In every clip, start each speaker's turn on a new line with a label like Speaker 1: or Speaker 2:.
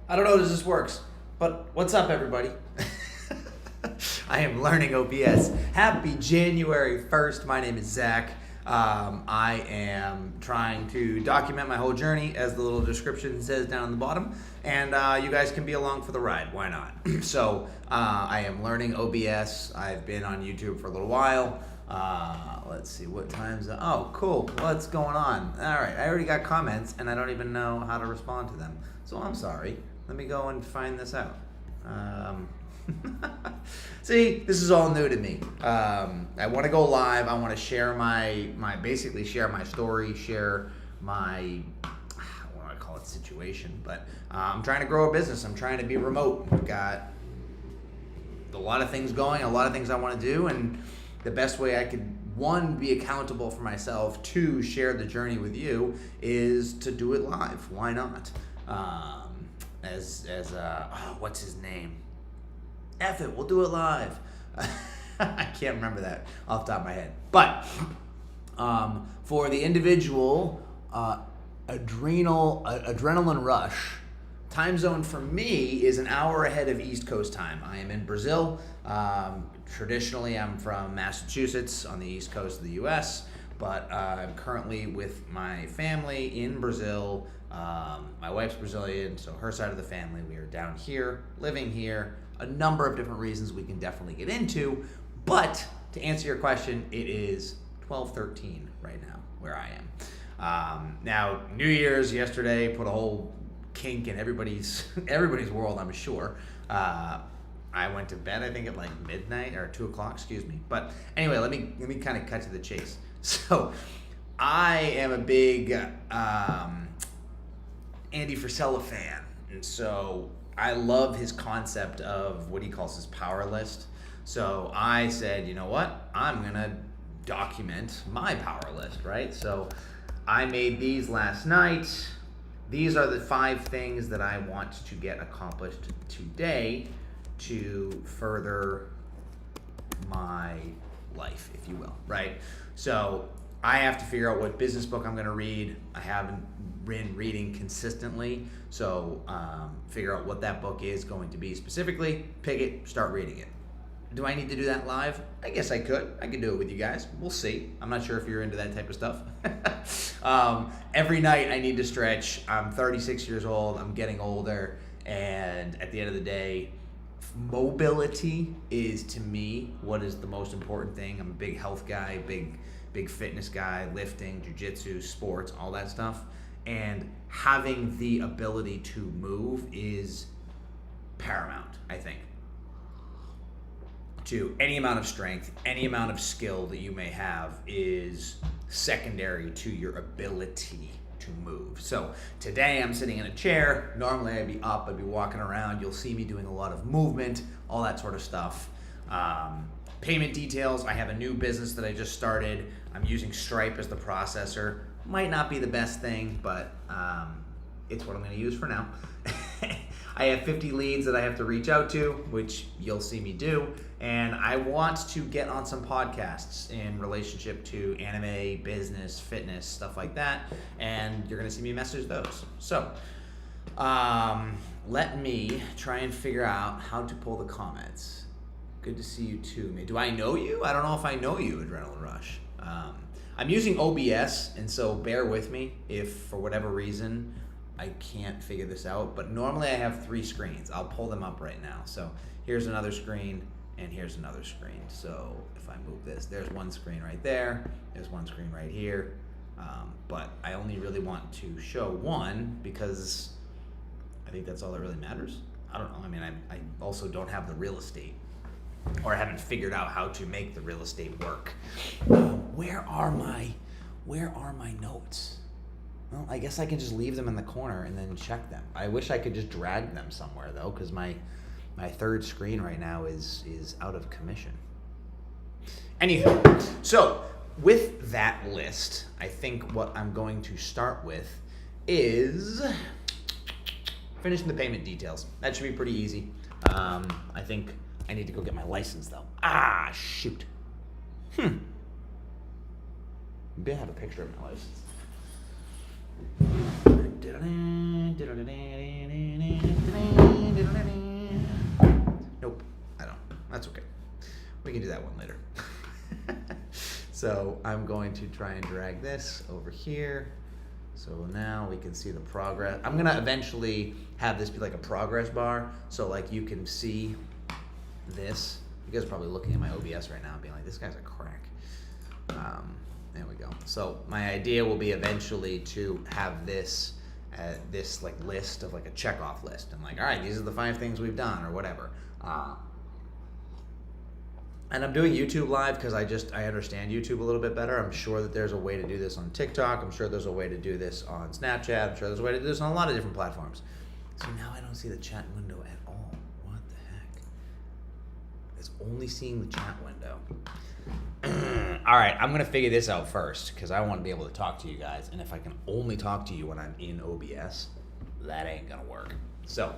Speaker 1: I don't know if this works, but what's up, everybody? I am learning OBS. Happy January 1st. My name is Zach. I am trying to document my whole journey, as the little description says down on the bottom, and you guys can be along for the ride. Why not? So I am learning OBS. I've been on YouTube for a little while. Let's see, what time's it? Oh, cool. What's going on? All right, I already got comments, and I don't even know how to respond to them. So I'm sorry. Let me go and find this out. See, this is all new to me. I want to go live. I want to share basically share my story, share my, what do I call it, situation. But I'm trying to grow a business. I'm trying to be remote. I've got a lot of things going, a lot of things I want to do, and the best way I could, one, be accountable for myself, two, share the journey with you, is to do it live. Why not? What's his name? F it, we'll do it live. I can't remember that off the top of my head. But for the individual adrenaline rush, time zone for me is an hour ahead of East Coast time. I am in Brazil. Traditionally, I'm from Massachusetts on the East Coast of the U.S., but I'm currently with my family in Brazil. My wife's Brazilian, so her side of the family, we are down here, living here. A number of different reasons we can definitely get into, but to answer your question, it is 12:13 right now where I am. Now, New Year's yesterday put a whole kink in everybody's world, I'm sure. I went to bed, I think, at like midnight or 2 o'clock, excuse me. But anyway, let me kind of cut to the chase. So I am a big Andy Frisella fan, and so I love his concept of what he calls his power list. So I said, you know what? I'm going to document my power list, right? So I made these last night. These are the 5 things that I want to get accomplished today to further my life, if you will, right? So I have to figure out what business book I'm going to read. I haven't been reading consistently, so figure out what that book is going to be specifically, pick it, start reading it. Do I need to do that live? I guess I could. I could do it with you guys. We'll see. I'm not sure if you're into that type of stuff. Every night I need to stretch. I'm 36 years old. I'm getting older, and at the end of the day, mobility is, to me, what is the most important thing. I'm a big health guy, big fitness guy, lifting, jiu-jitsu, sports, all that stuff. And having the ability to move is paramount, I think, to any amount of strength, any amount of skill that you may have is secondary to your ability to move. So today I'm sitting in a chair. Normally I'd be up, I'd be walking around. You'll see me doing a lot of movement, all that sort of stuff. Payment details, I have a new business that I just started. I'm using Stripe as the processor. Might not be the best thing, but it's what I'm going to use for now. I have 50 leads that I have to reach out to, which you'll see me do. And I want to get on some podcasts in relationship to anime, business, fitness, stuff like that. And you're going to see me message those. So let me try and figure out how to pull the comments. Good to see you too. Do I know you? I don't know if I know you, Adrenaline Rush. I'm using OBS, and so bear with me if for whatever reason I can't figure this out. But normally I have 3 screens. I'll pull them up right now. So here's another screen, and here's another screen. So if I move this, there's one screen right there. There's one screen right here. But I only really want to show one because I think that's all that really matters. I don't know. I mean, I also don't have the real estate, or I haven't figured out how to make the real estate work. Where are my notes? Well, I guess I can just leave them in the corner and then check them. I wish I could just drag them somewhere though, because my 3rd screen right now is out of commission. Anywho, so with that list, I think what I'm going to start with is finishing the payment details. That should be pretty easy. I think I need to go get my license though. Ah, shoot. Maybe I have a picture of my license. We can do that one later. So I'm going to try and drag this over here. So now we can see the progress. I'm gonna eventually have this be like a progress bar. So like you can see this. You guys are probably looking at my OBS right now and being like, this guy's a crack. There we go. So my idea will be eventually to have this this like list of like a checkoff list. And like, all right, these are the 5 things we've done or whatever. And I'm doing YouTube live because I understand YouTube a little bit better. I'm sure that there's a way to do this on TikTok. I'm sure there's a way to do this on Snapchat. I'm sure there's a way to do this on a lot of different platforms. So now I don't see the chat window at all. What the heck? It's only seeing the chat window. All right, I'm gonna figure this out first because I want to be able to talk to you guys. And if I can only talk to you when I'm in OBS, that ain't gonna work. So.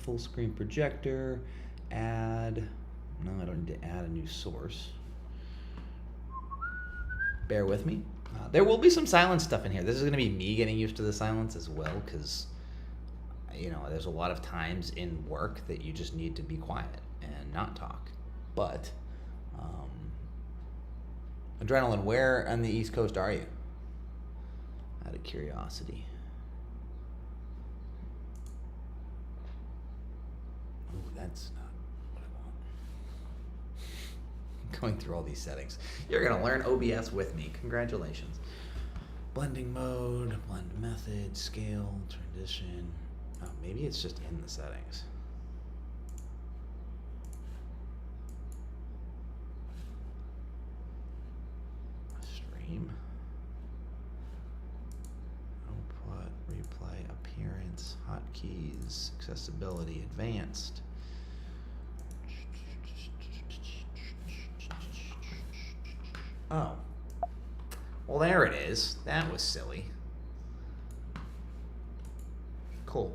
Speaker 1: Full screen projector, add, no, I don't need to add a new source. Bear with me. There will be some silence stuff in here. This is going to be me getting used to the silence as well because, you know, there's a lot of times in work that you just need to be quiet and not talk. But, Adrenaline, where on the East Coast are you? Out of curiosity. That's not what I want. Going through all these settings. You're gonna learn OBS with me. Congratulations. Blending mode, blend method, scale, transition. Oh, maybe it's just in the settings. Stream. Output, replay, appearance, hotkeys, accessibility, advanced. Oh. Well, there it is. That was silly. Cool.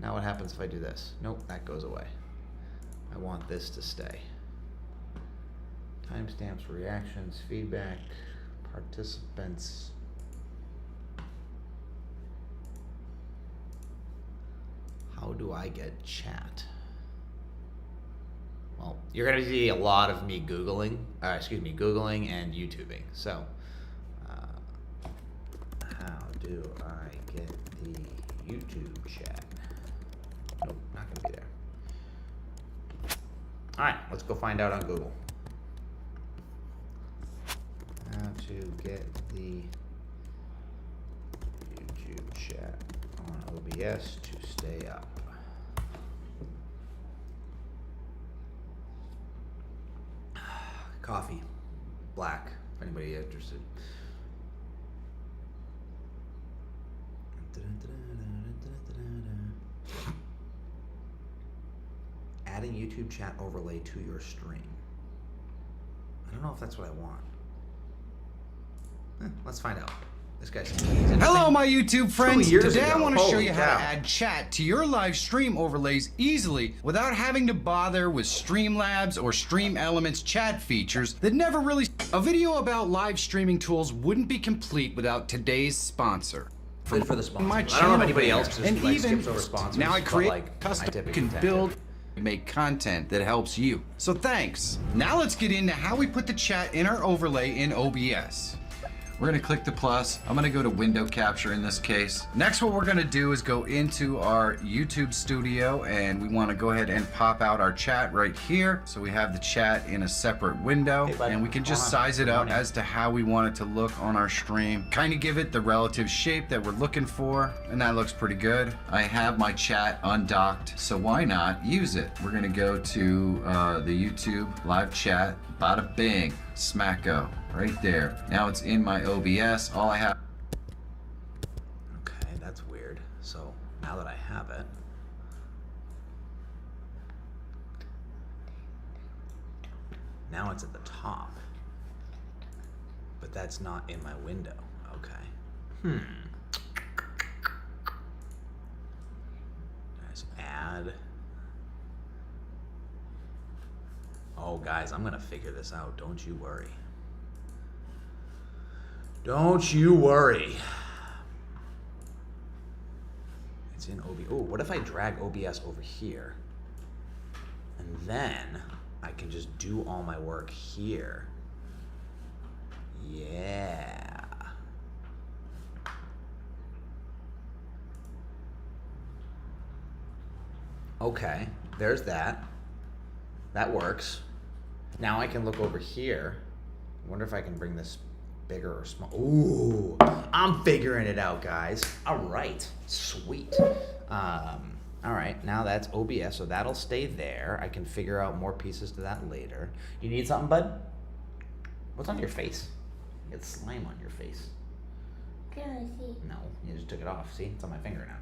Speaker 1: Now what happens if I do this? Nope, that goes away. I want this to stay. Timestamps, reactions, feedback, participants. How do I get chat? Well, you're going to see a lot of me Googling and YouTubing. So, how do I get the YouTube chat? Nope, not going to be there. All right, let's go find out on Google. How to get the YouTube chat on OBS to stay up. Coffee, black, if anybody interested. Adding YouTube chat overlay to your stream. I don't know if that's what I want. Let's find out. This guy's
Speaker 2: Hello, my YouTube friends. Today I want to show you how
Speaker 1: cow.
Speaker 2: to add chat to your live stream overlays easily without having to bother with Streamlabs or Stream Elements chat features that never really... A video about live streaming tools wouldn't be complete without today's sponsor.
Speaker 1: Good for the sponsor.
Speaker 2: My
Speaker 1: I don't know if anybody
Speaker 2: channel
Speaker 1: else
Speaker 2: and
Speaker 1: like,
Speaker 2: even
Speaker 1: skips over sponsors.
Speaker 2: now I create
Speaker 1: like,
Speaker 2: custom
Speaker 1: I
Speaker 2: can build make content that helps you. So thanks. Now let's get into how we put the chat in our overlay in OBS. We're gonna click the plus. I'm gonna go to window capture in this case. Next, what we're gonna do is go into our YouTube studio and we wanna go ahead and pop out our chat right here. So we have the chat in a separate window and we can just size it up as to how we want it to look on our stream. Kind of give it the relative shape that we're looking for, and that looks pretty good. I have my chat undocked, so why not use it? We're gonna go to the YouTube live chat, bada bing, smacko. Right there. Now it's in my OBS. All I have.
Speaker 1: Okay, that's weird. So now that I have it, now it's at the top, but that's not in my window. Okay. Let's add. Oh, guys, I'm gonna figure this out. Don't you worry. Don't you worry. It's in OBS. Oh, what if I drag OBS over here? And then I can just do all my work here. Yeah. Okay, there's that. That works. Now I can look over here. I wonder if I can bring this bigger or small. Ooh, I'm figuring it out, guys. All right, sweet. All right, now that's OBS, so that'll stay there. I can figure out more pieces to that later. You need something, bud? What's on your face? You got slime on your face.
Speaker 3: Can I see?
Speaker 1: No, you just took it off. See, it's on my finger now.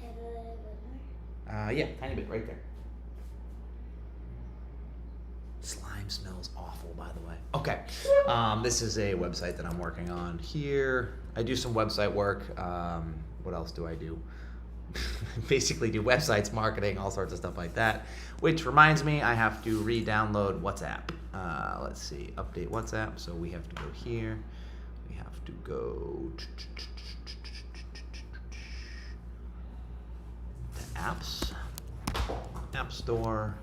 Speaker 3: Have a little bit more.
Speaker 1: Yeah, tiny bit right there. Slime smells awful, by the way. Okay, this is a website that I'm working on here. I do some website work. What else do I do? Basically do websites, marketing, all sorts of stuff like that. Which reminds me, I have to re-download WhatsApp. Let's see, update WhatsApp. So we have to go here. We have to go to apps, App Store,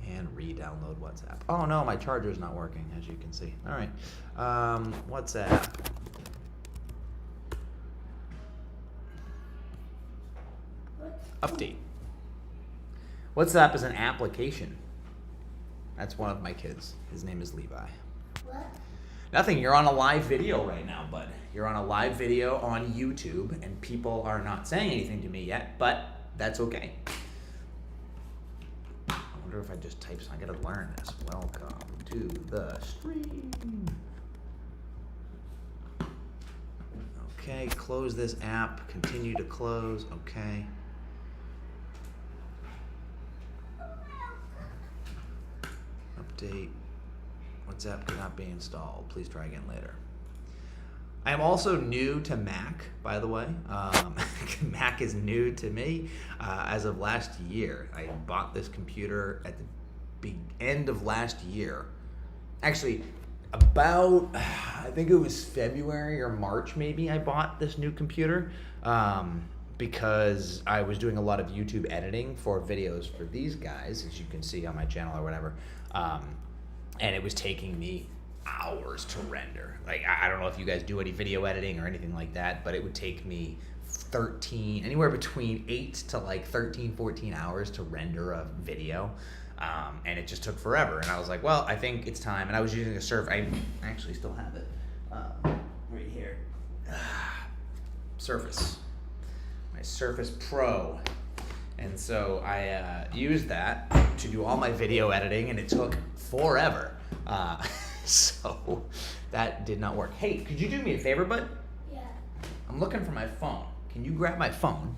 Speaker 1: and re-download WhatsApp. Oh no, my charger's not working, as you can see. All right, WhatsApp. Update. WhatsApp is an application. That's one of my kids. His name is Levi.
Speaker 3: What?
Speaker 1: Nothing, you're on a live video right now, bud. You're on a live video on YouTube, and people are not saying anything to me yet, but that's okay. I wonder if I just type, I gotta learn this. Welcome to the stream. Okay, close this app, continue to close, okay. Update. WhatsApp could not be installed. Please try again later. I am also new to Mac, by the way. Mac is new to me as of last year. I bought this computer at the end of last year. Actually, about, I think it was February or March maybe, I bought this new computer because I was doing a lot of YouTube editing for videos for these guys, as you can see on my channel or whatever. And it was taking me hours to render. Like, I don't know if you guys do any video editing or anything like that, but it would take me anywhere between 8 to like 13, 14 hours to render a video. And it just took forever. And I was like, well, I think it's time. And I was using a Surface. I actually still have it right here. Surface. My Surface Pro. And so I used that to do all my video editing, and it took forever. So that did not work. Hey, could you do me a favor, bud?
Speaker 3: Yeah.
Speaker 1: I'm looking for my phone. Can you grab my phone?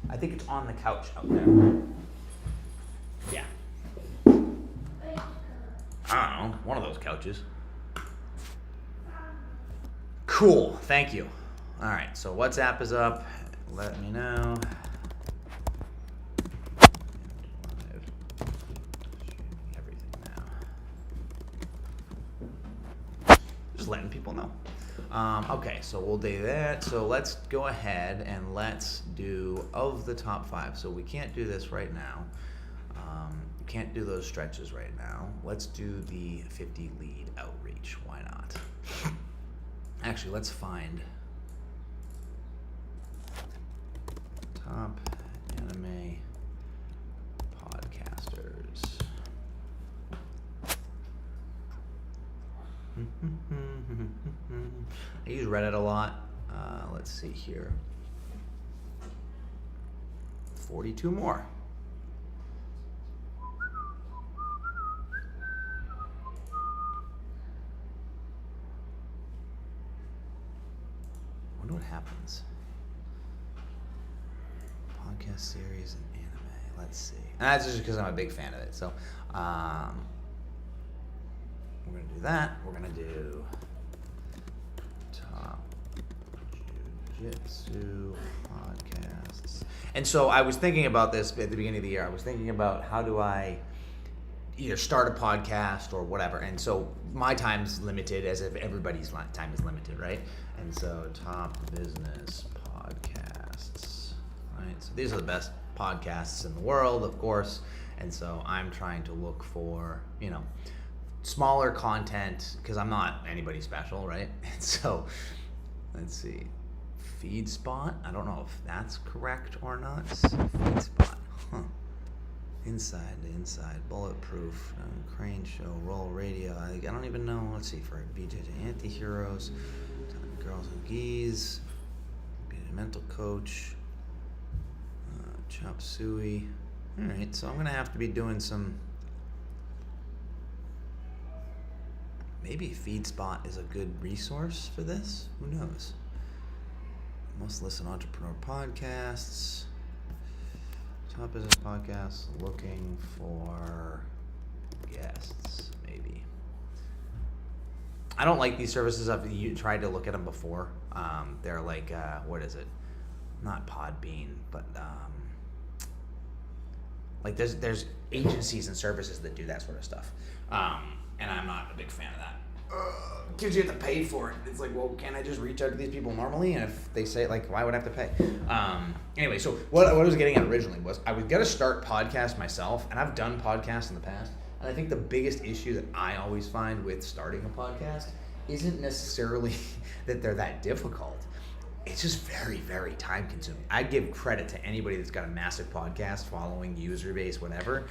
Speaker 1: I think it's on the couch out there. Yeah. I don't know, one of those couches. Cool, thank you. All right, so WhatsApp is up. Let me know. Just letting people know. Okay, so we'll do that. So let's go ahead and let's do of the top 5. So we can't do this right now. Can't do those stretches right now. Let's do the 50 lead outreach. Why not? Actually, let's find top anime podcasters. I use Reddit a lot. Let's see here. 42 more. I wonder what happens. Podcast series and anime. Let's see. And that's just because I'm a big fan of it. So, we're going to do that. We're going to do top jiu-jitsu podcasts. And so I was thinking about this at the beginning of the year. I was thinking about how do I either start a podcast or whatever. And so my time's limited, as if everybody's time is limited, right? And so top business podcasts. these are the best podcasts in the world, of course. And so I'm trying to look for, smaller content because I'm not anybody special, right? And so let's see. FeedSpot. I don't know if that's correct or not. FeedSpot. Huh. Inside to inside. Bulletproof. Crane Show. Roll Radio. I don't even know. Let's see. For BJJ Anti-Heroes. Girls and Geese. Be a mental coach. Chop Suey. Alright, so I'm going to have to be doing some... Maybe FeedSpot is a good resource for this. Who knows? Most listened entrepreneur podcasts. Top business podcasts. Looking for guests, maybe. I don't like these services. I've tried to look at them before. They're like, what is it? Not Podbean, but like there's agencies and services that do that sort of stuff. And I'm not a big fan of that. Because you have to pay for it. It's like, well, can't I just reach out to these people normally? And if they say, like, why would I have to pay? Anyway, so what I was getting at originally was I was going to start podcasts myself, and I've done podcasts in the past. And I think the biggest issue that I always find with starting a podcast isn't necessarily that they're that difficult. It's just very, very time consuming. I give credit to anybody that's got a massive podcast following, user base, whatever.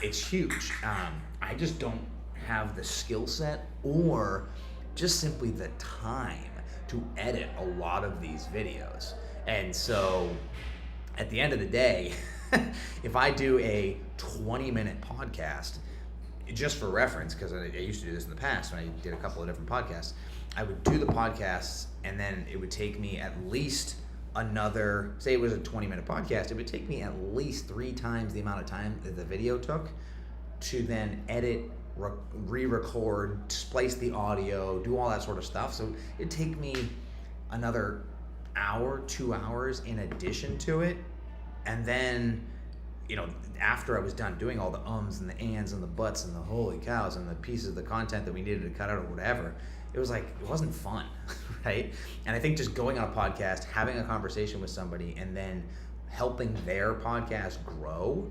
Speaker 1: It's huge. I just don't have the skill set or just simply the time to edit a lot of these videos. And so at the end of the day, if I do a 20-minute podcast, just for reference, because I used to do this in the past when I did a couple of different podcasts, I would do the podcasts and then it would take me at least another, say it was a 20-minute podcast, it would take me at least 3 times the amount of time that the video took to then edit, re-record, splice the audio, do all that sort of stuff. So it'd take me another hour, 2 hours in addition to it. And then, after I was done doing all the ums and the ands and the buts and the holy cows and the pieces of the content that we needed to cut out or whatever, it was like, it wasn't fun, right? And I think just going on a podcast, having a conversation with somebody and then helping their podcast grow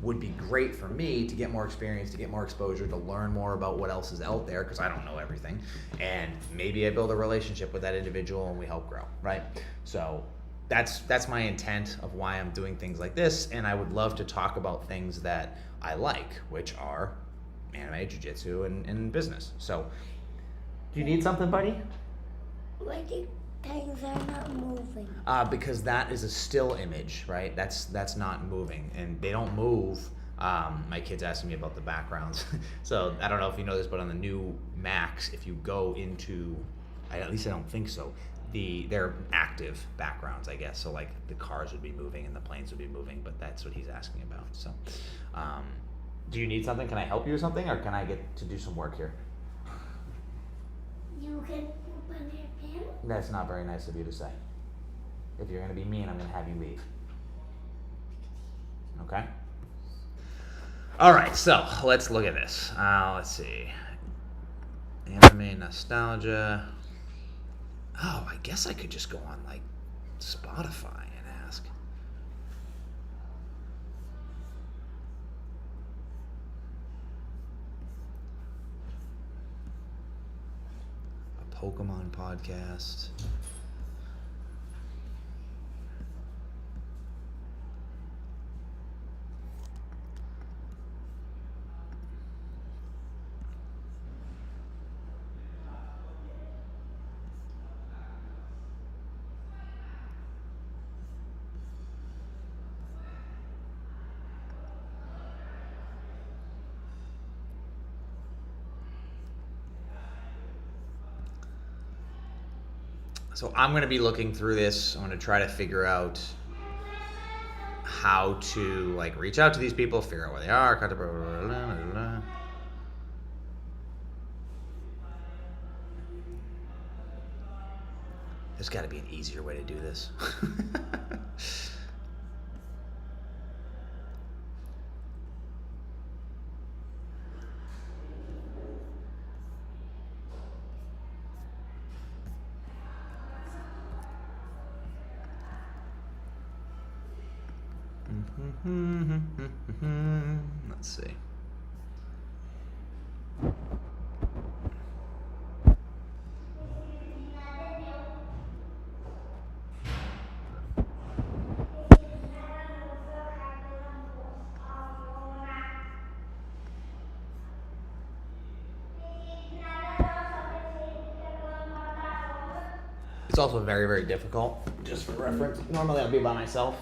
Speaker 1: would be great for me to get more experience, to get more exposure, to learn more about what else is out there, because I don't know everything. And maybe I build a relationship with that individual and we help grow, right? So that's my intent of why I'm doing things like this. And I would love to talk about things that I like, which are anime, jiu-jitsu, and business. So do you need something, buddy?
Speaker 3: Why do things are not moving?
Speaker 1: Because that is a still image, right? That's not moving, and they don't move. My kid's asking me about the backgrounds. So I don't know if you know this, but on the new Macs, if you go into, at least I don't think so, they're active backgrounds, I guess. So like the cars would be moving and the planes would be moving, but that's what he's asking about. So do you need something? Can I help you with something, or can I get to do some work here?
Speaker 3: You can open your pen?
Speaker 1: That's not very nice of you to say. If you're going to be mean, I'm going to have you leave. Okay? All right, so let's look at this. Let's see. Anime nostalgia. Oh, I guess I could just go on, like, Spotify and ask. Pokemon podcast. So I'm going to be looking through this. I'm going to try to figure out how to like reach out to these people, figure out where they are. There's got to be an easier way to do this. Let's see. It's also very, very difficult, just for reference. Normally I'll be by myself.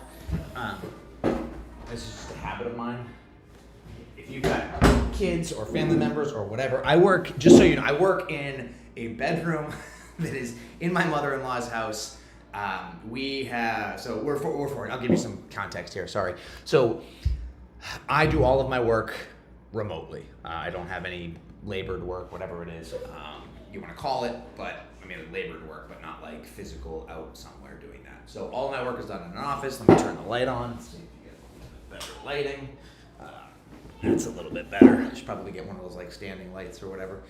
Speaker 1: This is just a habit of mine. If you've got kids or family members or whatever, I work, just so you know, I work in a bedroom that is in my mother-in-law's house. We're for it. I'll give you some context here, sorry. So I do all of my work remotely. I don't have any labored work, whatever it is you want to call it, but I mean labored work, but not like physical out somewhere doing that. So all of my work is done in an office. Let me turn the light on, see if you get a little bit better lighting. That's a little bit better. I should probably get one of those like standing lights or whatever.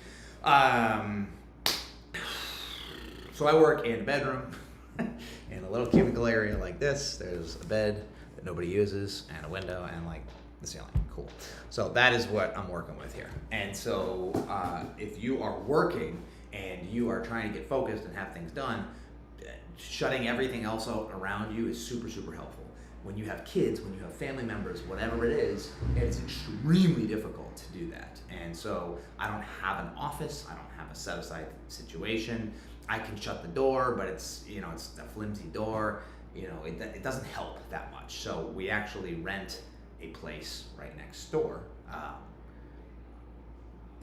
Speaker 1: So I work in a bedroom in a little cubicle area like this. There's a bed that nobody uses and a window and like the ceiling. Cool. So that is what I'm working with here. And so if you are working and you are trying to get focused and have things done, shutting everything else out around you is super, super helpful. When you have kids, when you have family members, whatever it is, it's extremely difficult to do that. And so I don't have an office. I don't have a set-aside situation. I can shut the door, but it's a flimsy door. It doesn't help that much. So we actually rent a place right next door.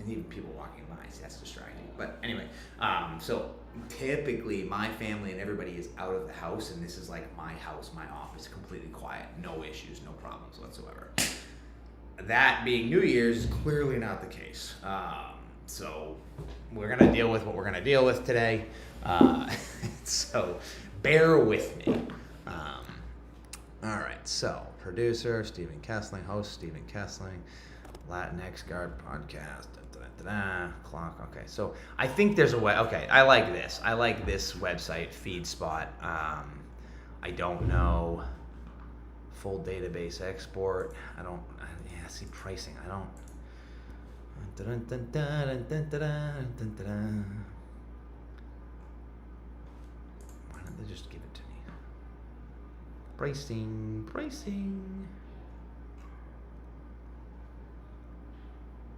Speaker 1: And even people walking by, that's distracting. But anyway, so typically my family and everybody is out of the house, and this is like my house, my office, completely quiet, no issues, no problems whatsoever. That being New Year's is clearly not the case. So we're gonna deal with what we're gonna deal with today. So bear with me. All right, so producer, Stephen Kessling, host, Stephen Kessling, Latinx Guard podcast, clock, okay. So I think there's a way, okay, I like this. I like this website, FeedSpot. I don't know, full database export. See pricing, I don't. Why don't they just give it to me? Pricing.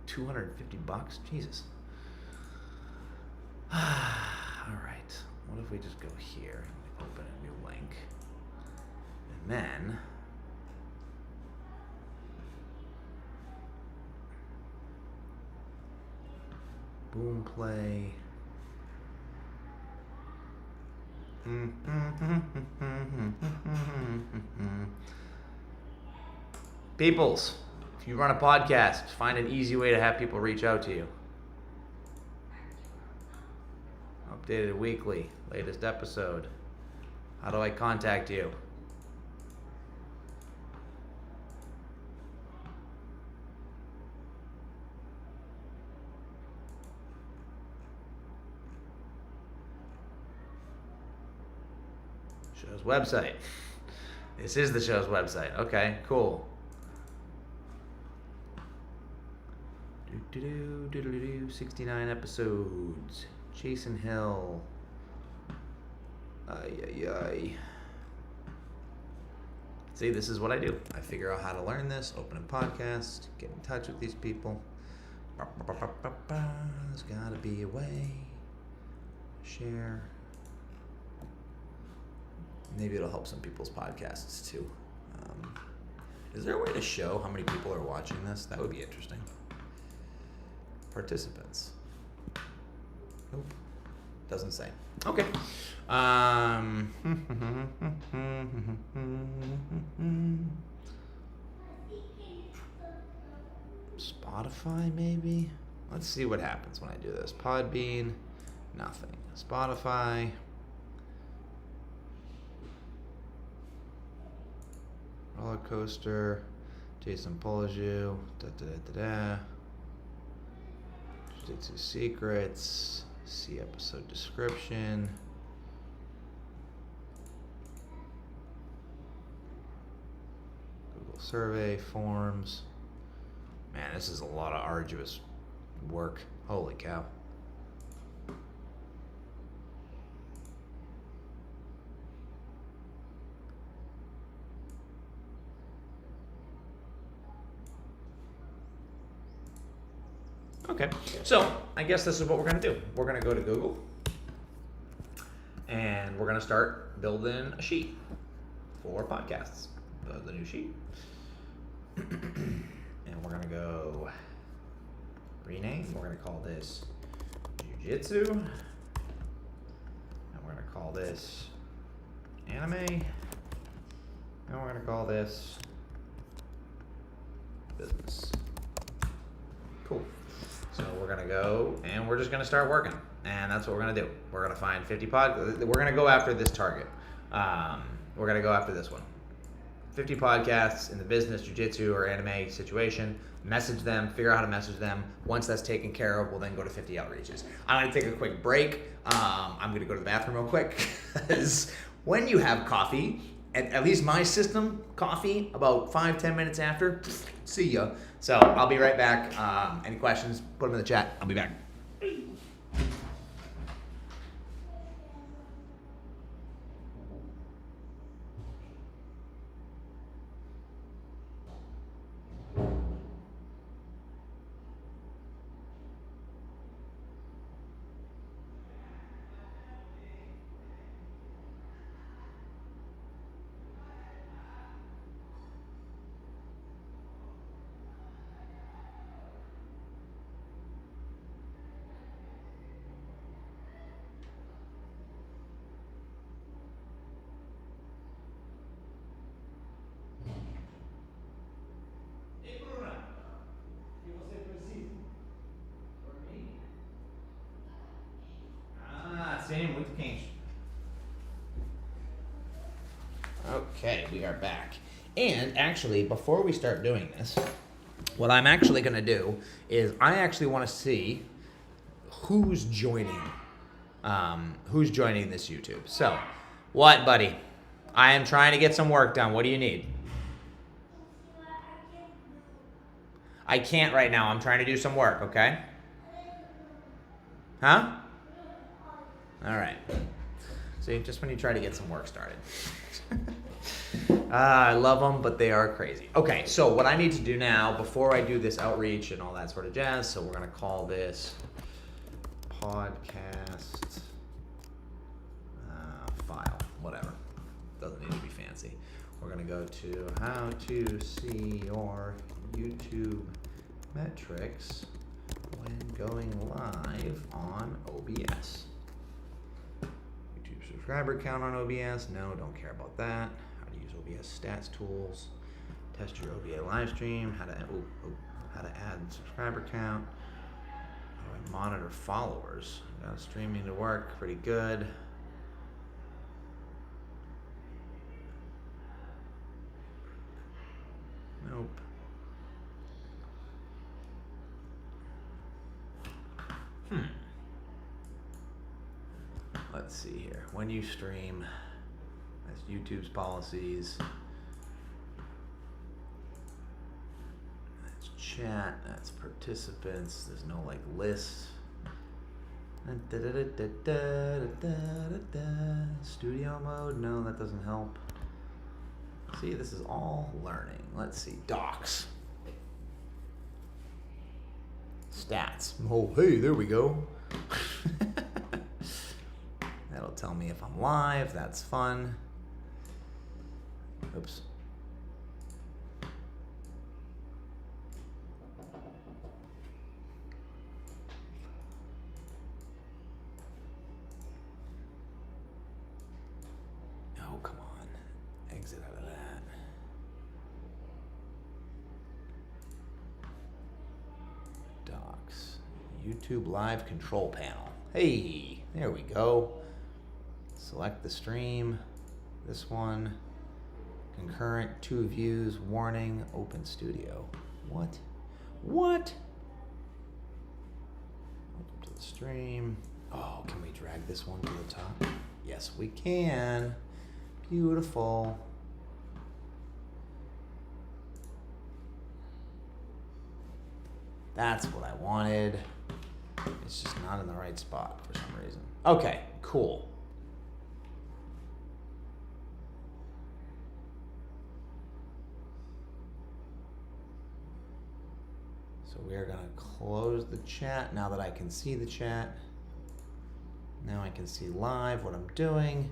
Speaker 1: $250, Jesus. All right, what if we just go here and open a new link, and then boom play. Peoples, if you run a podcast, find an easy way to have people reach out to you. Updated weekly, latest episode. How do I contact you? Show's website. This is the show's website. Okay, cool. 69 episodes. Jason Hill. Ay. See, this is what I do. I figure out how to learn this, open a podcast, get in touch with these people. There's gotta be a way. Share. Maybe it'll help some people's podcasts too. Is there a way to show how many people are watching this? That would be interesting. Participants. Nope. Doesn't say. Okay. Spotify maybe? Let's see what happens when I do this. Podbean, nothing. Spotify. Roller coaster. Jason Poliju. Jiu-Jitsu secrets. See episode description. survey forms. Man, this is a lot of arduous work. Holy cow. Okay, so I guess this is what we're gonna do. We're gonna go to Google and we're gonna start building a sheet for podcasts. Build a new sheet. And we're gonna go rename. We're gonna call this Jiu-Jitsu. And we're gonna call this anime. And we're gonna call this business. Cool. So we're gonna go and we're just gonna start working, and that's what we're gonna do. We're gonna find 50 We're gonna go after this target. We're gonna go after this one. 50 podcasts in the business, jiu-jitsu, or anime situation. Message them, figure out how to message them. Once that's taken care of, we'll then go to 50 outreaches. I'm gonna take a quick break. I'm gonna go to the bathroom real quick, because when you have coffee, at least my system, coffee, about 5-10 minutes after, see ya. So I'll be right back. Any questions, put them in the chat. I'll be back. Muito quente. Okay, we are back. And actually, before we start doing this, what I'm actually going to do is I actually want to see who's joining this YouTube. So, what, buddy? I am trying to get some work done. What do you need? I can't right now. I'm trying to do some work, okay? Huh? All right. See, just when you try to get some work started. I love them, but they are crazy. Okay, so what I need to do now, before I do this outreach and all that sort of jazz, so we're going to call this podcast file, whatever. Doesn't need to be fancy. We're going to go to how to see your YouTube metrics when going live on OBS. Subscriber count on OBS, no, don't care about that. How to use OBS stats tools, test your OBS live stream, how to add subscriber count, how to monitor followers. Got streaming to work, pretty good. Nope. Let's see here. When you stream, that's YouTube's policies. That's chat. That's participants. There's no like list. Studio mode. No, that doesn't help. See, this is all learning. Let's see. Docs. Stats. Oh, hey, there we go. That'll tell me if I'm live. That's fun. Oops. Oh, come on. Exit out of that. Docs. YouTube live control panel. Hey, there we go. Select the stream, this one, concurrent, 2 views, warning, open studio. What? What? Welcome to the stream. Oh, can we drag this one to the top? Yes, we can. Beautiful. That's what I wanted. It's just not in the right spot for some reason. Okay, cool. So we are gonna close the chat now that I can see the chat. Now I can see live what I'm doing.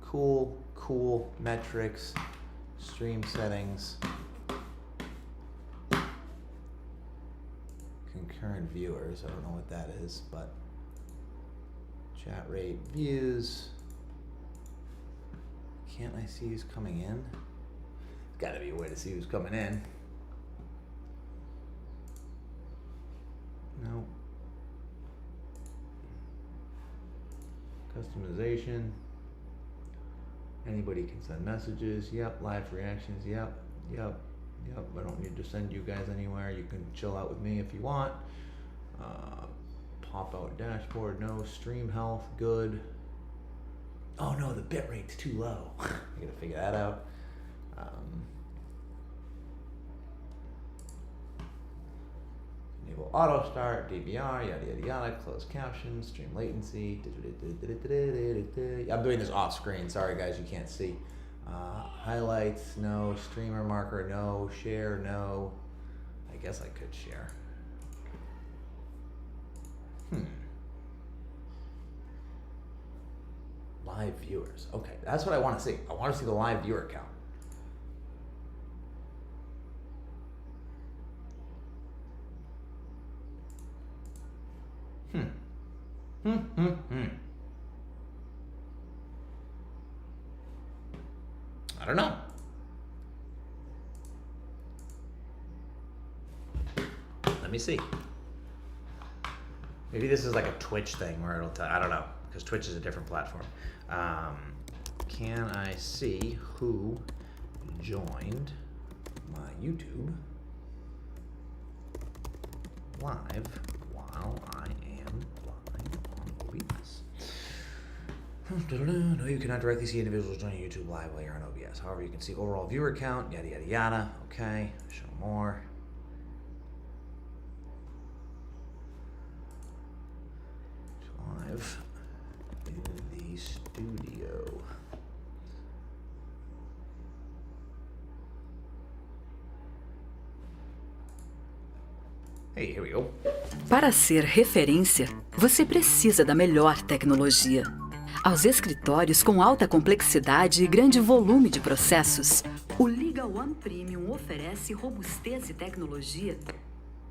Speaker 1: Cool, cool. Metrics, stream settings, concurrent viewers. I don't know what that is, but chat rate, views. Can't I see who's coming in? There's gotta be a way to see who's coming in. No. Customization. Anybody can send messages. Yep. Live reactions. Yep. Yep. Yep. I don't need to send you guys anywhere. You can chill out with me if you want. Pop out dashboard. No. Stream health. Good. Oh no, the bit rate's too low. I gotta figure that out. Enable auto start, DVR, yada yada yada, closed captions, stream latency. I'm doing this off screen. Sorry guys, you can't see. Highlights, no. Streamer marker, no. Share, no. I guess I could share. Live viewers. Okay, that's what I want to see. I want to see the live viewer count. I don't know. Let me see. Maybe this is like a Twitch thing where it'll tell. I don't know, because Twitch is a different platform. Can I see who joined my YouTube live while I am live on OBS? No, you cannot directly see individuals joining YouTube live while you're on OBS. However, you can see overall viewer count, yada, yada, yada. Okay, show more. Live in the studio. Hey, here we go.
Speaker 4: Para ser referência, você precisa da melhor tecnologia. Aos escritórios com alta complexidade e grande volume de processos, o Liga One Premium oferece robustez e tecnologia.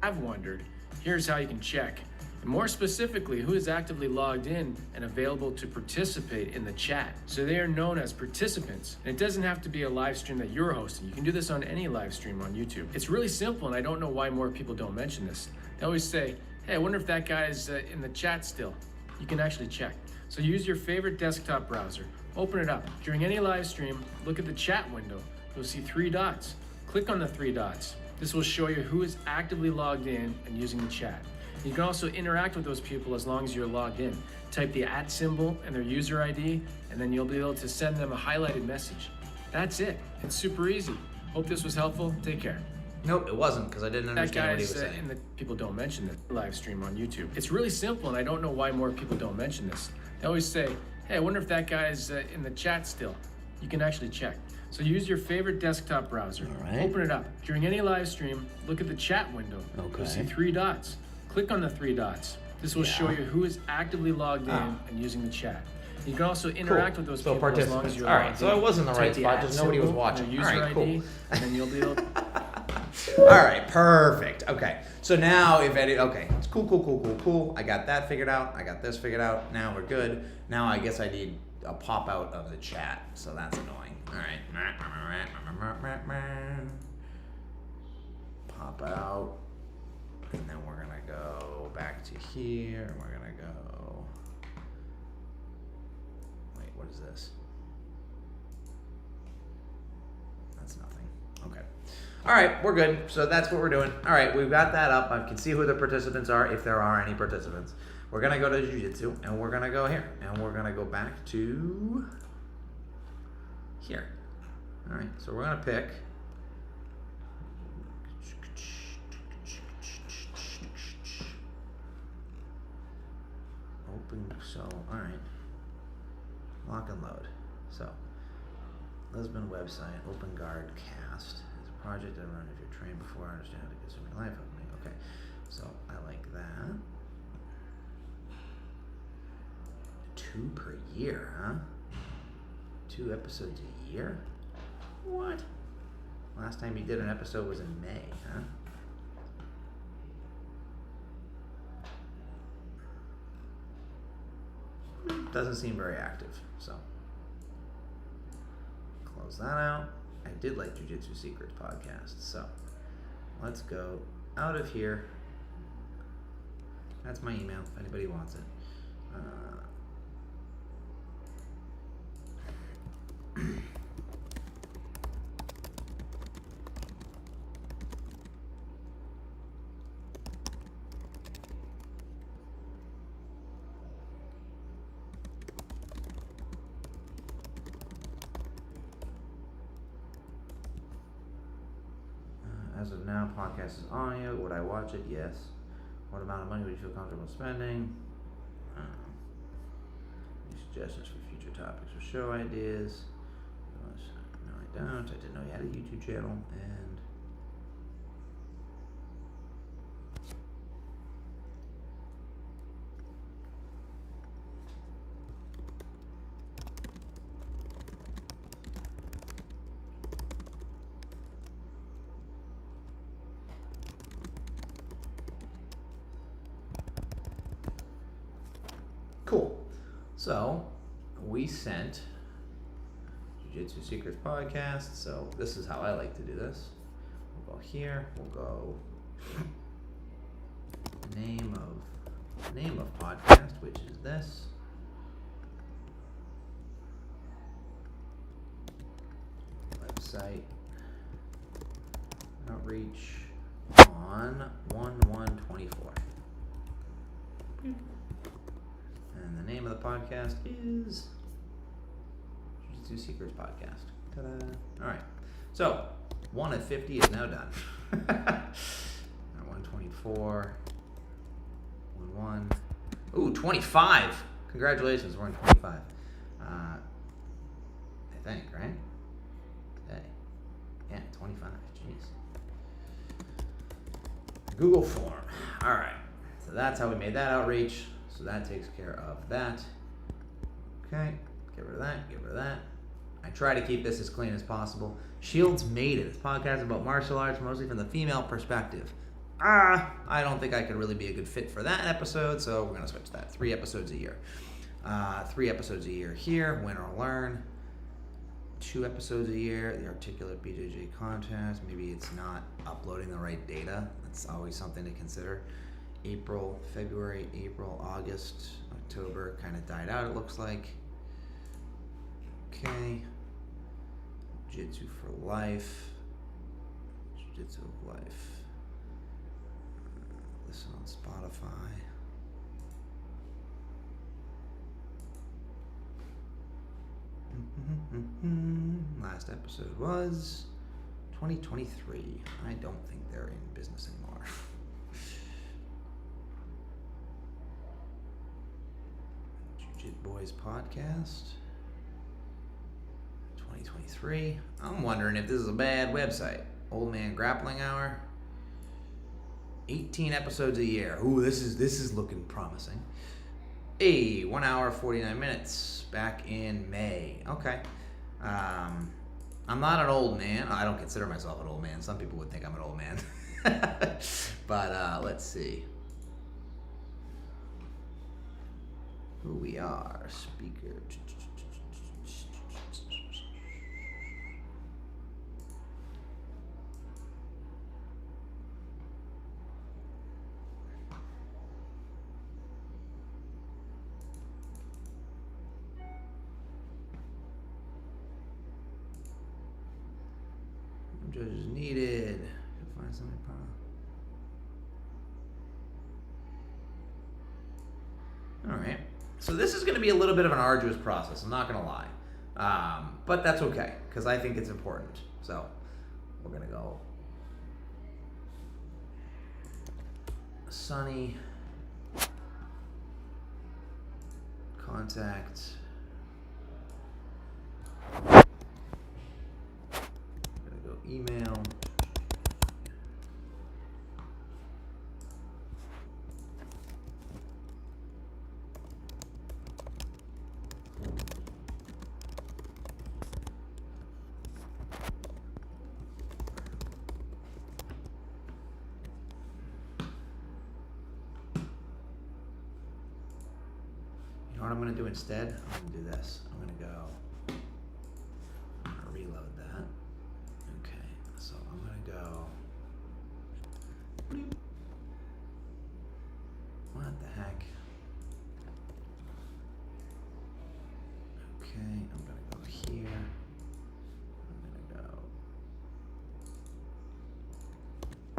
Speaker 5: I've wondered, here's how you can check. And more specifically, who is actively logged in and available to participate in the chat. So they are known as participants. And it doesn't have to be a live stream that you're hosting. You can do this on any live stream on YouTube. It's really simple, and I don't know why more people don't mention this. They always say, hey, I wonder if that guy's in the chat still. You can actually check. So use your favorite desktop browser. Open it up. During any live stream, look at the chat window. You'll see 3 dots. Click on the 3 dots. This will show you who is actively logged in and using the chat. You can also interact with those people as long as you're logged in. Type the @ symbol and their user ID, and then you'll be able to send them a highlighted message. That's it. It's super easy. Hope this was helpful. Take care.
Speaker 1: Nope, it wasn't, because I didn't understand what he was saying.
Speaker 5: And the people don't mention this live stream on YouTube. It's really simple, and I don't know why more people don't mention this. They always say, hey, I wonder if that guy's in the chat still. You can actually check. So use your favorite desktop browser.
Speaker 1: All right.
Speaker 5: Open it up. During any live stream, look at the chat window.
Speaker 1: Okay.
Speaker 5: You'll see 3 dots. Click on the 3 dots. This will show you who is actively logged in and using the chat. You can also interact with those people as long as you're logged in.
Speaker 1: So I was in the right
Speaker 5: Type
Speaker 1: spot,
Speaker 5: the
Speaker 1: just nobody was
Speaker 5: symbol,
Speaker 1: watching.
Speaker 5: their
Speaker 1: All
Speaker 5: user
Speaker 1: right, cool.
Speaker 5: ID, and then you'll be able to...
Speaker 1: All right, perfect. Okay, so now if any, okay, it's cool. I got that figured out. I got this figured out. Now we're good. Now I guess I need a pop out of the chat, so that's annoying. All right, pop out, and then we're gonna go back to here, and we're gonna go. Wait, what is this? That's nothing. Okay. All right, we're good. So that's what we're doing. All right, we've got that up. I can see who the participants are, if there are any participants. We're gonna go to Jiu-Jitsu, and we're gonna go here, and we're gonna go back to here. All right, so we're gonna pick. So, all right. Lock and load. So, Lisbon website, Open Guard Cast. It's a project I run if you're trained before. I understand how to consume your life. Okay. So, I like that. 2 per year, huh? 2 episodes a year? What? Last time you did an episode was in May, huh? Doesn't seem very active, so close that out. I did like Jiu-Jitsu Secrets podcast, so let's go out of here. That's my email if anybody wants it. As of now, podcast is audio. Would I watch it? Yes. What amount of money would you feel comfortable spending? Any suggestions for future topics or show ideas? No, I don't. I didn't know you had a YouTube channel. And cool. So we sent Jiu-Jitsu Secrets podcast. So this is how I like to do this. We'll go here. We'll go name of podcast, which is this. Website outreach on 1/1/24. And the name of the podcast is Jiu-Jitsu Secrets Podcast. Ta-da. All right. So, 1 of 50 is now done. 124. 1. Ooh, 25. Congratulations, we're in 25. I think, right? Today. Yeah, 25. Jeez. Google form. All right. So that's how we made that outreach. So that takes care of that. Okay, get rid of that, get rid of that. I try to keep this as clean as possible. Shields made it. This podcast is about martial arts, mostly from the female perspective. I don't think I could really be a good fit for that episode, so we're gonna switch that. 3 episodes a year. 3 episodes a year here, win or learn. 2 episodes a year, the Articulate BJJ contest. Maybe it's not uploading the right data. That's always something to consider. February, April, August, October kind of died out, it looks like. Okay. Jiu-Jitsu for life. Jiu-Jitsu of life. Listen on Spotify. Last episode was 2023. I don't think they're in business anymore. Jit Boys podcast 2023. I'm wondering if this is a bad website. Old Man Grappling Hour. 18 episodes a year. Ooh, this is looking promising. 1 hour 49 minutes back in May. Okay. I'm not an old man. I don't consider myself an old man. Some people would think I'm an old man. But let's see who we are. Speaker. Judges needed. Find something. All right. So this is going to be a little bit of an arduous process. I'm not going to lie, but that's okay because I think it's important. So we're going to go Sunny contact. I'm gonna go email. You know what I'm gonna do instead? I'm gonna do this. I'm gonna reload that. Okay, so I'm gonna go. What the heck? Okay, I'm gonna go here. I'm gonna go.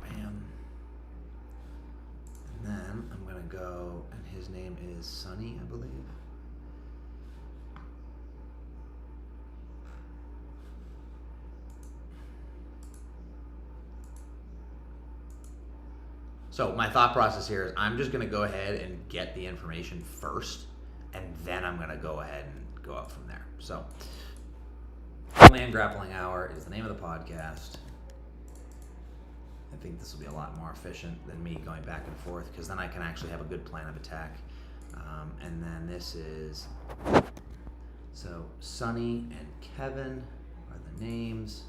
Speaker 1: Bam. And then I'm gonna go, and his name is Sunny, I believe. So my thought process here is I'm just gonna go ahead and get the information first, and then I'm gonna go ahead and go up from there. So, Land Grappling Hour is the name of the podcast. I think this will be a lot more efficient than me going back and forth, because then I can actually have a good plan of attack. And then this is, so Sunny and Kevin are the names.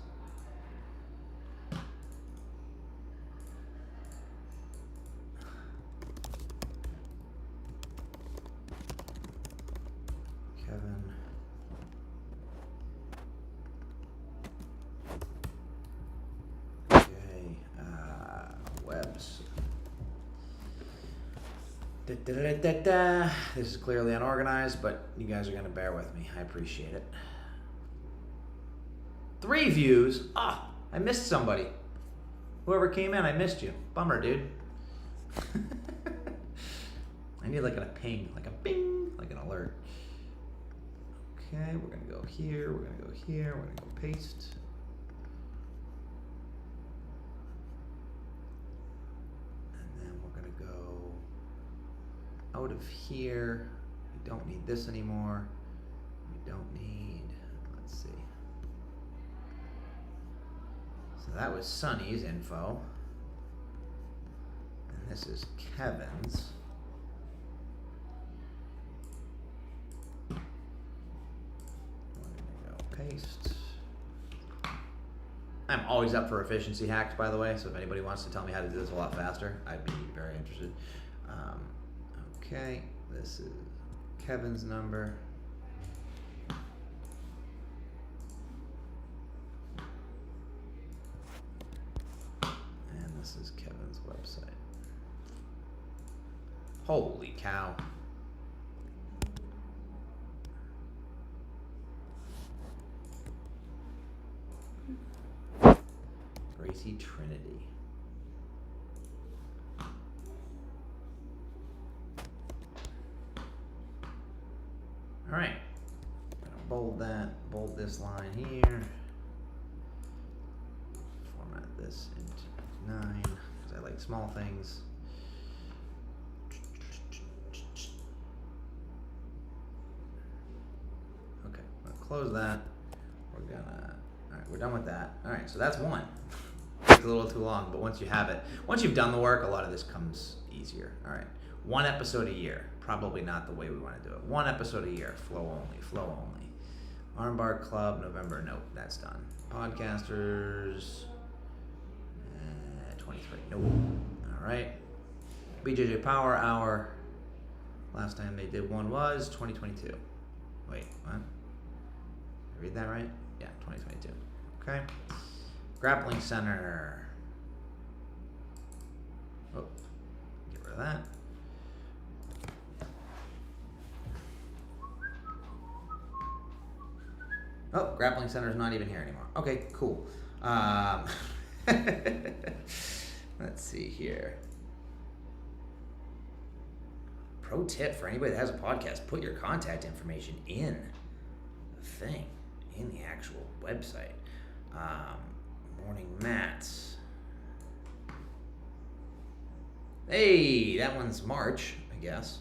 Speaker 1: Kevin. Okay, webs. This is clearly unorganized, but you guys are going to bear with me. I appreciate it. 3 views. Ah, I missed somebody. Whoever came in, I missed you. Bummer, dude. I need like a ping, like a bing, like an alert. Okay, we're gonna go here, we're gonna go here, we're gonna go paste. And then we're gonna go out of here. We don't need this anymore. We don't need, let's see. So that was Sunny's info. And this is Kevin's. Paste. I'm always up for efficiency hacks, by the way, so if anybody wants to tell me how to do this a lot faster, I'd be very interested. Okay, this is Kevin's number. And this is Kevin's website. Holy cow. Gracie Trinity. All right, bold that, bold this line here. Format this into 9, because I like small things. Okay, I'm gonna close that. We're gonna, all right, we're done with that. All right, so that's one. It's a little too long, but once you have it, once you've done the work, a lot of this comes easier. All right, 1 episode a year. Probably not the way we want to do it. 1 episode a year, flow only, flow only. Armbar Club, November, nope, that's done. Podcasters, 23, nope. All right, BJJ Power Hour. Last time they did one was 2022. Wait, what? Did I read that right? Yeah, 2022. Okay. Grappling Center. Oh, get rid of that. Oh, Grappling Center is not even here anymore. Okay, cool. Let's see here. Pro tip for anybody that has a podcast, put your contact information in the thing, in the actual website. Morning mats. Hey, that one's March, I guess.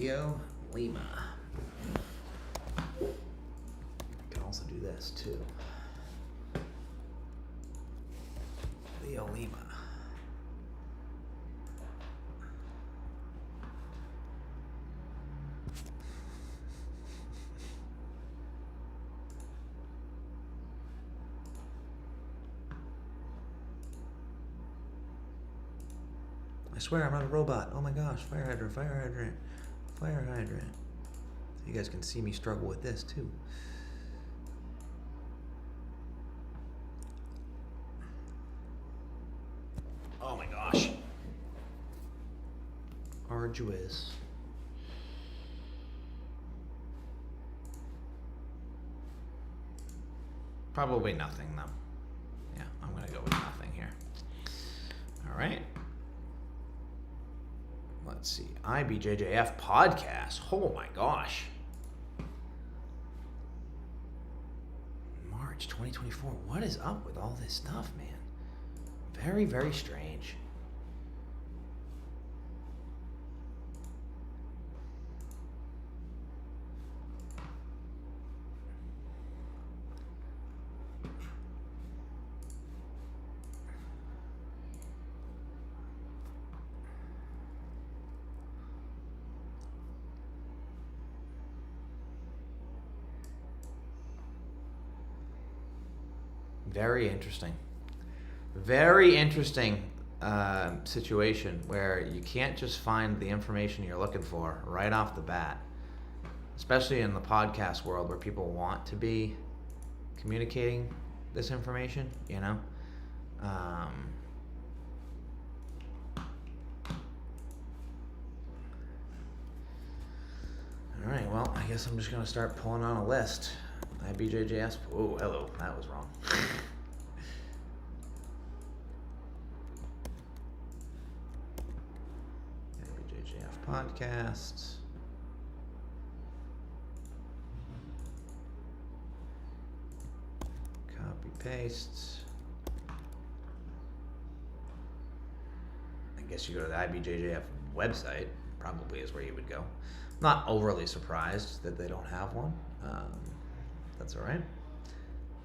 Speaker 1: Leo Lima. You can also do this too. Leo Lima. I swear I'm not a robot. Oh my gosh, fire hydrant, fire hydrant, fire hydrant. You guys can see me struggle with this too. Oh my gosh. Arduous. Probably nothing though. Yeah, I'm gonna go with nothing here. All right. Let's see. IBJJF podcast. Oh my gosh. March 2024. What is up with all this stuff, man? Very, very strange. Very interesting. Very interesting situation where you can't just find the information you're looking for right off the bat, especially in the podcast world where people want to be communicating this information, you know? All right, well, I guess I'm just going to start pulling on a list. IBJJS. Oh, hello. That was wrong. IBJJF podcasts. Copy paste. I guess you go to the IBJJF website. Probably is where you would go. Not overly surprised that they don't have one. That's all right.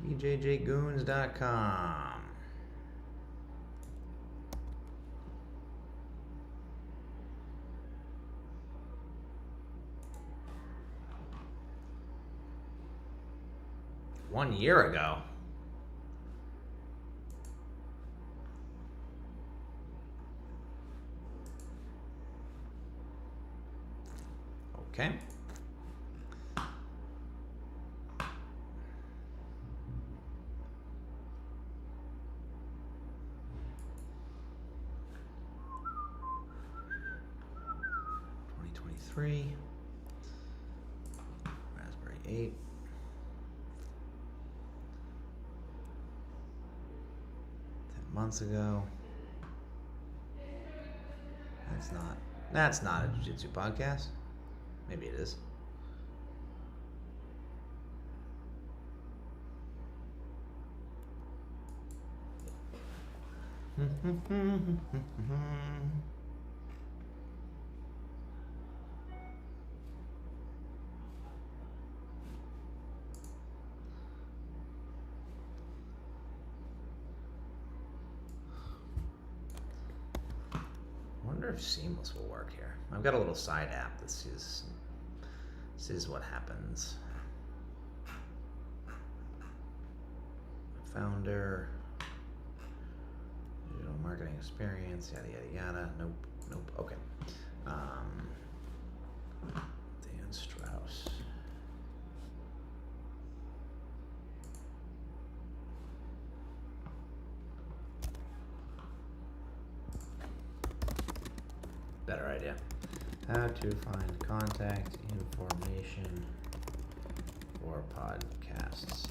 Speaker 1: BJJGoons.com. One year ago. Okay. Raspberry 8. Months ago. That's not a jiu-jitsu podcast. Maybe it is. I wonder if Seamless will work here. I've got a little side app that sees what happens. Founder, digital marketing experience, yada yada yada. Nope. Okay. Dan Strauss. Better idea. How to find contact information for podcasts.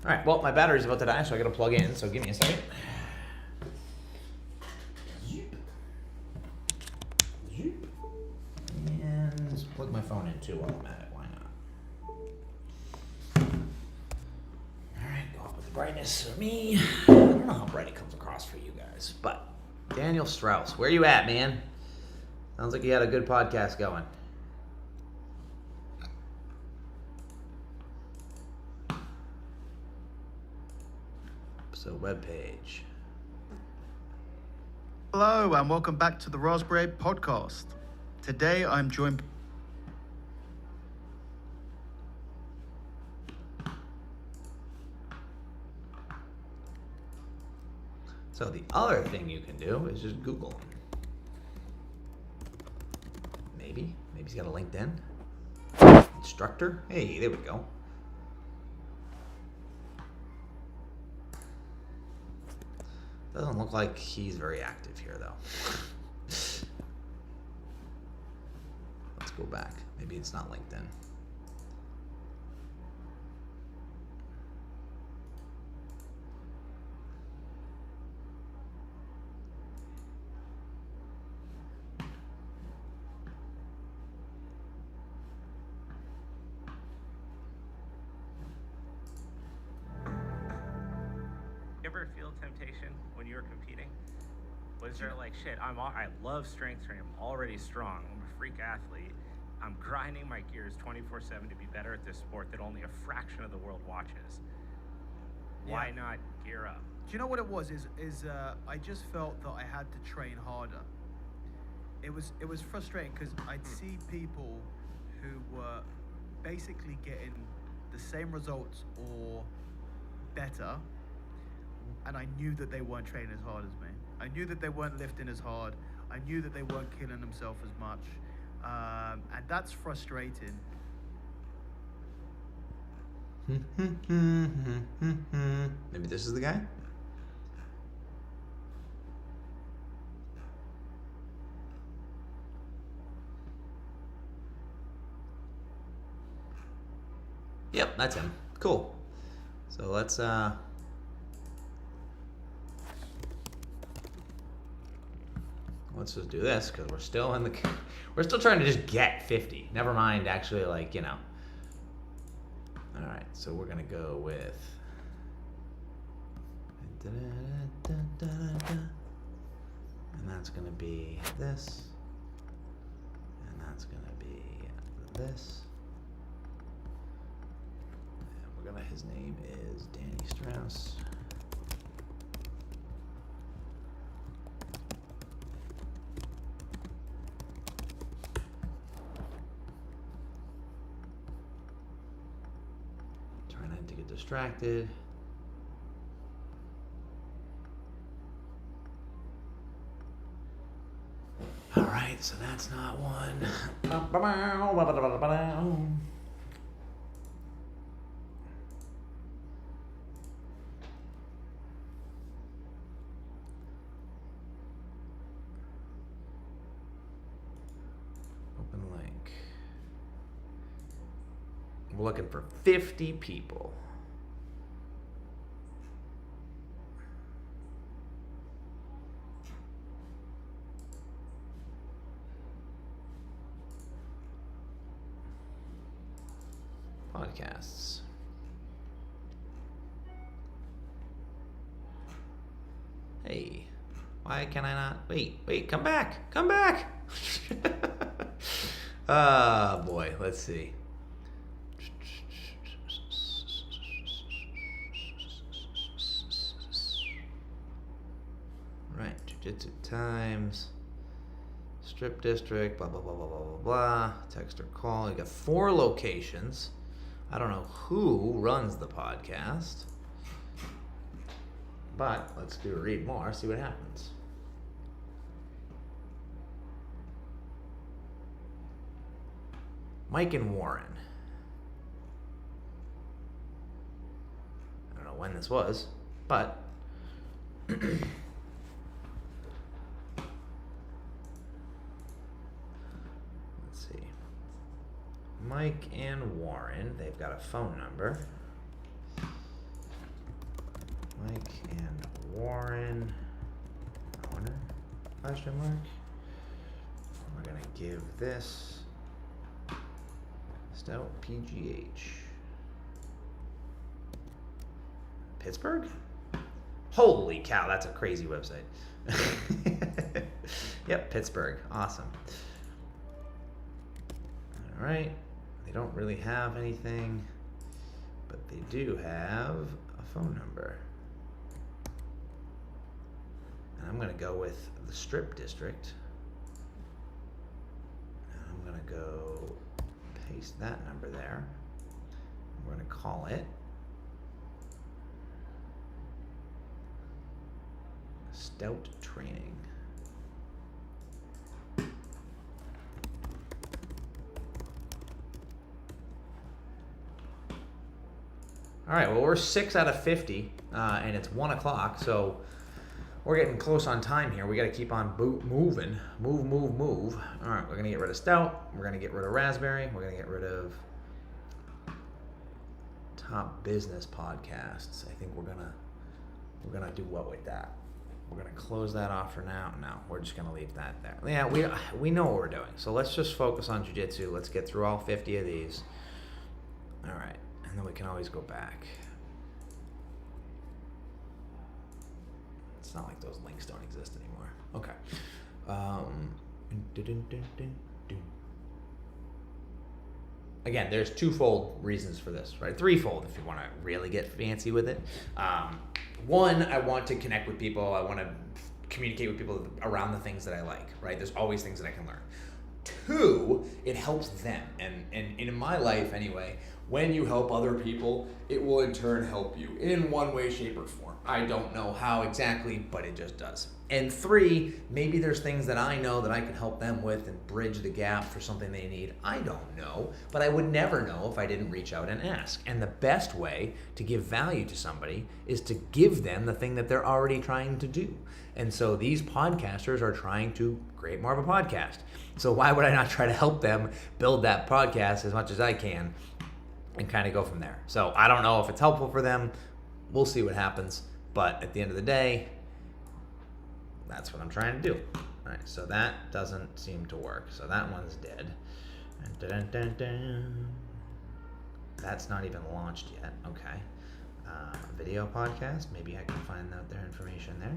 Speaker 1: All right, well, my battery's about to die, so I gotta plug in, so give me a second. And let's plug my phone in too while I'm at it. Why not? All right, go up with the brightness of me. I don't know how bright it comes across for you guys, but Daniel Strauss, where you at, man? Sounds like you had a good podcast going. So webpage.
Speaker 6: Hello and welcome back to the Raspberry Podcast. Today I'm joined.
Speaker 1: So the other thing you can do is just Google him. Maybe he's got a LinkedIn. Instructor? Hey, there we go. Doesn't look like he's very active here, though. Let's go back. Maybe it's not LinkedIn.
Speaker 7: You ever feel temptation when you were competing? Was there like, shit, I love strength training, I'm already strong, I'm a freak athlete, I'm grinding my gears 24/7 to be better at this sport that only a fraction of the world watches. Why not gear up?
Speaker 8: Do you know what it was? I just felt that I had to train harder. It was frustrating because I'd see people who were basically getting the same results or better, and I knew that they weren't training as hard as me. I knew that they weren't lifting as hard. I knew that they weren't killing themselves as much, and that's frustrating.
Speaker 1: Maybe this is the guy? Yep, that's him. Cool. So let's just do this because we're still trying to just get 50. Never mind actually, like, you know. All right, so we're gonna go with and that's gonna be this, and that's gonna be this. His name is Danny Strauss. Try not to get distracted. All right, so that's not one. We're looking for 50 people. Podcasts. Hey, why can I not? Wait, come back. Come back. Oh boy, let's see. Right, Jiu-Jitsu Times, Strip District, blah, blah, blah, blah, blah, blah, blah, text or call. You got 4 locations. I don't know who runs the podcast, but let's do a read more, see what happens. Mike and Warren. I don't know when this was, but let's see. Mike and Warren, they've got a phone number. and Warren owner, question mark. We're gonna give this Stout PGH. Pittsburgh? Holy cow, that's a crazy website. Yep, Pittsburgh, awesome. All right, they don't really have anything, but they do have a phone number. And I'm gonna go with the Strip District. And I'm gonna go paste that number there. We're gonna call it Stout Training. All right, well, we're 6 out of 50, and it's 1 o'clock, so we're getting close on time here. We got to keep on moving. Move. All right, we're going to get rid of Stout. We're going to get rid of Raspberry. We're going to get rid of Top Business Podcasts. I think we're gonna do what with that? We're going to close that off for now. No, we're just going to leave that there. Yeah, we know what we're doing, so let's just focus on jiu-jitsu. Let's get through all 50 of these. All right. And then we can always go back. It's not like those links don't exist anymore. Okay. Again, there's twofold reasons for this, right? Threefold if you want to really get fancy with it. One, I want to connect with people. I want to communicate with people around the things that I like, right? There's always things that I can learn. Two, it helps them. And in my life anyway, when you help other people, it will in turn help you in one way, shape, or form. I don't know how exactly, but it just does. And three, maybe there's things that I know that I can help them with and bridge the gap for something they need. I don't know, but I would never know if I didn't reach out and ask. And the best way to give value to somebody is to give them the thing that they're already trying to do. And so these podcasters are trying to create more of a podcast. So why would I not try to help them build that podcast as much as I can and kind of go from there? So I don't know if it's helpful for them. We'll see what happens. But at the end of the day, that's what I'm trying to do. All right, so that doesn't seem to work. So that one's dead. Dun, dun, dun. That's not even launched yet. Okay. Video podcast. Maybe I can find out their information there.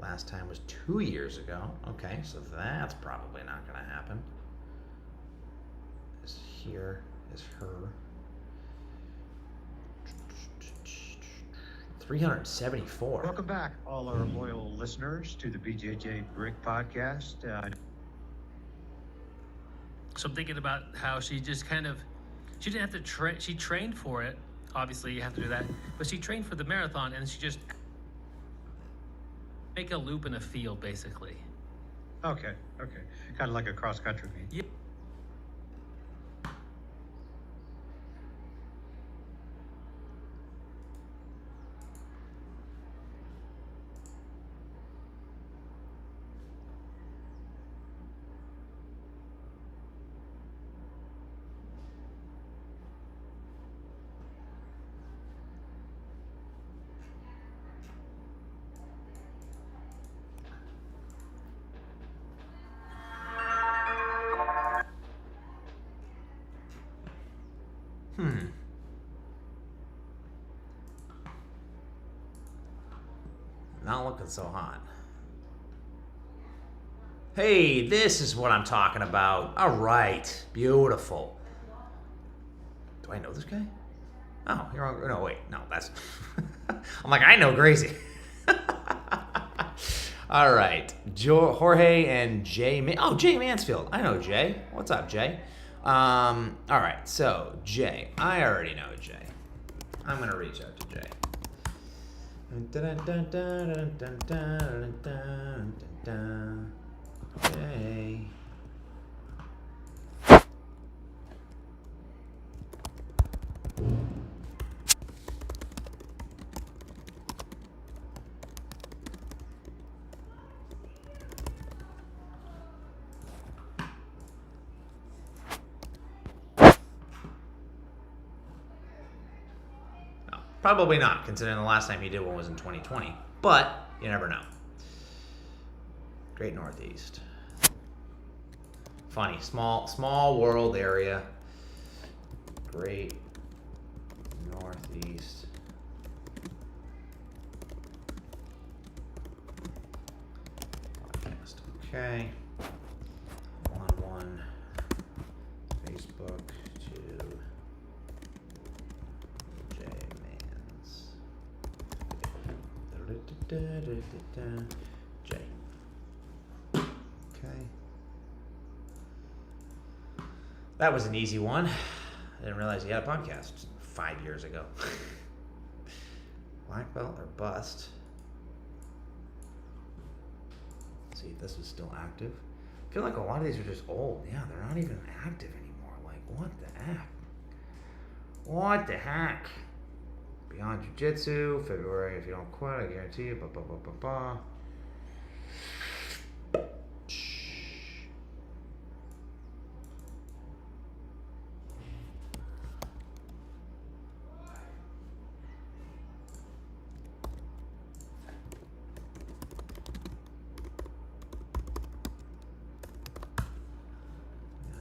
Speaker 1: Last time was 2 years ago. Okay, so that's probably not going to happen. This here is her. 374.
Speaker 9: Welcome back, all our loyal listeners, to the BJJ Brick Podcast.
Speaker 10: So I'm thinking about how she just kind of, she didn't have to train, she trained for it. Obviously, you have to do that. But she trained for the marathon, and she just make a loop in a field, basically.
Speaker 9: Okay. Kind of like a cross-country meet.
Speaker 10: Yeah.
Speaker 1: Not looking so hot. Hey, this is what I'm talking about. All right, beautiful. Do I know this guy? Oh, you're on. No, wait, no, that's. I'm like, I know Gracie. All right, Jorge and Jay. Jay Mansfield. I know Jay. What's up, Jay? All right, so Jay. I already know Jay. I'm gonna reach out to Jay. Jay. Probably not, considering the last time he did one was in 2020. But you never know. Great Northeast. Funny, small world area. Great Northeast. Podcast. Okay. On Facebook to J Mans. J. Okay. That was an easy one. I didn't realize he had a podcast 5 years ago. Black belt or bust? Let's see if this is still active. I feel like a lot of these are just old. Yeah, they're not even active anymore. Like, what the heck? What the heck? Beyond Jiu-Jitsu, February, if you don't quit, I guarantee you. Ba, ba, ba, ba, ba.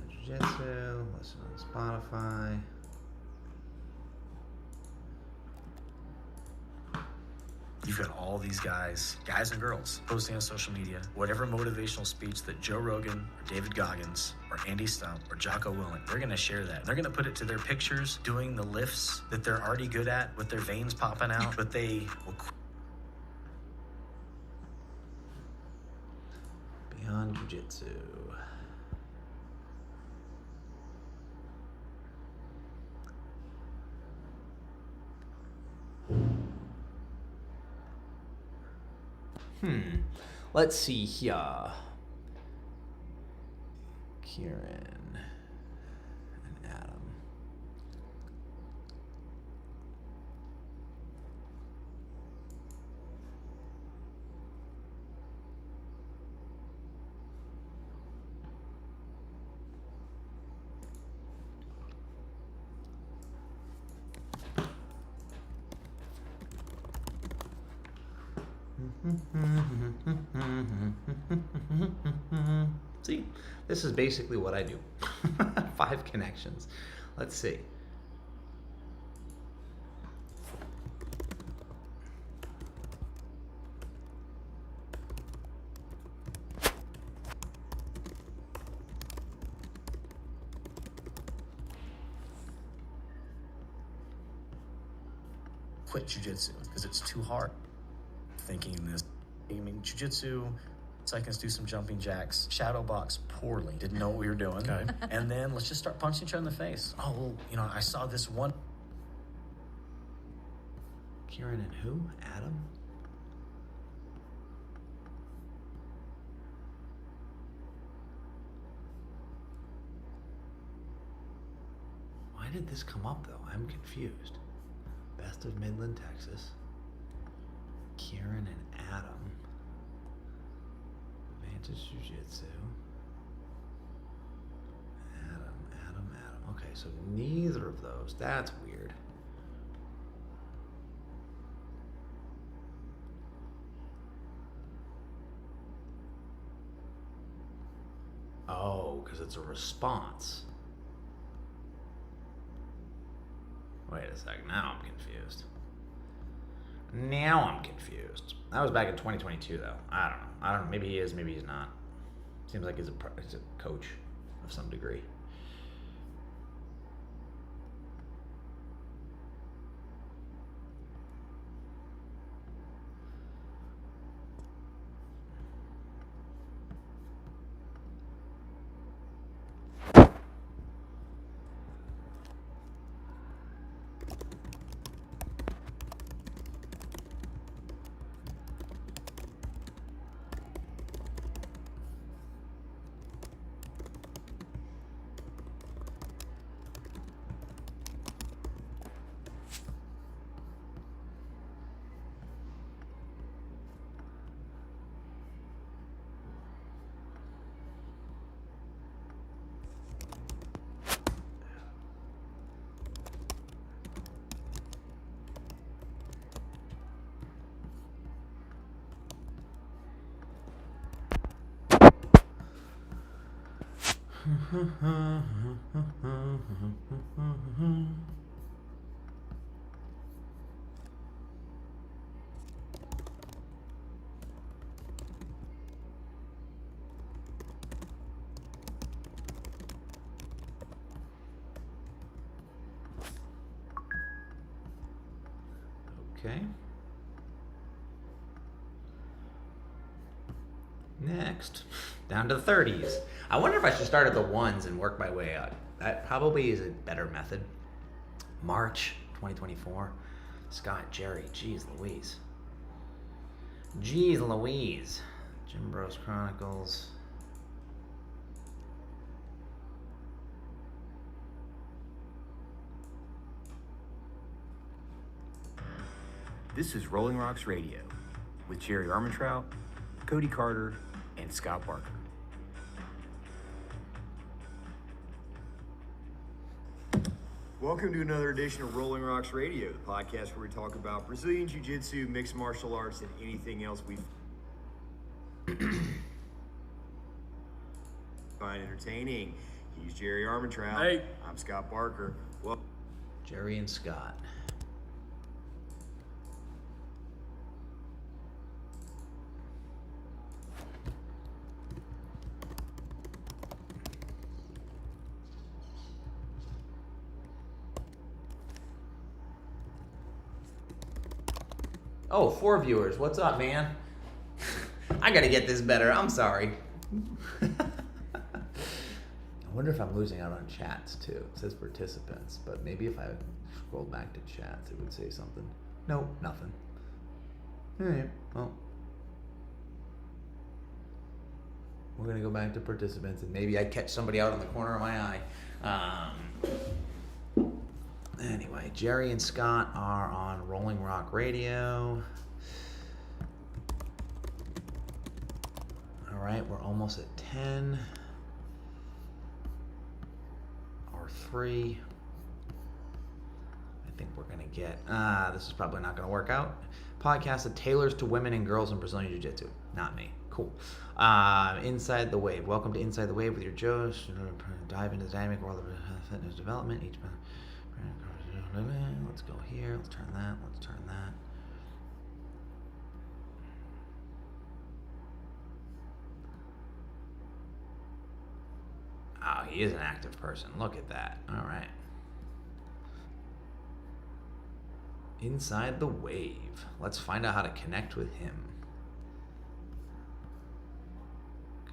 Speaker 1: Jiu-Jitsu, listen on Spotify.
Speaker 11: You've got all these guys and girls, posting on social media, whatever motivational speech that Joe Rogan or David Goggins or Andy Stump or Jocko Willink, they're going to share that. They're going to put it to their pictures, doing the lifts that they're already good at with their veins popping out, but they will
Speaker 1: Beyond Jiu-Jitsu. Let's see here. Kieran and Adam. See, this is basically what I do. 5 connections. Let's see.
Speaker 11: quit jiu-jitsu because it's too hard. Thinking this, I mean, jiu-jitsu, so I can do some jumping jacks, shadow box poorly, didn't know what we were doing. Okay. And then let's just start punching each other in the face. Oh, well, you know, I saw this one.
Speaker 1: Kieran and who? Adam? Why did this come up though? I'm confused. Best of Midland, Texas. Kieran and Adam. Vantage Jiu-Jitsu. Adam. Okay, so neither of those. That's weird. Oh, because it's a response. Wait a second, now I'm confused. That was back in 2022 though. I don't know, maybe he is, maybe he's not. Seems like he's a coach of some degree. Okay. Next, down to the 30s. I wonder if I should start at the ones and work my way up. That probably is a better method. March 2024. Scott, Jerry, geez Louise. Geez Louise. Jim Bros Chronicles.
Speaker 12: This is Rolling Rocks Radio with Jerry Armentrout, Cody Carter, and Scott Barker. Welcome to another edition of Rolling Rocks Radio, the podcast where we talk about Brazilian Jiu-Jitsu, mixed martial arts, and anything else we find entertaining. He's Jerry Armentrout.
Speaker 10: Hey.
Speaker 12: I'm Scott Barker. Well,
Speaker 1: Jerry and Scott. Oh, 4 viewers. What's up, man? I gotta get this better. I'm sorry. I wonder if I'm losing out on chats too. It says participants, but maybe if I scroll back to chats, it would say something. Nope, nothing. All right, well. We're gonna go back to participants and maybe I catch somebody out in the corner of my eye. Anyway, Jerry and Scott are on Rolling Rock Radio. All right, we're almost at 10. Or 3. I think we're gonna get, this is probably not gonna work out. Podcast that tailors to women and girls in Brazilian Jiu-Jitsu. Not me. Cool. Inside the Wave. Welcome to Inside the Wave with your Joes. Dive into the dynamic world of fitness development. Let's go here. Let's turn that. Let's turn that. Oh, he is an active person. Look at that. All right. Inside the Wave. Let's find out how to connect with him.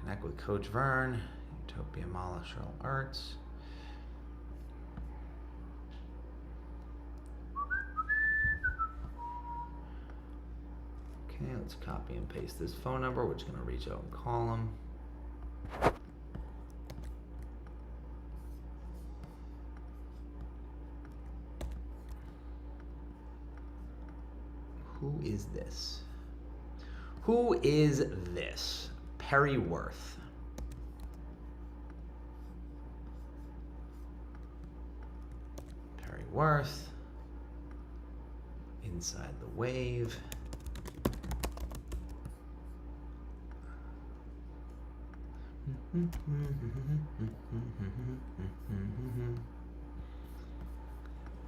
Speaker 1: Connect with Coach Vern. Utopia Martial Arts. Okay, let's copy and paste this phone number. We're just going to reach out and call him. Who is this? Who is this? Perry Worth. Perry Worth. Inside the Wave.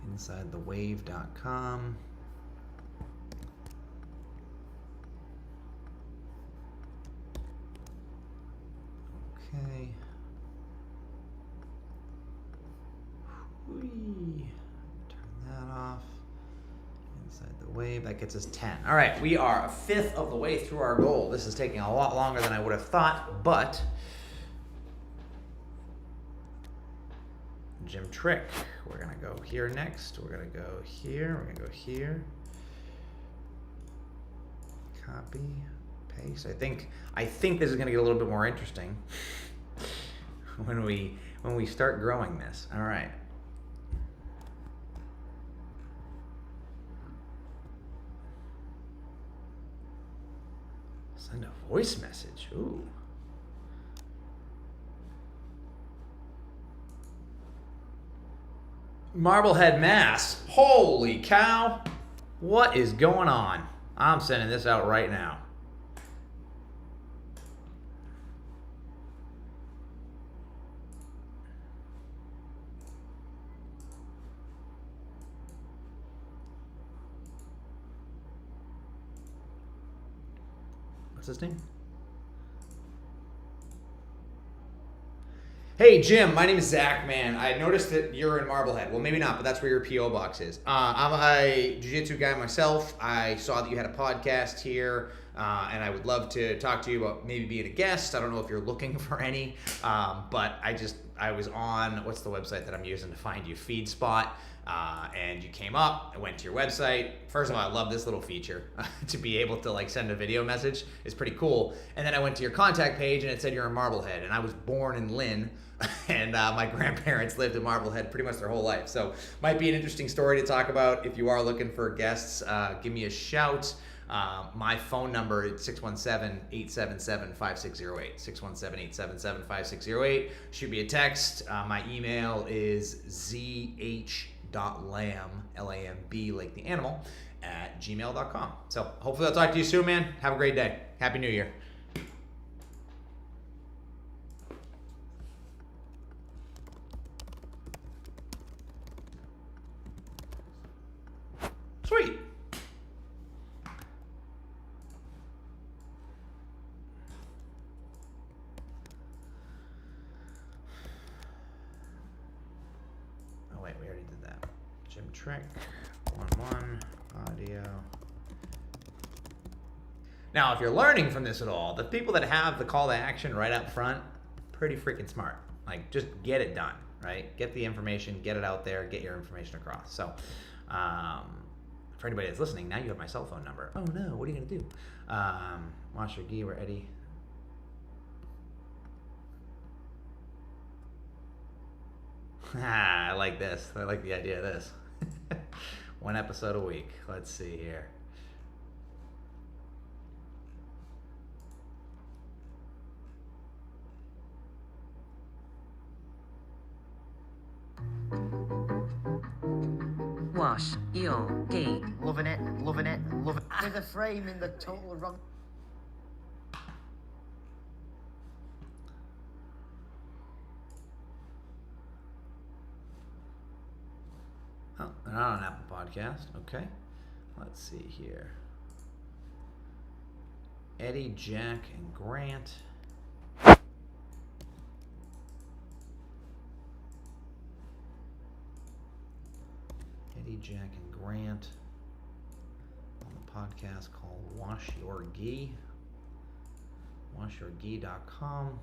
Speaker 1: InsideTheWave.com. Okay. Whee. Turn that off. Inside the Wave. That gets us 10. All right, we are a fifth of the way through our goal. This is taking a lot longer than I would have thought, but Jim Trick. We're gonna go here next. We're gonna go here. We're gonna go here. Copy, paste. I think this is gonna get a little bit more interesting when we start growing this. All right. Send a voice message. Ooh. Marblehead, Mass. Holy cow. What is going on? I'm sending this out right now. What's his name? Hey, Jim, my name is Zach, man. I noticed that you're in Marblehead. Well, maybe not, but that's where your P.O. box is. I'm a jiu-jitsu guy myself. I saw that you had a podcast here, and I would love to talk to you about maybe being a guest. I don't know if you're looking for any, but I was on, what's the website that I'm using to find you? FeedSpot. And you came up, I went to your website. First of all, I love this little feature. To be able to like send a video message is pretty cool. And then I went to your contact page and it said you're in Marblehead. And I was born in Lynn, and my grandparents lived in Marblehead pretty much their whole life. So might be an interesting story to talk about. If you are looking for guests, give me a shout. My phone number is 617-877-5608. 617-877-5608. Shoot me a text. My email is zh.lamb, L-A-M-B, like the animal, at gmail.com. So hopefully I'll talk to you soon, man. Have a great day. Happy New Year. Sweet. Oh wait, we already did that. Jim Trick, 1-1, audio. Now, if you're learning from this at all, the people that have the call to action right up front, pretty freaking smart. Like, just get it done, right? Get the information, get it out there, get your information across. So, for anybody that's listening, now you have my cell phone number. Oh no, what are you gonna do? Washer Gee, we're Eddie. I like this. I like the idea of this. 1 episode a week. Let's see here.
Speaker 13: Wash your gi.
Speaker 14: Loving it, loving it, loving it. With a frame in the total wrong.
Speaker 1: Oh, they're not on Apple Podcast. Okay. Let's see here. Eddie, Jack, and Grant. Eddie, Jack, and Grant on the podcast called Wash Your Gi. WashYourGi.com.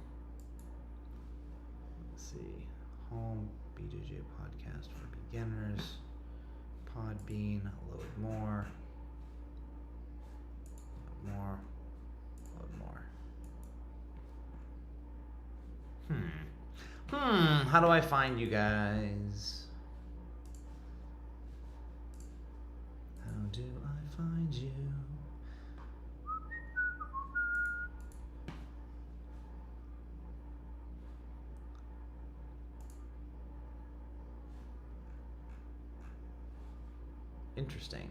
Speaker 1: Let's see. Home BJJ podcast for beginners. Podbean. Load more. Load more. Load more. How do I find you guys? How do I find you? Interesting.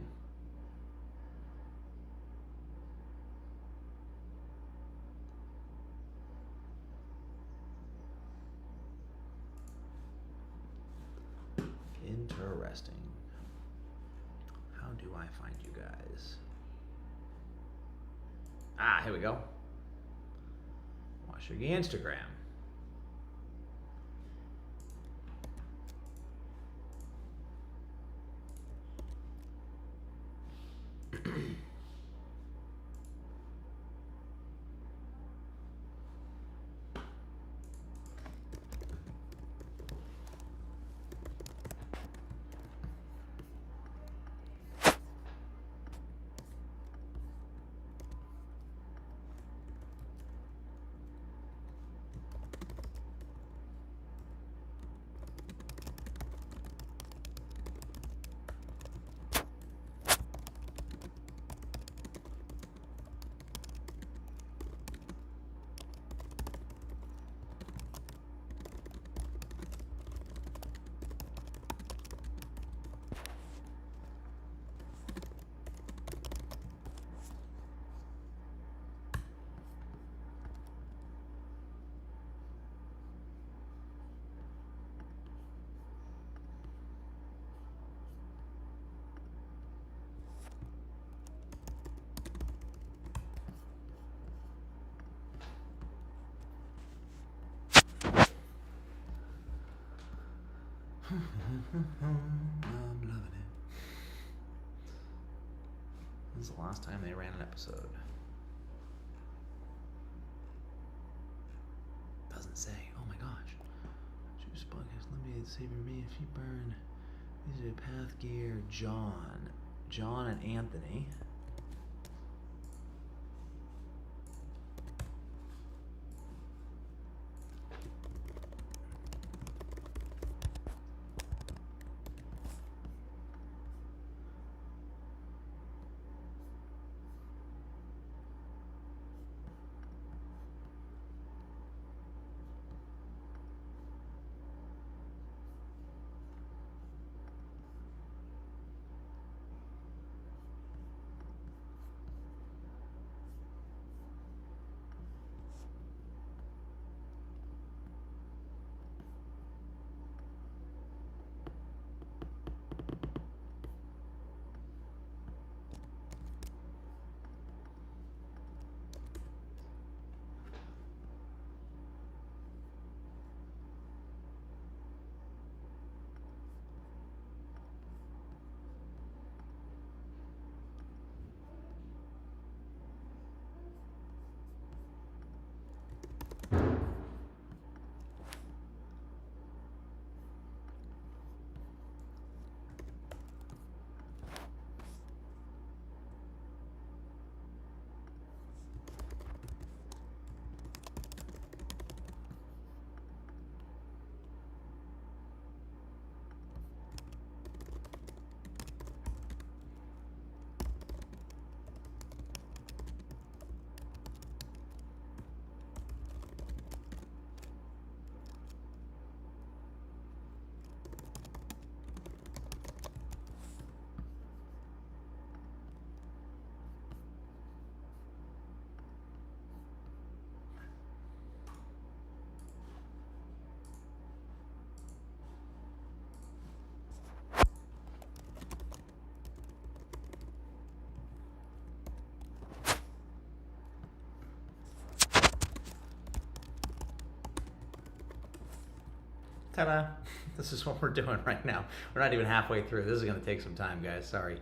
Speaker 1: Interesting. How do I find you guys? Ah, here we go. Wash Your Gi Instagram. I'm loving it. When's the last time they ran an episode? Doesn't say. Oh my gosh. Juice buckets, limited savor me if you burn. These are path gear. John and Anthony. Ta-da! This is what we're doing right now. We're not even halfway through. This is going to take some time, guys. Sorry.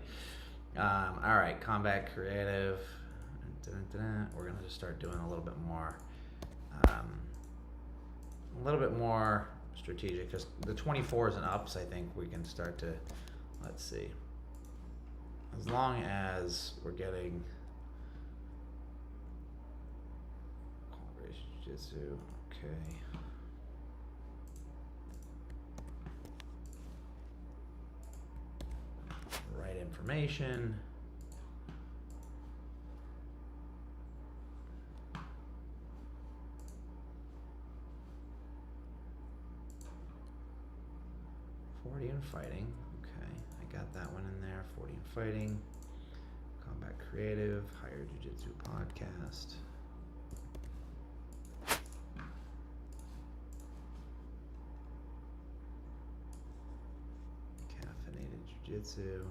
Speaker 1: All right, combat creative. We're going to just start doing a little bit more strategic. Just the 24s and ups, I think we can start to, let's see. As long as we're getting Jiu-Jitsu, okay. Right information. And fighting. Okay, I got that one in there. 40 and fighting. Combat creative. Higher Jiu-Jitsu podcast. Caffeinated Jiu-Jitsu.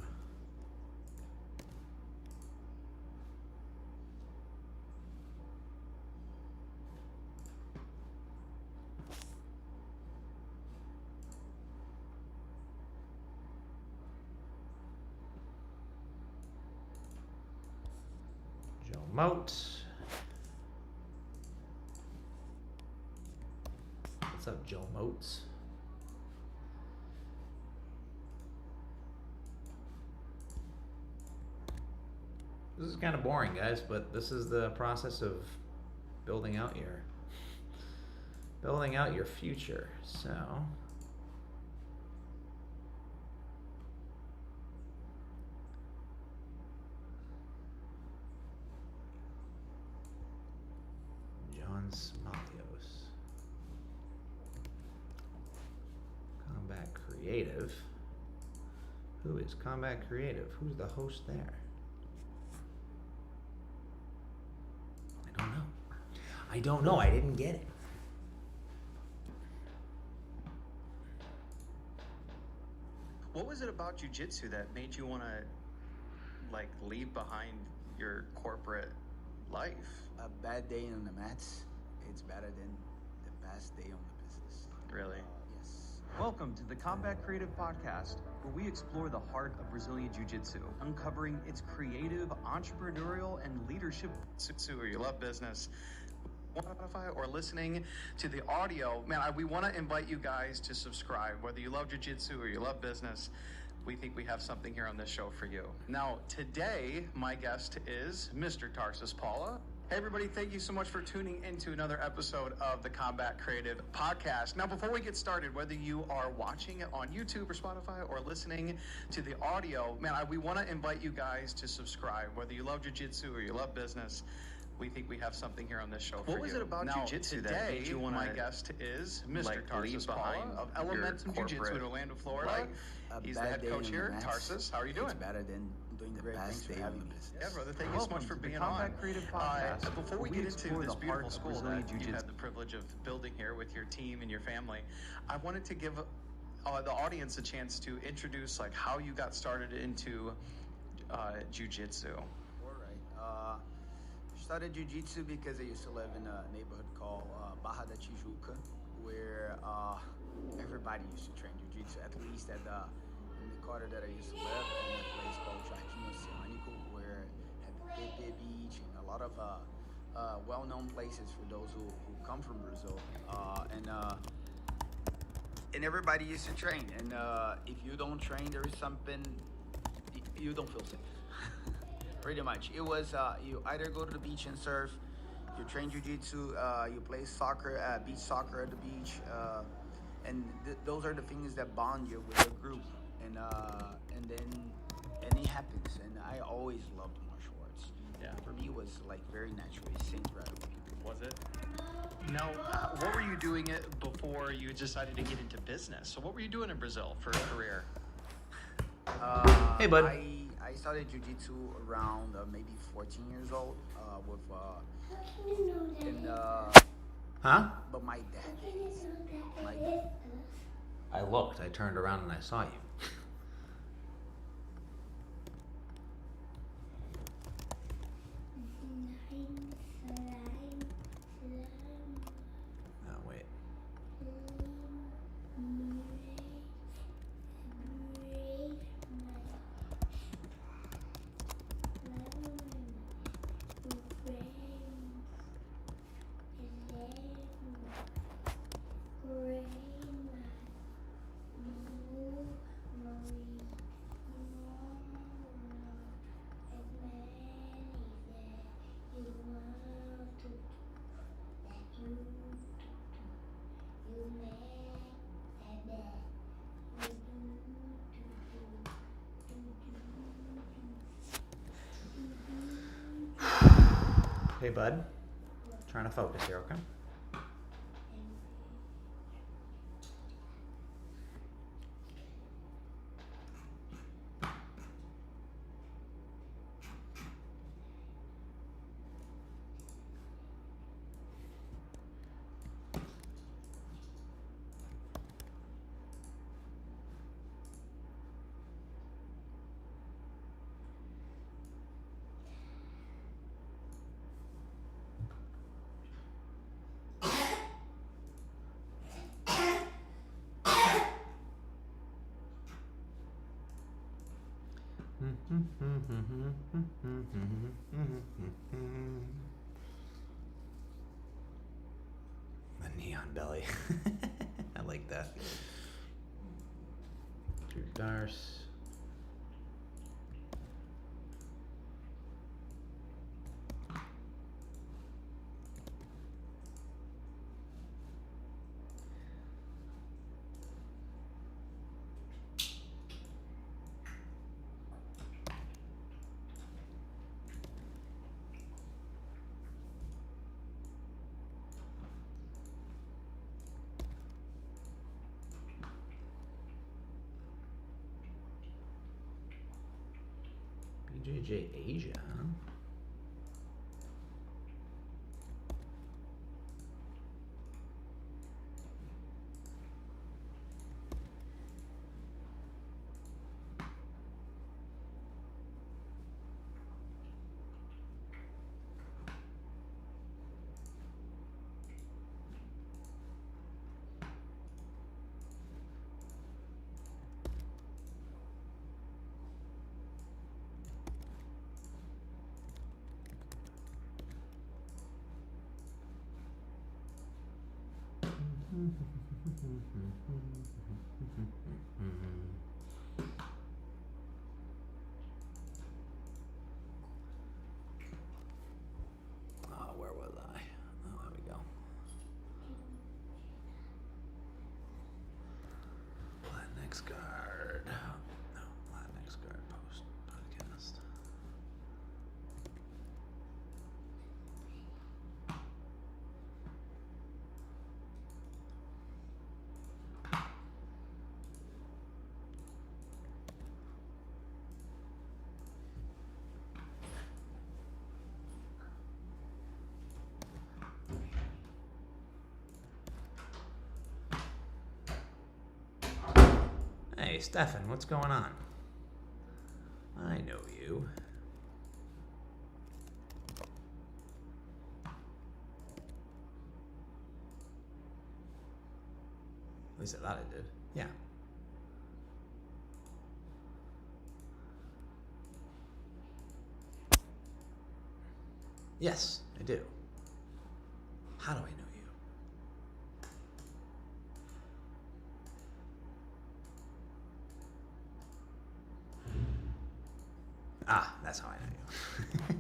Speaker 1: Moat. What's up, Joe Moats? This is kind of boring, guys, but this is the process of building out your future. So Smalios. Combat Creative. Who is Combat Creative? Who's the host there? I don't know. I didn't get it.
Speaker 15: What was it about jiu-jitsu that made you want to, like, leave behind your corporate life?
Speaker 16: A bad day on the mats, it's better than the best day on the business.
Speaker 15: Really?
Speaker 16: Yes.
Speaker 15: Well,
Speaker 16: Welcome to the Combat Creative Podcast, where we explore the heart of Brazilian Jiu-Jitsu, uncovering its creative, entrepreneurial, and leadership.
Speaker 15: Or you love business, Spotify, or listening to the audio, man, we want to invite you guys to subscribe. Whether you love jiu-jitsu or you love business, we think we have something here on this show for you. Now, today, my guest is Mr. Tarsus Paula. Hey, everybody, thank you so much for tuning into another episode of the Combat Creative Podcast. Now, before we get started, whether you are watching it on YouTube or Spotify or listening to the audio, man, we want to invite you guys to subscribe. Whether you love jiu-jitsu or you love business, we think we have something here on this show for you.
Speaker 16: What was it about
Speaker 15: now,
Speaker 16: jiu-jitsu
Speaker 15: today,
Speaker 16: that made you want to,
Speaker 15: my guest is Mr.
Speaker 16: like,
Speaker 15: Tarsus
Speaker 16: leave
Speaker 15: Paula
Speaker 16: behind
Speaker 15: of
Speaker 16: your
Speaker 15: Elementum Jiu-Jitsu
Speaker 16: corporate
Speaker 15: in Orlando, Florida.
Speaker 16: life?
Speaker 15: He's the head coach here. Tarsus, how are you doing?
Speaker 17: It's better than doing the best day on the business.
Speaker 15: Yeah, brother, thank you so much for being on.
Speaker 16: Combat Creative Podcast,
Speaker 15: Before we
Speaker 16: where
Speaker 15: get into
Speaker 16: explore
Speaker 15: this
Speaker 16: the
Speaker 15: beautiful
Speaker 16: heart of
Speaker 15: school
Speaker 16: Brazilian
Speaker 15: that you
Speaker 16: Jiu-Jitsu.
Speaker 15: had the privilege of building here with your team and your family, I wanted to give the audience a chance to introduce like how you got started into jiu-jitsu.
Speaker 17: All right. Started jiu-jitsu because I used to live in a neighborhood called Barra da Tijuca, where everybody used to train jiu-jitsu, at least in the quarter that I used to live, in a place called Jardim Oceânico, where had the Pepe Beach and a lot of well-known places for those who come from Brazil. And everybody used to train. And if you don't train, there is something, you don't feel safe. Pretty much. It was, you either go to the beach and surf, you train jiu-jitsu, you play soccer, beach soccer at the beach, and those are the things that bond you with the group. And it happens. And I always loved martial arts.
Speaker 15: Yeah.
Speaker 17: For me, it was like very natural. It seemed right away.
Speaker 15: Was it? Now, what were you doing it before you decided to get into business? So what were you doing in Brazil for a career?
Speaker 1: Hey, bud.
Speaker 17: I started jiu-jitsu around maybe 14 years old with
Speaker 1: Huh?
Speaker 17: but my dad.
Speaker 1: I looked. I turned around and I saw you. Oh, wait. Hey, bud. Trying to focus here, okay? The neon belly. I like that. Drew Darce. BJJ Asia, huh? Oh, where was I? Oh, there we go. Latinx guard. No, Latinx guard post podcast. Hey, Stefan, what's going on? I know you. At least I thought I did. Yeah. Yes, I do. How do I know you? Ah, that's how I know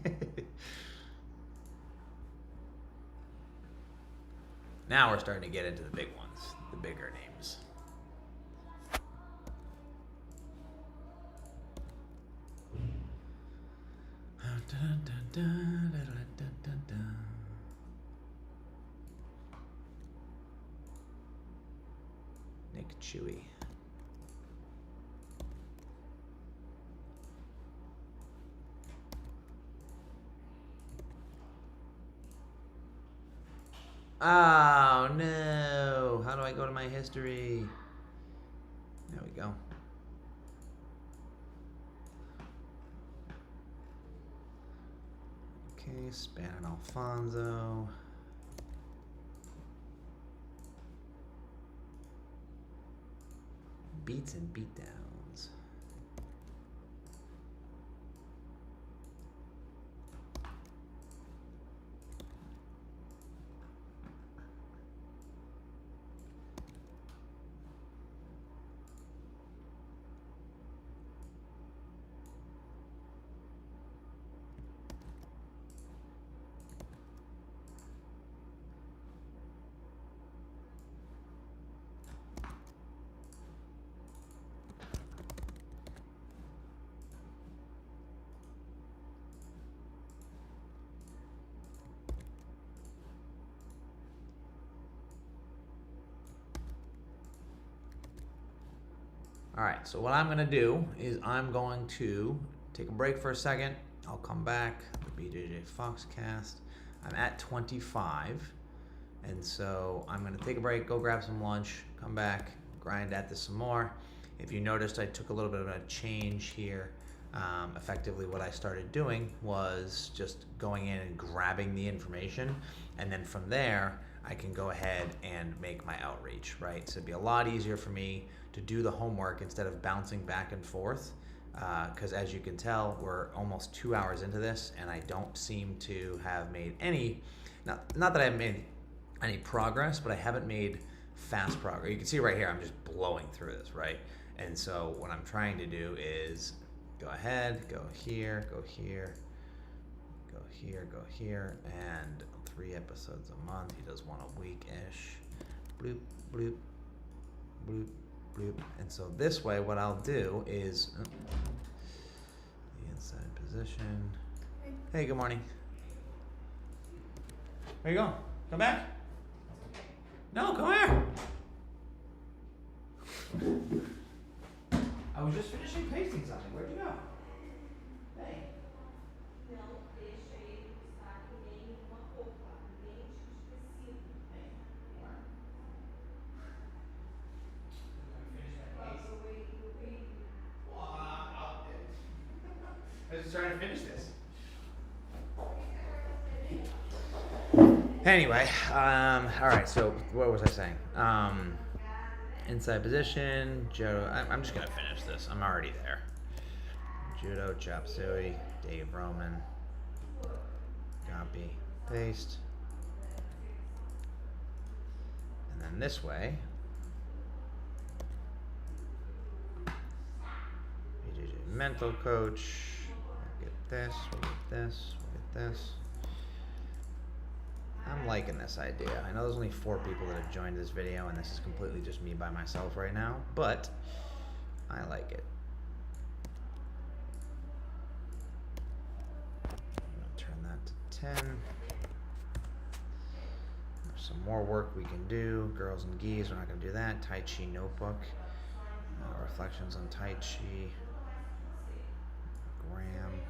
Speaker 1: you. Now we're starting to get into the big ones, the bigger names. Nick Chewy. Oh no! How do I go to my history? There we go. Okay, Span and Alfonso. Beats and beatdowns. All right, so what I'm gonna do is I'm going to take a break for a second. I'll come back, the BJJ Foxcast. I'm at 25, and so I'm gonna take a break, go grab some lunch, come back, grind at this some more. If you noticed, I took a little bit of a change here. Effectively, what I started doing was just going in and grabbing the information, and then from there, I can go ahead and make my outreach, right? So it'd be a lot easier for me to do the homework instead of bouncing back and forth. Because as you can tell, we're almost 2 hours into this, and I don't seem to have made any, not that I haven't made any progress, but I haven't made fast progress. You can see right here, I'm just blowing through this, right? And so what I'm trying to do is go ahead, go here, go here, go here, go here, and 3 episodes a month. He does 1 a week-ish. Bloop, bloop, bloop, bloop. And so this way, what I'll do is the inside position. Hey, good morning. Where you going? Come back. No, come here. I was just finishing pasting something. Where'd you go? Hey. I was just trying to finish this. Anyway, all right, so what was I saying? Inside position, judo. I'm just gonna finish this. I'm already there. Judo, chop suey, Dave Roman, copy, paste. And then this way, BJJ Mental Coach. We'll get this, we'll get this, we'll get this. I'm liking this idea. I know there's only 4 people that have joined this video, and this is completely just me by myself right now, but I like it. I'm gonna turn that to 10. There's some more work we can do. Girls and Gis, we're not gonna do that. Tai Chi Notebook. Reflections on Tai Chi. Graham.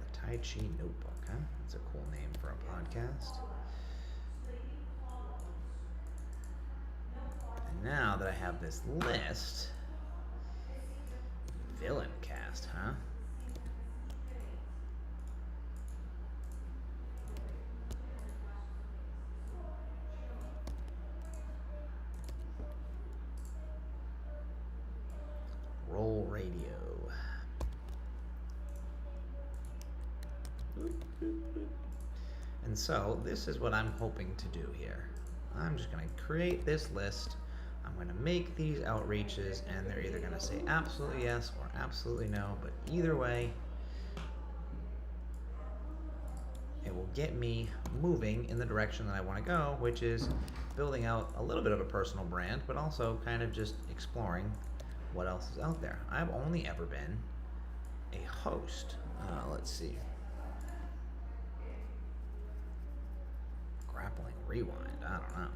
Speaker 1: The Tai Chi Notebook, huh? That's a cool name for a podcast. And now that I have this list, villain cast, huh? Roll radio. And so this is what I'm hoping to do here. I'm just going to create this list. I'm going to make these outreaches, and they're either going to say absolutely yes or absolutely no, but either way, it will get me moving in the direction that I want to go, which is building out a little bit of a personal brand, but also kind of just exploring what else is out there. I've only ever been a host. Let's see. Grappling Rewind. I don't know.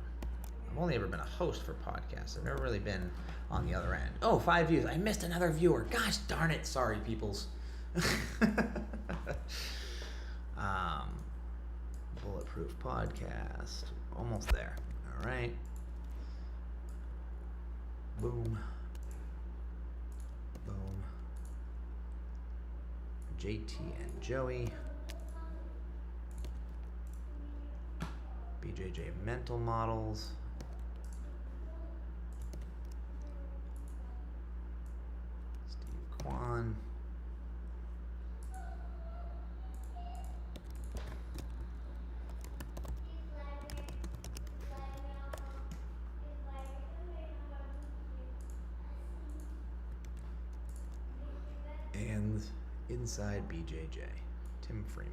Speaker 1: I've only ever been a host for podcasts. I've never really been on the other end. Oh, 5 views. I missed another viewer. Gosh darn it. Sorry, peoples. Bulletproof podcast. Almost there. All right. Boom. Boom. JT and Joey. BJJ Mental Models. Steve Kwan. And Inside BJJ, Tim Freeman.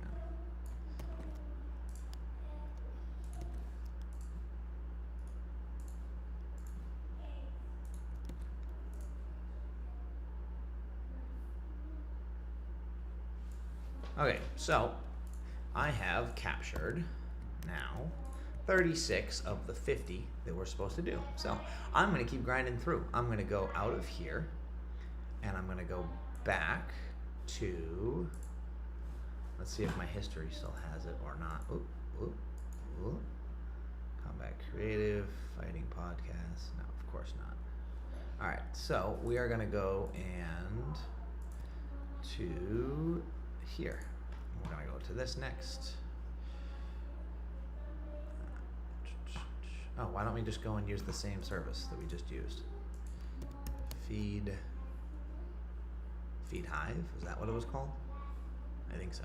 Speaker 1: Okay, so I have captured now 36 of the 50 that we're supposed to do. So I'm going to keep grinding through. I'm going to go out of here, and I'm going to go back to, let's see if my history still has it or not. Oop, oop, oop. Combat Creative, Fighting Podcast. No, of course not. All right, so we are going to go and to here. We're going to go to this next. Oh, why don't we just go and use the same service that we just used? Feed Hive, is that what it was called? I think so.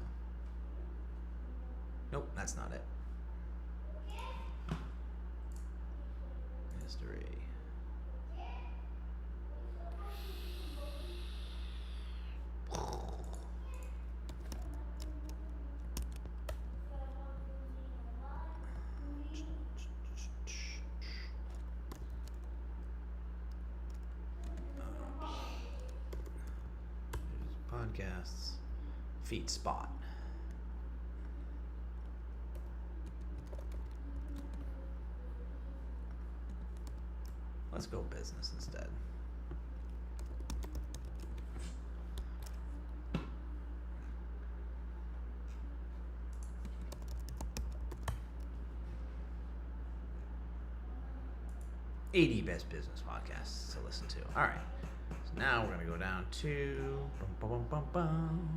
Speaker 1: Nope, that's not it. History. Podcasts, Feed Spot. Let's go business instead. '80 best business podcasts to listen to. All right. So now we're gonna go down to bum, bum, bum, bum.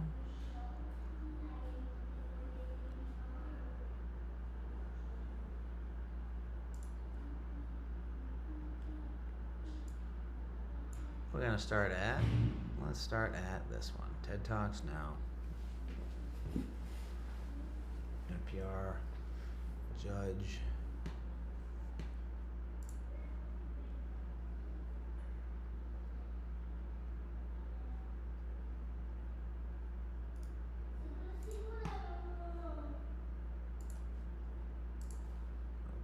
Speaker 1: We're gonna start at, let's start at this one. TED Talks now. PR, judge.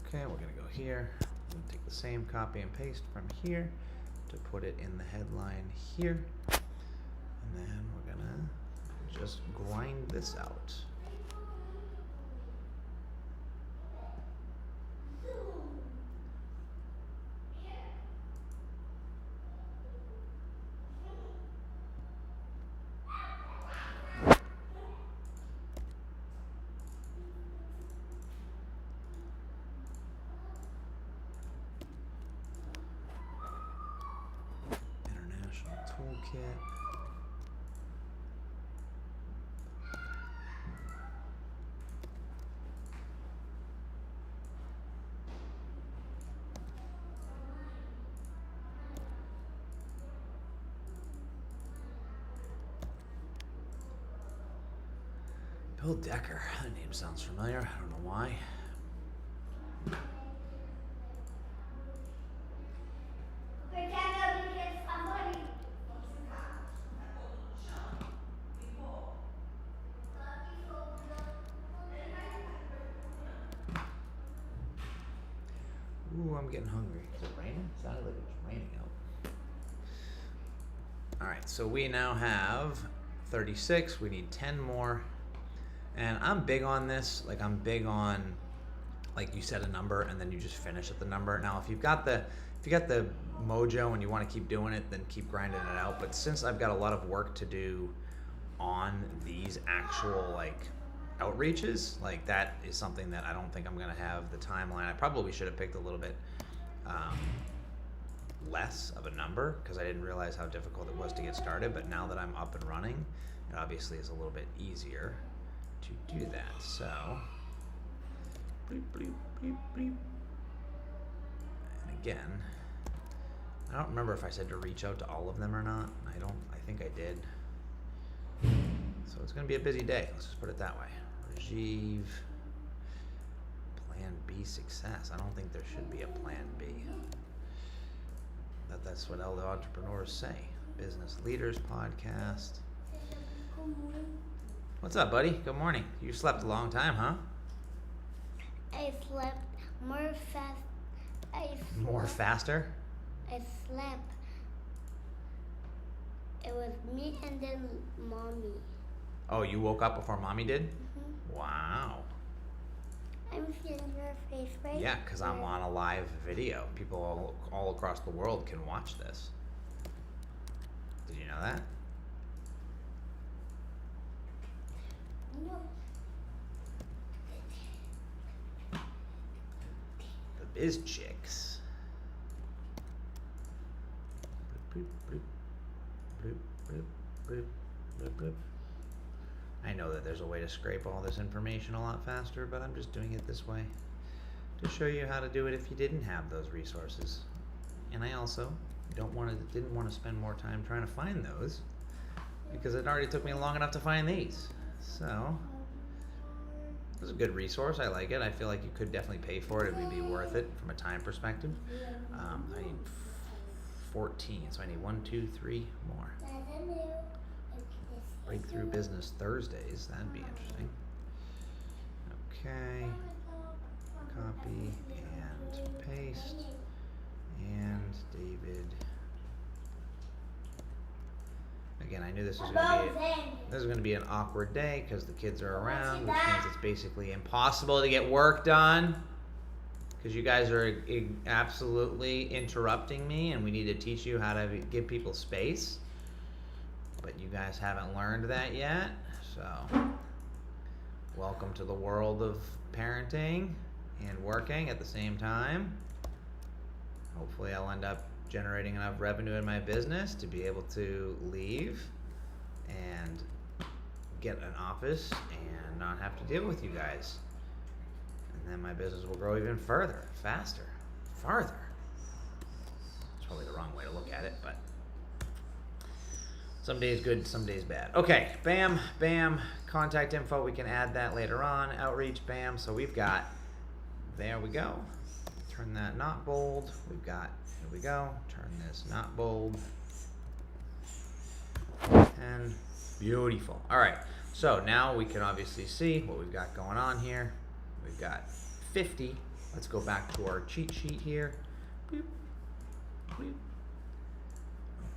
Speaker 1: Okay, we're gonna go here. I'm gonna take the same copy and paste from here to put it in the headline here. And then we're gonna just grind this out. International toolkit. Bill Decker. That name sounds familiar. I don't know why. Ooh, I'm getting hungry. Is it raining? It sounded like it was raining out. Alright, so we now have 36. We need 10 more. And I'm big on this. Like, I'm big on, like, you set a number and then you just finish at the number. Now, if you've got the mojo and you want to keep doing it, then keep grinding it out. But since I've got a lot of work to do on these actual, like, outreaches, like, that is something that I don't think I'm gonna have the timeline. I probably should have picked a little bit less of a number because I didn't realize how difficult it was to get started. But now that I'm up and running, it obviously is a little bit easier to do that. So bleep, bleep, bleep, bleep. And again, I don't remember if I said to reach out to all of them or not. I think I did. So it's gonna be a busy day, let's just put it that way. Rajiv, plan B success. I don't think there should be a plan B. That's what all the entrepreneurs say. Business Leaders Podcast. What's up, buddy? Good morning. You slept a long time, huh?
Speaker 3: I slept more fast.
Speaker 1: More faster?
Speaker 3: I slept. It was me and then mommy.
Speaker 1: Oh, you woke up before mommy did?
Speaker 3: Mm-hmm.
Speaker 1: Wow.
Speaker 3: I'm seeing your face right
Speaker 1: Yeah, because I'm on a live video. People all across the world can watch this. Did you know that?
Speaker 3: No.
Speaker 1: The Biz Chicks. Bloop, bloop, bloop, bloop, bloop, bloop, bloop. I know that there's a way to scrape all this information a lot faster, but I'm just doing it this way to show you how to do it if you didn't have those resources. And I also didn't want to spend more time trying to find those because it already took me long enough to find these. So this is a good resource. I like it. I feel like you could definitely pay for it. It would be worth it from a time perspective. I need 14, so I need 1, 2, 3 more. Breakthrough Business Thursdays. That'd be interesting. Okay. Copy and paste. And David. Again, I knew this was going to be an awkward day because the kids are around, which means it's basically impossible to get work done because you guys are absolutely interrupting me, and we need to teach you how to give people space. But you guys haven't learned that yet, so welcome to the world of parenting and working at the same time. Hopefully I'll end up generating enough revenue in my business to be able to leave and get an office and not have to deal with you guys. And then my business will grow even further, faster, farther. It's probably the wrong way to look at it, but Some days good, some days bad. Okay, bam, bam. Contact info, we can add that later on. Outreach, bam. So we've got, there we go. Turn that not bold. We've got, here we go. Turn this not bold. And beautiful. All right, so now we can obviously see what we've got going on here. We've got 50. Let's go back to our cheat sheet here. Boop, boop.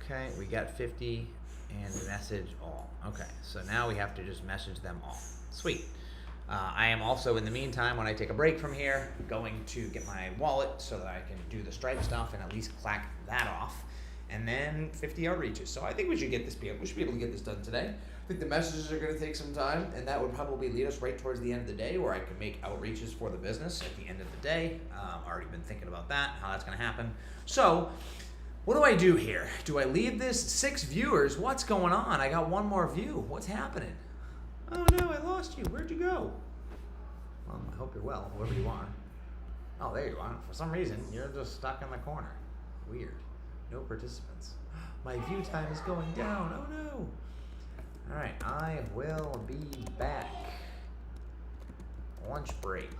Speaker 1: Okay, we got 50 and message all. Okay, so now we have to just message them all. Sweet. I am also, in the meantime, when I take a break from here, going to get my wallet so that I can do the Stripe stuff and at least clack that off. And then 50 outreaches. So I think we should get this. We should be able to get this done today. I think the messages are going to take some time, and that would probably lead us right towards the end of the day, where I can make outreaches for the business at the end of the day. Already been thinking about that, how that's going to happen. So, what do I do here? Do I leave this 6 viewers? What's going on? I got one more view. What's happening? Oh no, I lost you. Where'd you go? Well, I hope you're well, whoever you are. Oh, there you are. For some reason, you're just stuck in the corner. Weird. No participants. My view time is going down. Oh no. All right, I will be back. Lunch break.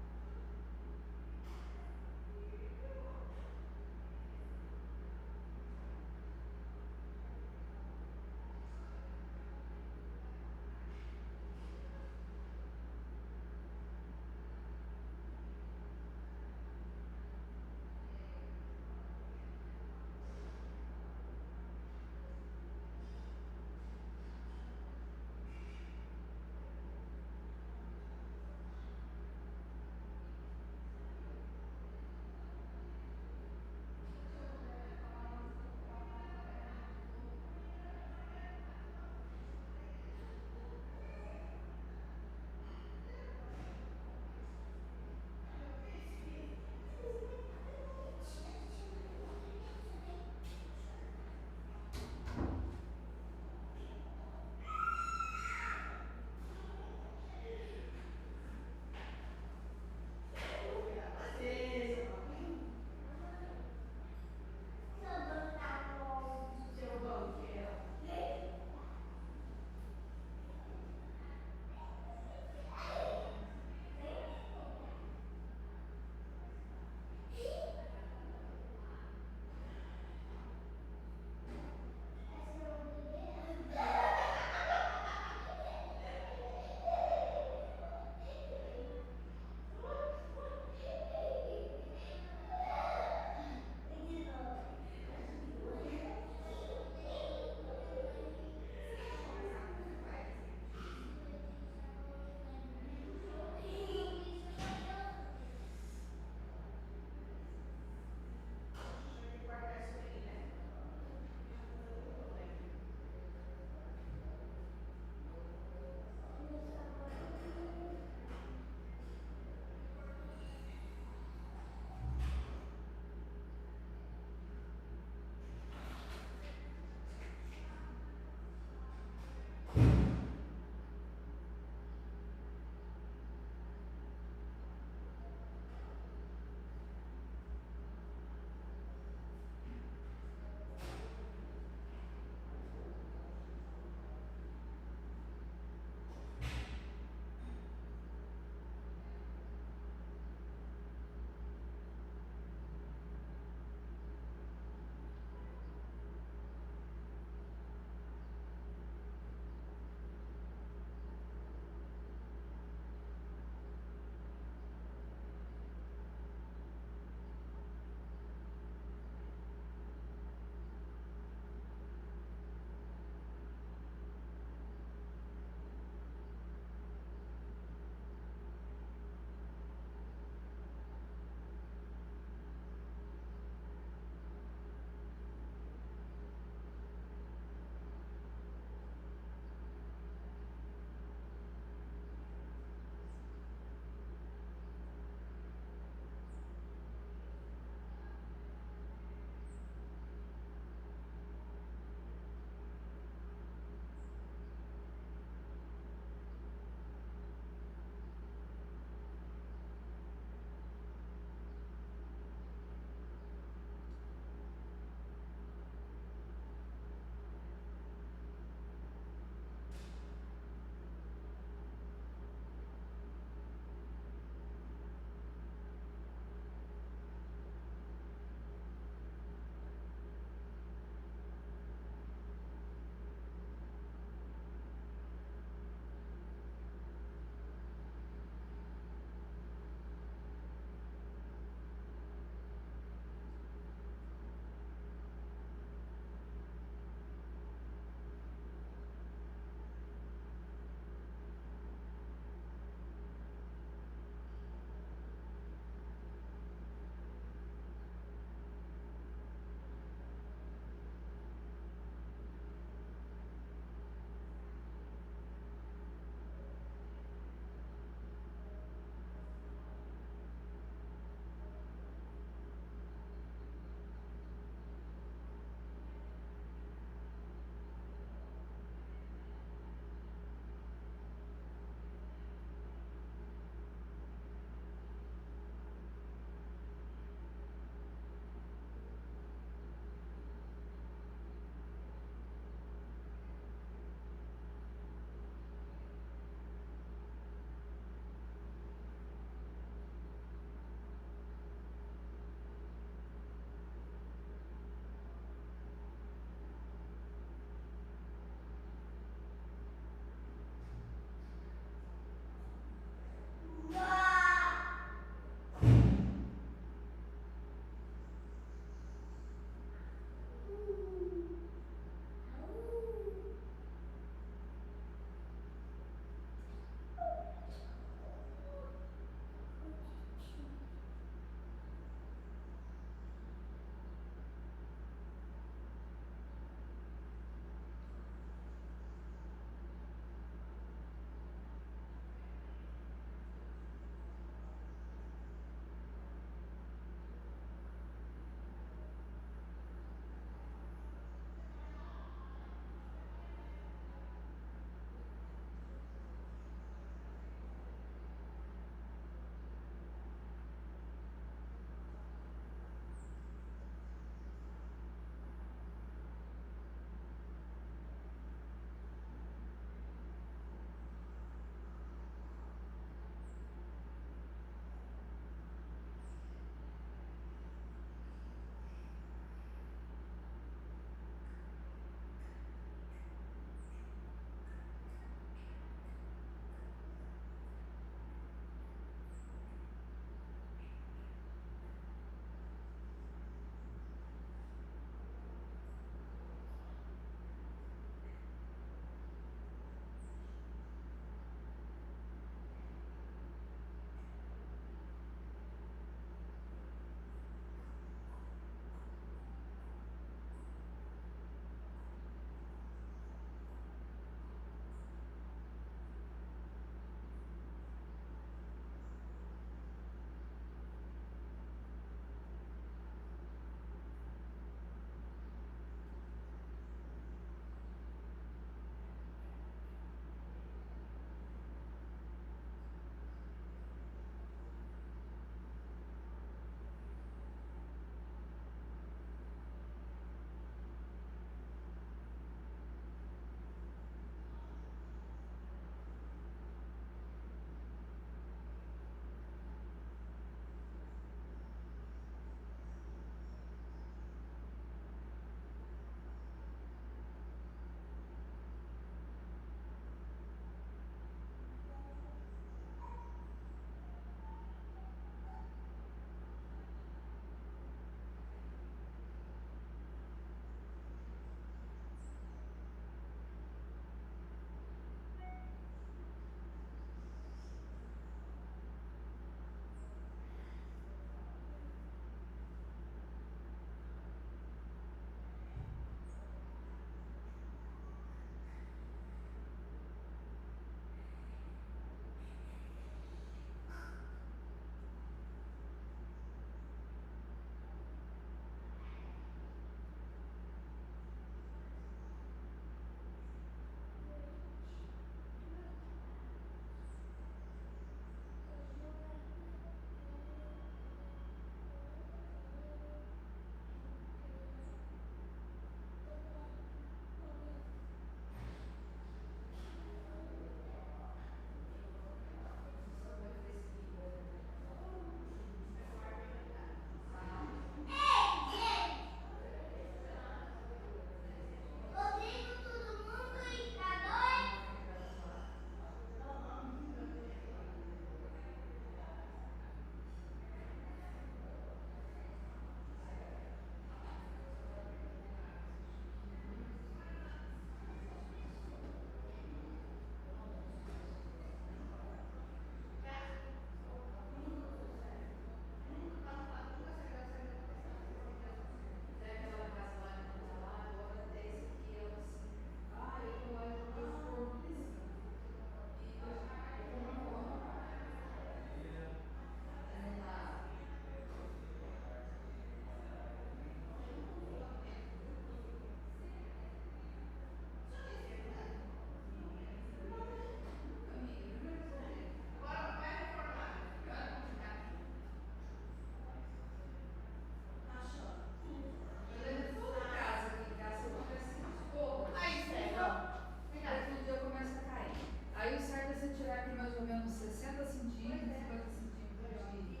Speaker 18: pelo menos 60 centímetros, 50 centímetros de.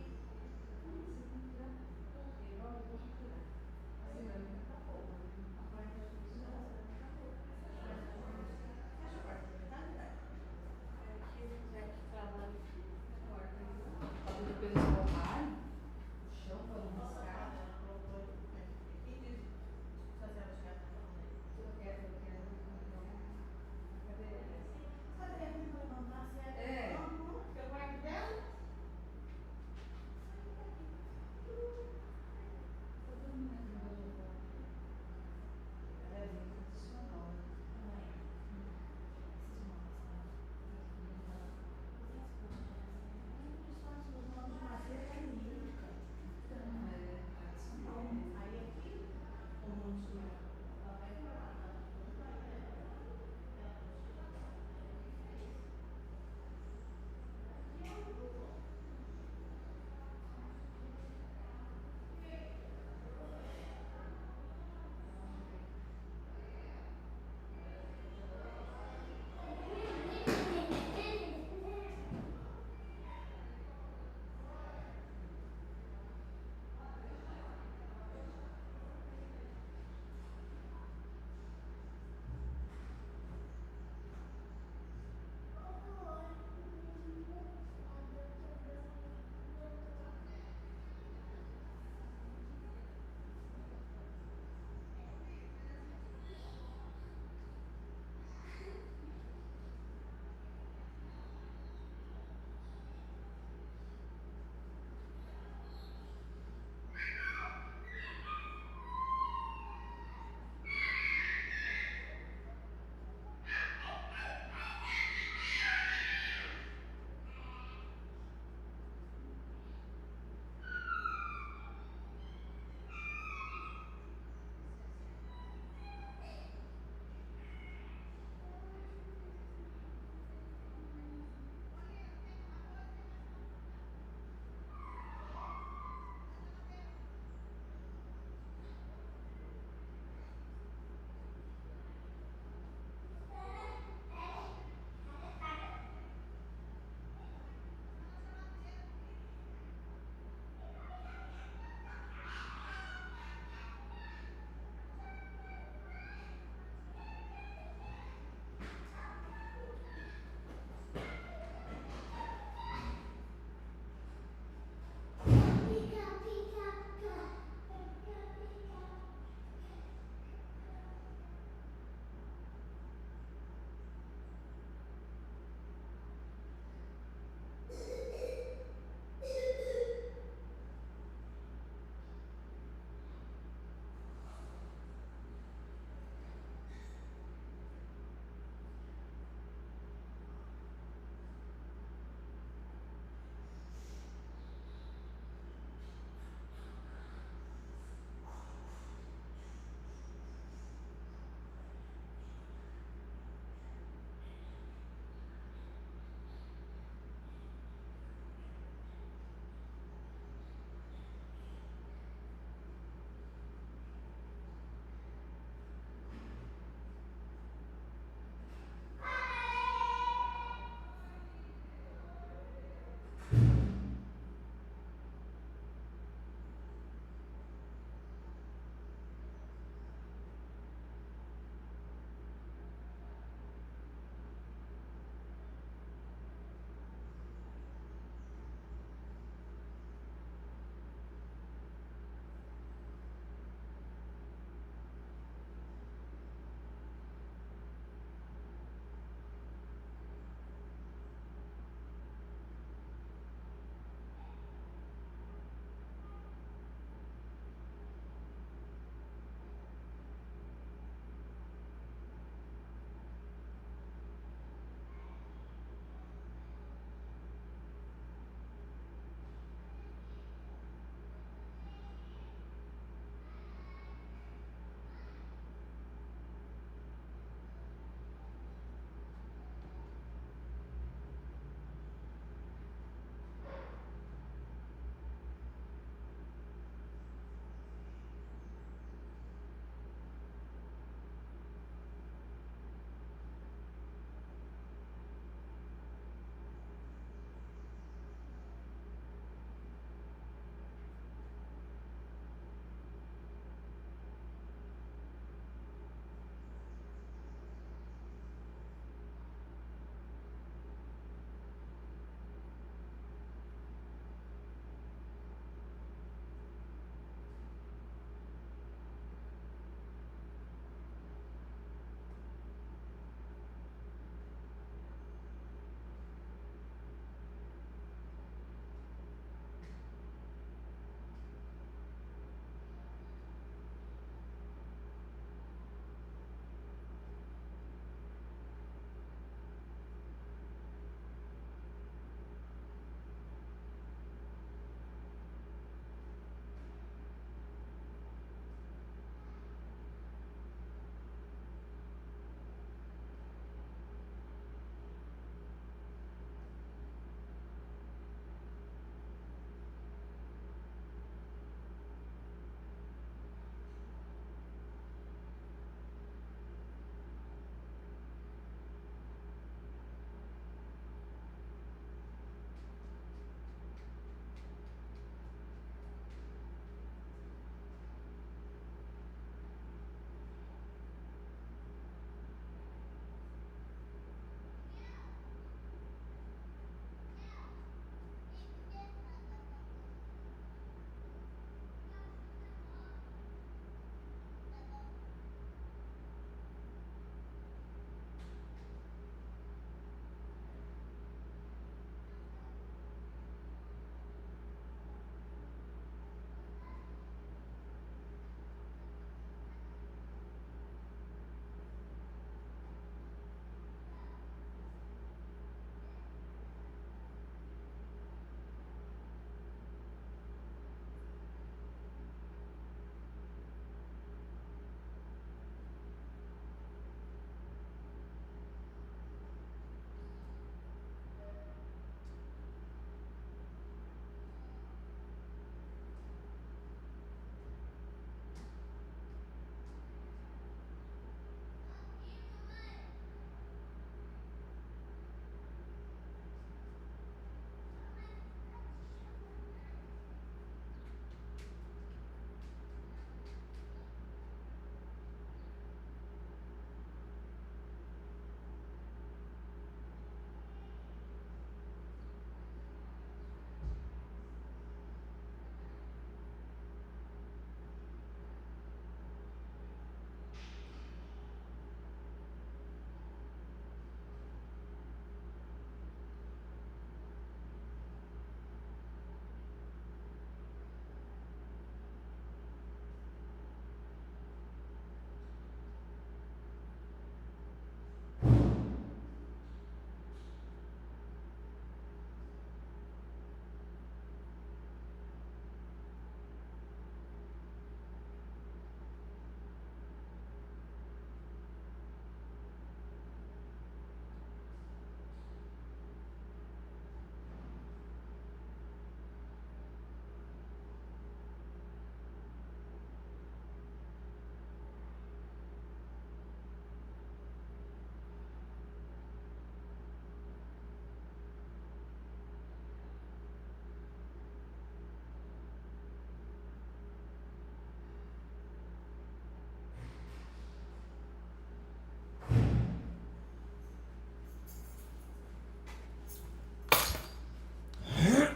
Speaker 18: Depois eles voltarem, o chão pode riscar. É.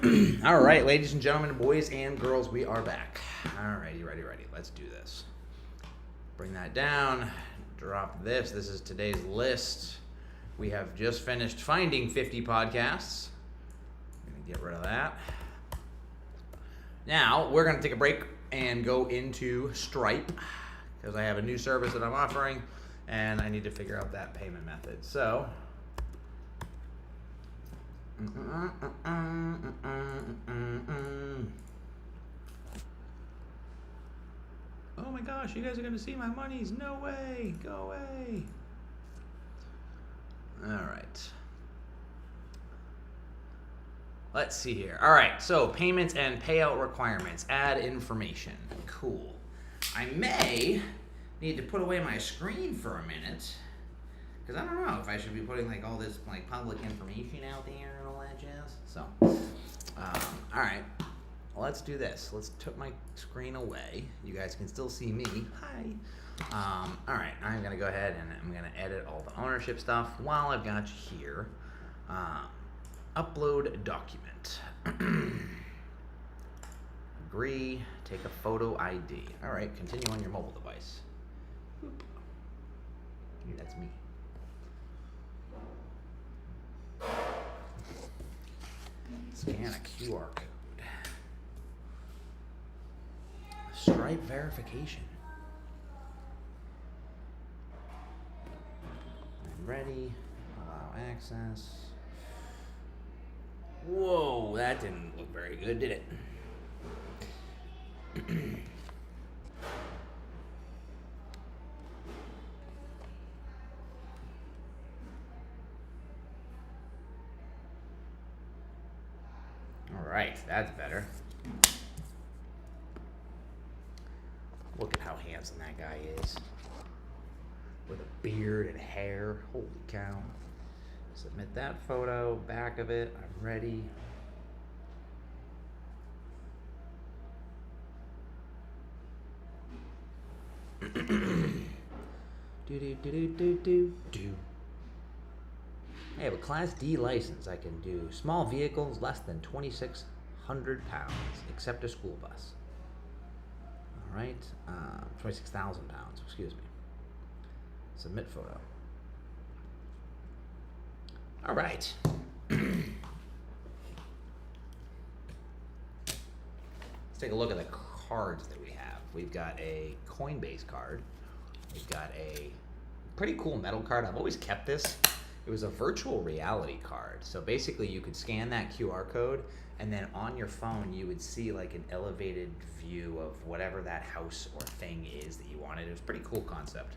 Speaker 1: All right, ladies and gentlemen, boys and girls, we are back. All righty, ready. Let's do this. Bring that down. Drop this. This is today's list. We have just finished finding 50 podcasts. I'm going to get rid of that. Now, we're going to take a break and go into Stripe because I have a new service that I'm offering and I need to figure out that payment method. So, oh my gosh, you guys are going to see my monies. No way. Go away. All right. Let's see here. All right, so payments and payout requirements. Add information. Cool. I may need to put away my screen for a minute because I don't know if I should be putting like all this like public information out there and all that jazz. So, all right, let's do this. Let's put my screen away. You guys can still see me. Hi. All right, I'm gonna go ahead and I'm gonna edit all the ownership stuff while I've got you here. Upload document. Agree. Take a photo ID. All right, continue on your mobile device. Boop. Yeah, that's me. Scan a QR code. Stripe verification. I'm ready. Allow access. Whoa, that didn't look very good, did it? All right, that's better. Look at how handsome that guy is. With a beard and hair. Holy cow. Submit that photo, back of it. I'm ready. Do. I have a Class D license. I can do small vehicles less than 2,600 pounds, except a school bus. All right, 26,000 pounds, excuse me. Submit photo. All right. Let's take a look at the cards that we have. We've got a Coinbase card. We've got a pretty cool metal card. I've always kept this. It was a virtual reality card. So basically you could scan that QR code and then on your phone you would see like an elevated view of whatever that house or thing is that you wanted. It was a pretty cool concept.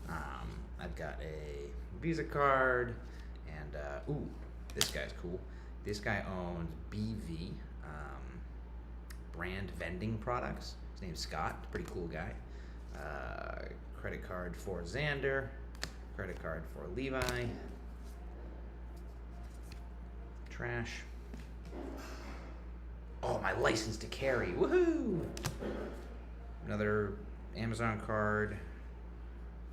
Speaker 1: I've got a Visa card. And, ooh, this guy's cool. This guy owns BV, brand vending products. His name's Scott, pretty cool guy. Credit card for Xander, credit card for Levi. Trash. Oh, my license to carry, woohoo! Another Amazon card.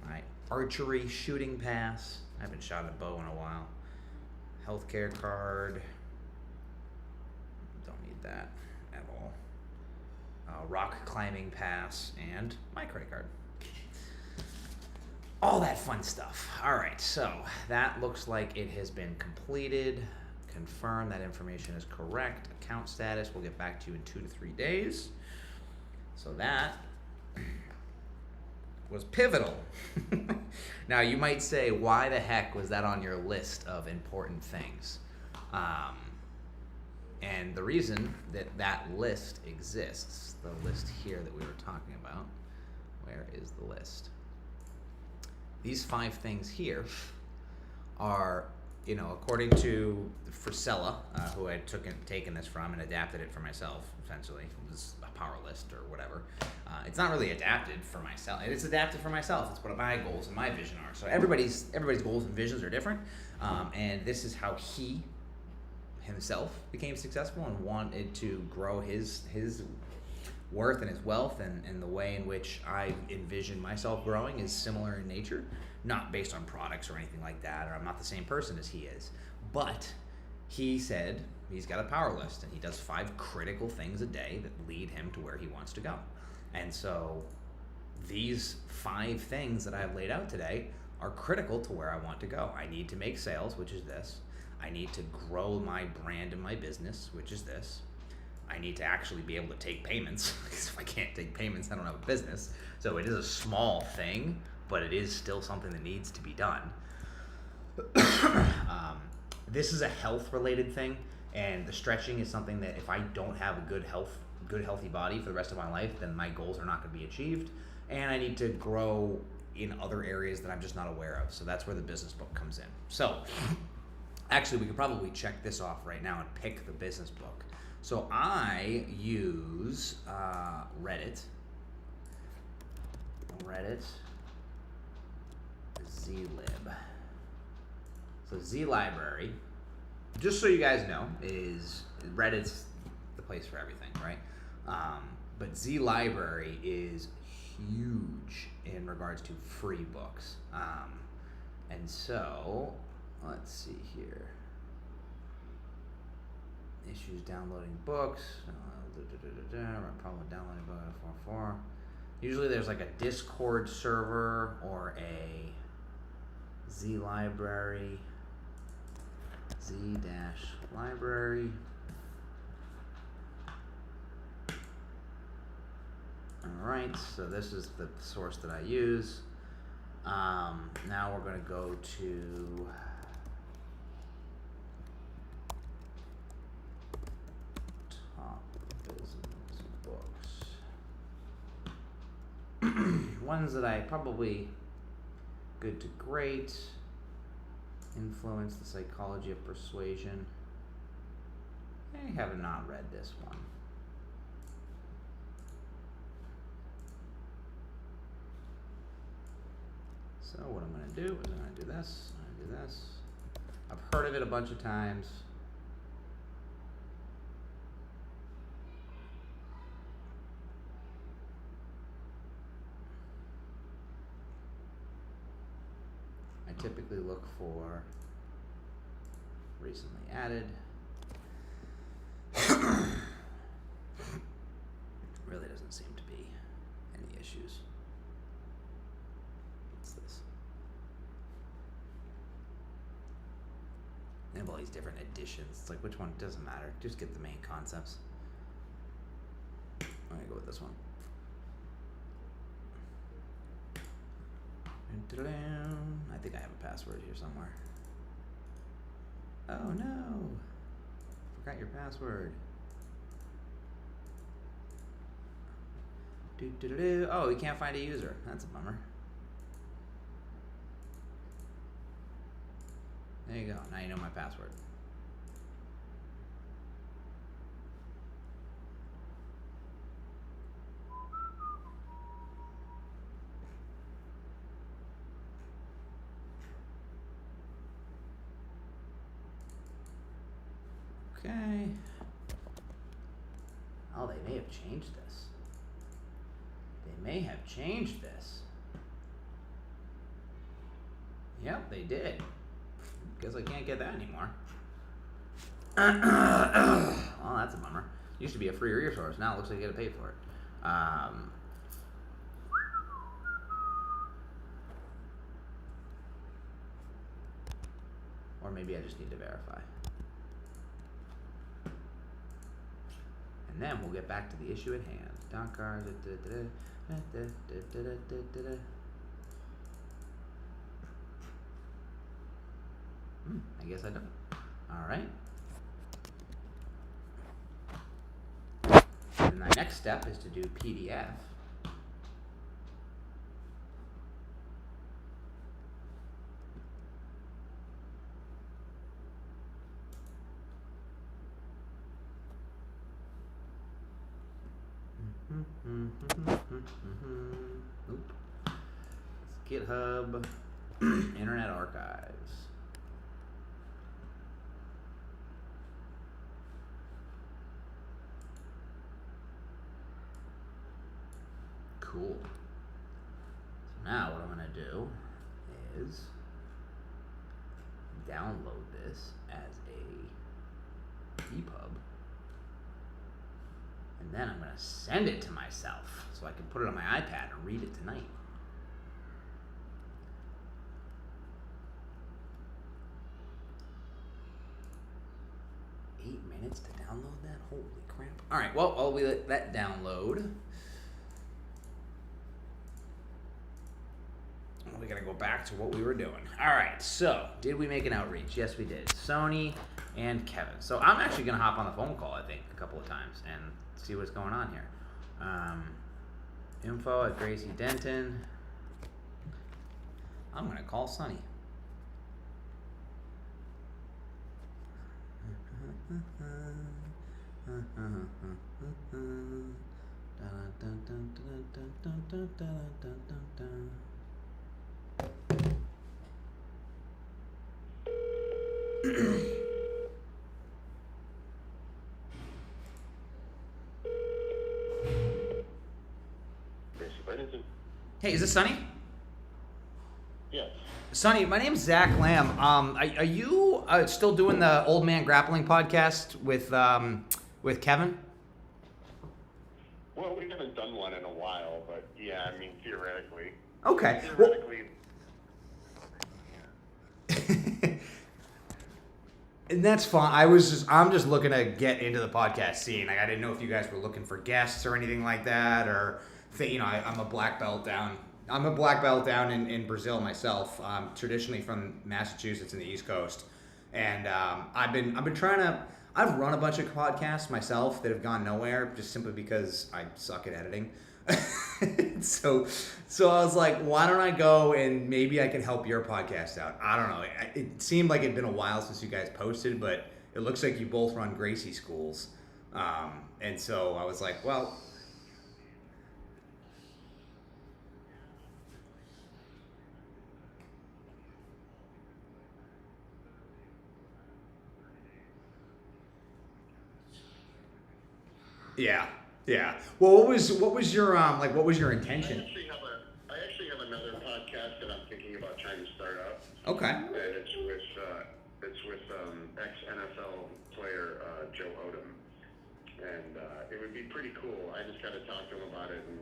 Speaker 1: My archery shooting pass. I haven't shot a bow in a while. Healthcare card. Don't need that at all. Rock climbing pass and my credit card. All that fun stuff. All right, so that looks like it has been completed. Confirm that information is correct. Account status, we'll get back to you in 2 to 3 days. So that was pivotal. Now you might say, why the heck was that on your list of important things? And the reason that that list exists, the list here that we were talking about, where is the list? These 5 things here are, you know, according to Frisella, who I had taken this from and adapted it for myself, essentially. It was a power list or whatever. It's not really adapted for myself. It's adapted for myself. It's what my goals and my vision are. So everybody's goals and visions are different. And this is how he himself became successful and wanted to grow his worth and his wealth, and the way in which I envision myself growing is similar in nature, not based on products or anything like that, or I'm not the same person as he is, but he said he's got a power list and he does 5 critical things a day that lead him to where he wants to go. And so these 5 things that I've laid out today are critical to where I want to go. I need to make sales, which is this. I need to grow my brand and my business, which is this. I need to actually be able to take payments, because if I can't take payments, I don't have a business. So it is a small thing, but it is still something that needs to be done. This is a health-related thing, and the stretching is something that if I don't have a good healthy body for the rest of my life, then my goals are not going to be achieved, and I need to grow in other areas that I'm just not aware of. So that's where the business book comes in. So actually, we could probably check this off right now and pick the business book. So I use Reddit, zlib. So zLibrary, just so you guys know, is Reddit's the place for everything, right? But zLibrary is huge in regards to free books. And so, let's see here. Issues downloading books. Problem with downloading book 4.4. Usually there's like a Discord server or a zLibrary. Z-library. Alright, so this is the source that I use. Now we're going to go to top business books. Ones that I probably good to great. Influence, the Psychology of Persuasion. I have not read this one. So what I'm going to do is I'm going to do this, I'm going to do this. I've heard of it a bunch of times. I typically look for recently added. Really doesn't seem to be any issues. What's this? They have all these different editions. It's like, which one? Doesn't matter. Just get the main concepts. I'm gonna go with this one. I think I have a password here somewhere. Oh no! Forgot your password. Oh, we can't find a user. That's a bummer. There you go. Now you know my password. Okay. Oh, they may have changed this. They may have changed this. Yep, they did. Guess I can't get that anymore. Well, that's a bummer. Used to be a free resource. Now it looks like you gotta pay for it. Or maybe I just need to verify. And then we'll get back to the issue at hand. Docker. I guess I don't. All right. And my next step is to do PDF. Oop. It's GitHub, Internet Archives. Cool. So now what I'm going to do is download this as a EPUB. And then I'm going to send it to myself so I can put it on my iPad and read it tonight. Minutes to download that? Holy crap. All right, well, I'll let that download. We got to go back to what we were doing. All right, so did we make an outreach? Yes, we did. Sony and Kevin. So I'm actually going to hop on the phone call, I think, a couple of times and see what's going on here. Info at Gracie Denton. I'm going to call Sonny. Hey, is this Sonny?
Speaker 19: Yes.
Speaker 1: Sonny, my name's Zach Lamb. Are you still doing the Old Man Grappling podcast with Kevin?
Speaker 19: Well, we haven't done one in a while, but yeah, I mean, theoretically.
Speaker 1: Okay.
Speaker 19: Theoretically.
Speaker 1: And that's fine. I'm just looking to get into the podcast scene. Like, I didn't know if you guys were looking for guests or anything like that, or I'm a black belt down. I'm a black belt down in Brazil myself. Traditionally from Massachusetts and the East Coast, and I've been trying to. I've run a bunch of podcasts myself that have gone nowhere, just simply because I suck at editing. so I was like, why don't I go and maybe I can help your podcast out? I don't know. It seemed like it'd been a while since you guys posted, but it looks like you both run Gracie schools, and so I was like, well. Yeah. Well, what was your what was your intention?
Speaker 19: I actually have another podcast that I'm thinking about trying to start up.
Speaker 1: Okay.
Speaker 19: And it's with ex-NFL player Joe Odom, and it would be pretty cool. I just got to talk to him about it and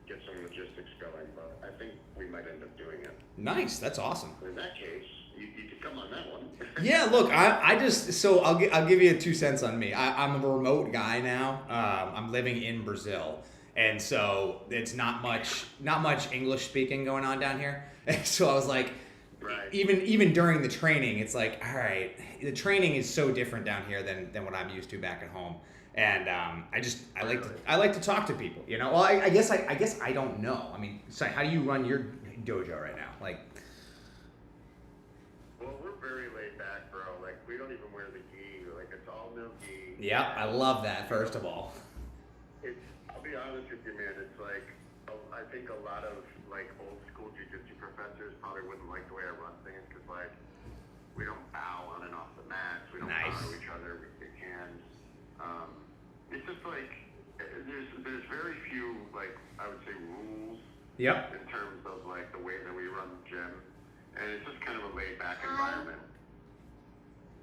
Speaker 19: get some logistics going. But I think we might end up doing it.
Speaker 1: Nice. That's awesome.
Speaker 19: In that case, you could come on that one.
Speaker 1: Yeah, look, I just so I'll give you 2 cents on me. I'm a remote guy now. I'm living in Brazil, and so it's not much English speaking going on down here. And so I was like, right. Even during the training, it's like, all right, the training is so different down here than what I'm used to back at home. And I like to talk to people. Well, I guess I don't know. I mean, so how do you run your dojo right now? Like.
Speaker 19: Well, we're very laid back, bro. Like, we don't even wear the gi. Like, it's all no gi.
Speaker 1: Yeah, I love that, first of all.
Speaker 19: I'll be honest with you, man. It's like, I think a lot of, like, old school jiu-jitsu professors probably wouldn't like the way I run things because, like, we don't bow on and off the mats. We don't bow to each other. We shake hands. It's just, like, there's very few, like, I would say rules.
Speaker 1: Yep.
Speaker 19: In terms of, like, the way that we run the gym. And it's just kind of a laid-back environment.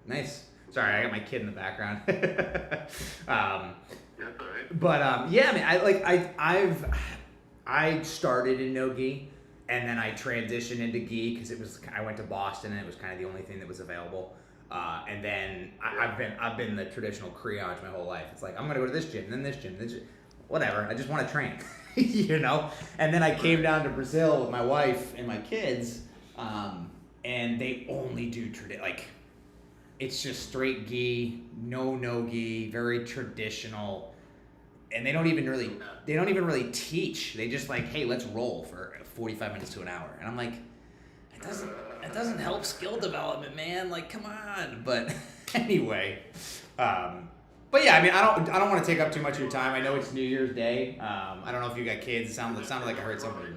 Speaker 1: Nice. Sorry, I got my kid in the background.
Speaker 19: That's all right.
Speaker 1: But yeah, I mean, I started in no gi, and then I transitioned into gi because I went to Boston and it was kind of the only thing that was available. And then I've been the traditional criage my whole life. It's like I'm gonna go to this gym, then this gym, whatever. I just want to train, And then I came down to Brazil with my wife and my kids. And they only do it's just straight gi, no gi, very traditional, and they don't even really teach. They just like, hey, let's roll for 45 minutes to an hour, and I'm like, it doesn't help skill development, man. Like, come on. But anyway, but yeah, I mean, I don't want to take up too much of your time. I know it's New Year's Day. I don't know if you got kids. It sounded like I heard somebody.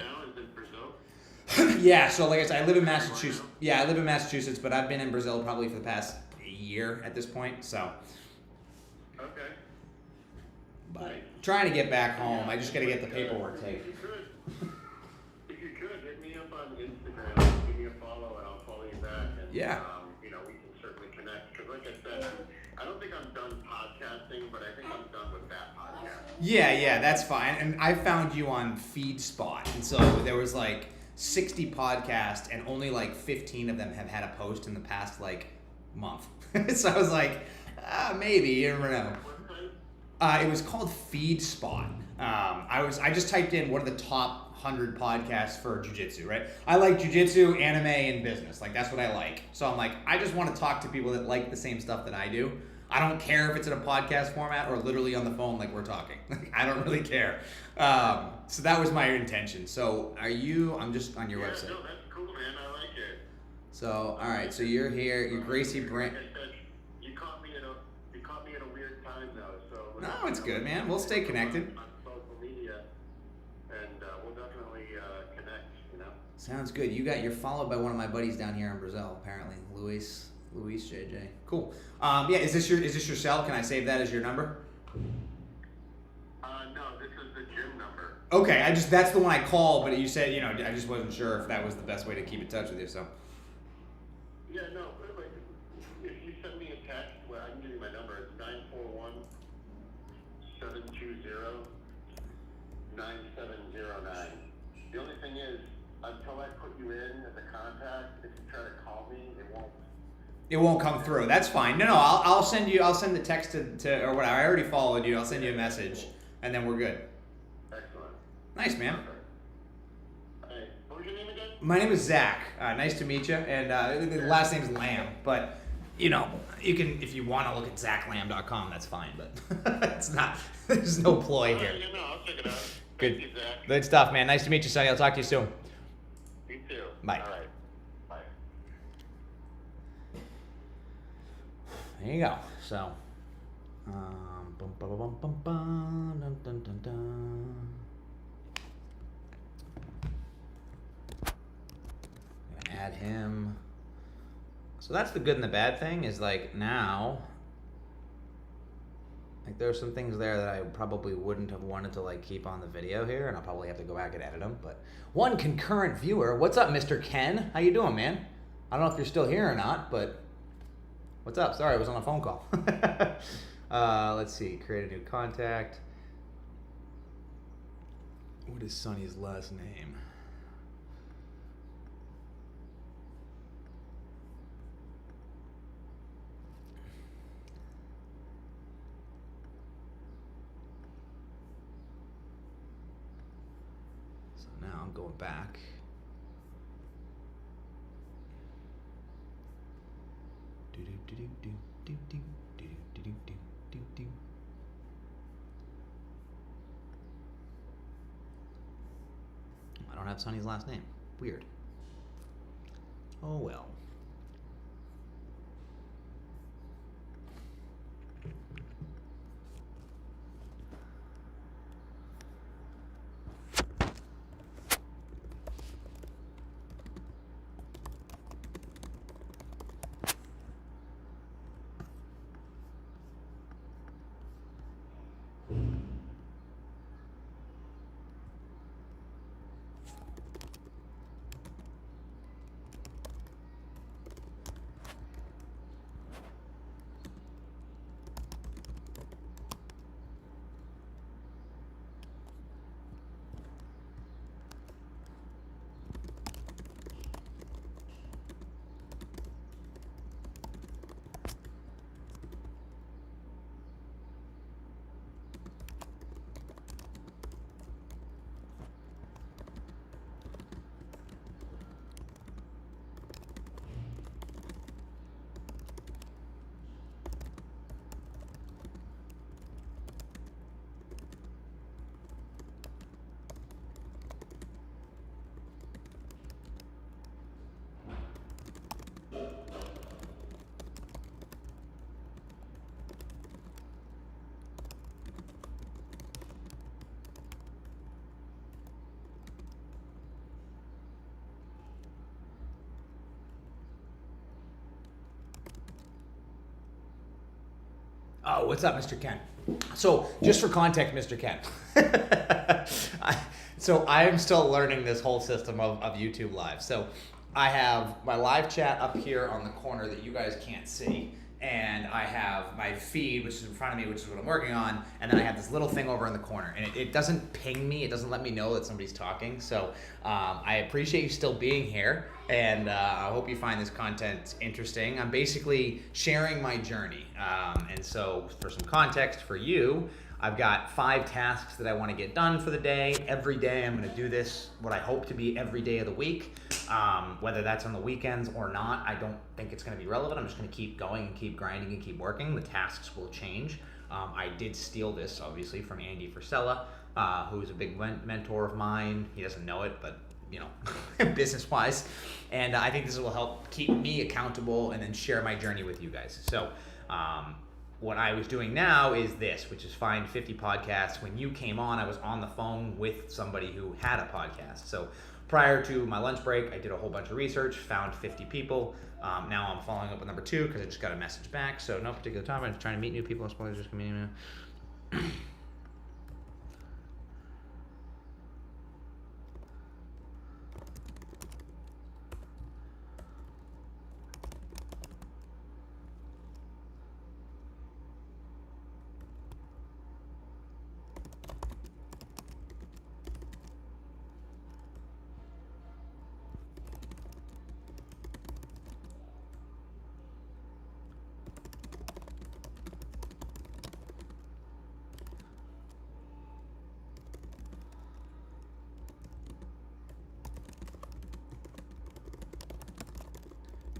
Speaker 1: Yeah, so like I said, I live in Massachusetts. Yeah, I live in Massachusetts, but I've been in Brazil probably for the past year at this point, so.
Speaker 19: Okay.
Speaker 1: But trying to get back home. I just got to get the paperwork taken.
Speaker 19: If you could, hit me up on Instagram, give me a follow, and I'll follow you back. And,
Speaker 1: yeah.
Speaker 19: We can certainly connect. Because like I said, I don't think
Speaker 1: Yeah, that's fine. And I found you on FeedSpot, and so there was like 60 podcasts, and only like 15 of them have had a post in the past like month. So I was like, maybe, you never know. It was called FeedSpot. I just typed in what are the top 100 podcasts for jiu-jitsu, right? I like jiu-jitsu, anime, and business. Like, that's what I like. So I'm like, I just want to talk to people that like the same stuff that I do. I don't care if it's in a podcast format or literally on the phone like we're talking. I don't really care. So that was my intention. So I'm just on your website.
Speaker 19: No, that's cool, man. I like it.
Speaker 1: So, all right. So you're here. You're Gracie Brand.
Speaker 19: You caught me in a weird time, though. So
Speaker 1: No, it's good, man. We'll stay connected.
Speaker 19: On social media, and we'll definitely connect, you know?
Speaker 1: Sounds good. You're followed by one of my buddies down here in Brazil, apparently. Luis JJ. Cool. Yeah, is this your cell? Can I save that as your number?
Speaker 19: No, this is the gym number.
Speaker 1: Okay, that's the one I called, but you said, I just wasn't sure if that was the best way to keep in touch with you, so.
Speaker 19: Yeah, no, like, if you send me a text, well, I can give you my number. It's 941-720-9709. The only thing is, until I put you in as a contact, if you try to call me,
Speaker 1: It won't come through. That's fine. No, I'll send the text to or whatever. I already followed you. I'll send you a message, and then we're good.
Speaker 19: Excellent.
Speaker 1: Nice, man.
Speaker 19: Hey, what was your name again?
Speaker 1: My name is Zach. Nice to meet you. And the last name's Lamb, but you can, if you want to look at ZachLamb.com, that's fine. But it's not. There's no ploy here.
Speaker 19: Yeah, no, I'll check it out.
Speaker 1: Good.
Speaker 19: Thank you, Zach.
Speaker 1: Good stuff, man. Nice to meet you, Sonny. I'll talk to you soon.
Speaker 19: You too.
Speaker 1: Bye.
Speaker 19: All right. Bye.
Speaker 1: There you go. So, bum, bum, bum, bum, bum, dun, dun, dun, dun. Gonna add him. So that's the good and the bad thing is like now, like there's some things there that I probably wouldn't have wanted to like keep on the video here, and I'll probably have to go back and edit them. But one concurrent viewer, what's up, Mr. Ken? How you doing, man? I don't know if you're still here or not, but what's up? Sorry, I was on a phone call. Let's see. Create a new contact. What is Sonny's last name? So now I'm going back. I don't have Sonny's last name. Weird. Oh well. Oh, what's up, Mr. Ken? So, just for context, Mr. Ken. So, I am still learning this whole system of YouTube Live. So, I have my live chat up here on the corner that you guys can't see. and I have my feed, which is in front of me, which is what I'm working on, and then I have this little thing over in the corner, and it doesn't ping me, it doesn't let me know that somebody's talking, so I appreciate you still being here, and I hope you find this content interesting. I'm basically sharing my journey, and so for some context for you, I've got 5 tasks that I want to get done for the day. Every day I'm going to do this, what I hope to be every day of the week. Whether that's on the weekends or not, I don't think it's going to be relevant. I'm just going to keep going and keep grinding and keep working. The tasks will change. I did steal this, obviously, from Andy Frisella, who's a big mentor of mine. He doesn't know it, but business-wise. And I think this will help keep me accountable and then share my journey with you guys. So, what I was doing now is this, which is find 50 podcasts. When you came on, I was on the phone with somebody who had a podcast. So prior to my lunch break, I did a whole bunch of research, found 50 people. Now I'm following up with number 2 because I just got a message back. So no particular topic. I'm just trying to meet new people. I suppose just community.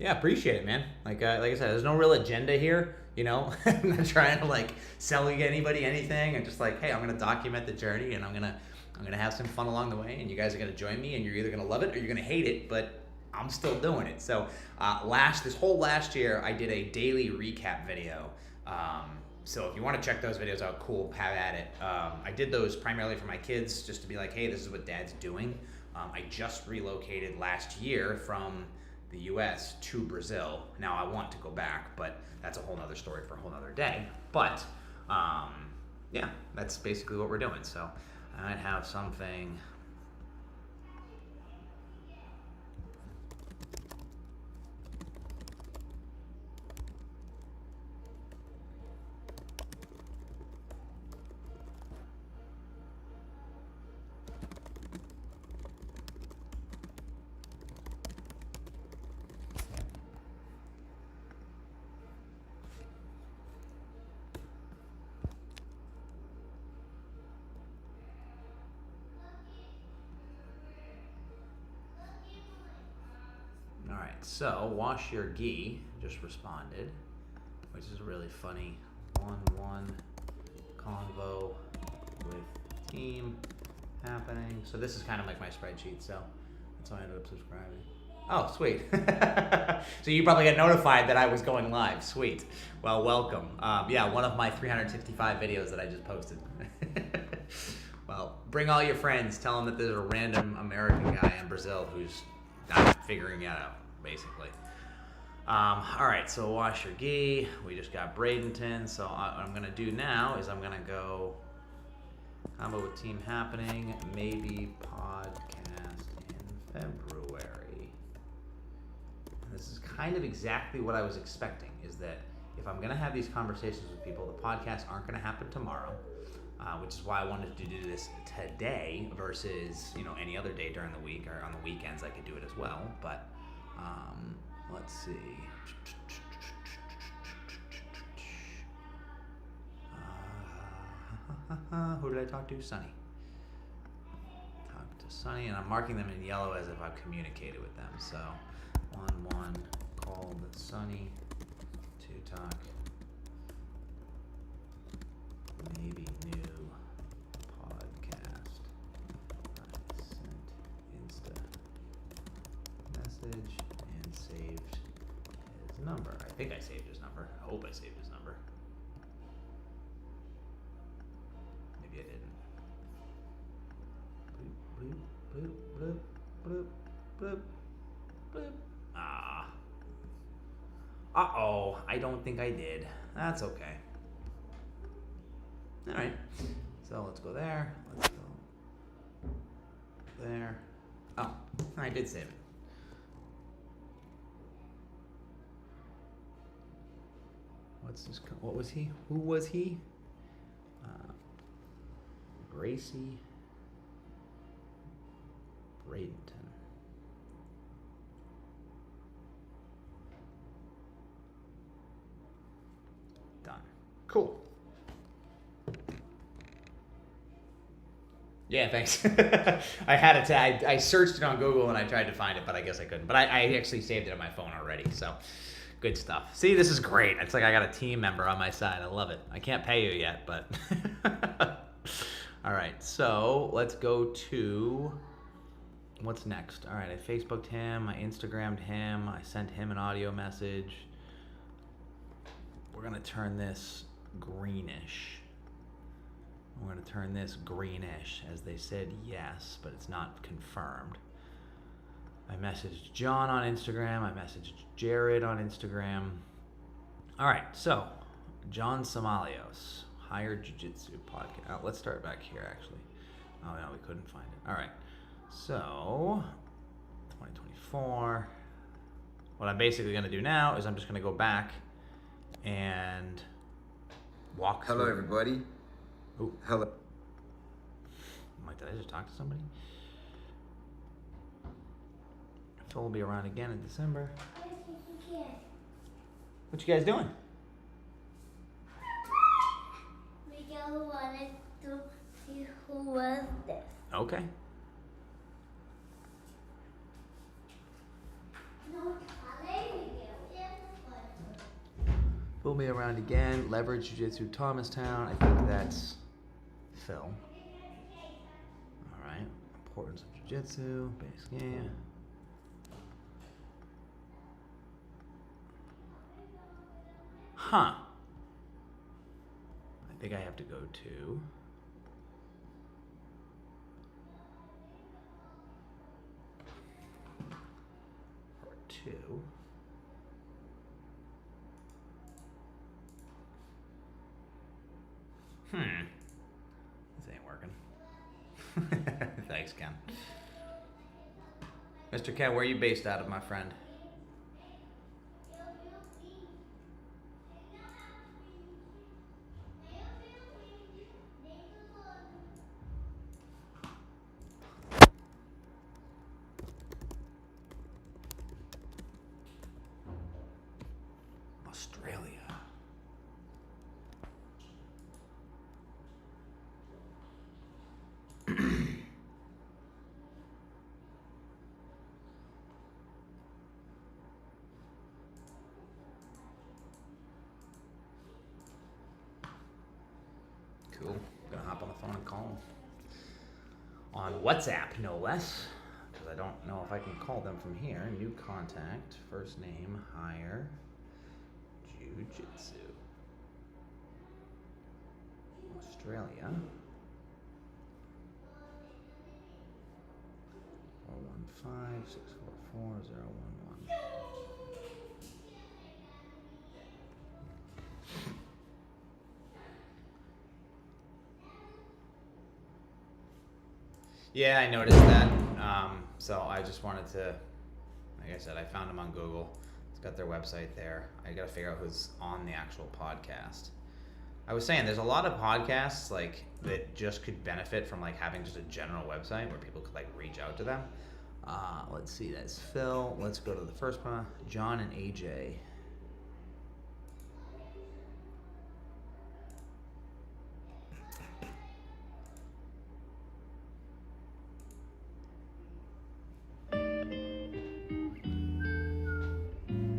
Speaker 1: Yeah, appreciate it, man. Like I said, there's no real agenda here, I'm not trying to sell you anybody anything. I'm just like, hey, I'm gonna document the journey, and I'm gonna have some fun along the way, and you guys are gonna join me, and you're either gonna love it or you're gonna hate it, but I'm still doing it. So this whole last year, I did a daily recap video. So if you want to check those videos out, cool, have at it. I did those primarily for my kids, just to be like, hey, this is what Dad's doing. I just relocated last year from the US to Brazil. Now I want to go back, but that's a whole nother story for a whole nother day. But yeah, that's basically what we're doing. So I might have something. So, Wash Your Gi just responded, which is a really funny 1-1 convo with team happening. So this is kind of like my spreadsheet, so that's how I ended up subscribing. Oh, sweet. So you probably got notified that I was going live. Sweet. Well, welcome. Yeah, one of my 365 videos that I just posted. Well, bring all your friends. Tell them that there's a random American guy in Brazil who's not figuring it out, basically. All right, so Wash Your Gi. We just got Bradenton. So what I'm going to do now is I'm going to go combo with team happening, maybe podcast in February. And this is kind of exactly what I was expecting, is that if I'm going to have these conversations with people, the podcasts aren't going to happen tomorrow. Which is why I wanted to do this today versus, any other day during the week, or on the weekends I could do it as well. But let's see. Who did I talk to? Sunny. Talk to Sunny, and I'm marking them in yellow as if I've communicated with them. So 1-1 called Sunny to talk. Maybe new podcast. I sent Insta message and saved his number. I think I saved his number. I hope I saved his number. Maybe I didn't. Bloop, bloop, bloop, bloop, bloop, bloop, bloop. Ah. Uh-oh. I don't think I did. That's okay. All right, so let's go there. Let's go there. Oh, I did save it. what's this? What was he? Who was he? Gracie Bradenton. Done. Cool. Yeah, thanks. I had it. I searched it on Google and I tried to find it, but I guess I couldn't. But I actually saved it on my phone already, so good stuff. See, this is great. It's like I got a team member on my side. I love it. I can't pay you yet, but all right. So let's go to what's next. All right, I Facebooked him. I Instagrammed him. I sent him an audio message. We're gonna turn this greenish. We're going to turn this greenish, as they said yes, but it's not confirmed. I messaged John on Instagram. I messaged Jared on Instagram. All right, so John Somalios, Higher Jiu-Jitsu podcast. Oh, let's start back here, actually. Oh, no, we couldn't find it. All right, so 2024. What I'm basically going to do now is I'm just going to go back and walk through.
Speaker 20: Hello, everybody.
Speaker 1: Ooh.
Speaker 20: Hello.
Speaker 1: I'm like, did I just talk to somebody? Phil will be around again in December. What you guys doing?
Speaker 3: We wanted to see who was this.
Speaker 1: Okay. Phil will be around again. Leverage Jiu-Jitsu Thomastown. I think that's Phil. All right. Importance of Jiu-Jitsu. Base game. Huh. I think I have to go to part 2. This ain't working. Thanks, Ken. Mr. Ken, where are you based out of, my friend? Australia. Cool. Gonna hop on the phone and call them. On WhatsApp, no less. Because I don't know if I can call them from here. New contact, first name, hire, Jiu-Jitsu. Australia. 415-644-011. Yeah, I noticed that. So I just wanted to, like I said, I found them on Google. It's got their website there. I got to figure out who's on the actual podcast. I was saying there's a lot of podcasts like that just could benefit from like having just a general website where people could like reach out to them. Let's see, that's Phil. Let's go to the first one, John and AJ.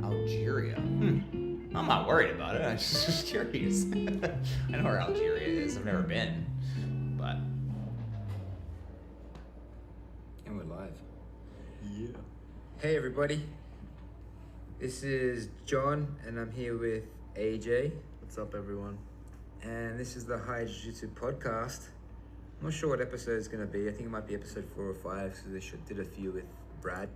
Speaker 1: Algeria. I'm not worried about it. I'm just curious. I know where Algeria is. I've never been, but.
Speaker 20: And we're live. Yeah. Hey, everybody. This is John, and I'm here with AJ.
Speaker 8: What's up, everyone?
Speaker 20: And this is the High Jiu-Jitsu podcast. I'm not sure what episode it's going to be. I think it might be episode 4 or 5, because they did a few with Brad.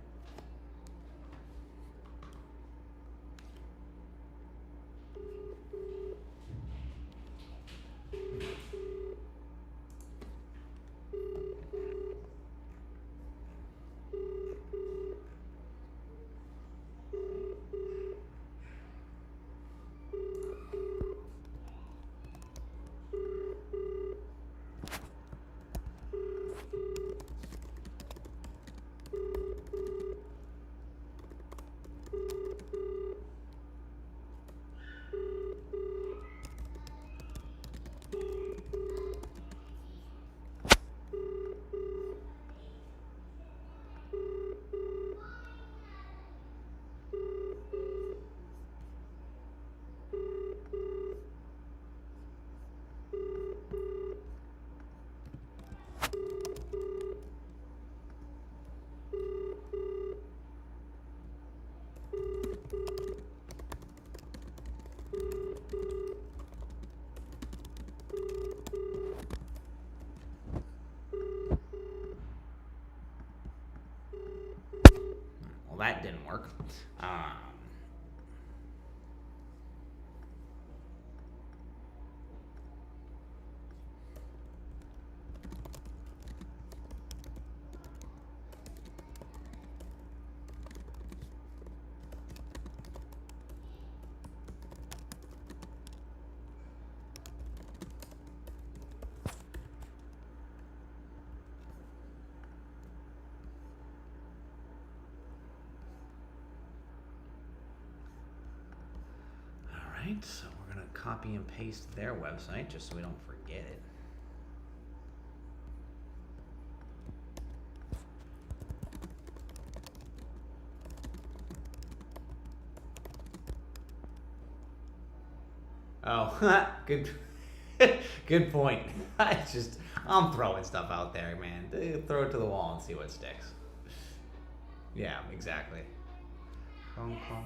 Speaker 1: mark. Alright, so we're going to copy and paste their website just so we don't forget it. Oh, good, good point. I'm throwing stuff out there, man. Throw it to the wall and see what sticks. Yeah, exactly. Phone call.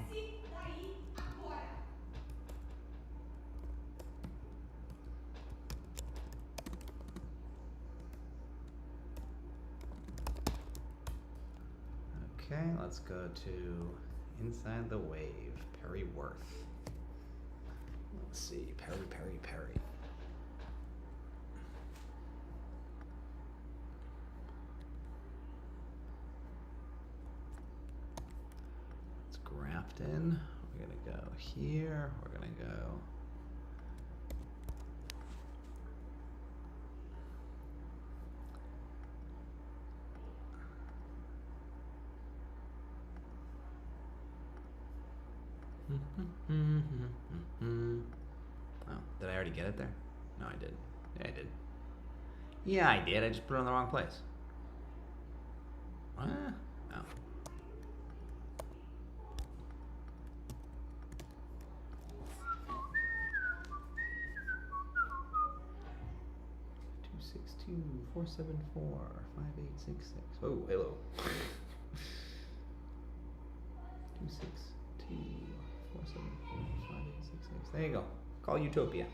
Speaker 1: Okay, let's go to Inside the Wave, Perry Worth. Let's see, Perry. It's Grafton. We're gonna go here. We're gonna go. Oh, did I already get it there? No, I did. Yeah, I did. Yeah, I did. I just put it in the wrong place. What? Oh. Two 474-5866. Oh, hello. 262-474-5866. There you go. Call Utopia.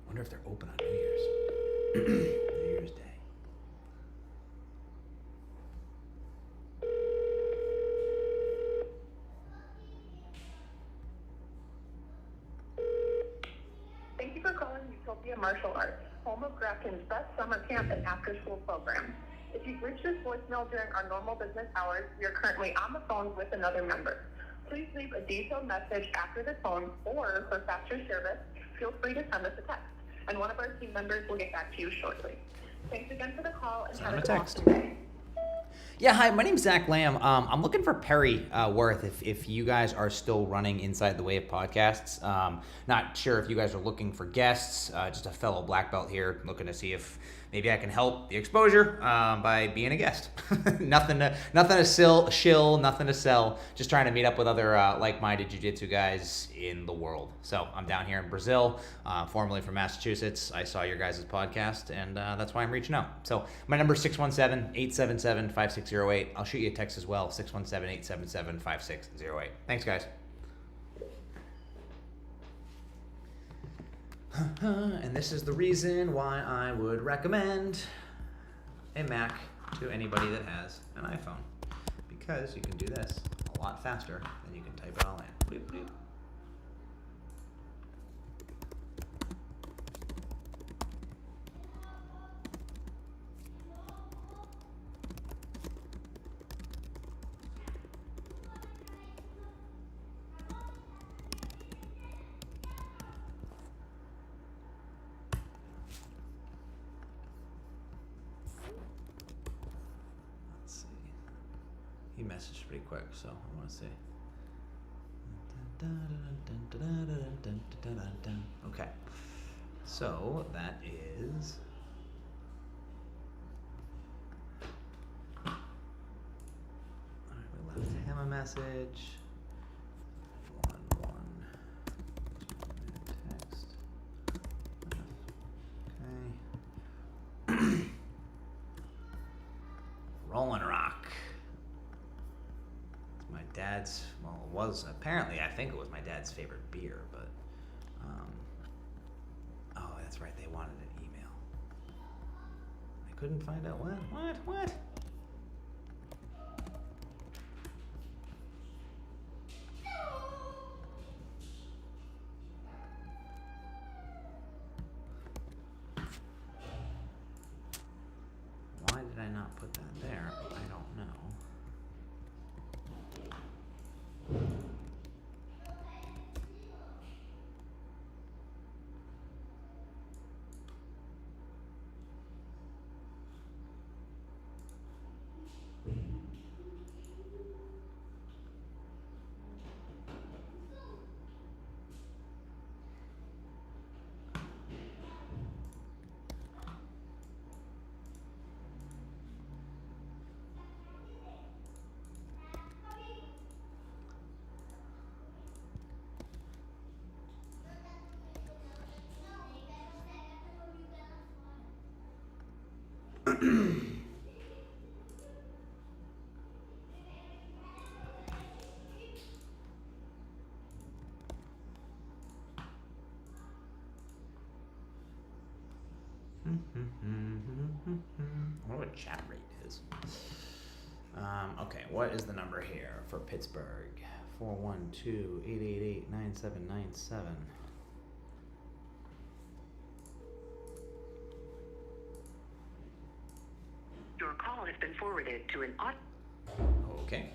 Speaker 1: Wonder if they're open on New Year's. New Year's Day.
Speaker 21: Thank you for calling Utopia Martial Arts, home of Grafton's best summer camp and after-school program. If you've reached this voicemail during our normal business hours, we are currently on the phone with another member. Please leave a detailed message after the phone, or for faster service, feel free to send us a text, and one of our team members will get back to you shortly. Thanks again for the call, and have a awesome day.
Speaker 1: Yeah, hi, my name's Zach Lamb. I'm looking for Perry Worth if you guys are still running Inside the Wave podcasts. Not sure if you guys are looking for guests, just a fellow black belt here looking to see if maybe I can help the exposure by being a guest. nothing to shill, nothing to sell, just trying to meet up with other like-minded jiu-jitsu guys in the world. So I'm down here in Brazil, formerly from Massachusetts. I saw your guys' podcast, and that's why I'm reaching out. So my number is 617-877-5608. I'll shoot you a text as well, 617-877-5608. Thanks, guys. And this is the reason why I would recommend a Mac to anybody that has an iPhone, because you can do this a lot faster than you can type it all in. Bloop, bloop. He messaged pretty quick, so I want to see. Okay, so that is. Alright, we left him a message. Text. Okay. Rolling Rock. My dad's, well, it was apparently, I think it was my dad's favorite beer, but, oh, that's right, they wanted an email. couldn't find out what? What? Why did I not put that there? I don't know. I wonder what chat rate is. Okay, what is the number here for Pittsburgh? 412-888-9797.
Speaker 2: Your call has been forwarded to an
Speaker 1: Okay.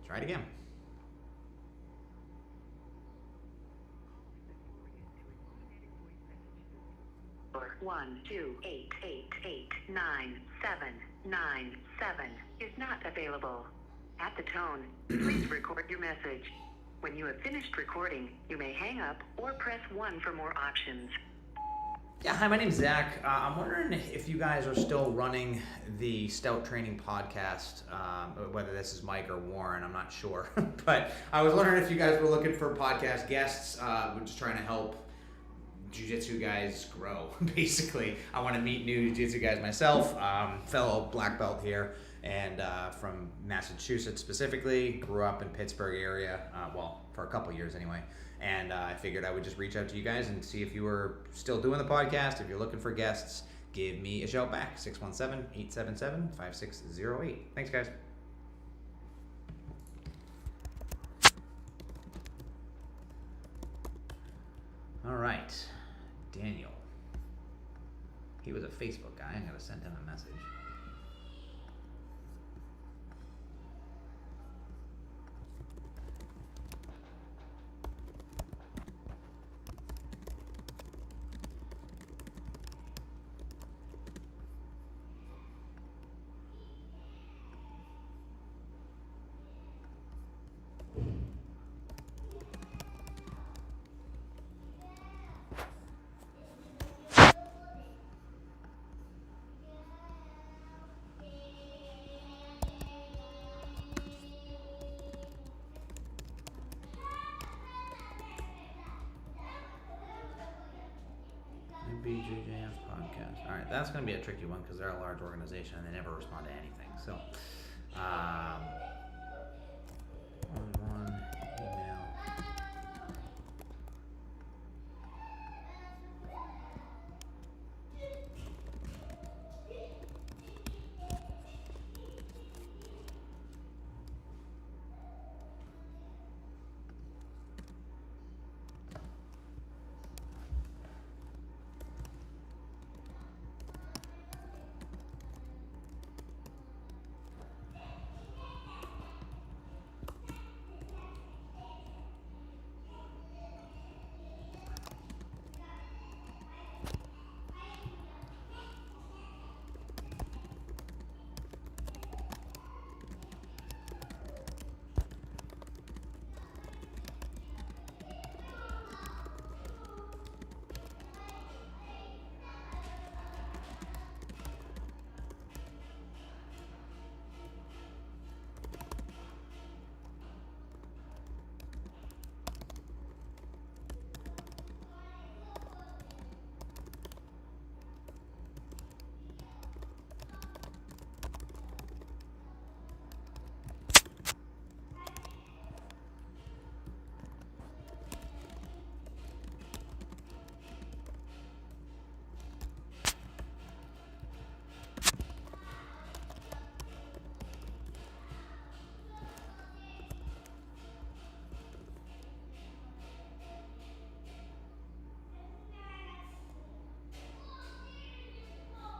Speaker 1: Try it again.
Speaker 2: Or 128889797 is not available. At the tone, please record your message. When you have finished recording, you may hang up or press 1 for more options.
Speaker 1: Yeah, hi, my name's Zach. I'm wondering if you guys are still running the Stout Training Podcast, whether this is Mike or Warren, I'm not sure. But I was wondering if you guys were looking for podcast guests. We're just trying to help jiu-jitsu guys grow, basically. I want to meet new jiu-jitsu guys myself, fellow black belt here, and from Massachusetts specifically, grew up in Pittsburgh area, well, for a couple years anyway. And I figured I would just reach out to you guys and see if you were still doing the podcast. If you're looking for guests, give me a shout back, 617-877-5608. Thanks, guys. All right, Daniel. He was a Facebook guy. I'm going to send him a message. BJJF podcast. All right, that's going to be a tricky one because they're a large organization and they never respond to anything. So, one email.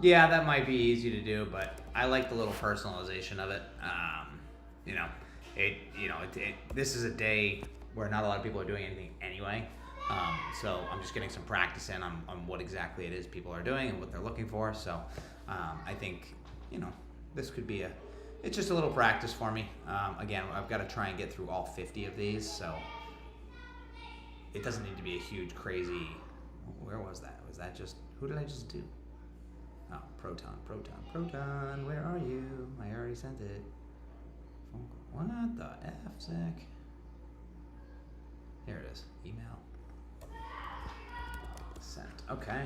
Speaker 1: Yeah, that might be easy to do, but I like the little personalization of it. You know, this is a day where not a lot of people are doing anything anyway. So I'm just getting some practice in on what exactly it is people are doing and what they're looking for. So I think, this could be it's just a little practice for me. Again, I've got to try and get through all 50 of these, so it doesn't need to be a huge, crazy, where was that? Was that just, who did I just do? Oh, Proton, where are you? I already sent it. What the F, Zach? Here it is, email. Sent, okay.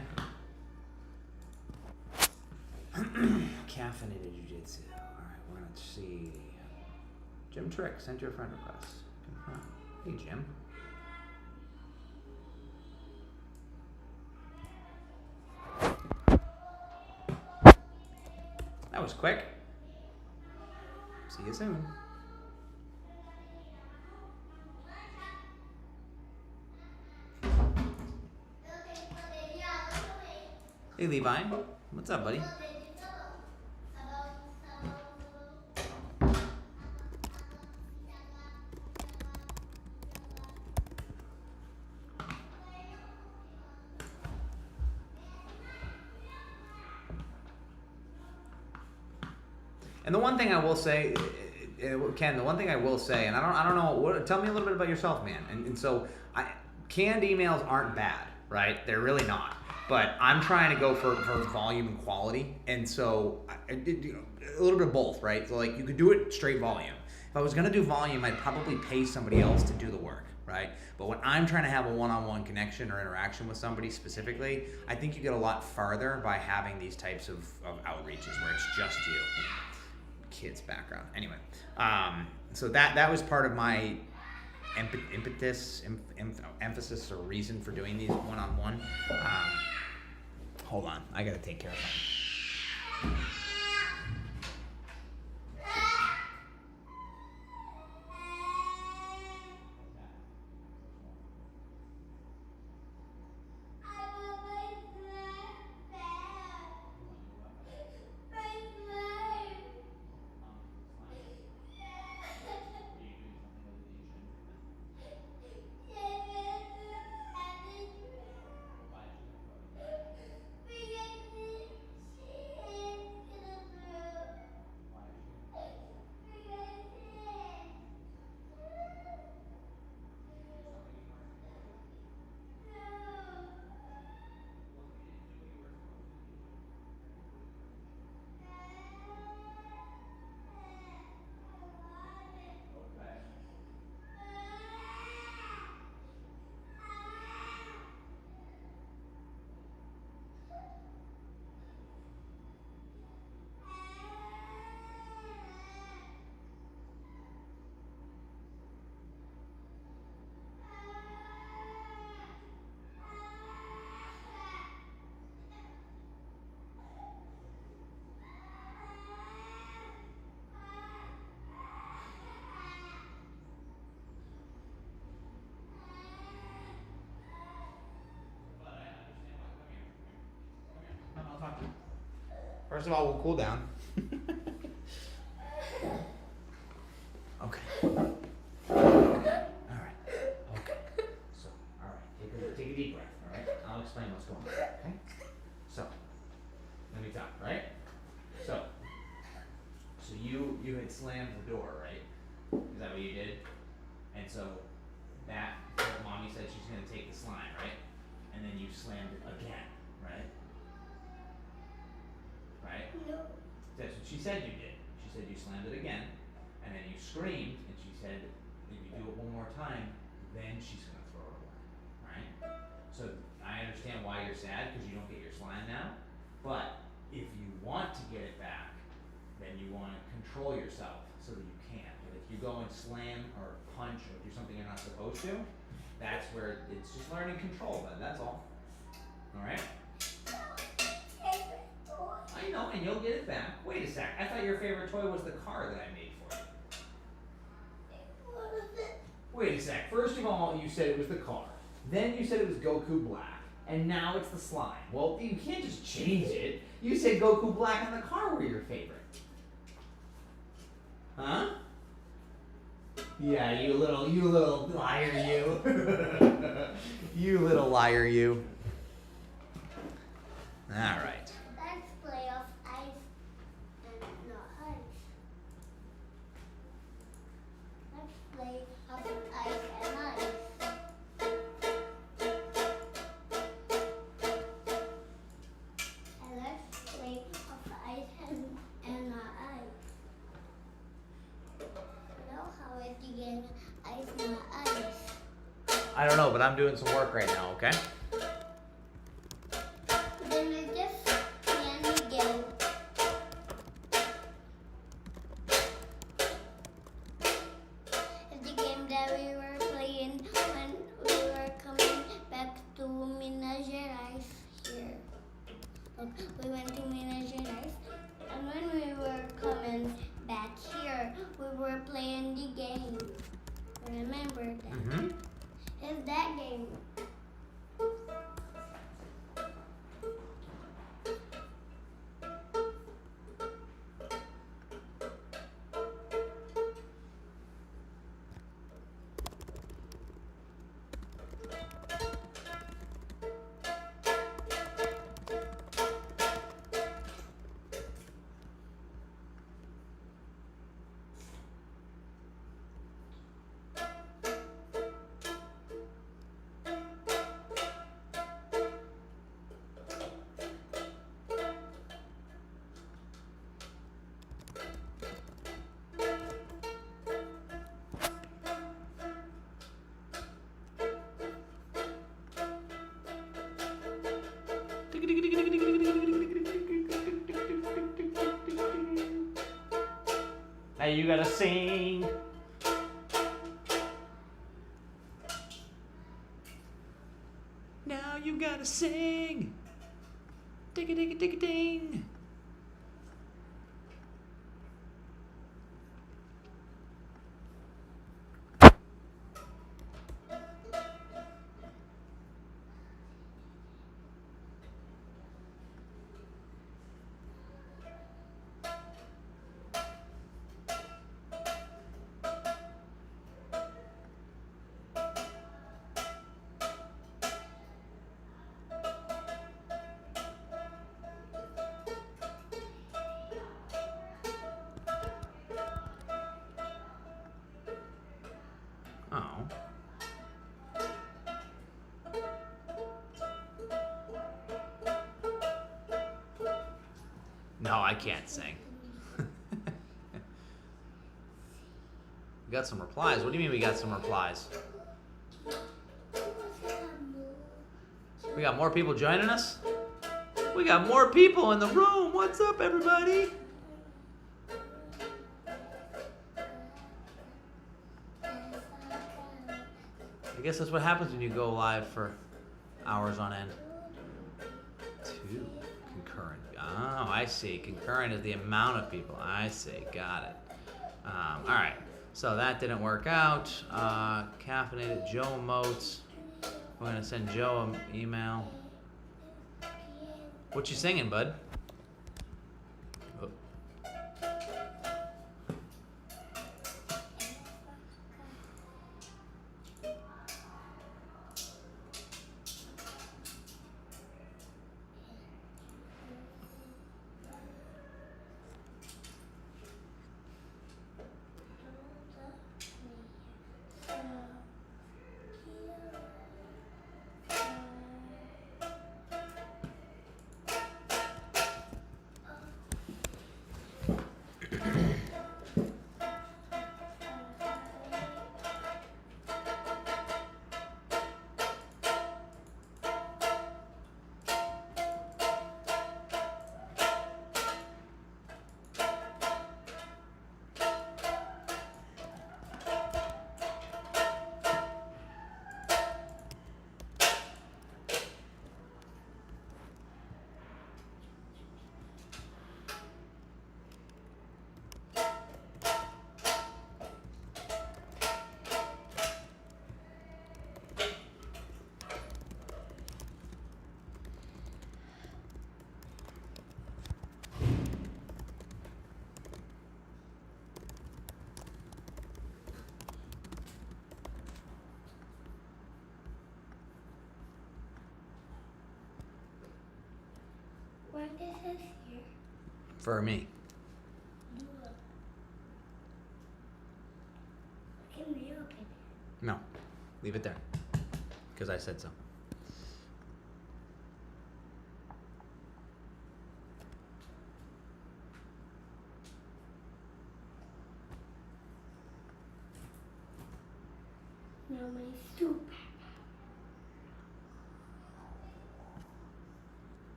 Speaker 1: Caffeinated Jiu-Jitsu. Alright, we're gonna see. Jim Trick sent you a friend request. Confirm. Hey, Jim. That was quick. See you soon. Hey, Levi. What's up, buddy? And the one thing I will say, Ken, and I don't know, tell me a little bit about yourself, man. And so, canned emails aren't bad, right? They're really not. But I'm trying to go for volume and quality, and so a little bit of both, right? So like you could do it straight volume. If I was gonna do volume, I'd probably pay somebody else to do the work, right? But when I'm trying to have a one-on-one connection or interaction with somebody specifically, I think you get a lot farther by having these types of outreaches where it's just you. Kids background. Anyway, so that was part of my emphasis or reason for doing these one-on-one. Hold on, I gotta take care of something. First of all, we'll cool down. Okay. All right. Okay. So, all right. Take a deep breath. All right. I'll explain what's going on. Okay. So, let me talk. Right. So you had slammed the door, right? Is that what you did? And so that mommy said she's gonna take the slime, right? And then you slammed it again, right? Right?
Speaker 3: No.
Speaker 1: That's what she said you did. She said you slammed it again, and then you screamed, and she said if you do it one more time, then she's gonna throw it away. Right? So I understand why you're sad because you don't get your slime now, but if you want to get it back, then you want to control yourself so that you can. But if you go and slam or punch or do something you're not supposed to, that's where it's just learning control. But that's all. All right. I know, and you'll get it back. Wait a sec. I thought your favorite toy was the car that I made for you.
Speaker 3: What is it?
Speaker 1: Wait a sec. First of all, you said it was the car. Then you said it was Goku Black. and now it's the slime. Well, you can't just change it. You said Goku Black and the car were your favorite. Huh? Yeah, you little liar, you. You little liar, you. All right.
Speaker 3: Let's play off ice and not ice. Let's play off ice and ice. And let's play off ice and not ice. You know how it began ice not ice.
Speaker 1: I don't know, but I'm doing some work right now, okay?
Speaker 3: Then it just can again. It's the game that we were playing when we were coming back to Minas Gerais here. Look, we went to Minas Gerais, and when we were coming back here, we were playing the game. Remember that?
Speaker 1: Mm-hmm.
Speaker 3: It's that game.
Speaker 1: Now you gotta sing. Now you gotta sing. Ding a ding a ding a ding. Oh. No, I can't sing. We got some replies. What do you mean we got some replies? We got more people joining us? We got more people in the room. What's up, everybody? I guess that's what happens when you go live for hours on end. 2 concurrent. Oh, I see. Concurrent is the amount of people. I see. Got it. All right. So that didn't work out. Caffeinated Joe emotes. We're gonna send Joe an email. What you singing, bud? Oh.
Speaker 3: this is here.
Speaker 1: For me.
Speaker 3: Can we open it?
Speaker 1: No. Leave it there. Because I said so.
Speaker 3: No, my soup.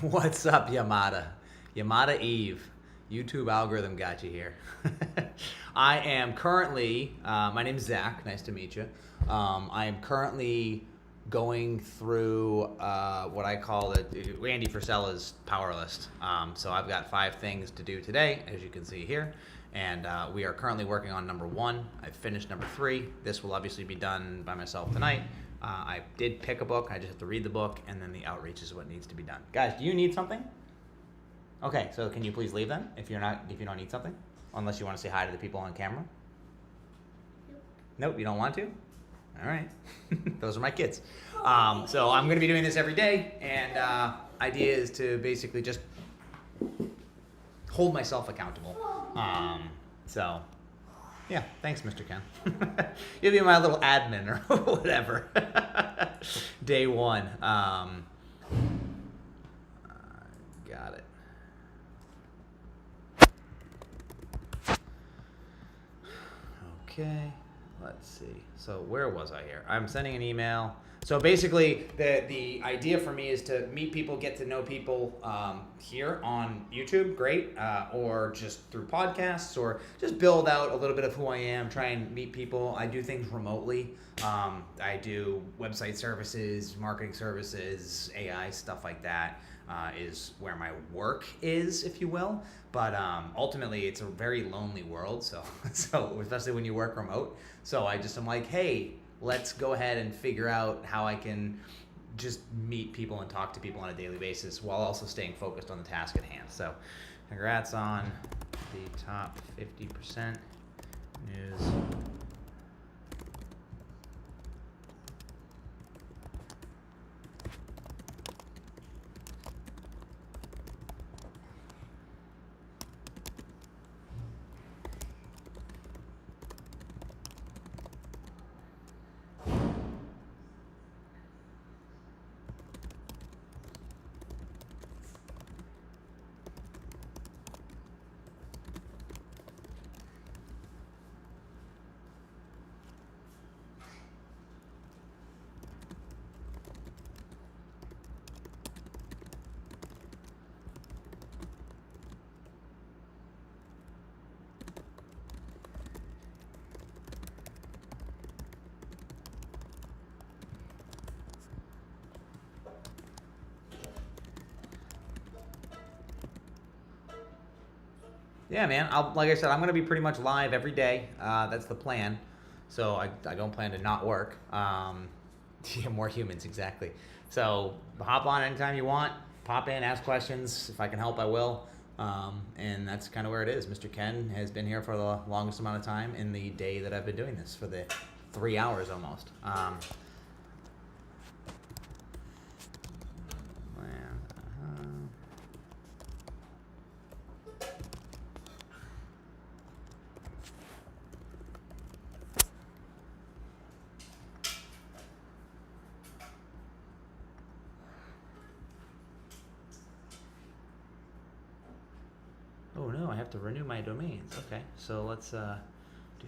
Speaker 1: What's up, Yamada? Yamada Eve. YouTube algorithm got you here. I am currently, my name's Zach. Nice to meet you. I am currently going through what I call Andy Frisella's power list. So I've got 5 things to do today, as you can see here. And we are currently working on number 1. I've finished number 3. This will obviously be done by myself tonight. I did pick a book. I just have to read the book, and then the outreach is what needs to be done. Guys, do you need something? Okay, so can you please leave then if you don't need something, unless you want to say hi to the people on camera. Nope, you don't want to. All right, those are my kids. So I'm going to be doing this every day, and idea is to basically just hold myself accountable. So. Yeah, thanks, Mr. Ken. You'll be my little admin or whatever. Day 1. Got it. Okay, let's see. So where was I here? I'm sending an email. So basically, the idea for me is to meet people, get to know people here on YouTube, great, or just through podcasts, or just build out a little bit of who I am, try and meet people. I do things remotely. I do website services, marketing services, AI, stuff like that is where my work is, if you will. But ultimately, it's a very lonely world, so especially when you work remote. So I'm like, hey, let's go ahead and figure out how I can just meet people and talk to people on a daily basis while also staying focused on the task at hand. So congrats on the top 50% news. Yeah, man. Like I said, I'm going to be pretty much live every day. That's the plan. So I don't plan to not work. Yeah, more humans, exactly. So hop on anytime you want. Pop in, ask questions. If I can help, I will. And that's kind of where it is. Mr. Ken has been here for the longest amount of time in the day that I've been doing this, for the 3 hours almost. Oh no, I have to renew my domains. Okay, so let's do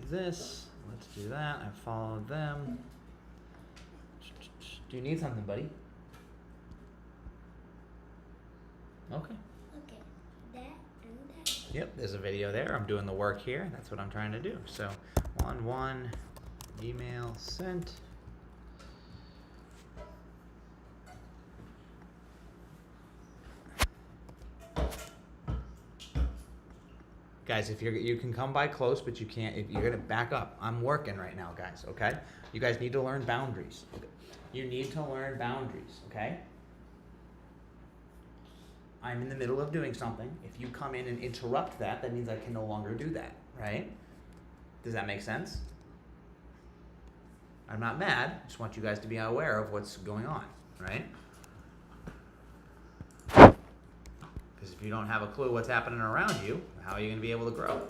Speaker 1: this. Let's do that. I followed them. Do you need something, buddy? Okay.
Speaker 3: Okay, that and that.
Speaker 1: Yep, there's a video there. I'm doing the work here. That's what I'm trying to do. So, 1 email sent. Guys, if you can come by close, but you can't, if you're gonna back up. I'm working right now, guys, okay? You guys need to learn boundaries. Okay? You need to learn boundaries, okay? I'm in the middle of doing something. If you come in and interrupt that, that means I can no longer do that, right? Does that make sense? I'm not mad. I just want you guys to be aware of what's going on, right? if you don't have a clue what's happening around you, how are you going to be able to grow?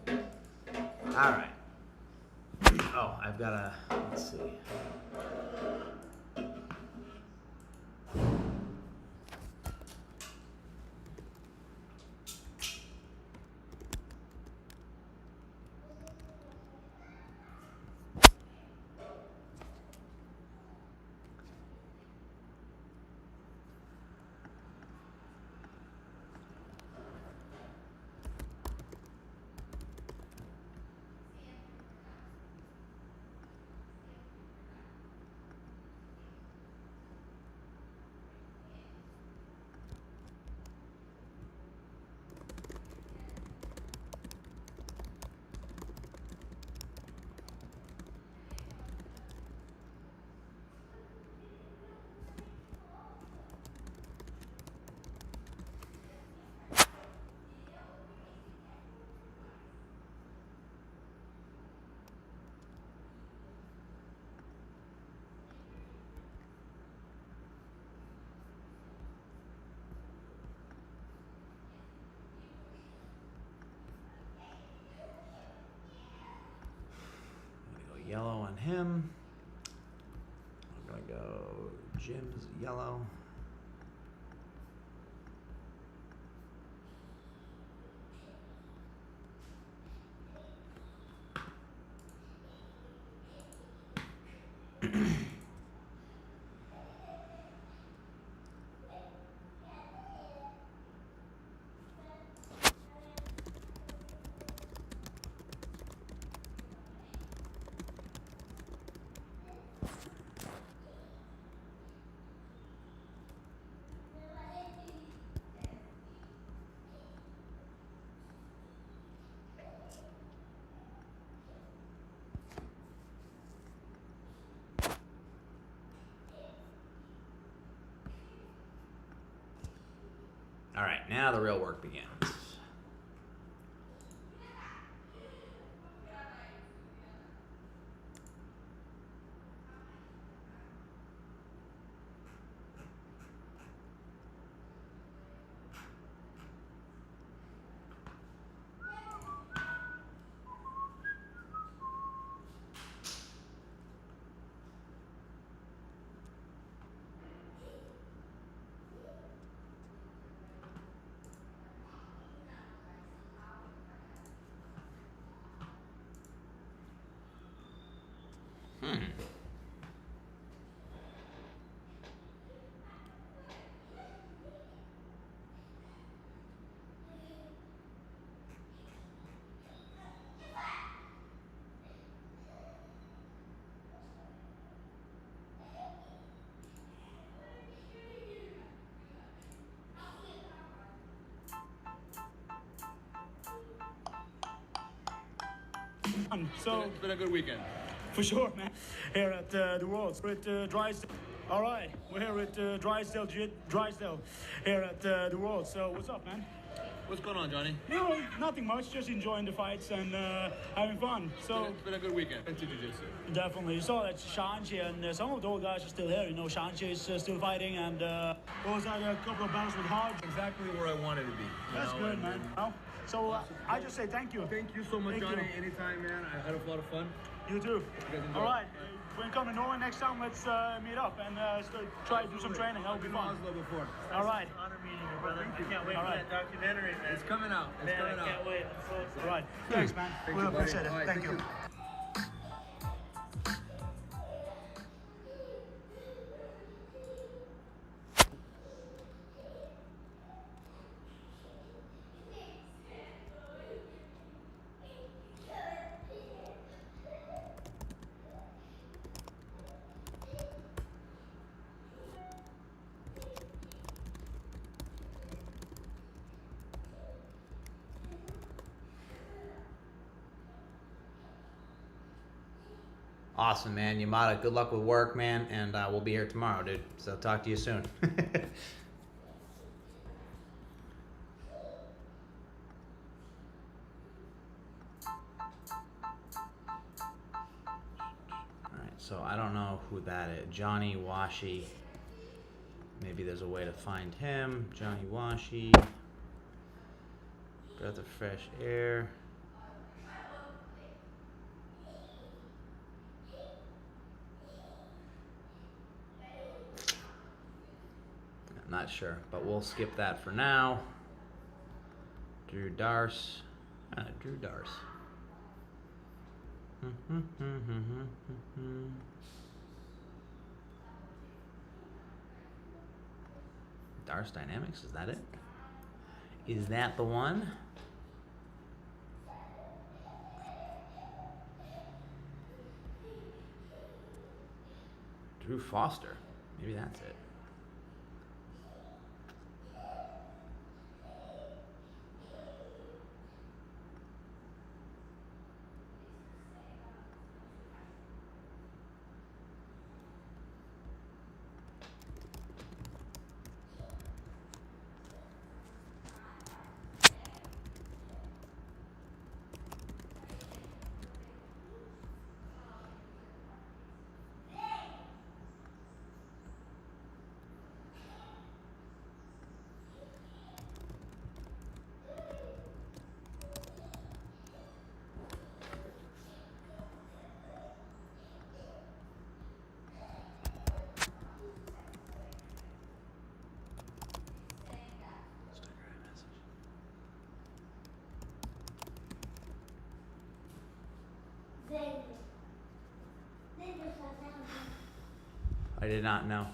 Speaker 1: All right. Oh, I've got to, let's see. Yellow on him. I'm gonna go Jim's yellow. All right, now the real work begins.
Speaker 4: So it's been a good weekend. For sure, man. Here at the Worlds, we're at Drysdale. All right, we're here at Drysdale here at the Worlds. So what's up, man?
Speaker 22: What's going on, Johnny?
Speaker 4: No, nothing much. Just enjoying the fights and having fun. So
Speaker 22: It's been a good weekend. Into jiu-jitsu.
Speaker 4: definitely, you saw that Shanchi and some of the old guys are still here. You know, Shanchi is still fighting, and was had a couple of battles with Hodge.
Speaker 22: Exactly where I wanted to be.
Speaker 4: That's good, man. Oh, so I just say thank you.
Speaker 22: Thank you so much,
Speaker 4: Thank
Speaker 22: Johnny.
Speaker 4: you.
Speaker 22: Anytime, man. I had a lot of fun.
Speaker 4: You too.
Speaker 22: You guys enjoy.
Speaker 4: All right. When you come to Norway next time, let's meet up and try to do some training. That'll be fun.
Speaker 22: Oslo before.
Speaker 4: All right.
Speaker 23: Honor meeting you, brother. I can't wait
Speaker 4: All
Speaker 23: for
Speaker 4: right.
Speaker 23: that documentary, man.
Speaker 22: It's coming out. It's
Speaker 23: Man,
Speaker 22: coming
Speaker 23: I
Speaker 22: out.
Speaker 23: can't wait. I'm so excited.
Speaker 4: All right. Thanks, man.
Speaker 22: Thank
Speaker 4: We
Speaker 22: you, buddy.
Speaker 4: appreciate it.
Speaker 22: All right,
Speaker 4: Thank you.
Speaker 1: Awesome, man. Yamada, good luck with work, man, and we'll be here tomorrow, dude. So talk to you soon. Alright, so I don't know who that is. Johnny Washi. Maybe there's a way to find him. Johnny Washi. Breath of fresh air. I'm not sure, but we'll skip that for now. Drew Darce. Drew Darce. Darce Dynamics, is that it? Is that the one? Drew Foster. Maybe that's it. I did not know.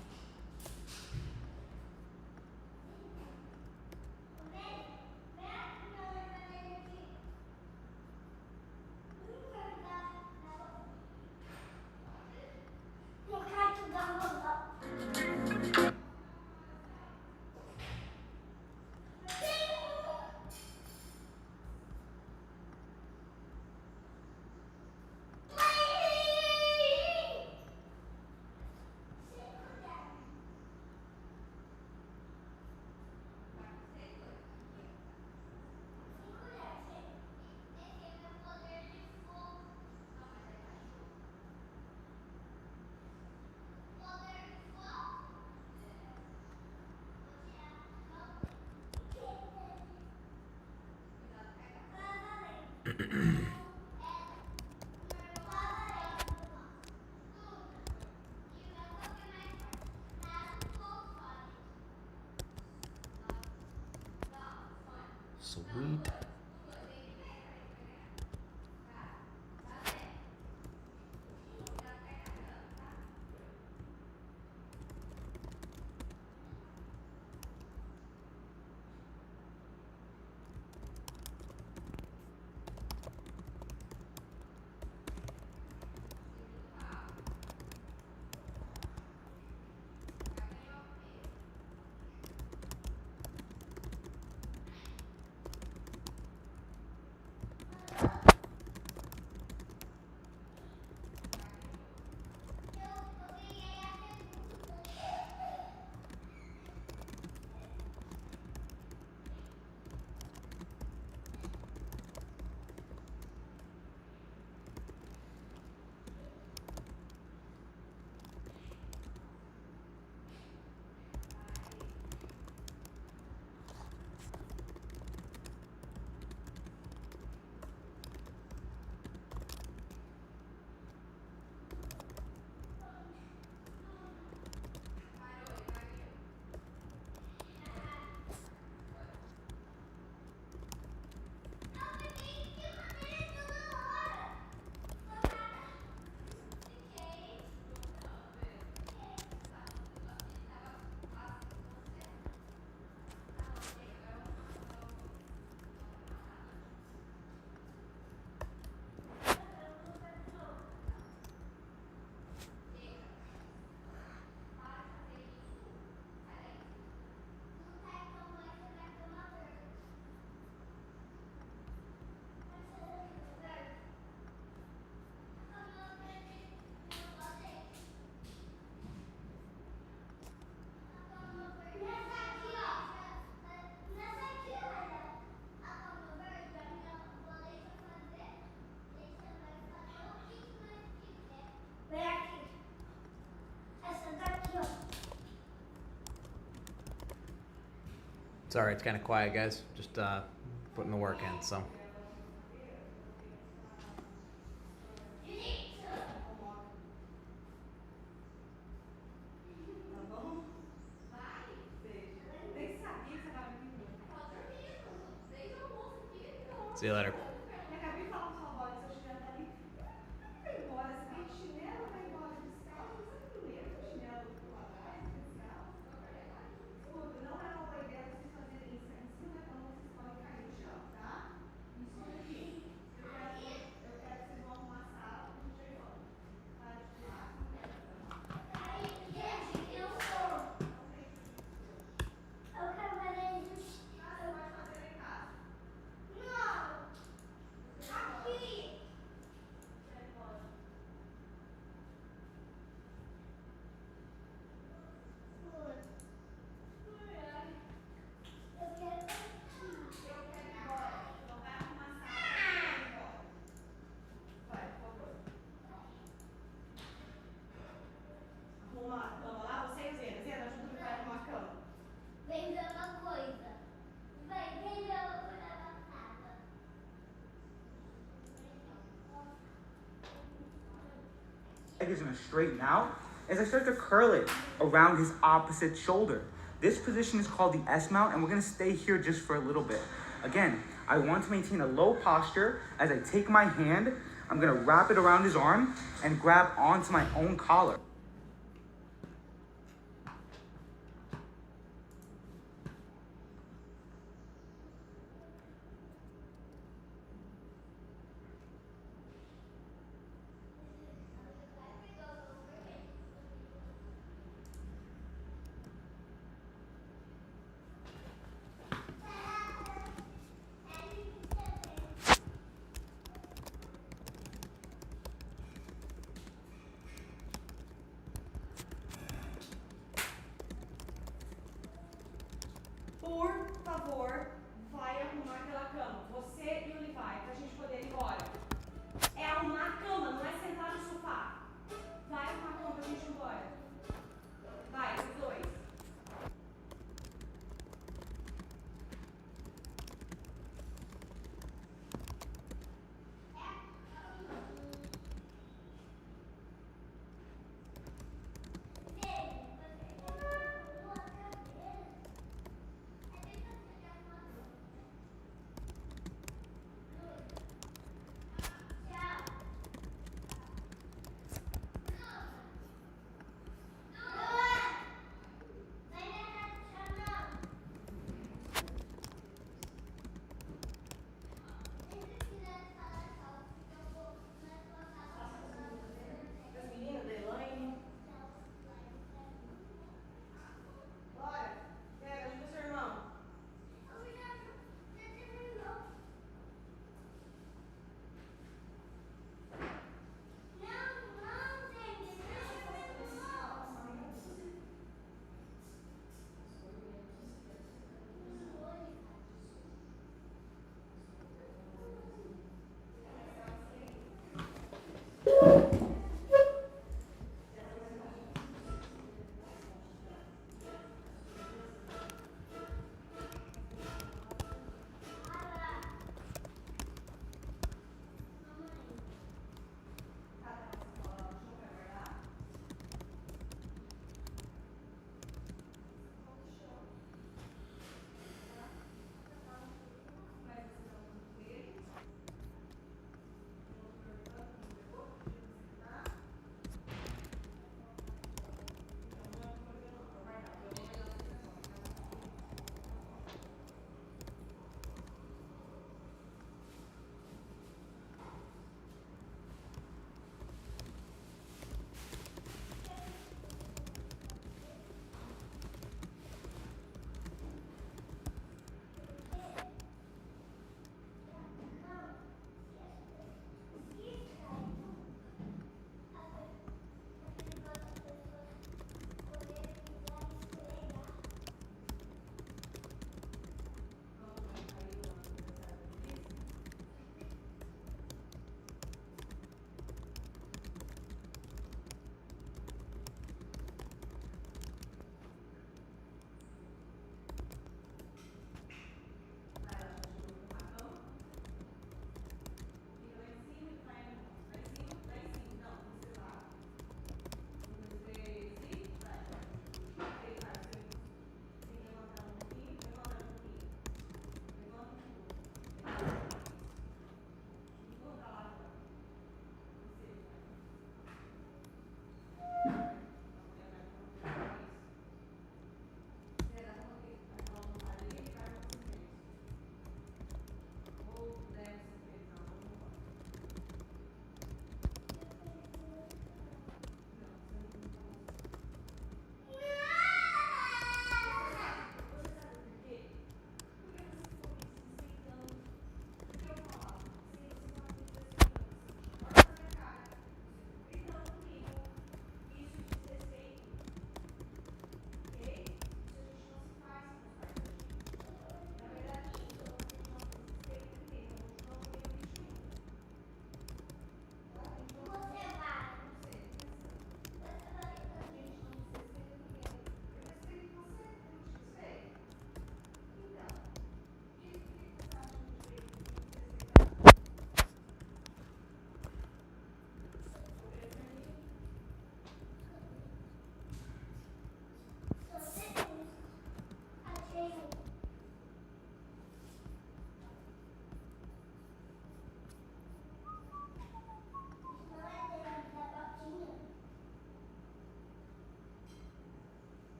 Speaker 1: Sweet. Sorry, it's kind of quiet, guys. Just putting the work in. So. See you later.
Speaker 18: Acabei de falar com sua avó que seu chinelo tá ali. Vai embora, você vem de chinelo, vai embora descalço. Você não lembra o chinelo lá atrás, descalço? Escuta, não é uma boa ideia vocês fazerem isso aí em cima da cama, vocês podem cair no chão, tá? E escuta aqui. Eu quero que vocês vão arrumar a sala pra gente ir embora. Para de pular, não quero cama.
Speaker 3: Eu quero fazer isso.
Speaker 18: Você pode fazer em casa.
Speaker 3: Não! Aqui! Eu quero
Speaker 18: Não vai arrumar a sala, vai embora. Vai, por favor. Arruma a cama lá, você e o Zena. Zena, ajuda o pai a arrumar a cama.
Speaker 3: Vem ver uma coisa. Vem ver uma coisa passada.
Speaker 5: Leg is going to straighten out as I start to curl it around his opposite shoulder. This position is called the S mount, and we're going to stay here just for a little bit. Again, I want to maintain a low posture. As I take my hand, I'm going to wrap it around his arm and grab onto my own collar.
Speaker 18: Por favor, vai arrumar aquela cama. Você e o Levi, pra gente poder ir embora. É arrumar a cama, não é sentar no sofá. Vai arrumar a cama pra gente ir embora. Vai, os dois.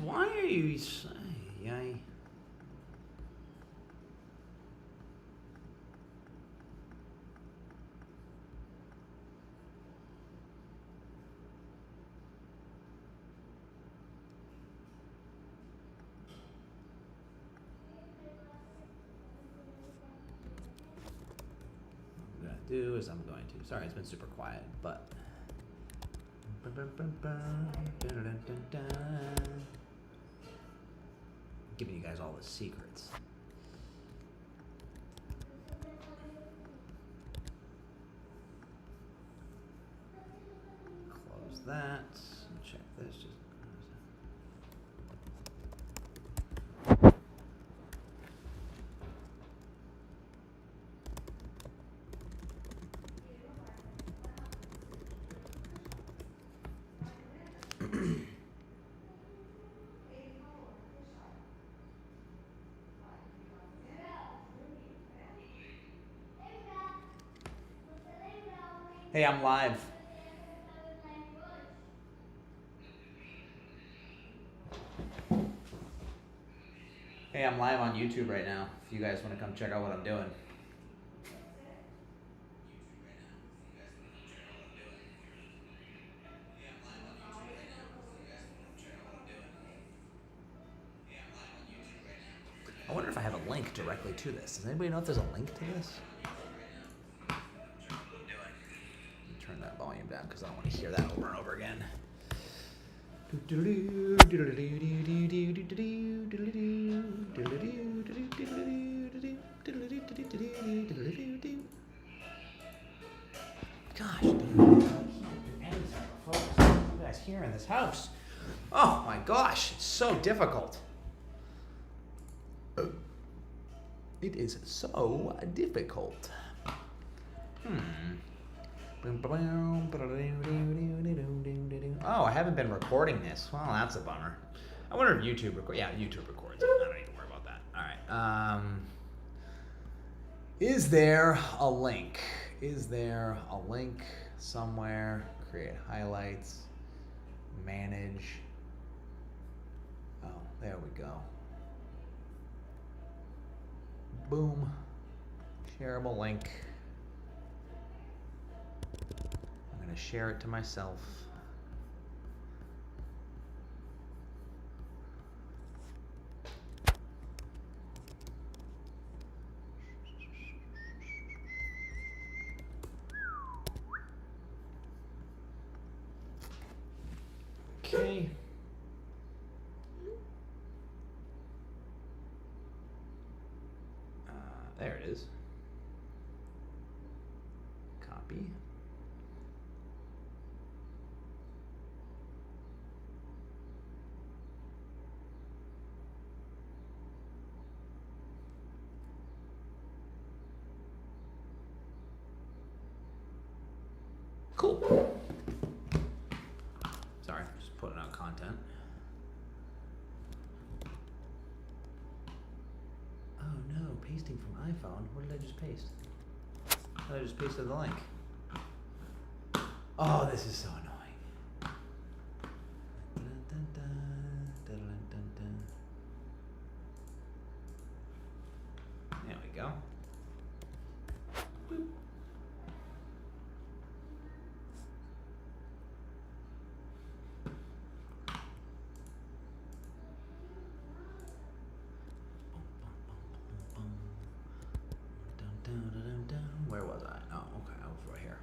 Speaker 1: why are you... Yay. Do is I'm going to. Sorry, it's been super quiet, but. Giving you guys all the secrets. Close that. Check this. Just. Hey, I'm live. Hey, I'm live on YouTube right now. If you guys want to come check out what I'm doing. I wonder if I have a link directly to this. Does anybody know if there's a link to this? Turn that volume down because I don't want to hear that over and over again. Gosh, dude. What are you guys here in this house? Oh my gosh, it's so difficult. It is so difficult. Oh, I haven't been recording this. Well, that's a bummer. I wonder if YouTube records. Yeah, YouTube records it. I don't need to worry about that. All right. Is there a link? Is there a link somewhere? Create highlights. Manage. Oh, there we go. Boom. Shareable link. I'm going to share it to myself. Okay. There it is. Copy. Cool. Sorry, just putting out content. Oh no, pasting from iPhone. What did I just paste? I just pasted the link. Oh, this is so annoying. There we go. Where was I? Oh, okay, I was right here.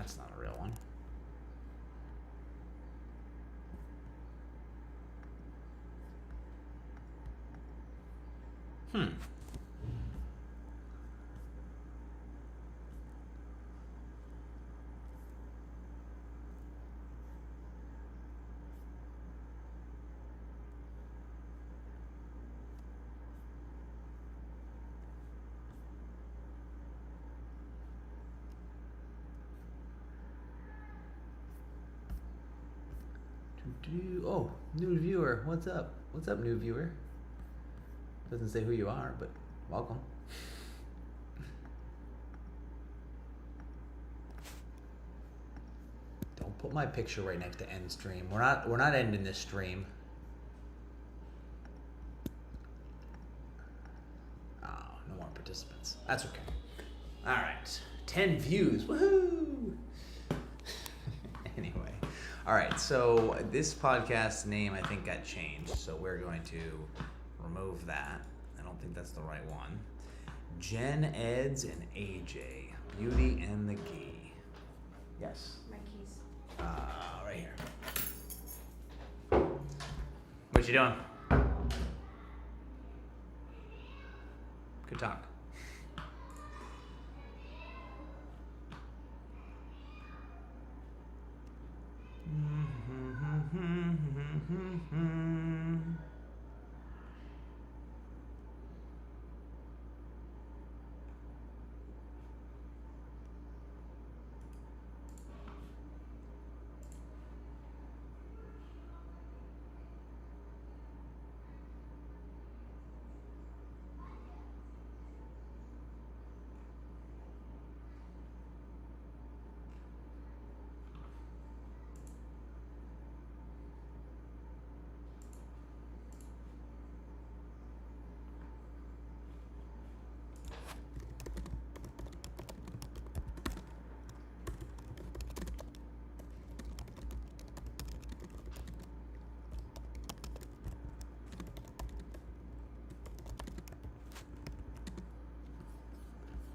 Speaker 1: that's not a real one. Oh, new viewer. What's up? What's up, new viewer? Doesn't say who you are, but welcome. Don't put my picture right next to end stream. We're not ending this stream. Oh, no more participants. That's okay. All right, 10 views. Woohoo! Anyway. All right, so this podcast name I think got changed, so we're going to remove that. I don't think that's the right one. Jen, Eds, and AJ, Beauty and the Gee. Yes.
Speaker 6: My keys.
Speaker 1: Right here. What you doing? Good talk.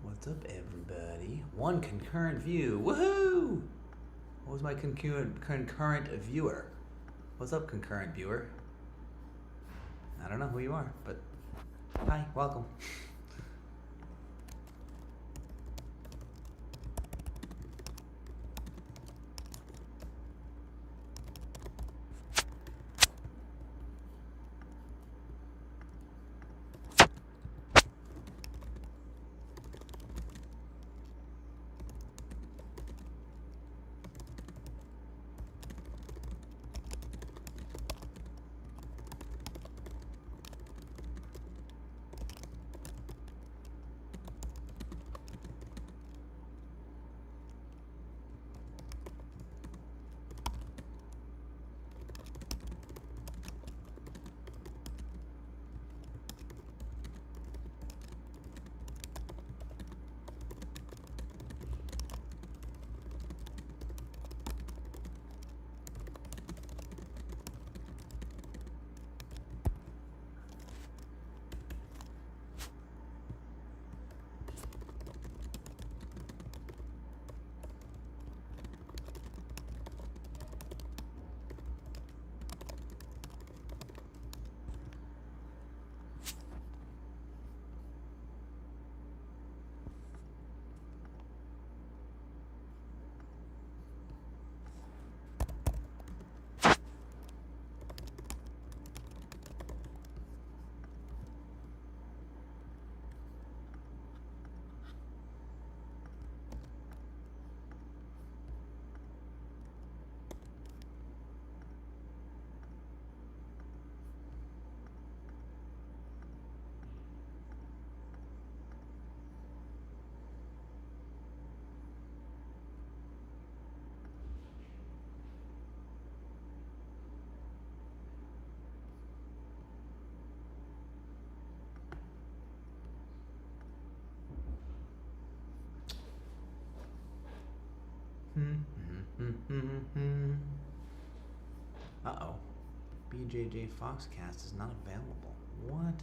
Speaker 1: What's up, everybody? One concurrent view. Woohoo! What was my concurrent viewer? What's up, concurrent viewer? I don't know who you are, but hi, welcome. Uh-oh. BJJ Foxcast is not available. What?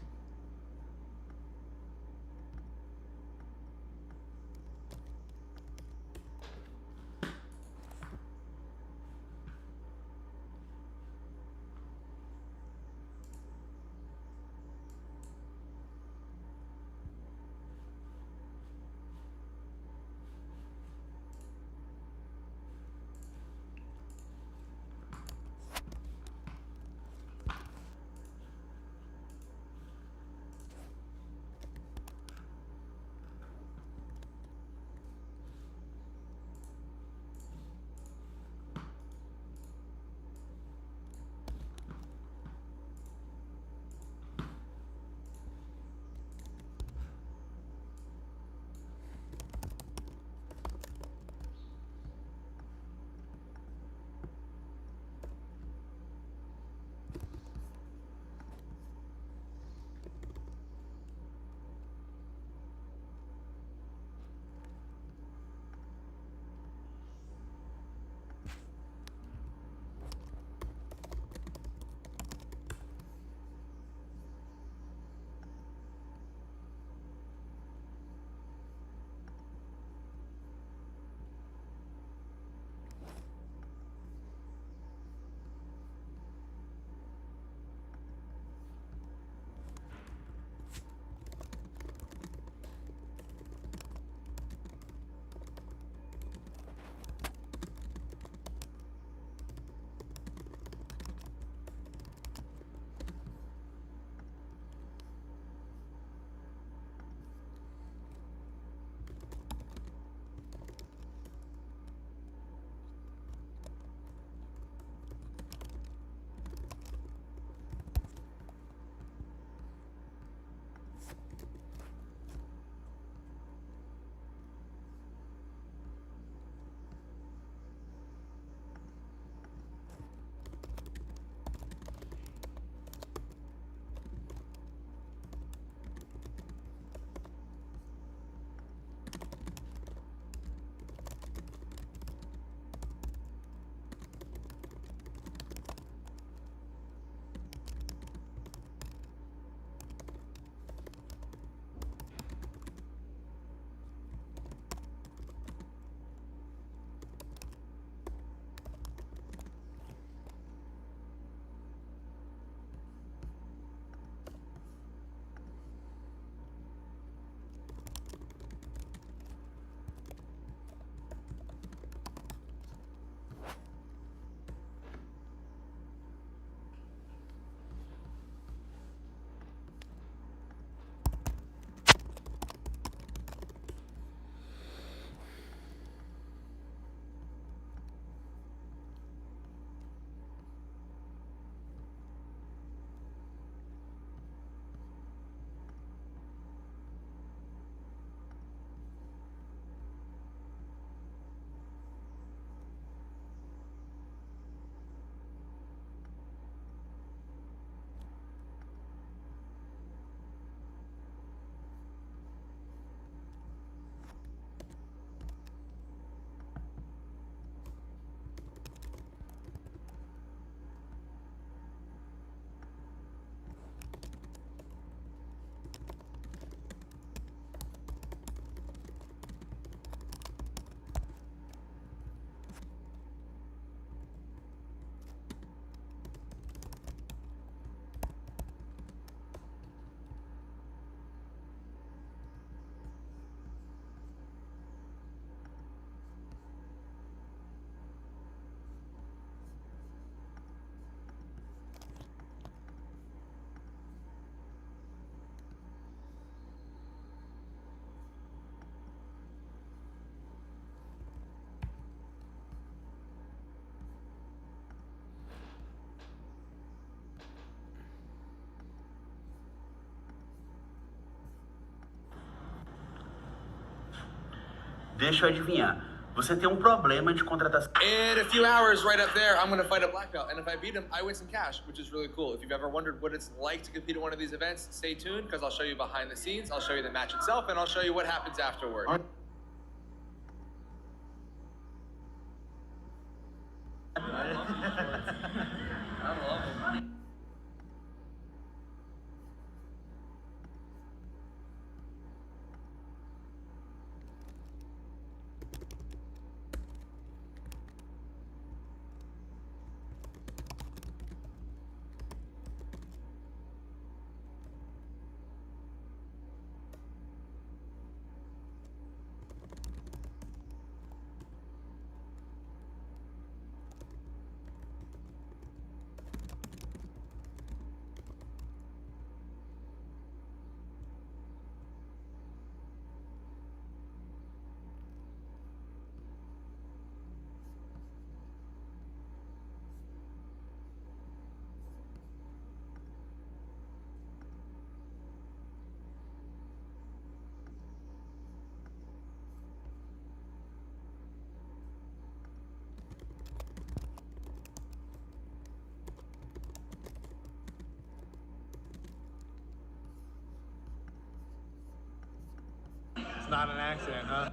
Speaker 6: Deixa eu adivinhar. Você tem um problema de contratação.
Speaker 7: In a few hours, right up there, I'm going to fight a black belt. And if I beat him, I win some cash, which is really cool. If you've ever wondered what it's like to compete at one of these events, stay tuned because I'll show you behind the scenes. I'll show you the match itself, and I'll show you what happens afterward.
Speaker 6: I love them.
Speaker 9: It's not an accident, huh?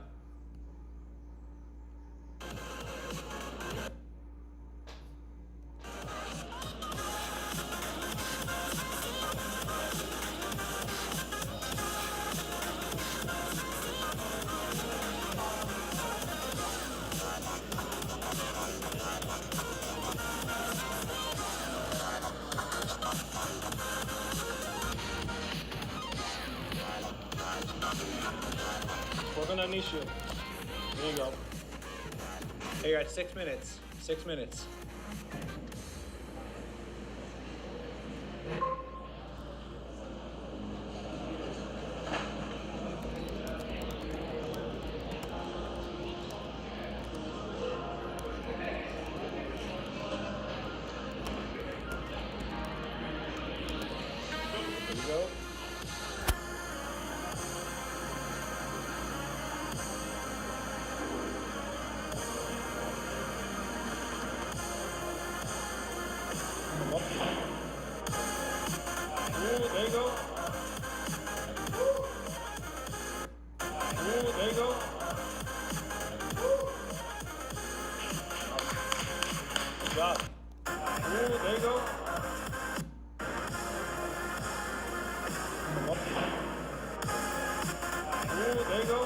Speaker 9: Work on that knee shield. There you go. Hey, you're at 6 minutes. 6 minutes. There you go. Ooh, there you go. Ooh, there you go. Good job. Ooh, there you go. Ooh, there you go.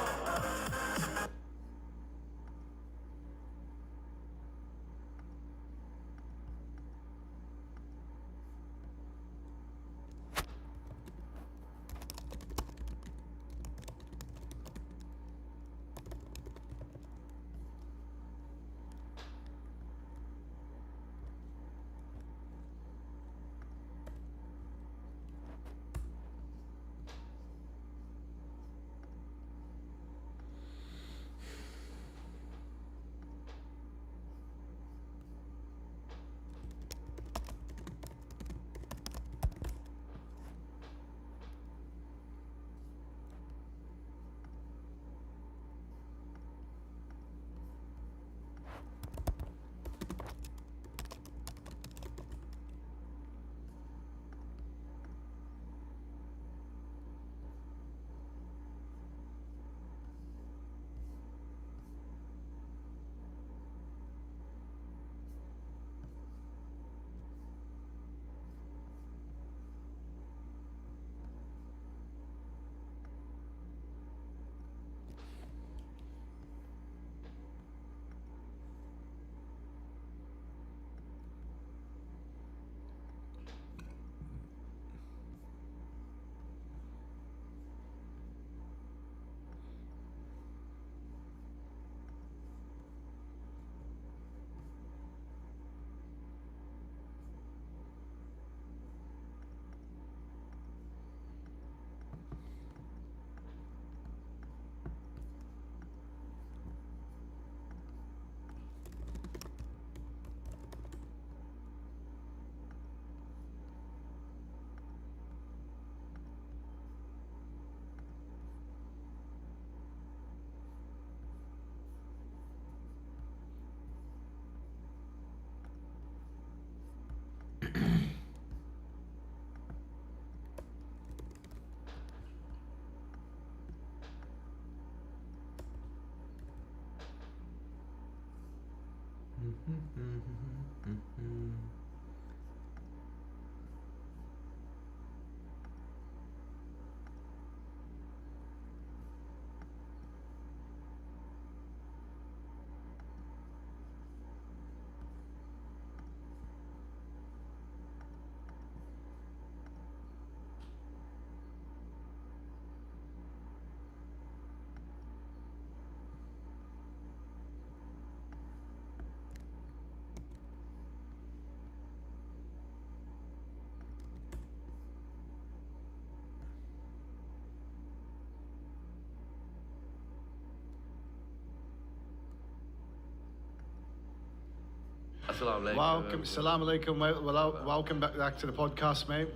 Speaker 10: Welcome, salam alaikum. Welcome back to the podcast, mate.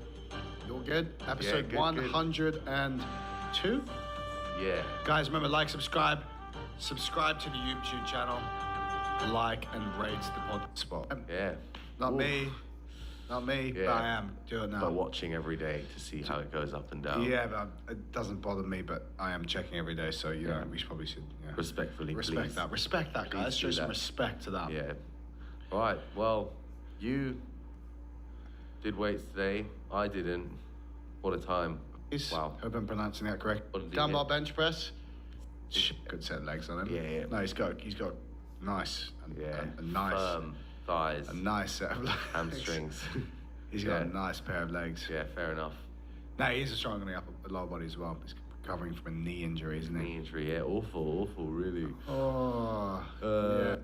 Speaker 10: You all good? Episode 102.
Speaker 11: Yeah.
Speaker 10: Guys, remember, like, subscribe to the YouTube channel, like and rate the podcast.
Speaker 11: Yeah.
Speaker 10: Not me,
Speaker 11: Yeah.
Speaker 10: but I am doing now.
Speaker 11: But watching every day to see how it goes up and down.
Speaker 10: Yeah, but it doesn't bother me, but I am checking every day, so you know, we probably should. Yeah.
Speaker 11: Respectfully,
Speaker 10: respect
Speaker 11: please.
Speaker 10: that. Respect that, guys.
Speaker 11: Please
Speaker 10: Show
Speaker 11: do
Speaker 10: some
Speaker 11: that.
Speaker 10: respect to that.
Speaker 11: Yeah. All right. Well, you did weights today. I didn't. What a time. Wow.
Speaker 10: Hope I'm pronouncing that correct.
Speaker 11: What did he
Speaker 10: Down bar
Speaker 11: hit?
Speaker 10: bench press. Good set of legs on him.
Speaker 11: Yeah.
Speaker 10: No, he's got nice. A nice.
Speaker 11: Firm thighs.
Speaker 10: A nice set of legs.
Speaker 11: Hamstrings.
Speaker 10: He's got a nice pair of legs.
Speaker 11: Yeah, fair enough.
Speaker 10: No, he's strong on the lower body as well. He's recovering from a knee injury, isn't he?
Speaker 11: Knee injury, yeah. Awful, really.
Speaker 10: Oh.
Speaker 11: Yeah.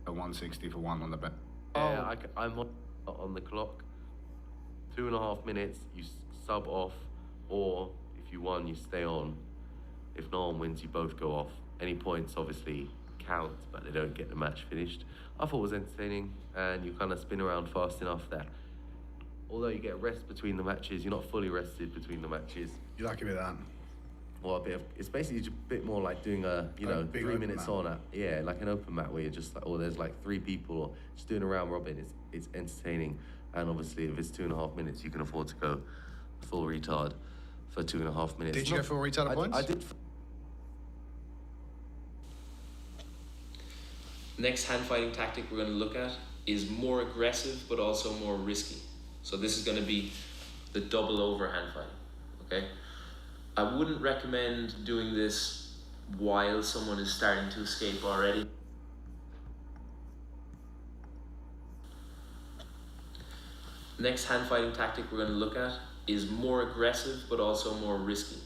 Speaker 10: A 160 for one on the bench.
Speaker 11: Yeah, I'm on the clock. 2.5 minutes, you sub off, or if you won, you stay on. If no one wins, you both go off. Any points obviously count, but they don't get the match finished. I thought it was entertaining, and you kind of spin around fast enough that although you get rest between the matches, you're not fully rested between the matches.
Speaker 10: You like a bit of that?
Speaker 11: Well, it's basically just a bit more like doing a, you know,
Speaker 10: big
Speaker 11: 3
Speaker 10: open
Speaker 11: minutes
Speaker 10: mat.
Speaker 11: on it. Yeah, like an open mat where you're just like, or there's like 3 people, or just doing a round robin. It's entertaining, and obviously if it's 2.5 minutes, you can afford to go full retard for 2.5 minutes.
Speaker 10: Did you go full retard at points?
Speaker 11: I did.
Speaker 12: Next hand fighting tactic we're going to look at is more aggressive but also more risky. So this is going to be the double over hand fighting, okay? I wouldn't recommend doing this while someone is starting to escape already. Next hand fighting tactic we're going to look at is more aggressive but also more risky.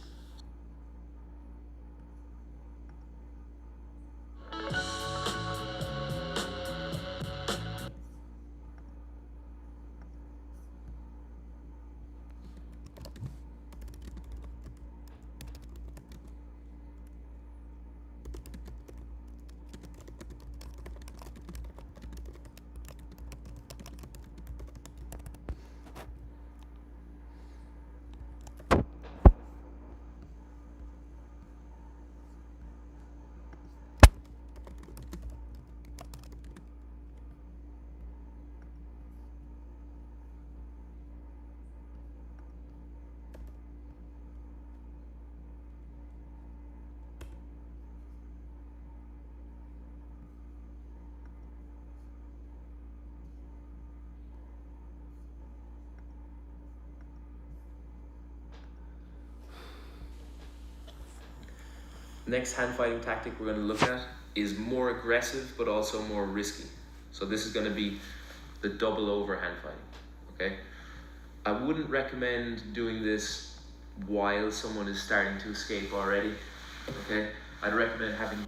Speaker 12: Next hand fighting tactic we're going to look at is more aggressive but also more risky. So this is going to be the double over hand fighting, okay? I wouldn't recommend doing this while someone is starting to escape already, okay? I'd recommend having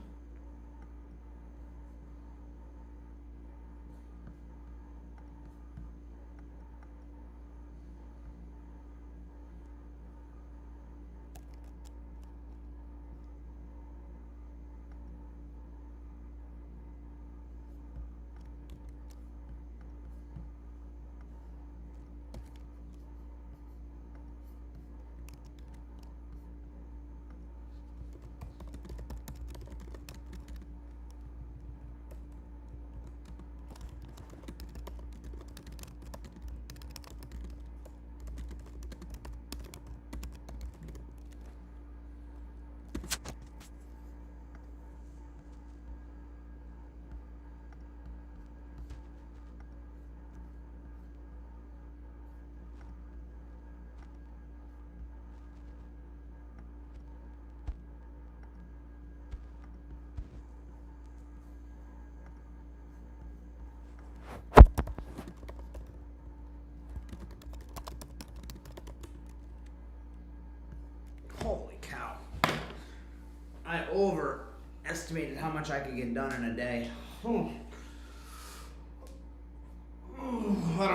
Speaker 1: I overestimated how much I could get done in a day. I don't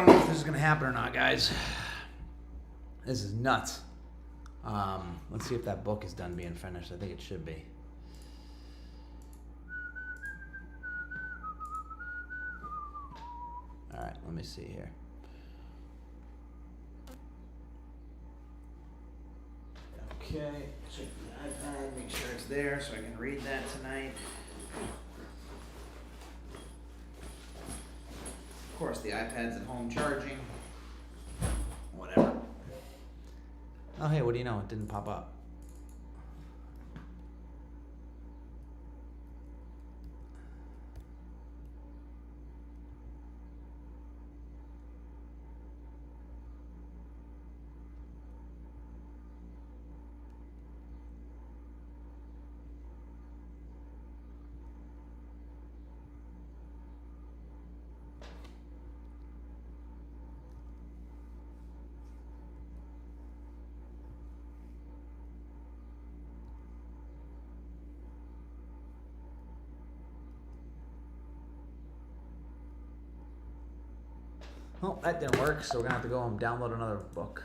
Speaker 1: know if this is gonna happen or not, guys. This is nuts. Let's see if that book is done being finished. I think it should be. All right, let me see here. Okay, check the iPad, make sure it's there so I can read that tonight. Of course, the iPad's at home charging. Whatever. Oh, hey, what do you know? It didn't pop up. Well, that didn't work, so we're gonna have to go and download another book.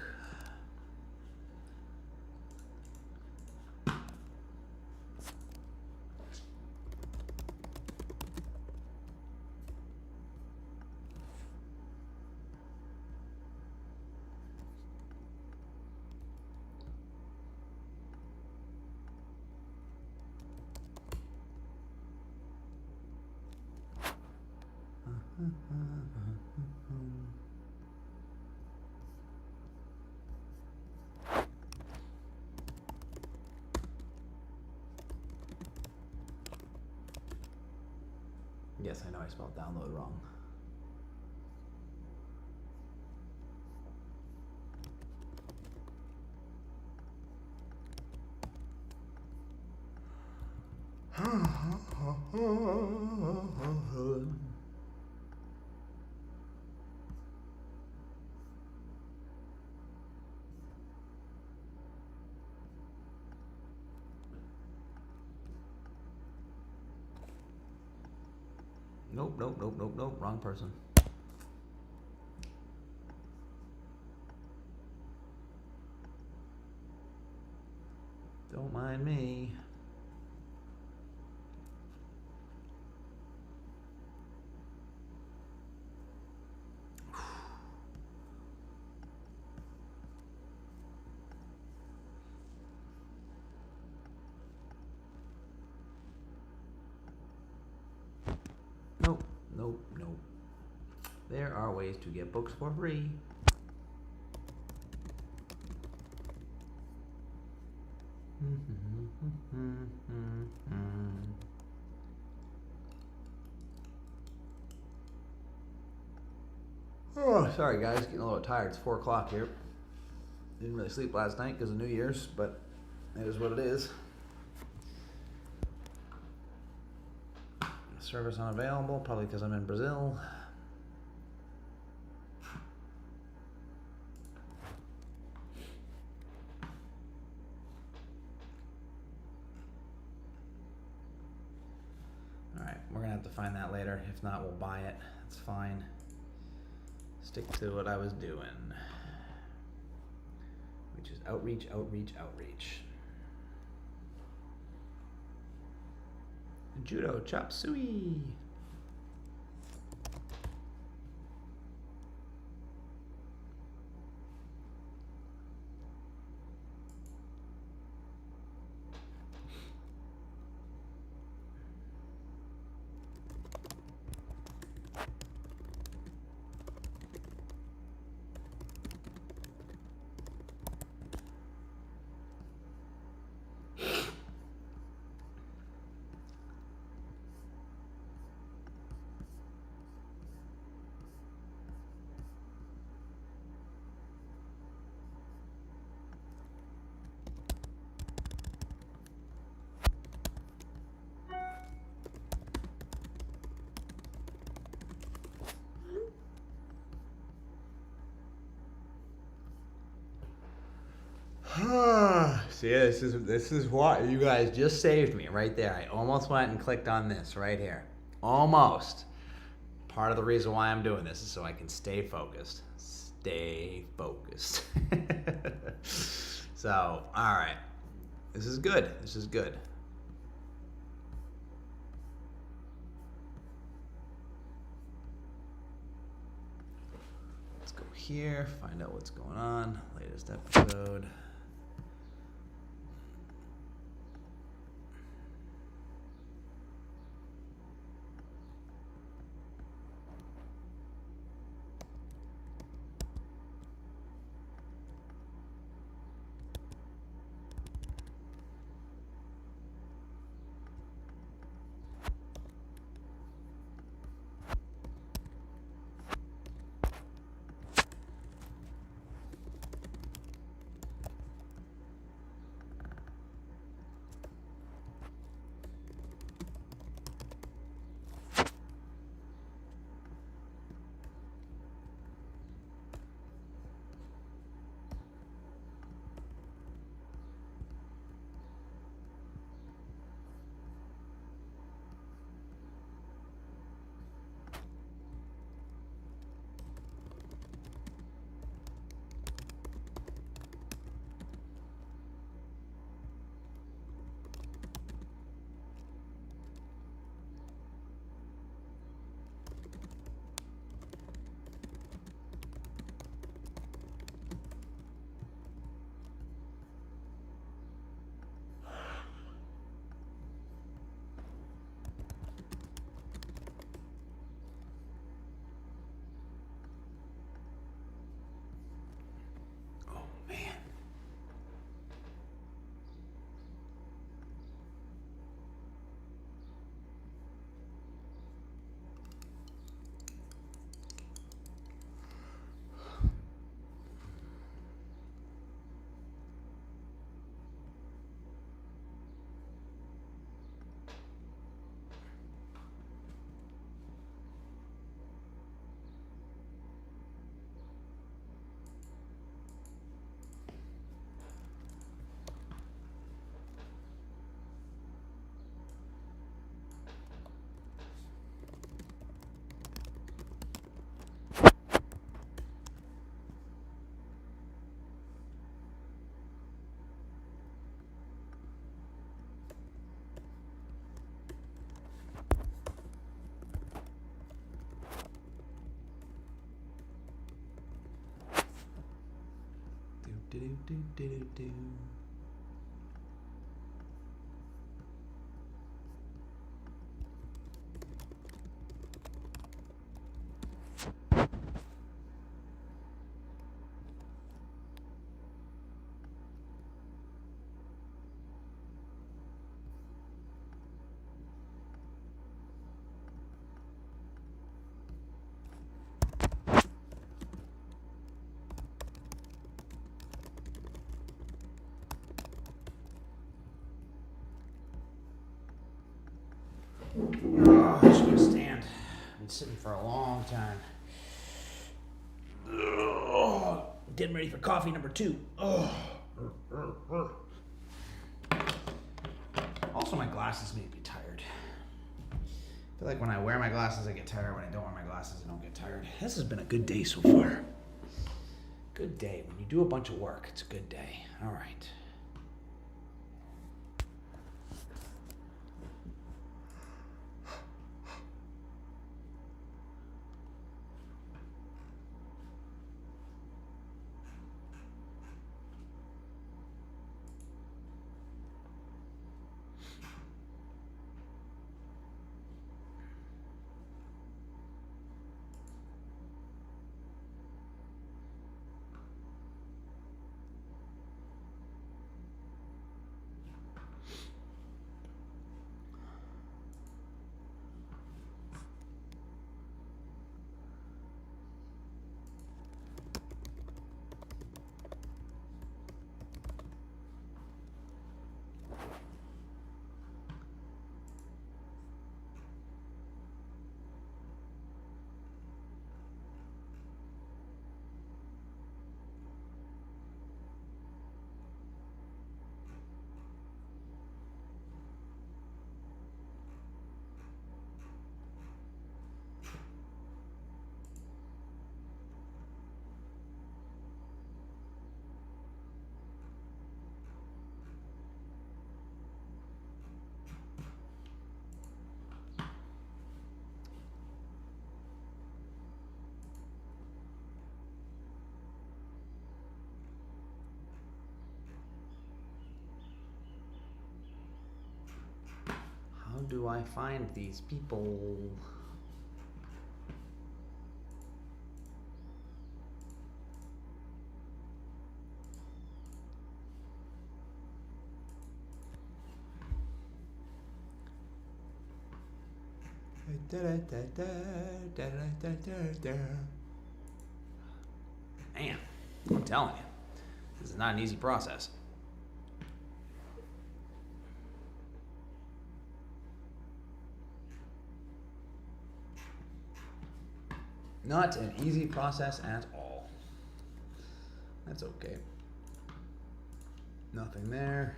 Speaker 1: Yes, I know I spelled download wrong. Nope, wrong person. Don't mind me. Nope. There are ways to get books for free. Oh, sorry guys, getting a little tired. It's 4 o'clock here. Didn't really sleep last night because of New Year's, but it is what it is. Service unavailable, probably because I'm in Brazil. Alright, we're gonna have to find that later. If not, we'll buy it. That's fine. Stick to what I was doing, which is outreach. Judo chop suey. See, this is what you guys just saved me right there. I almost went and clicked on this right here. Almost. Part of the reason why I'm doing this is so I can stay focused. Stay focused. So, all right. This is good. This is good. Let's go here, find out what's going on. Latest episode. Do. Oh, I should go stand. I've been sitting for a long time. Ugh. Getting ready for coffee number 2. Oh. Also, my glasses make me tired. I feel like when I wear my glasses, I get tired. When I don't wear my glasses, I don't get tired. This has been a good day so far. Good day. When you do a bunch of work, it's a good day. All right. do I find these people? Man, I'm telling you, this is not an easy process. Not an easy process at all. That's okay. Nothing there.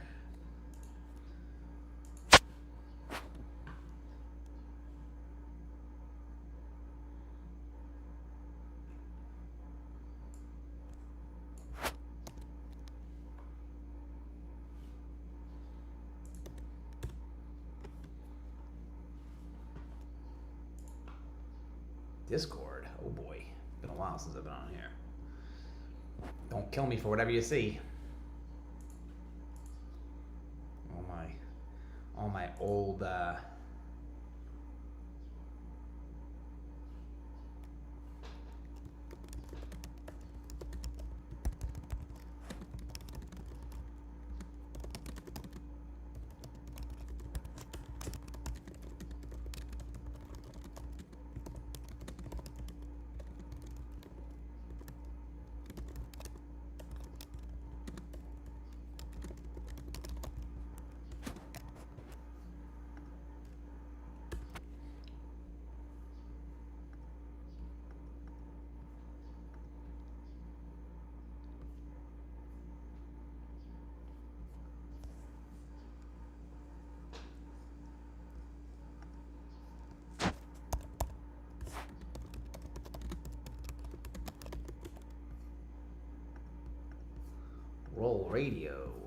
Speaker 1: Discord. Oh boy. Been a while since I've been on here. Don't kill me for whatever you see. All my old roll radio.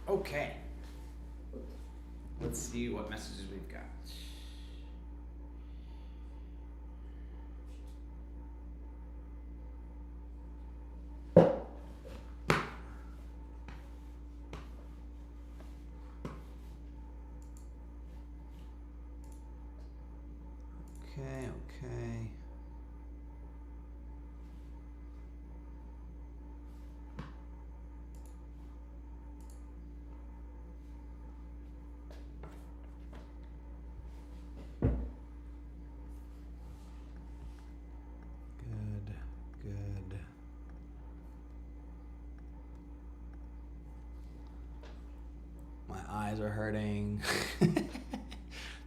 Speaker 1: Okay. Let's see what messages we've got. Okay.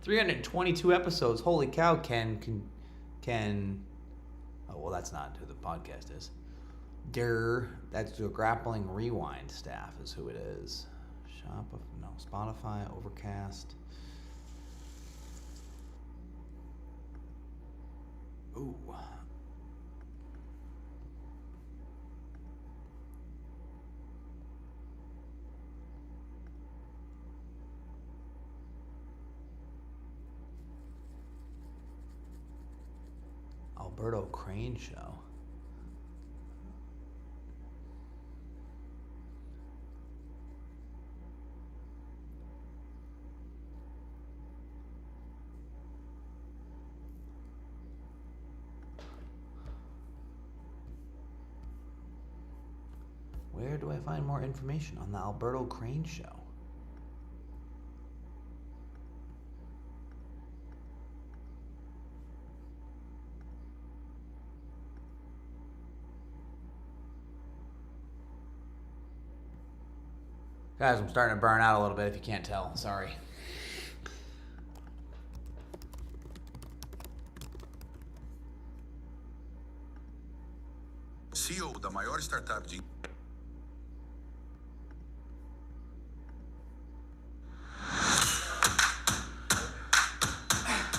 Speaker 1: 322 episodes. Holy cow, Ken. Oh, well, that's not who the podcast is. That's the Grappling Rewind staff is who it is. Spotify, Overcast. Ooh. Alberto Crane Show. Where do I find more information on the Alberto Crane Show? Guys, I'm starting to burn out a little bit if you can't tell. Sorry.
Speaker 13: CEO da maior startup de...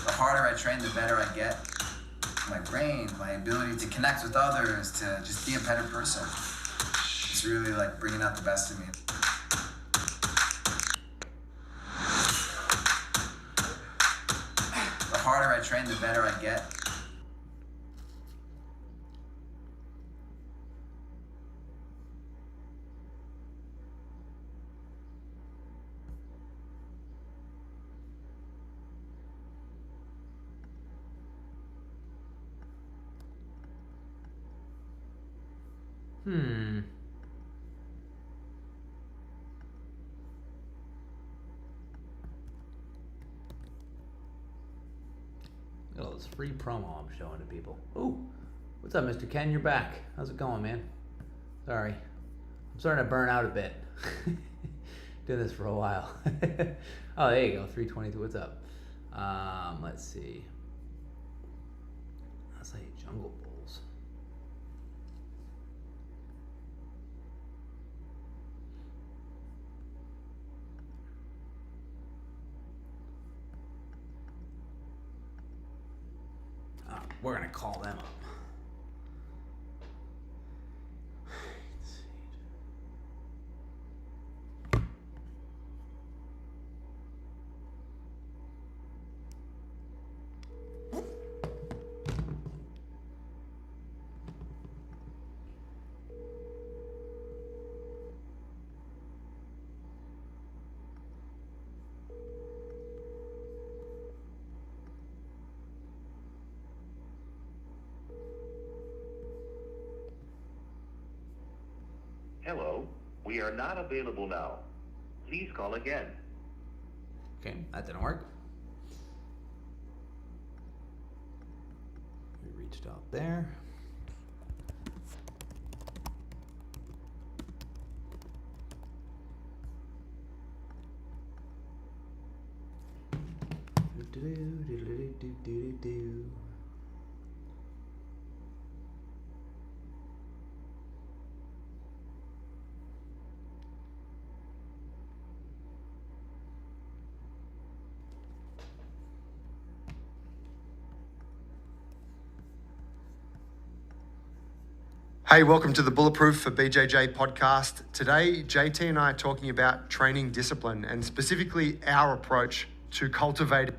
Speaker 14: The harder I train, the better I get. My brain, my ability to connect with others, to just be a better person. It's really like bringing out the best in me. The harder I train, the better I get. Look at all this free promo I'm showing to people. Ooh, what's up, Mr. Ken? You're back. How's it going, man? Sorry. I'm starting to burn out a bit. Doing this for a while. Oh, there you go. 322. What's up? Let's see. Let's say Jungle Bulls. We're gonna call them up.
Speaker 16: Hello, we are not available now. Please call again.
Speaker 1: Okay, that didn't work. We reached out there. Do.
Speaker 15: Hey, welcome to the Bulletproof for BJJ podcast. Today, JT and I are talking about training discipline and specifically our approach to cultivating.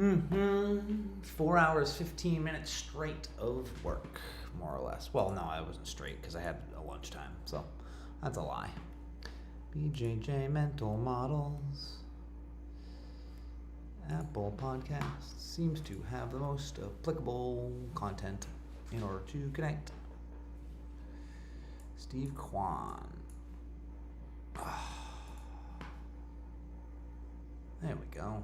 Speaker 14: It's 4 hours, 15 minutes straight of work, more or less. Well, no, I wasn't straight because I had a lunchtime, so that's a lie. BJJ Mental Models. Apple Podcasts seems to have the most applicable content in order to connect. Steve Kwan. There we go.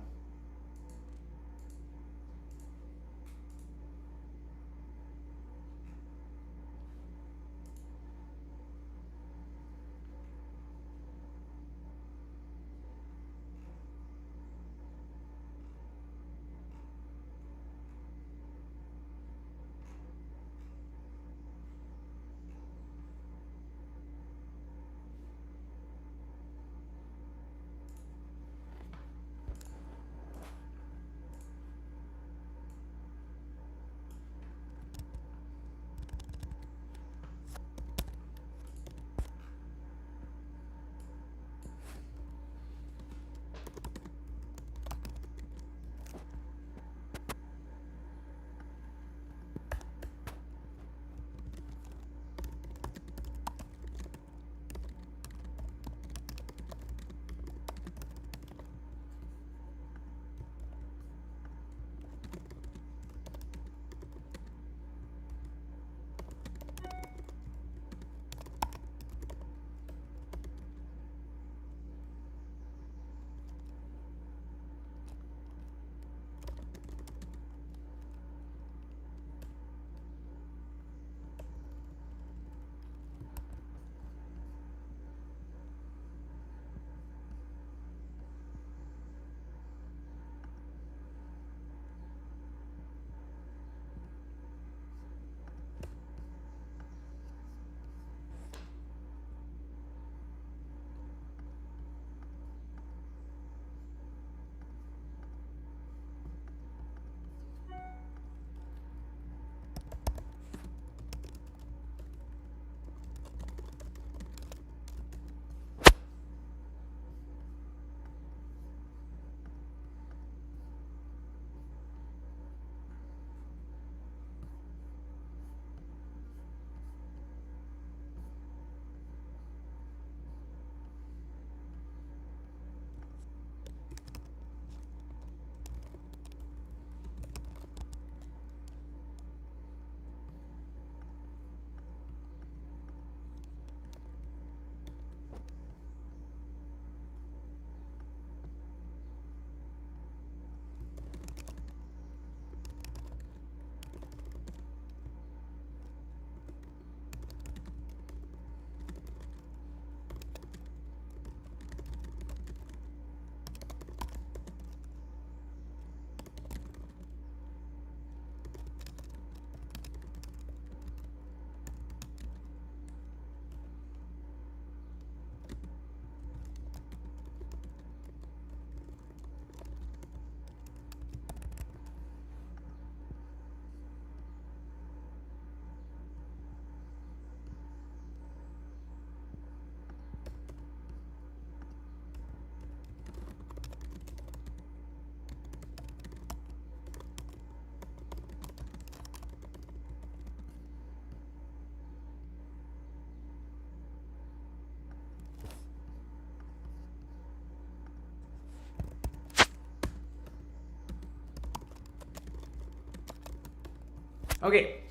Speaker 14: Okay,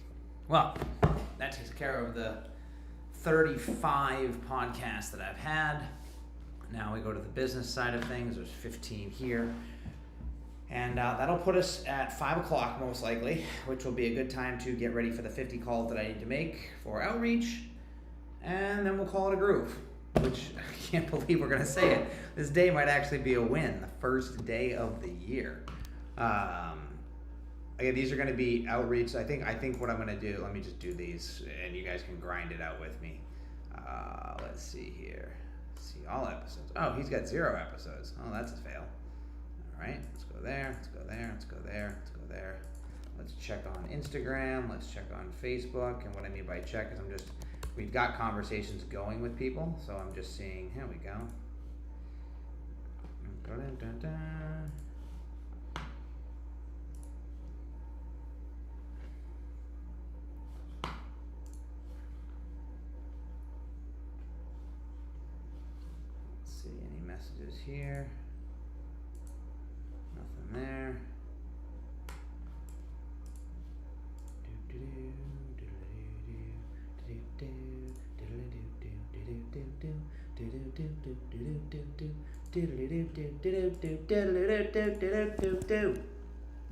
Speaker 14: well, that takes care of the 35 podcasts that I've had. Now we go to the business side of things. There's 15 here. And that'll put us at 5 o'clock most likely, which will be a good time to get ready for the 50 calls that I need to make for outreach. And then we'll call it a groove, which I can't believe we're going to say it. This day might actually be a win, the first day of the year. Again, these are going to be outreach. I think what I'm going to do, let me just do these and you guys can grind it out with me. Let's see here. See all episodes. Oh, he's got 0 episodes. Oh, that's a fail. All right, let's go there, let's go there, let's go there, let's go there. Let's check on Instagram, let's check on Facebook. And what I mean by check is we've got conversations going with people. So I'm just seeing, here we go. Dun, dun, dun. Let's see, any messages here? Nothing there.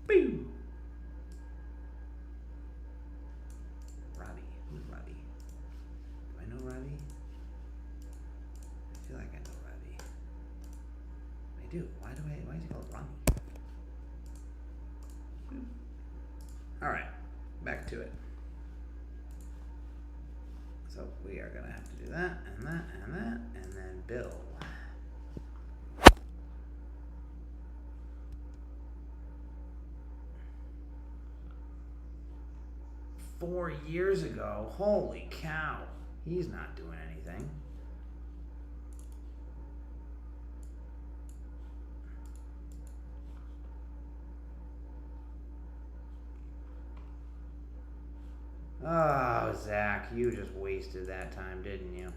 Speaker 14: Boo! Robbie. Who's Robbie? Do I know Robbie? I feel like I know Robbie. I do. Why is he called Robbie? Alright, back to it. So we are gonna have to do that, and that, and that, and then Bill. Four years ago, holy cow, he's not doing anything. Oh, Zach, you just wasted that time, didn't you?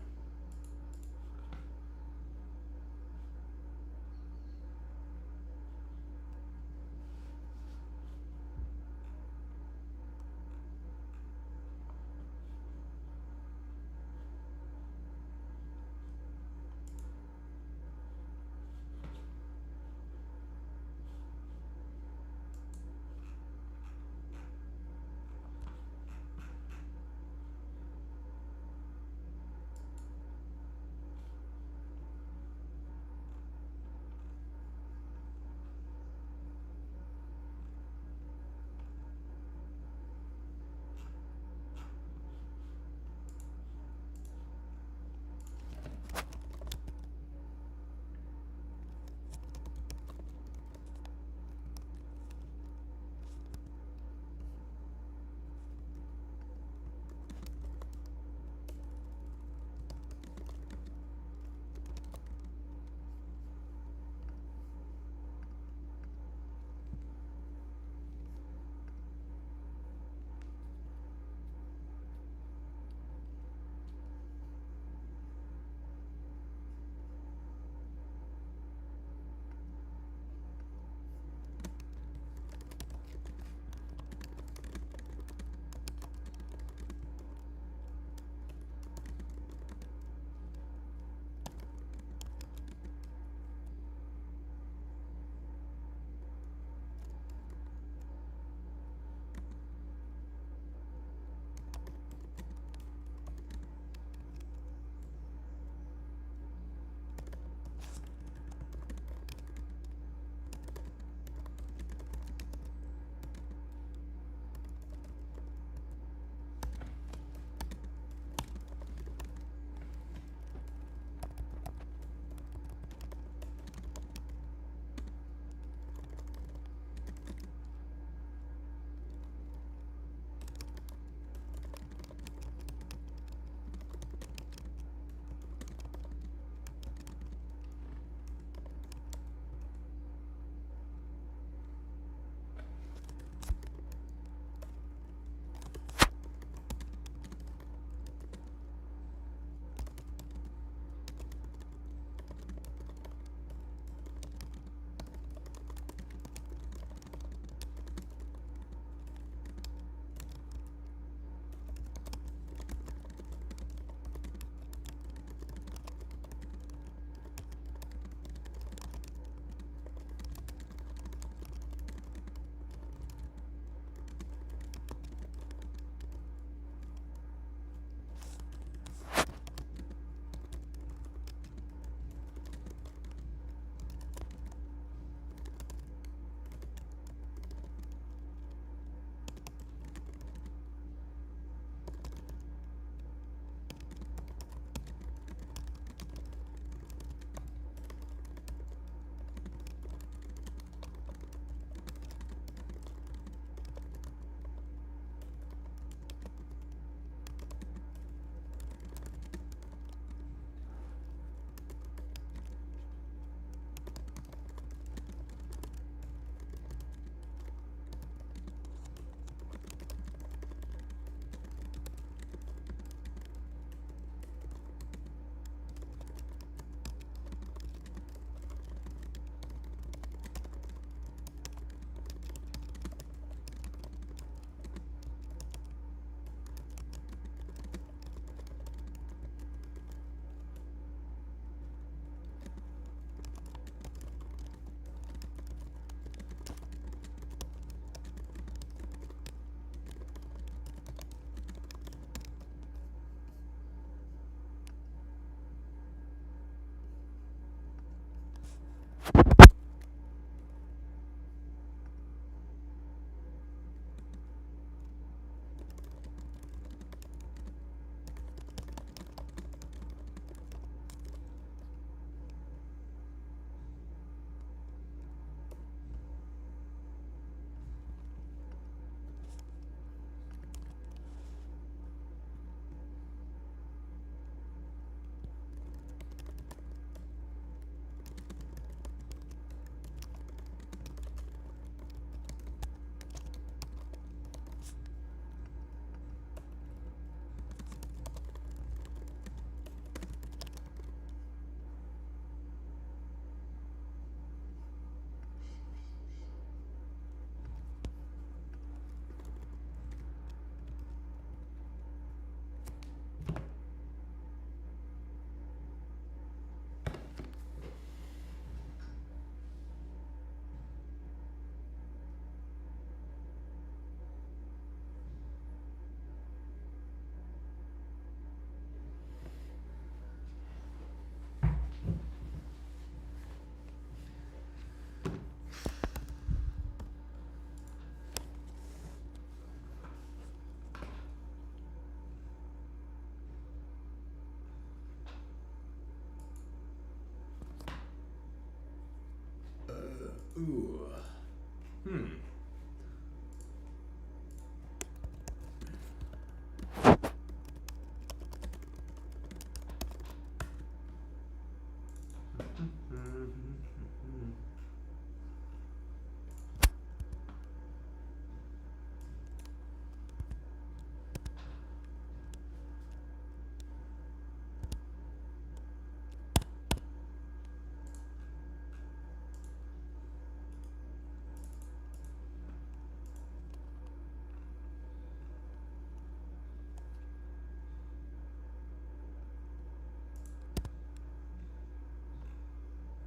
Speaker 1: Ooh.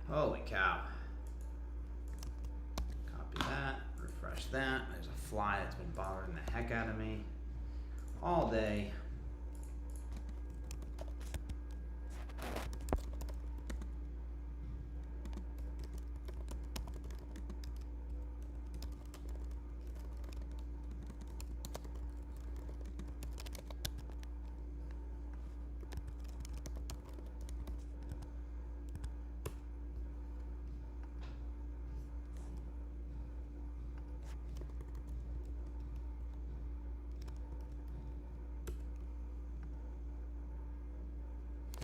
Speaker 1: Holy cow. Copy that, refresh that. There's a fly that's been bothering the heck out of me all day.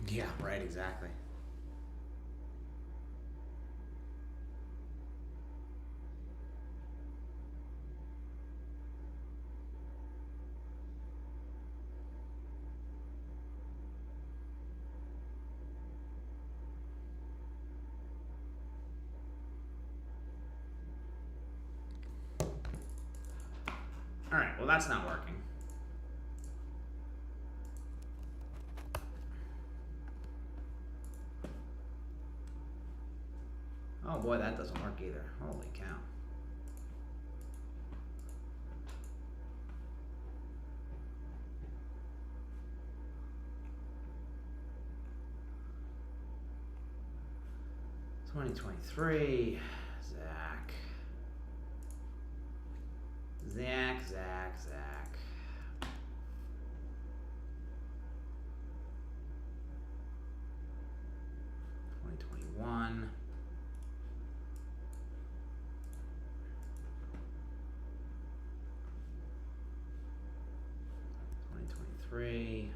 Speaker 1: Yeah, right, exactly. All right, well, that's not working. Oh boy, that doesn't work either. Holy cow. $2023, Zach. Zach. 2021. 2023.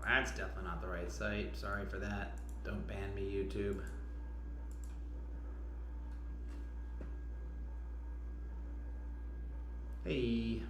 Speaker 1: That's definitely not the right site. Sorry for that. Don't ban me, YouTube. Hey.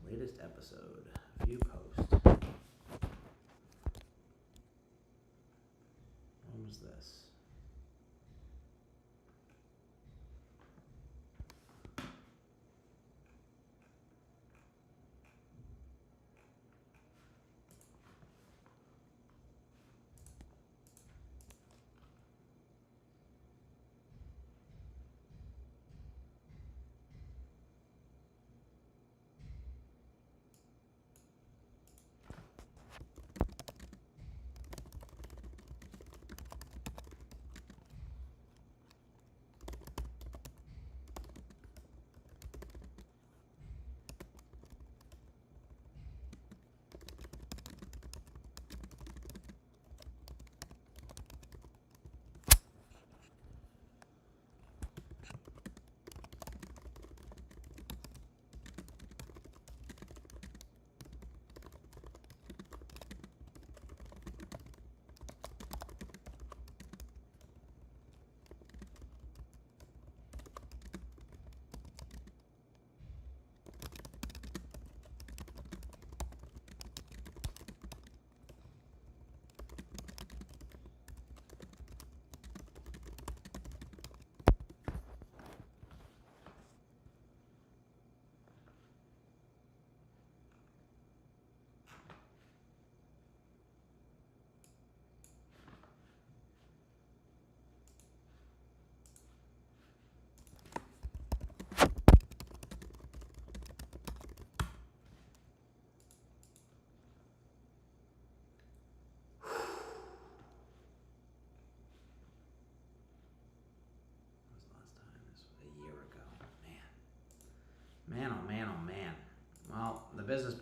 Speaker 1: Latest episode. View post. When was this?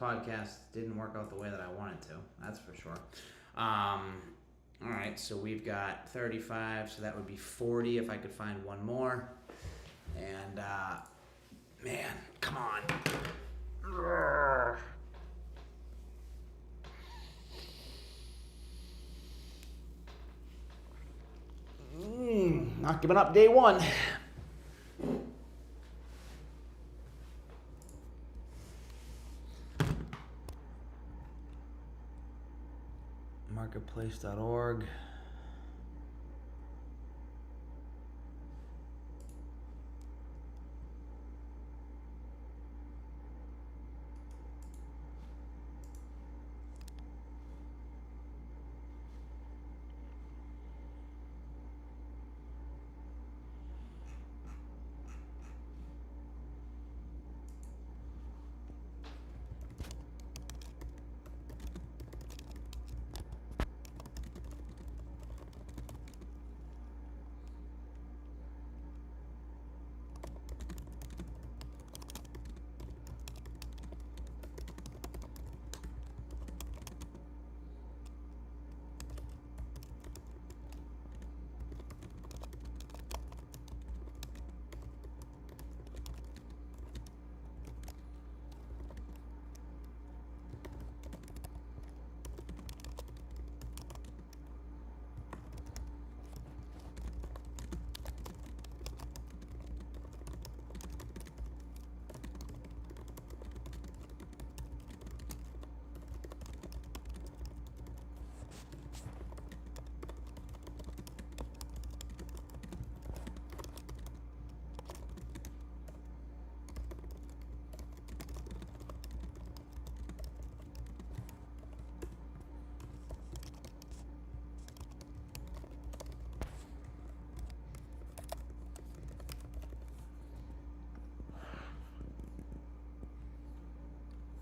Speaker 1: podcast didn't work out the way that I wanted to. That's for sure. All right, so we've got 35, so that would be 40 if I could find one more. And, man, come on. Not giving up day one. Marketplace.org.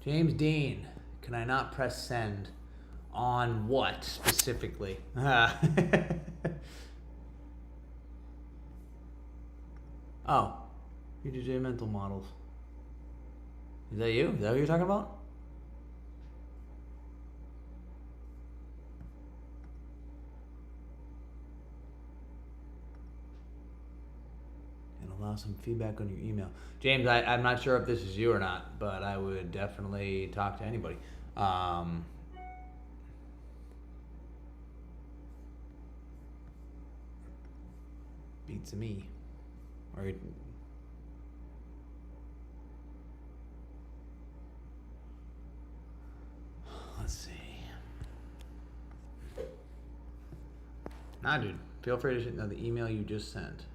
Speaker 1: James Dean, can I not press send on what specifically? Oh, UJJ mental models. Is that you? Is that what you're talking about? Allow some feedback on your email. James, I'm not sure if this is you or not, but I would definitely talk to anybody. Beats me. Or let's see. Nah, dude. Feel free to know the email you just sent.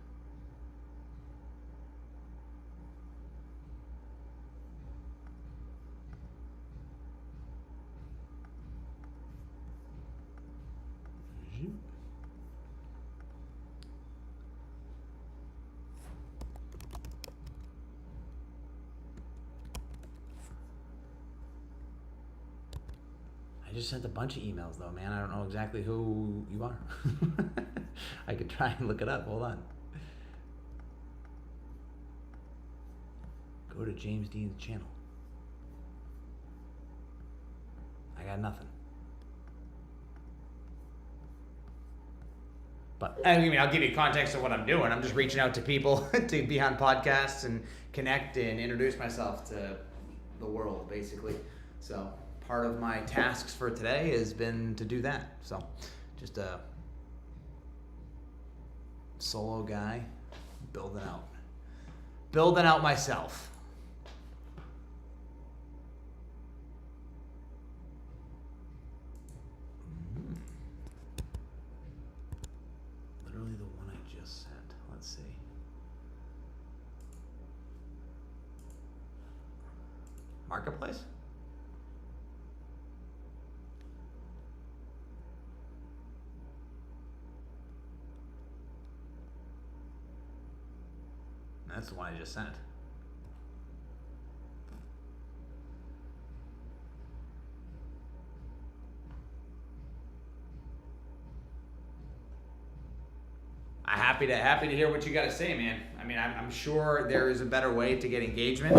Speaker 1: I just sent a bunch of emails though, man. I don't know exactly who you are. I could try and look it up. Hold on. Go to James Dean's channel. I got nothing. But I mean, I'll give you context of what I'm doing. I'm just reaching out to people to be on podcasts and connect and introduce myself to the world, basically. So part of my tasks for today has been to do that. So just a solo guy building out myself. Literally the one I just sent. Let's see. Marketplace? That's the one I just sent. Happy to hear what you got to say, man. I mean, I'm sure there is a better way to get engagement.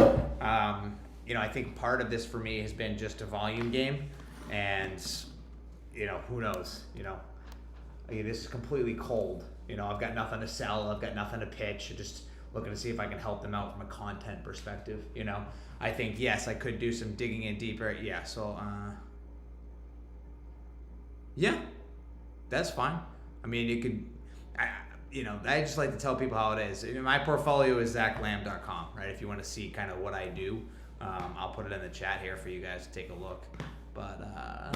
Speaker 1: I think part of this for me has been just a volume game, and who knows, this is completely cold. I've got nothing to sell, I've got nothing to pitch, just looking to see if I can help them out from a content perspective. I think, yes, I could do some digging in deeper. Yeah, so yeah, that's fine. I mean, you could, I just like to tell people how it is. My portfolio is zachlambda.com, right? If you want to see kind of what I do, I'll put it in the chat here for you guys to take a look. But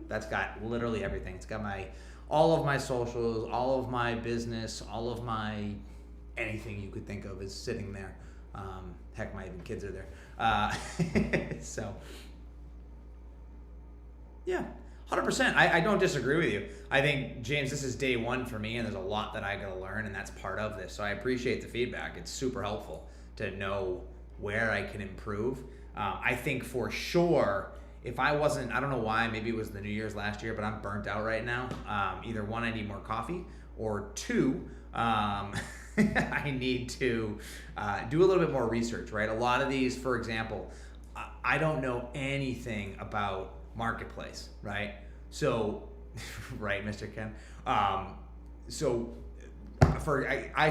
Speaker 1: that's got literally everything. It's got all of my socials, all of my business, all of my anything you could think of is sitting there. Heck, my even kids are there. So yeah, 100%. I don't disagree with you. I think, James, this is day one for me, and there's a lot that I got to learn, and that's part of this. So I appreciate the feedback. It's super helpful to know where I can improve. I think for sure, if I wasn't, I don't know why, maybe it was the New Year's last year, but I'm burnt out right now. Either one, I need more coffee, or two, I need to do a little bit more research, right? A lot of these, for example, I don't know anything about Marketplace, right? So, right, Mr. Ken? I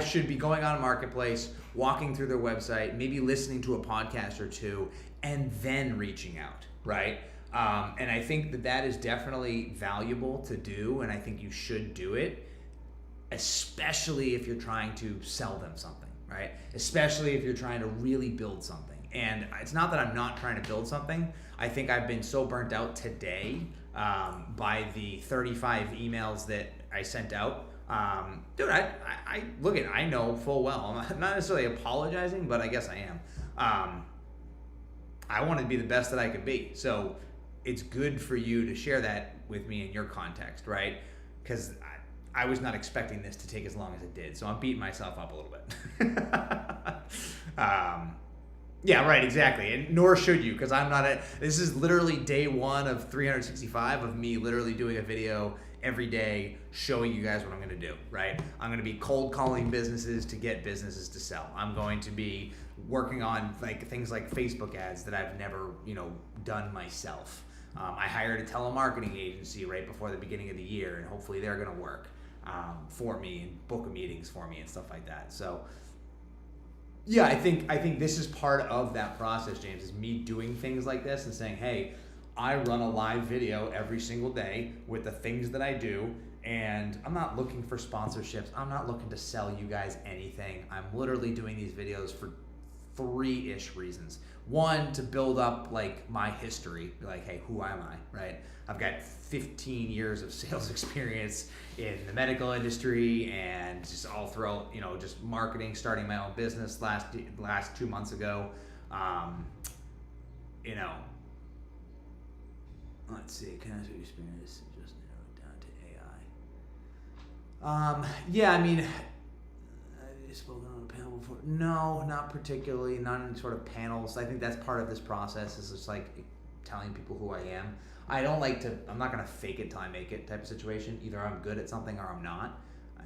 Speaker 1: should be going on Marketplace, walking through their website, maybe listening to a podcast or two, and then reaching out, right? And I think that is definitely valuable to do, and I think you should do it, especially if you're trying to sell them something, right? Especially if you're trying to really build something. And it's not that I'm not trying to build something. I think I've been so burnt out today by the 35 emails that I sent out. Dude, I know full well. I'm not necessarily apologizing, but I guess I am. I want to be the best that I could be. So it's good for you to share that with me in your context, right? Because I was not expecting this to take as long as it did. So I'm beating myself up a little bit. Yeah, right, exactly. And nor should you, because this is literally day one of 365 of me literally doing a video every day showing you guys what I'm going to do, right? I'm going to be cold calling businesses to get businesses to sell. I'm going to be working on things like Facebook ads that I've never, done myself. I hired a telemarketing agency right before the beginning of the year, and hopefully they're going to work for me and book meetings for me and stuff like that. So yeah, I think this is part of that process, James, is me doing things like this and saying, hey, I run a live video every single day with the things that I do, and I'm not looking for sponsorships. I'm not looking to sell you guys anything. I'm literally doing these videos for 3-ish reasons. One, to build up my history, hey, who am I, right? I've got 15 years of sales experience in the medical industry and just all throughout, just marketing, starting my own business last 2 months ago. Let's see, cancer experience, just narrow it down to AI. Yeah, I mean, have you spoken on a panel before? No, not particularly, not in sort of panels. I think that's part of this process, is just telling people who I am. I'm not going to fake it till I make it type of situation. Either I'm good at something or I'm not.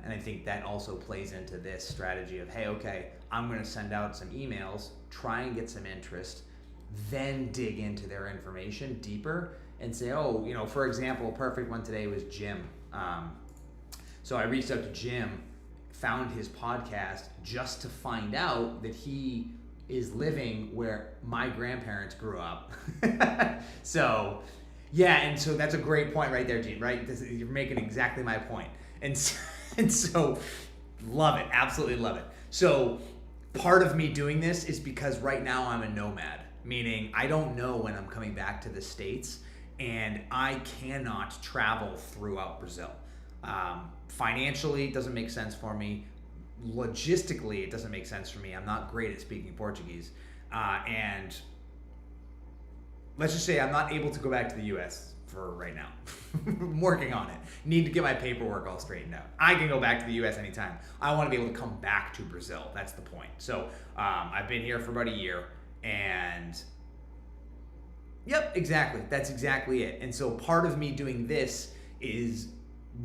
Speaker 1: And I think that also plays into this strategy of, hey, okay, I'm going to send out some emails, try and get some interest, then dig into their information deeper and say, for example, a perfect one today was Jim. So I reached out to Jim, found his podcast just to find out that he is living where my grandparents grew up. So yeah, and so that's a great point right there, Gene, right? You're making exactly my point. And so love it, absolutely love it. So part of me doing this is because right now I'm a nomad, meaning I don't know when I'm coming back to the States, and I cannot travel throughout Brazil. Financially, it doesn't make sense for me. Logistically, it doesn't make sense for me. I'm not great at speaking Portuguese. And let's just say I'm not able to go back to the US for right now. I'm working on it. Need to get my paperwork all straightened out. I can go back to the US anytime. I want to be able to come back to Brazil. That's the point. So I've been here for about a year, and yep, exactly. That's exactly it. And so part of me doing this is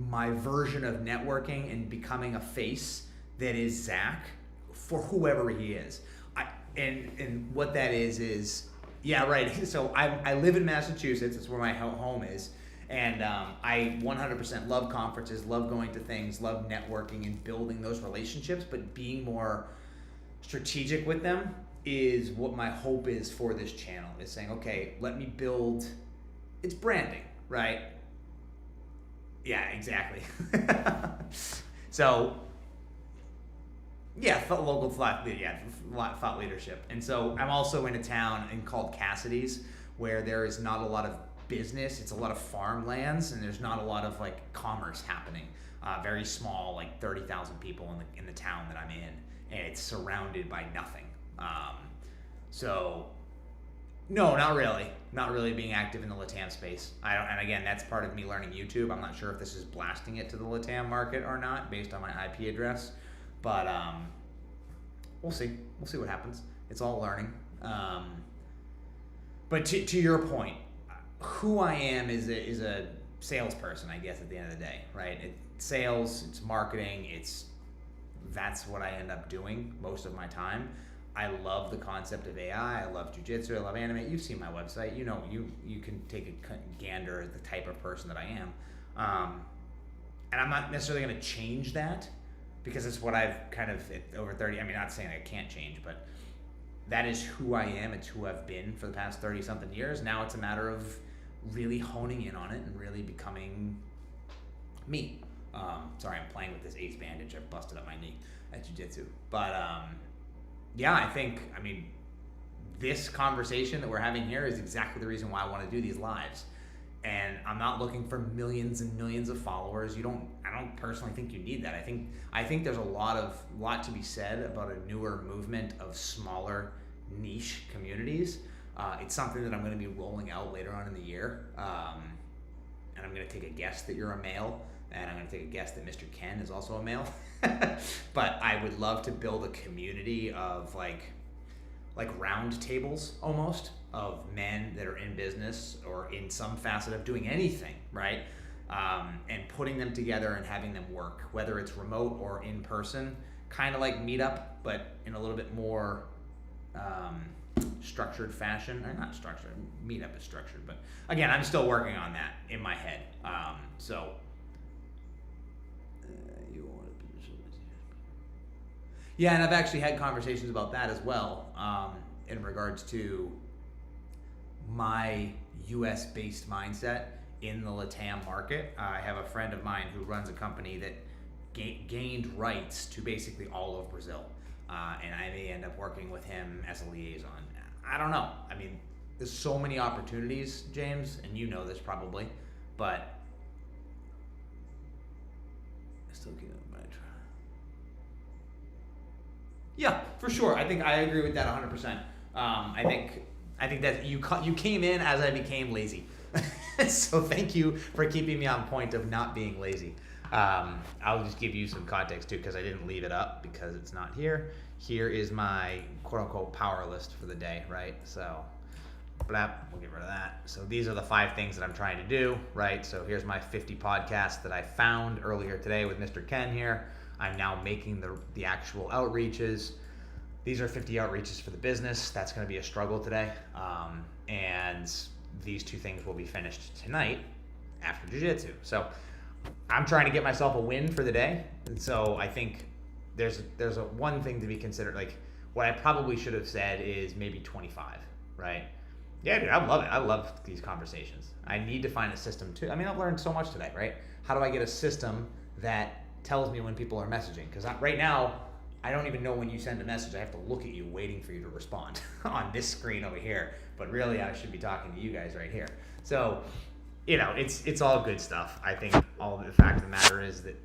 Speaker 1: my version of networking and becoming a face that is Zach for whoever he is. And what that is yeah, right. So I live in Massachusetts. That's where my home is. And I 100% love conferences, love going to things, love networking and building those relationships, but being more strategic with them is what my hope is for this channel, is saying, okay, let me build, it's branding, right? Yeah, exactly. So, yeah, local thought leadership. And so I'm also in a town called Cassidy's, where there is not a lot of business. It's a lot of farmlands, and there's not a lot of like commerce happening. Very small, like 30,000 people in the town that I'm in, and it's surrounded by nothing. So, no, not really. Not really being active in the LATAM space. And again, that's part of me learning YouTube. I'm not sure if this is blasting it to the LATAM market or not, based on my IP address. But we'll see. We'll see what happens. It's all learning. But to your point, who I am is a salesperson, I guess, at the end of the day, right? It's sales, it's marketing, that's what I end up doing most of my time. I love the concept of AI. I love jujitsu. I love anime. You've seen my website. You know, you can take a gander at the type of person that I am. And I'm not necessarily going to change that, because it's what I've kind of, over 30, I mean, not saying I can't change, but that is who I am. It's who I've been for the past 30 something years. Now it's a matter of really honing in on it and really becoming me. Sorry, I'm playing with this ace bandage. I've busted up my knee at jiu-jitsu. But yeah, I mean, this conversation that we're having here is exactly the reason why I want to do these lives. And I'm not looking for millions and millions of followers. I don't personally think you need that. I think there's a lot to be said about a newer movement of smaller niche communities. It's something that I'm going to be rolling out later on in the year. And I'm going to take a guess that you're a male, and I'm going to take a guess that Mr. Ken is also a male. But I would love to build a community of like round tables almost, of men that are in business or in some facet of doing anything, right? And putting them together and having them work, whether it's remote or in person, kind of like Meetup, but in a little bit more structured fashion. Or not structured, Meetup is structured, but again, I'm still working on that in my head. Yeah, and I've actually had conversations about that as well, in regards to my US-based mindset in the LATAM market. I have a friend of mine who runs a company that gained rights to basically all of Brazil, and I may end up working with him as a liaison. I don't know. I mean, there's so many opportunities, James, and you know this probably, but I still keep it in my try. Yeah, for sure. I think I agree with that 100%. I think that you came in as I became lazy. So thank you for keeping me on point of not being lazy. I'll just give you some context too, because I didn't leave it up because it's not here. Here is my quote unquote power list for the day, right? So we'll get rid of that. So these are the 5 things that I'm trying to do, right? So here's my 50 podcasts that I found earlier today with Mr. Ken here. I'm now making the actual outreaches. These are 50 outreaches for the business. That's going to be a struggle today. And these 2 things will be finished tonight after jiu-jitsu. So I'm trying to get myself a win for the day. And so I think there's a one thing to be considered. Like, what I probably should have said is maybe 25, right? Yeah, dude, I love it. I love these conversations. I need to find a system too. I mean, I've learned so much today, right? How do I get a system that tells me when people are messaging? Because right now, I don't even know when you send a message. I have to look at you waiting for you to respond on this screen over here. But really, I should be talking to you guys right here. So, it's all good stuff. I think all the fact of the matter is that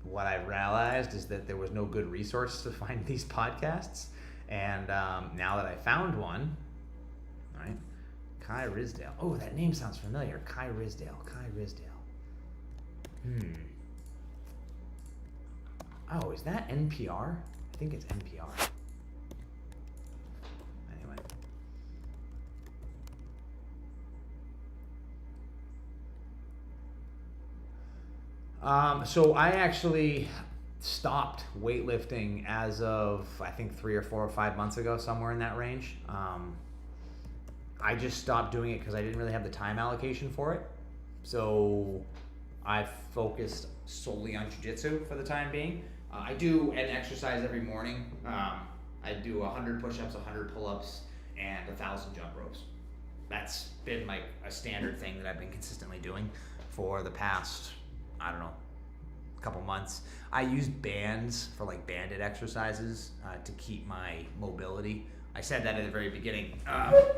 Speaker 1: what I realized is that there was no good resource to find these podcasts. And now that I found one, right? Kai Risdale. Oh, that name sounds familiar. Kai Risdale. Oh, is that NPR? I think it's NPR. Anyway. So I actually
Speaker 14: stopped weightlifting as of, I think, 3 or 4 or 5 months ago, somewhere in that range. I just stopped doing it because I didn't really have the time allocation for it. So I focused solely on jiu-jitsu for the time being. I do an exercise every morning. I do 100 push-ups, 100 pull-ups, and 1,000 jump ropes. That's been like a standard thing that I've been consistently doing for the past, I don't know, couple months. I use bands for like banded exercises to keep my mobility. I said that at the very beginning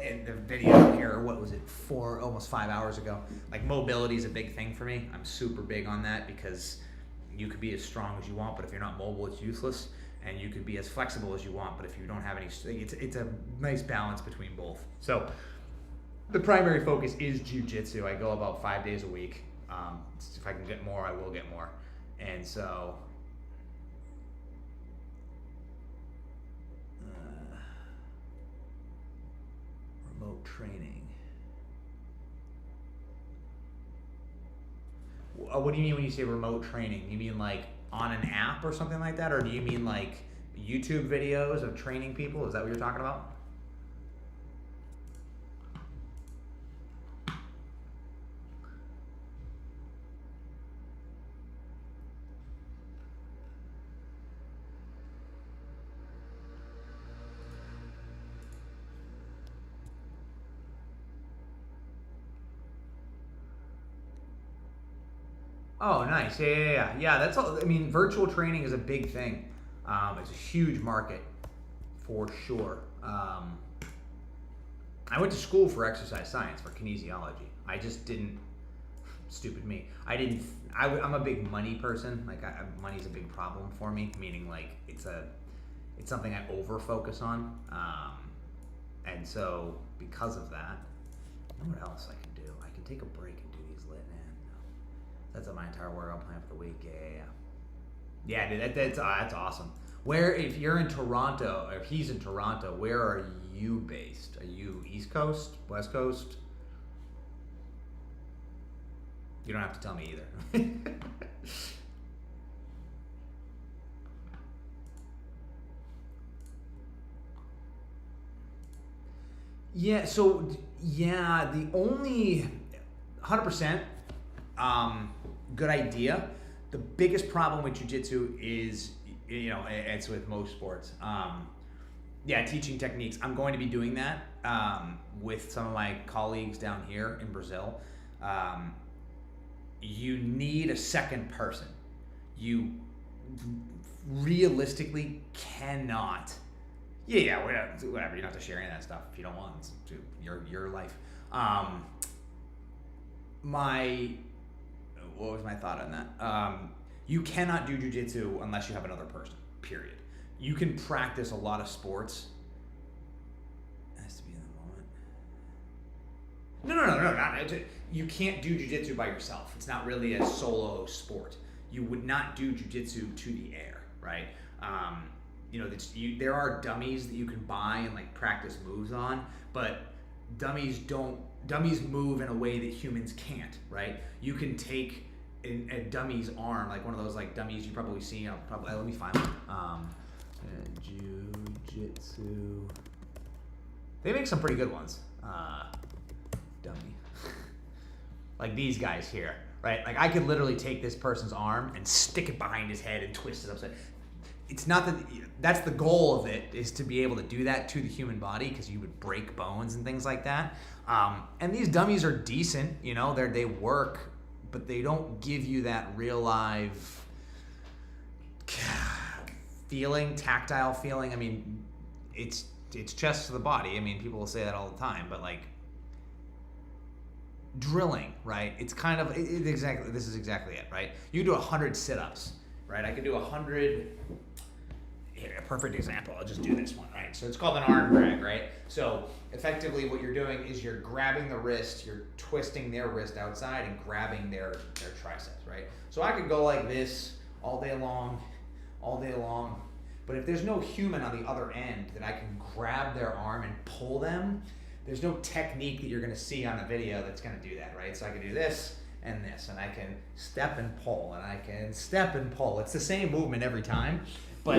Speaker 14: in the video here, what was it, almost 5 hours ago. Like, mobility is a big thing for me. I'm super big on that because you could be as strong as you want, but if you're not mobile, it's useless. And you could be as flexible as you want, but if you don't have any, it's a nice balance between both. So the primary focus is jiu-jitsu. I go about 5 days a week. If I can get more, I will get more. And so remote training. What do you mean when you say remote training? You mean like on an app or something like that? Or do you mean like YouTube videos of training people? Is that what you're talking about? Oh, nice. Yeah. That's all. I mean, virtual training is a big thing. It's a huge market for sure. I went to school for exercise science, for kinesiology. I just didn't, stupid me. I'm a big money person. Like, money's a big problem for me, meaning like it's something I over focus on. And so because of that, I know what else I can do. I can take a break and do these lit, man. That's my entire workout plan for the week. Yeah, dude, that's awesome. Where, if you're in Toronto, or if he's in Toronto, where are you based? Are you East Coast, West Coast? You don't have to tell me either. Yeah, so, yeah, the only 100% good idea. The biggest problem with jiu-jitsu is, it's with most sports. Teaching techniques. I'm going to be doing that with some of my colleagues down here in Brazil. You need a second person. You realistically cannot. Yeah, whatever. You don't have to share any of that stuff if you don't want. It's your life. What was my thought on that? You cannot do jiu-jitsu unless you have another person, period. You can practice a lot of sports. It has to be in the moment. No. You can't do jiu-jitsu by yourself. It's not really a solo sport. You would not do jiu-jitsu to the air, right? There are dummies that you can buy and like practice moves on, but dummies move in a way that humans can't, right? You can take a dummy's arm, like one of those like dummies you've probably seen. Let me find one. Jiu-jitsu. They make some pretty good ones. Dummy. Like these guys here, right? Like I could literally take this person's arm and stick it behind his head and twist it upside. It's not that's the goal of it, is to be able to do that to the human body, because you would break bones and things like that. And these dummies are decent, they work, but they don't give you that real live feeling, tactile feeling. I mean, it's chest to the body. I mean, people will say that all the time, but like drilling, right? It's kind of this is exactly it, right? You do 100 sit-ups, right? I could do 100. Here, a perfect example. I'll just do this one, right? So it's called an arm drag, right? So effectively what you're doing is you're grabbing the wrist, you're twisting their wrist outside and grabbing their triceps, right? So I could go like this all day long. But if there's no human on the other end that I can grab their arm and pull them, there's no technique that you're gonna see on a video that's gonna do that, right? So I can do this,
Speaker 1: and this, and I can step and pull, and I can step and pull. It's the same movement every time, but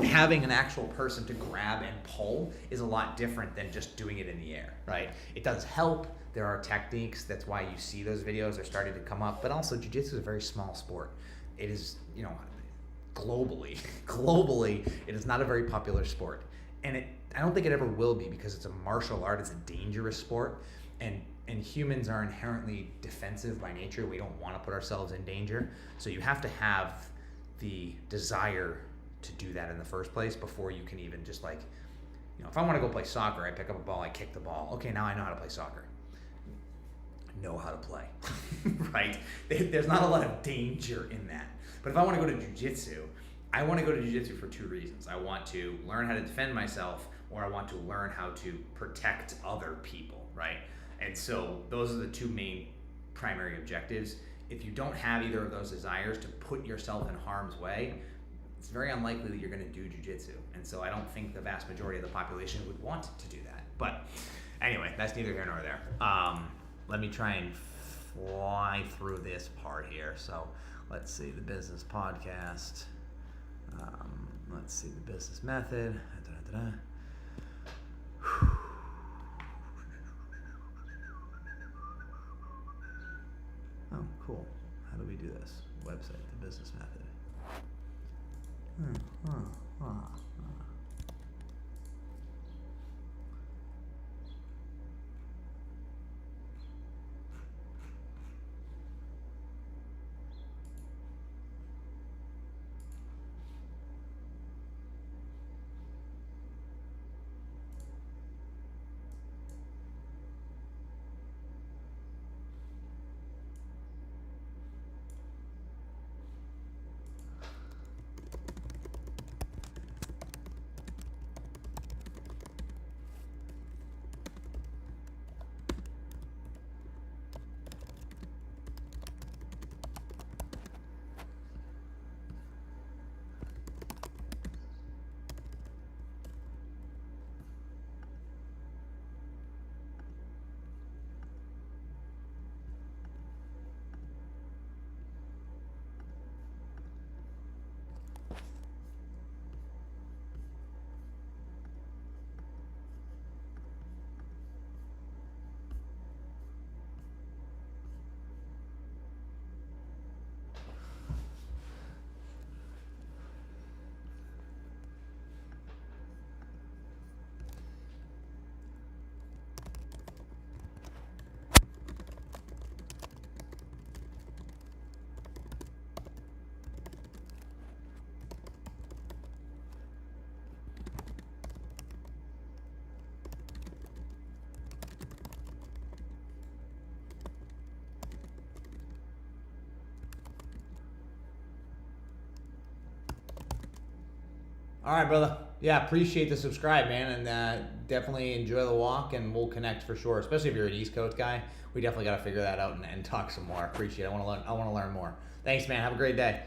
Speaker 1: having an actual person to grab and pull is a lot different than just doing it in the air, right? It does help. There are techniques. That's why you see those videos. They're starting to come up. But also, jiu-jitsu is a very small sport. It is, you know, globally, it is not a very popular sport. And I don't think it ever will be, because it's a martial art. It's a dangerous sport. And humans are inherently defensive by nature. We don't want to put ourselves in danger. So you have to have the desire to do that in the first place before you can even just, like, you know, if I want to go play soccer, I pick up a ball, I kick the ball. Okay, now I know how to play soccer. I know how to play, right? There's not a lot of danger in that. But if I want to go to jiu-jitsu, I want to go to jiu-jitsu for two reasons. I want to learn how to defend myself, or I want to learn how to protect other people, right? And so those are the two main primary objectives. If you don't have either of those desires to put yourself in harm's way, it's very unlikely that you're going to do jiu-jitsu. And so I don't think the vast majority of the population would want to do that. But anyway, that's neither here nor there. Let me try and fly through this part here. So let's see, the business podcast. Let's see, the business method. Oh, cool. How do we do this? Website, the business method. All right, brother. Yeah, appreciate the subscribe, man, and definitely enjoy the walk, and we'll connect for sure. Especially if you're an East Coast guy, we definitely got to figure that out and talk some more. Appreciate it. I want to learn more. Thanks, man. Have a great day.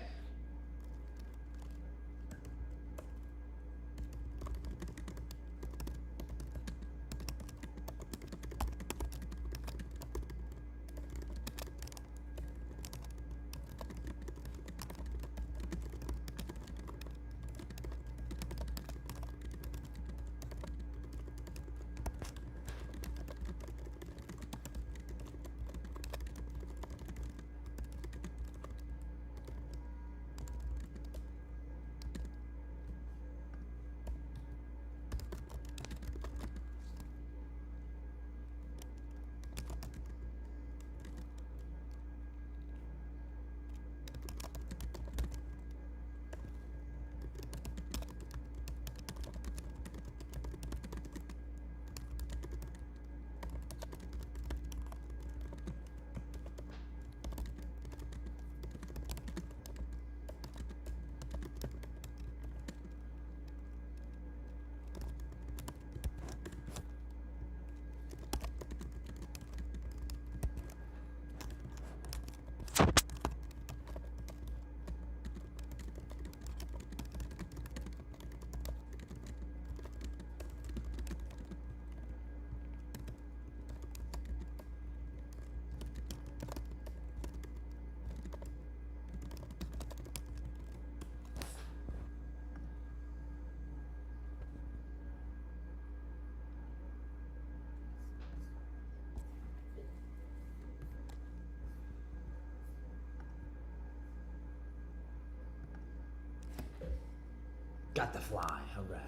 Speaker 14: Got the fly. All right.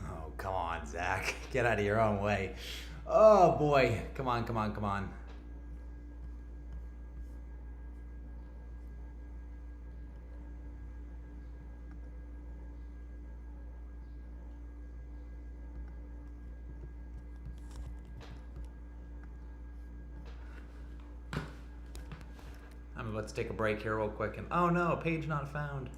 Speaker 14: Oh, come on, Zach. Get out of your own way. Oh, boy. Come on, come on, come on. I'm about to take a break here real quick and oh no, page not found.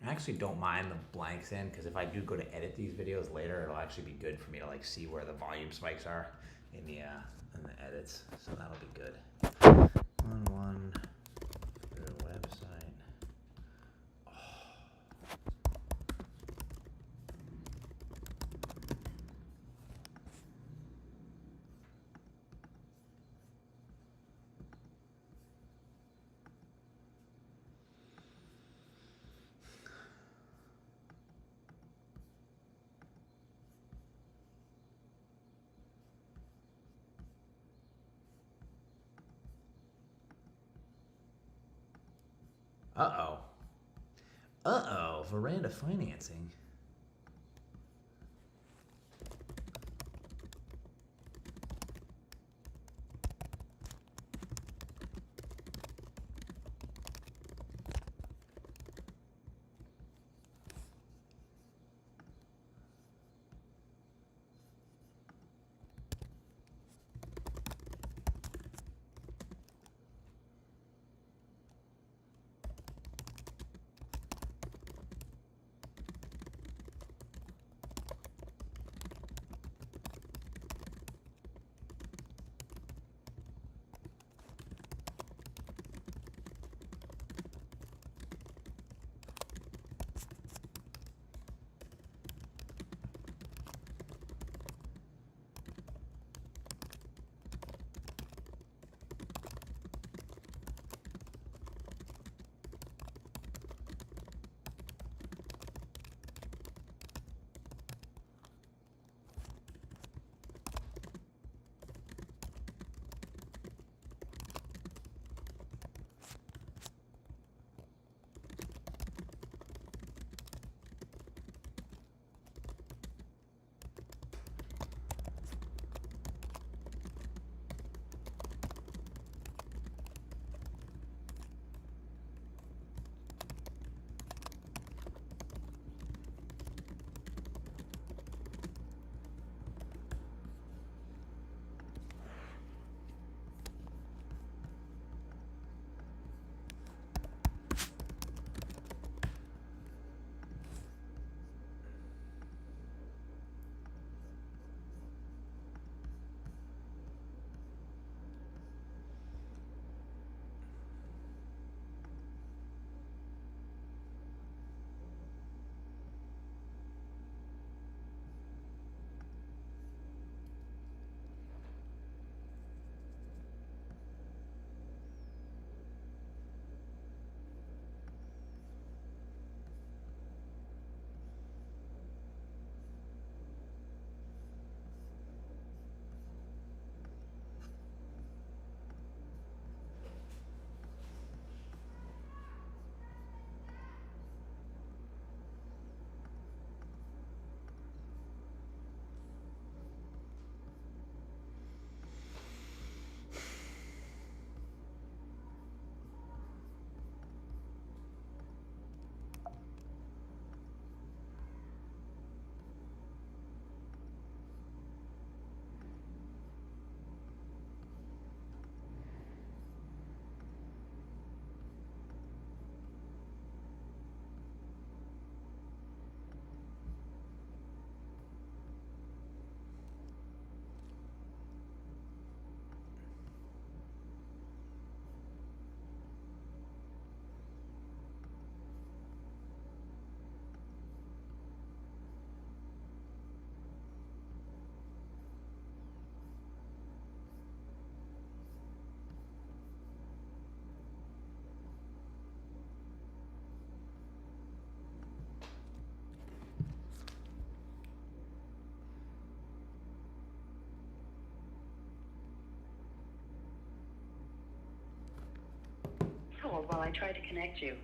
Speaker 14: I actually don't mind the blanks in because if I do go to edit these videos later, it'll actually be good for me to like see where the volume spikes are in the edits. So that'll be good. One for the website. Uh-oh. Uh-oh, veranda financing.
Speaker 2: hold while I try to connect you.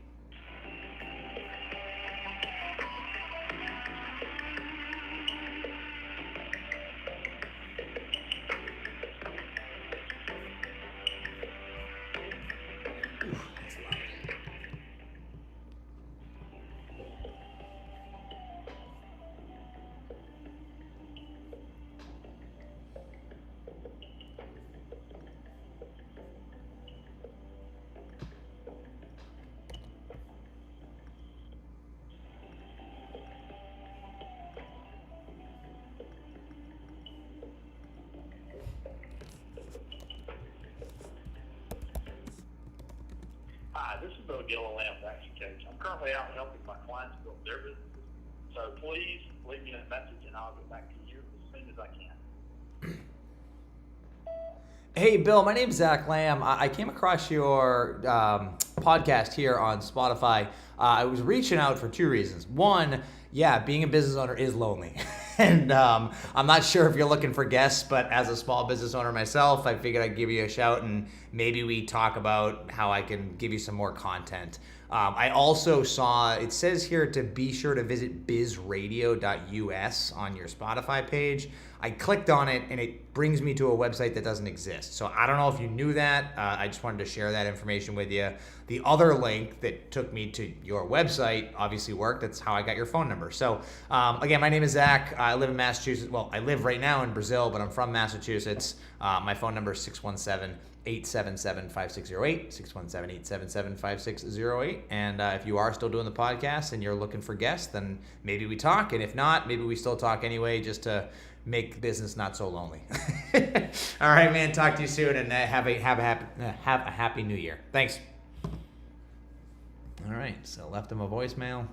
Speaker 8: Hi, this is Bill Gill of Lambda Coach. I'm currently out helping my clients build their businesses. So please leave me a message and I'll get back to you as soon as I can.
Speaker 14: Hey, Bill, my name's Zach Lamb. I came across your podcast here on Spotify. I was reaching out for two reasons. One, yeah, being a business owner is lonely. And I'm not sure if you're looking for guests, but as a small business owner myself, I figured I'd give you a shout and maybe we talk about how I can give you some more content. I also saw, it says here to be sure to visit bizradio.us on your Spotify page. I clicked on it and it brings me to a website that doesn't exist. So I don't know if you knew that. I just wanted to share that information with you. The other link that took me to your website obviously worked. That's how I got your phone number. So again, my name is Zach. I live in Massachusetts. Well, I live right now in Brazil, but I'm from Massachusetts. My phone number is 617-877-5608, 617-877-5608. And if you are still doing the podcast and you're looking for guests, then maybe we talk. And if not, maybe we still talk anyway, just to make business not so lonely. All right, man. Talk to you soon, and have a happy New Year. Thanks. All right. So left him a voicemail.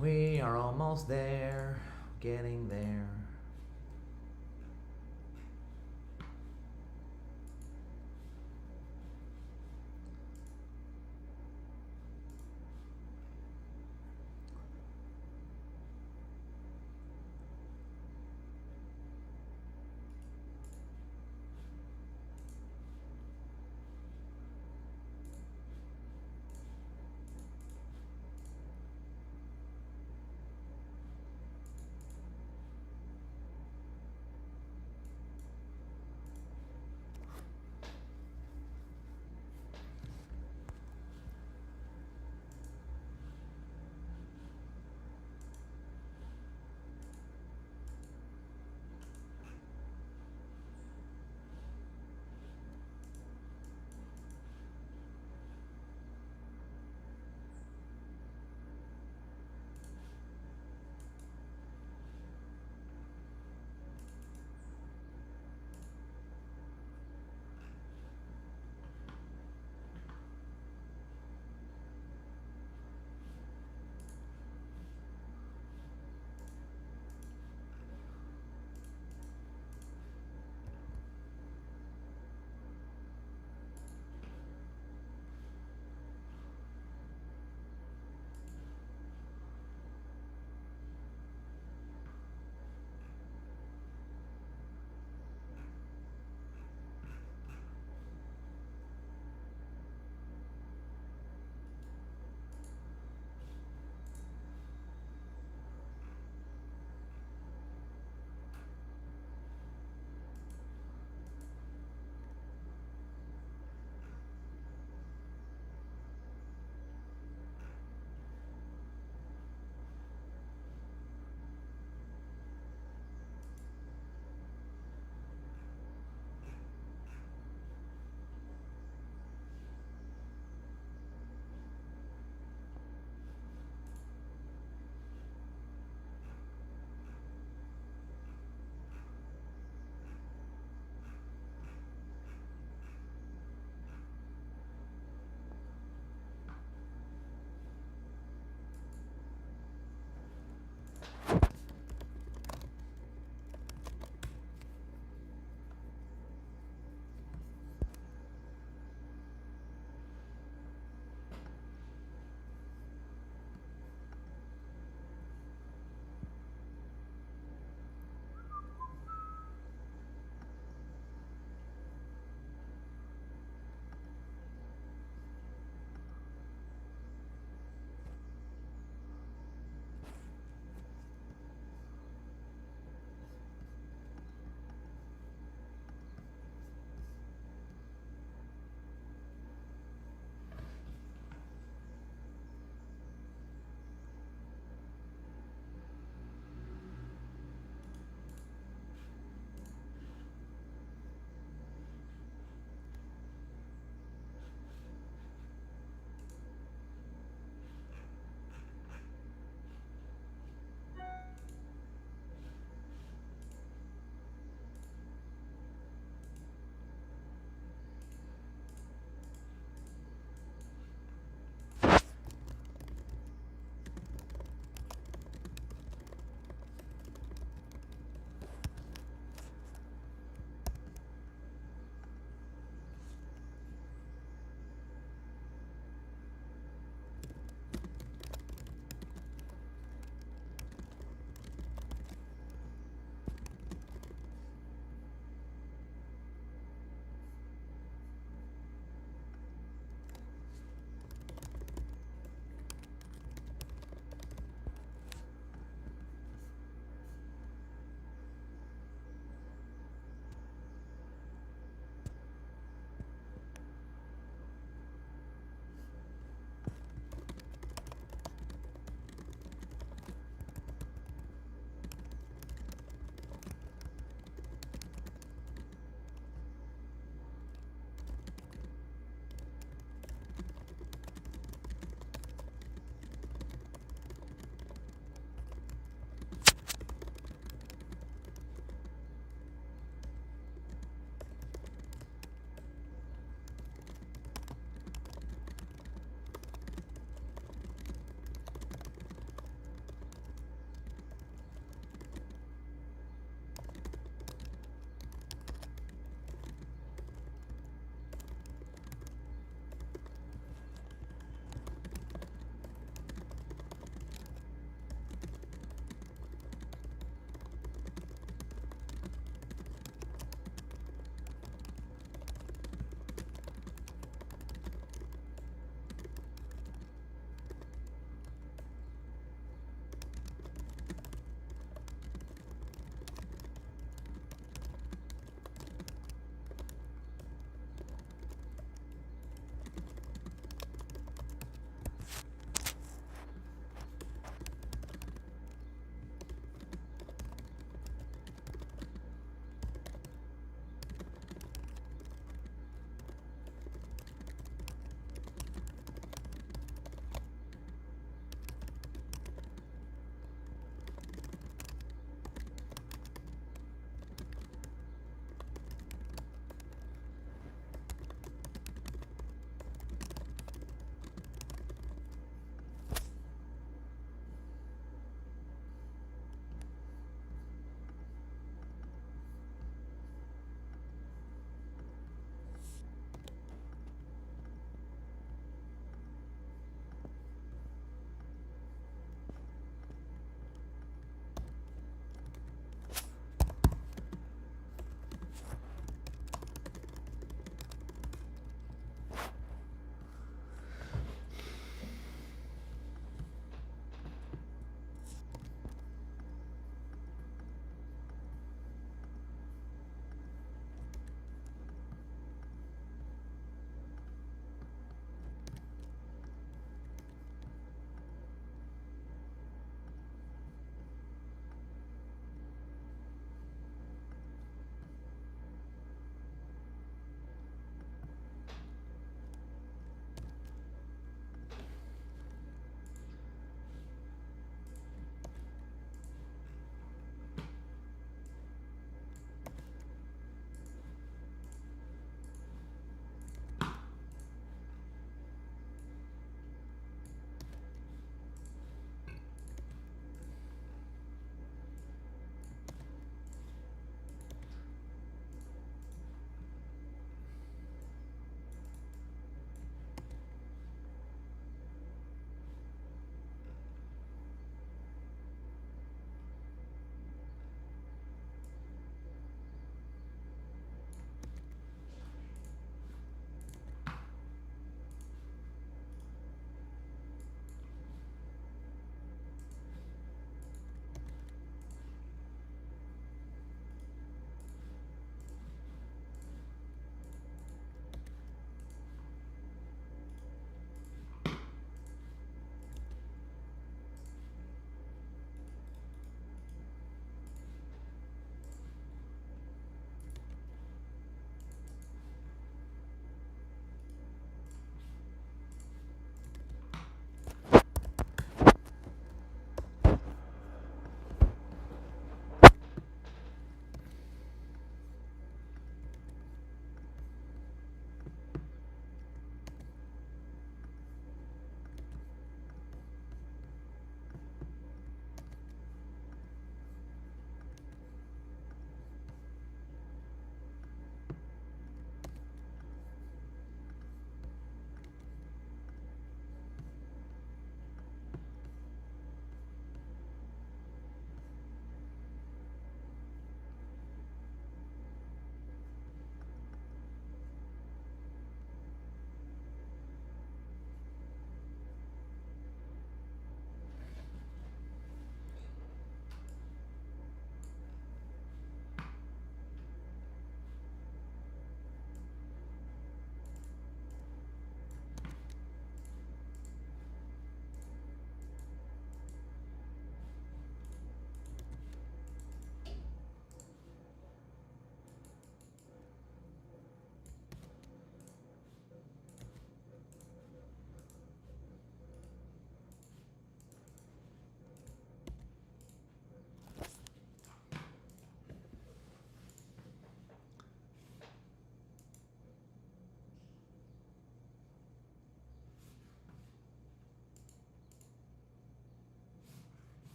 Speaker 14: We are almost there, getting there.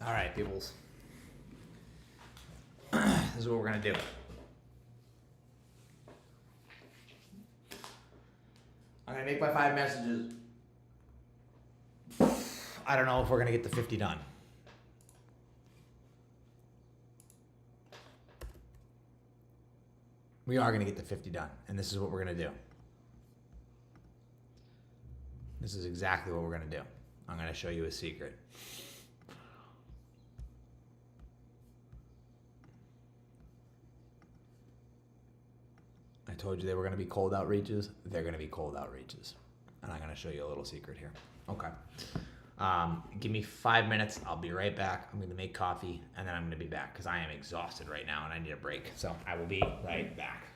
Speaker 1: All right, peoples. This is what we're gonna do. I'm gonna make my 5 messages. I don't know if we're gonna get the 50 done. We are gonna get the 50 done, and this is what we're gonna do. This is exactly what we're gonna do. I'm gonna show you a secret. I told you they were gonna be cold outreaches. They're gonna be cold outreaches. And I'm gonna show you a little secret here. Okay. Give me 5 minutes. I'll be right back. I'm gonna make coffee, and then I'm gonna be back because I am exhausted right now and I need a break. So I will be right back.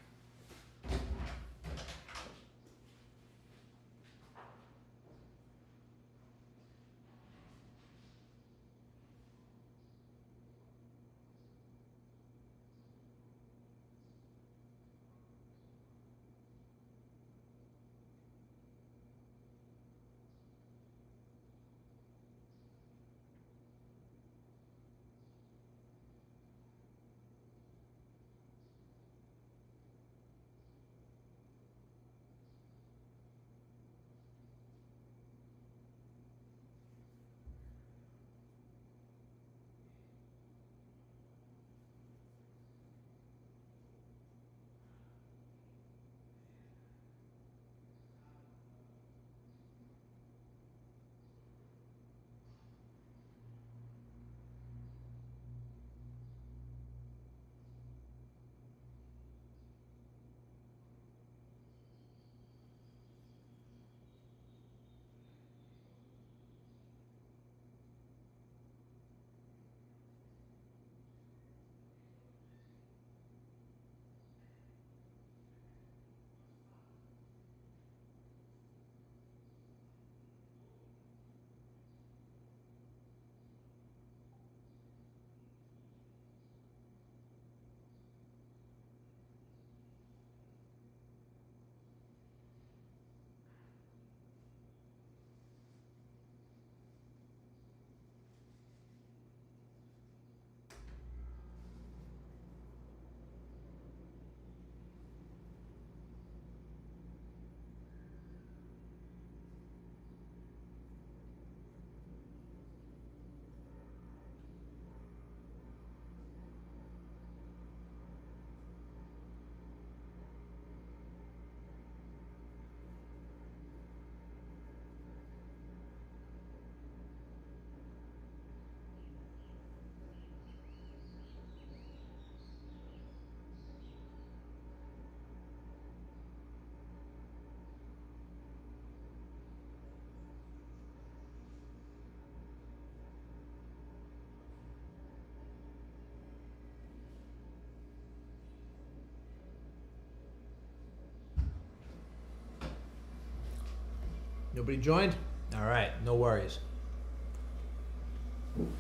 Speaker 1: Nobody joined? All right, no worries.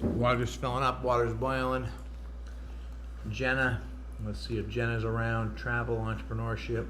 Speaker 1: Water's filling up, water's boiling. Jenna, let's see if Jenna's around. Travel, entrepreneurship.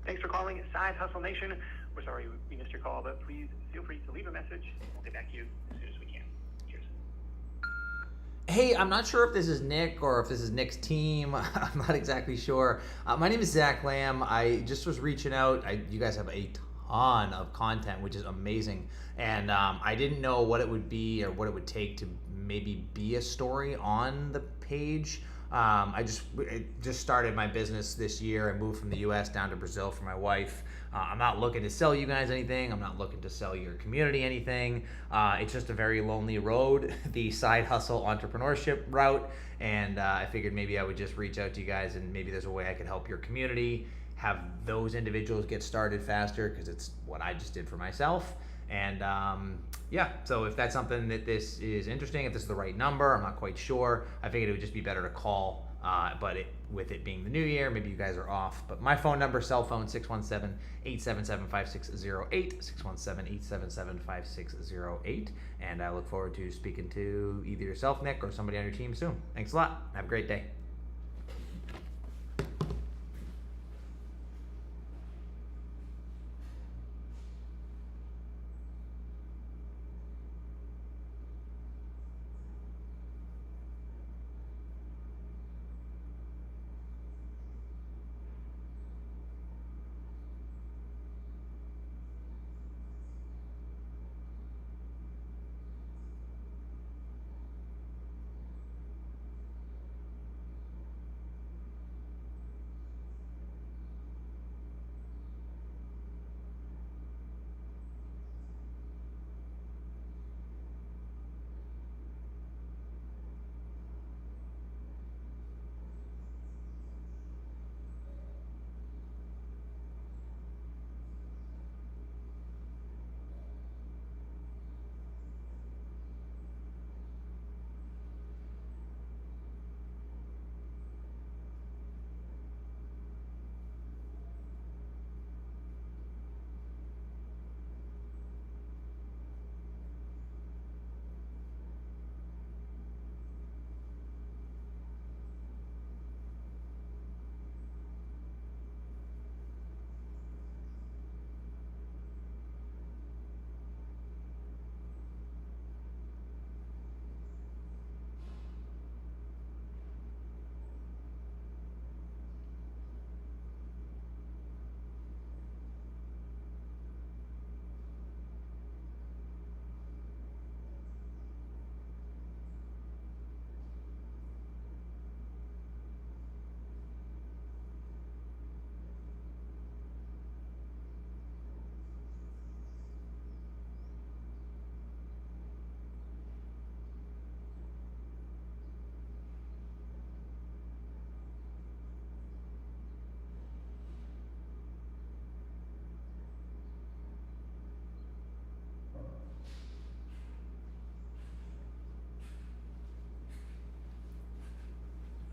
Speaker 17: Thanks for calling Side Hustle Nation. We're sorry we missed your call, but please feel free to leave a message. We'll get back to you as soon as we can. Cheers.
Speaker 14: Hey, I'm not sure if this is Nick or if this is Nick's team. I'm not exactly sure. My name is Zach Lamb. I just was reaching out. You guys have a ton of content, which is amazing. And I didn't know what it would be or what it would take to maybe be a story on the page. I just started my business this year. I moved from the US down to Brazil for my wife. I'm not looking to sell you guys anything. I'm not looking to sell your community anything. It's just a very lonely road, the side hustle entrepreneurship route. And I figured maybe I would just reach out to you guys and maybe there's a way I could help your community, have those individuals get started faster, because it's what I just did for myself. And yeah, so if that's something that this is interesting, if this is the right number, I'm not quite sure. I figured it would just be better to call, but with it being the new year, maybe you guys are off. But my phone number, cell phone, 617-877-5608, 617-877-5608. And I look forward to speaking to either yourself, Nick, or somebody on your team soon. Thanks a lot. Have a great day.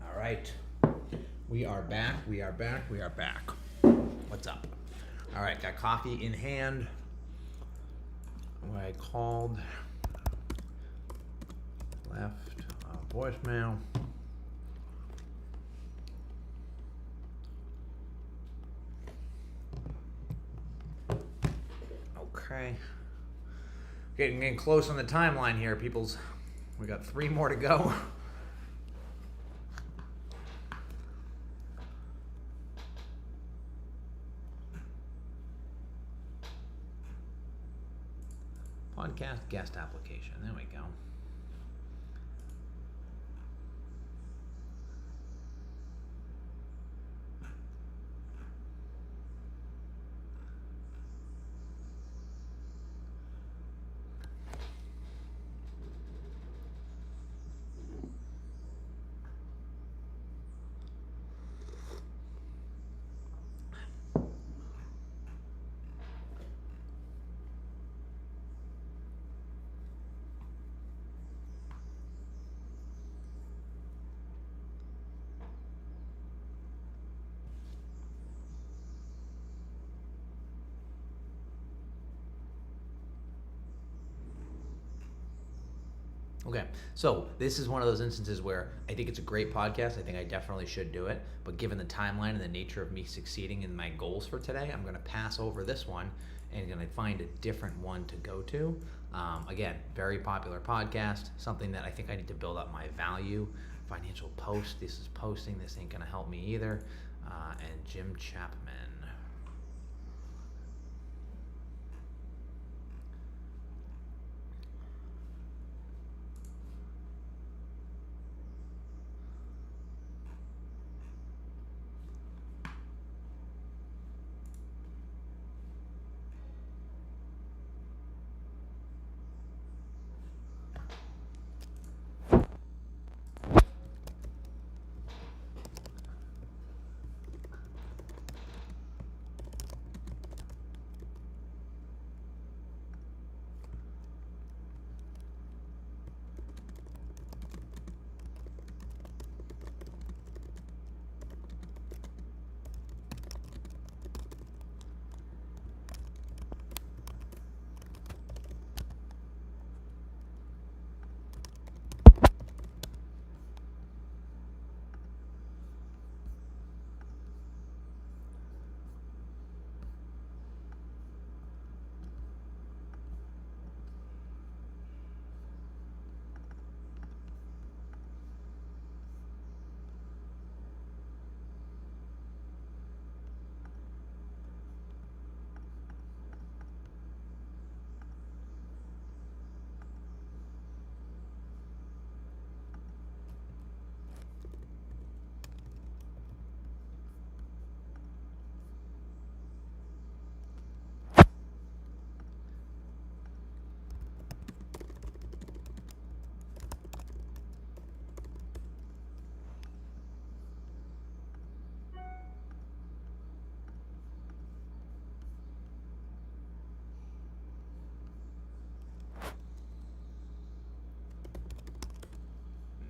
Speaker 14: All right, we are back. What's up? All right, got coffee in hand. I called, left a voicemail. Okay, getting close on the timeline here, peoples. We got 3 more to go. Podcast guest application. There we go. Okay, so this is one of those instances where I think it's a great podcast. I think I definitely should do it. But given the timeline and the nature of me succeeding in my goals for today, I'm going to pass over this one and going to find a different one to go to. Again, very popular podcast, something that I think I need to build up my value. Financial Post, this is posting. This ain't going to help me either. And Jim Chapman.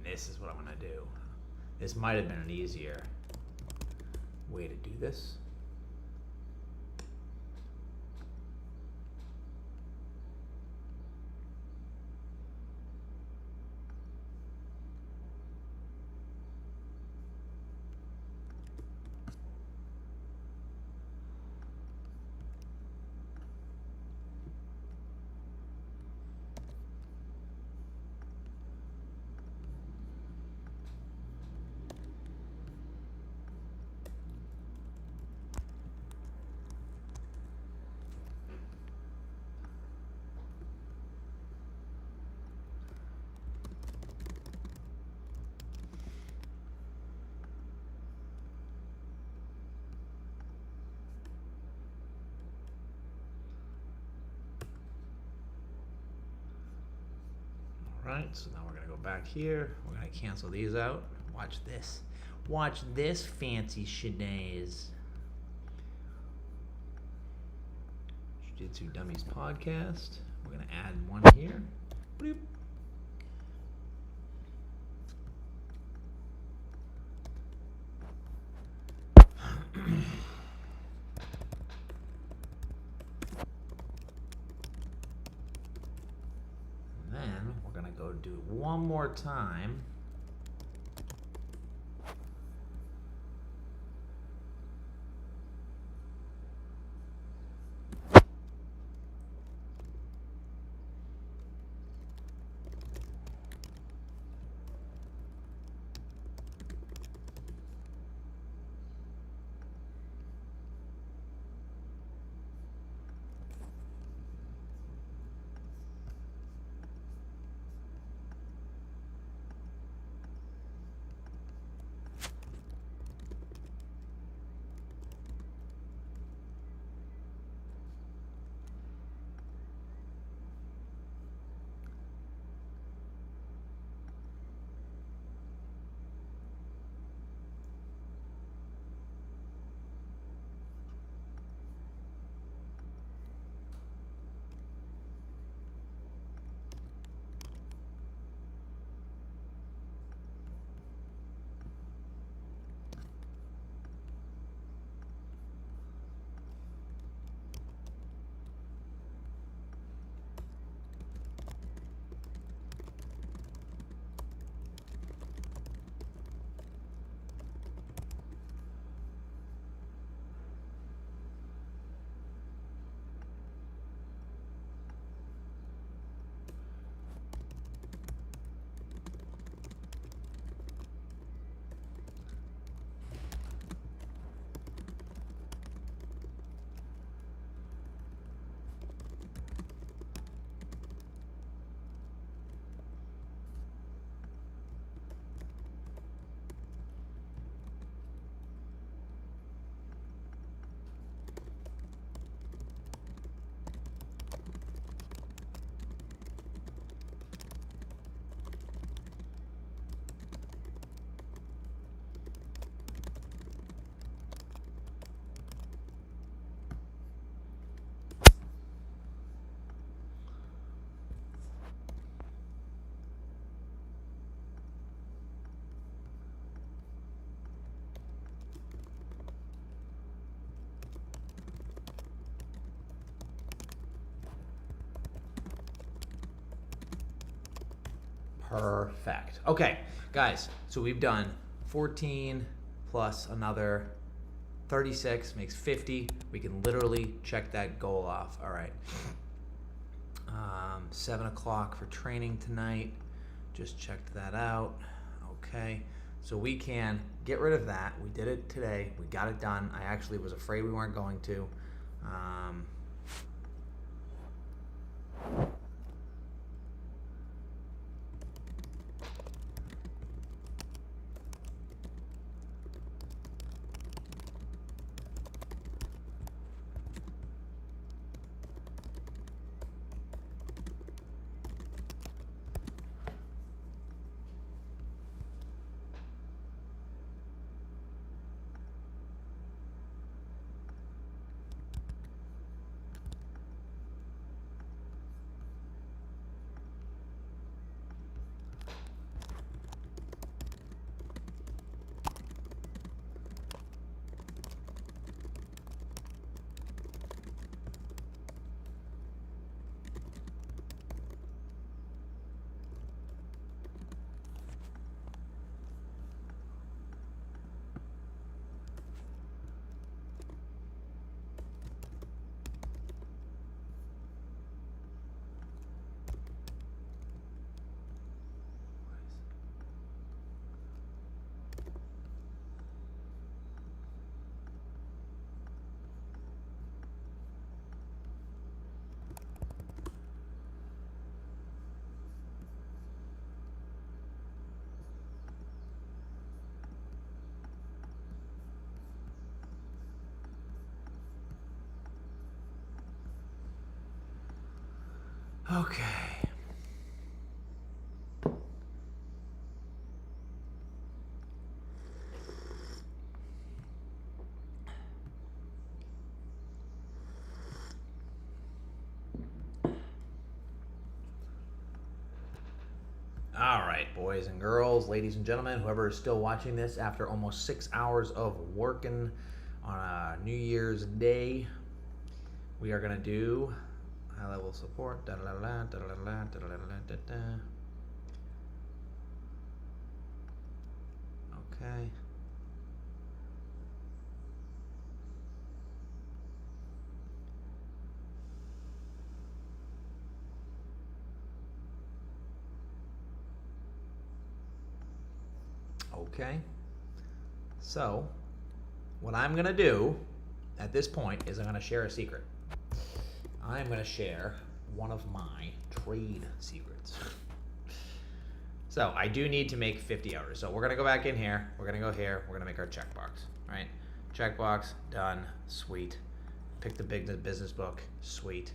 Speaker 14: This is what I'm going to do. This might have been an easier way to do this. Right, so now we're gonna go back here. We're gonna cancel these out. Watch this. Watch this fancy shenanigans. Jiu-Jitsu Dummies podcast. We're gonna add one here. Bloop. Then we're gonna go do it one more time. Perfect. Okay, guys, so we've done 14 plus another 36 makes 50. We can literally check that goal off. All right. 7 o'clock for training tonight. Just checked that out. Okay. So we can get rid of that. We did it today. We got it done. I actually was afraid we weren't going to. Okay. All right, boys and girls, ladies and gentlemen, whoever is still watching this after almost 6 hours of working on a New Year's Day, we are going to do high-level support. Okay. Okay. So, what I'm going to do at this point is I'm going to share a secret. I'm going to share one of my trade secrets. So I do need to make 50 hours. So we're going to go back in here. We're going to go here. We're going to make our checkbox, right? Checkbox, done, sweet. Pick the big business book, sweet.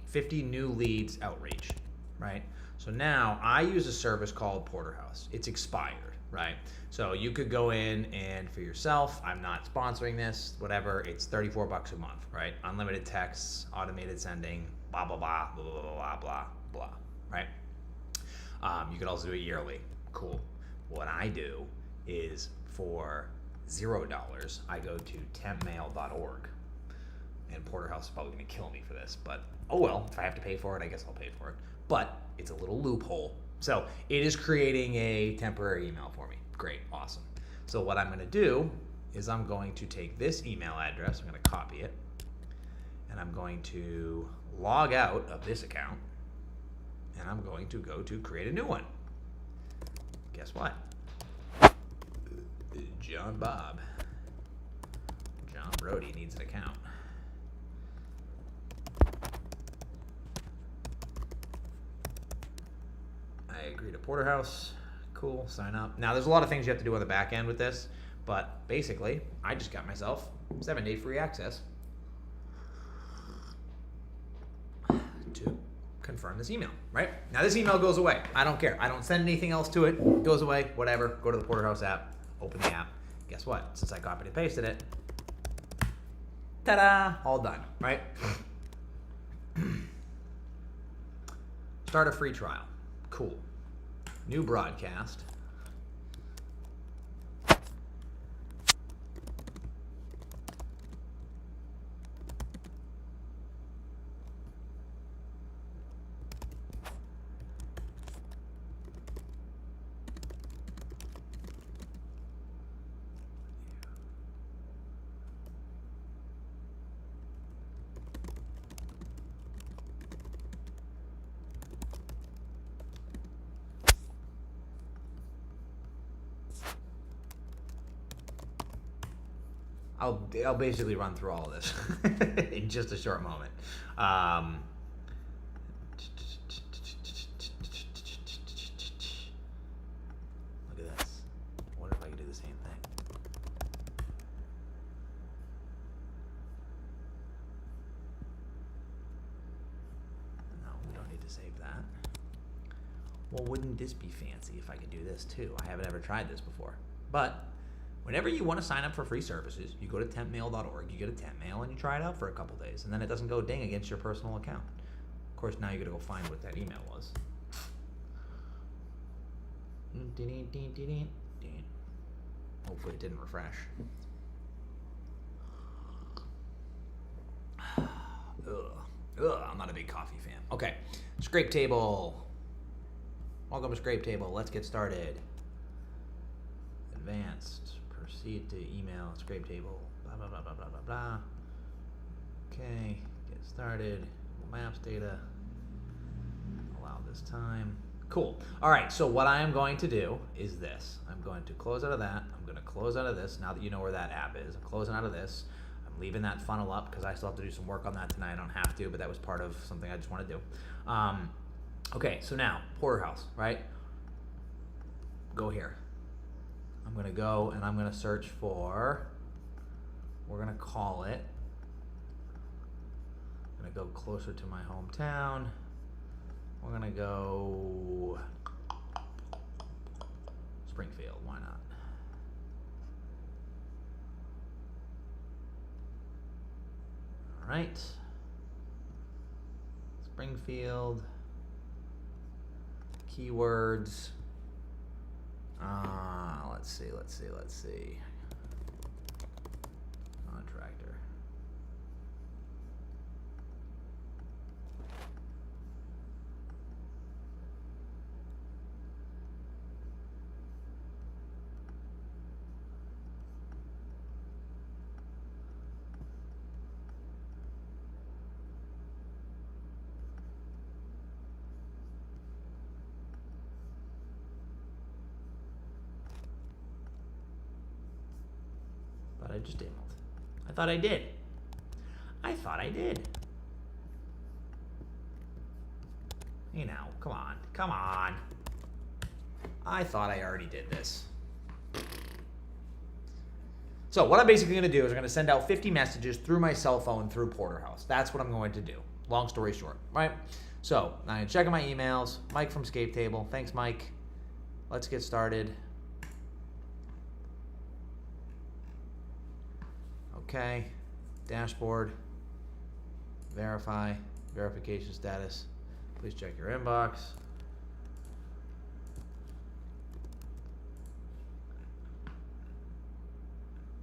Speaker 14: 50 new leads outreach, right? So now I use a service called Porterhouse. It's expired, right? So you could go in and for yourself, I'm not sponsoring this, whatever, it's $34 a month, right? Unlimited texts, automated sending, blah, blah, blah, blah, blah, blah, blah, blah, right? You could also do it yearly. Cool. What I do is for $0, I go to tempmail.org. And Porterhouse is probably going to kill me for this, but oh well. If I have to pay for it, I guess I'll pay for it. But it's a little loophole. So it is creating a temporary email for me. Great, awesome. So what I'm going to do is I'm going to take this email address, I'm going to copy it, and I'm going to log out of this account, and I'm going to go to create a new one. Guess what? John Brody needs an account. I agree to Porterhouse. Cool, sign up. Now, there's a lot of things you have to do on the back end with this, but basically, I just got myself 7-day free access to confirm this email, right? Now, this email goes away. I don't care. I don't send anything else to it. It goes away, whatever. Go to the Porterhouse app, open the app. Guess what? Since I copied and pasted it, ta-da, all done, right? Start a free trial. Cool. New broadcast. I'll basically run through all of this in just a short moment. Look at this. I wonder if I can do the same thing. No, we don't need to save that. Well, wouldn't this be fancy if I could do this too? I haven't ever tried this before. But whenever you want to sign up for free services, you go to tempmail.org, you get a temp mail, and you try it out for a couple days, and then it doesn't go ding against your personal account. Of course, now you got to go find what that email was. Hopefully it didn't refresh. I'm not a big coffee fan. Okay, scrape table. Welcome to Scrape Table. Let's get started. Advanced. Proceed to email. Scrape Table. Blah, blah, blah, blah, blah, blah, blah. Okay. Get started. Google Maps data. Allow this time. Cool. All right. So what I am going to do is this. I'm going to close out of that. I'm going to close out of this now that you know where that app is. I'm closing out of this. I'm leaving that funnel up because I still have to do some work on that tonight. I don't have to, but that was part of something I just want to do. Okay, so now, porterhouse, right? Go here. I'm gonna go and I'm gonna search for, we're gonna call it, I'm gonna go closer to my hometown. We're gonna go Springfield, why not? All right, Springfield. Keywords. Let's see. Contractor. I just didn't. I thought I did. Hey now, come on. I thought I already did this. So what I'm basically going to do is I'm going to send out 50 messages through my cell phone through Porterhouse. That's what I'm going to do. Long story short, right? So I'm checking my emails. Mike from Scape Table. Thanks, Mike. Let's get started. Okay, dashboard, verify, verification status. Please check your inbox.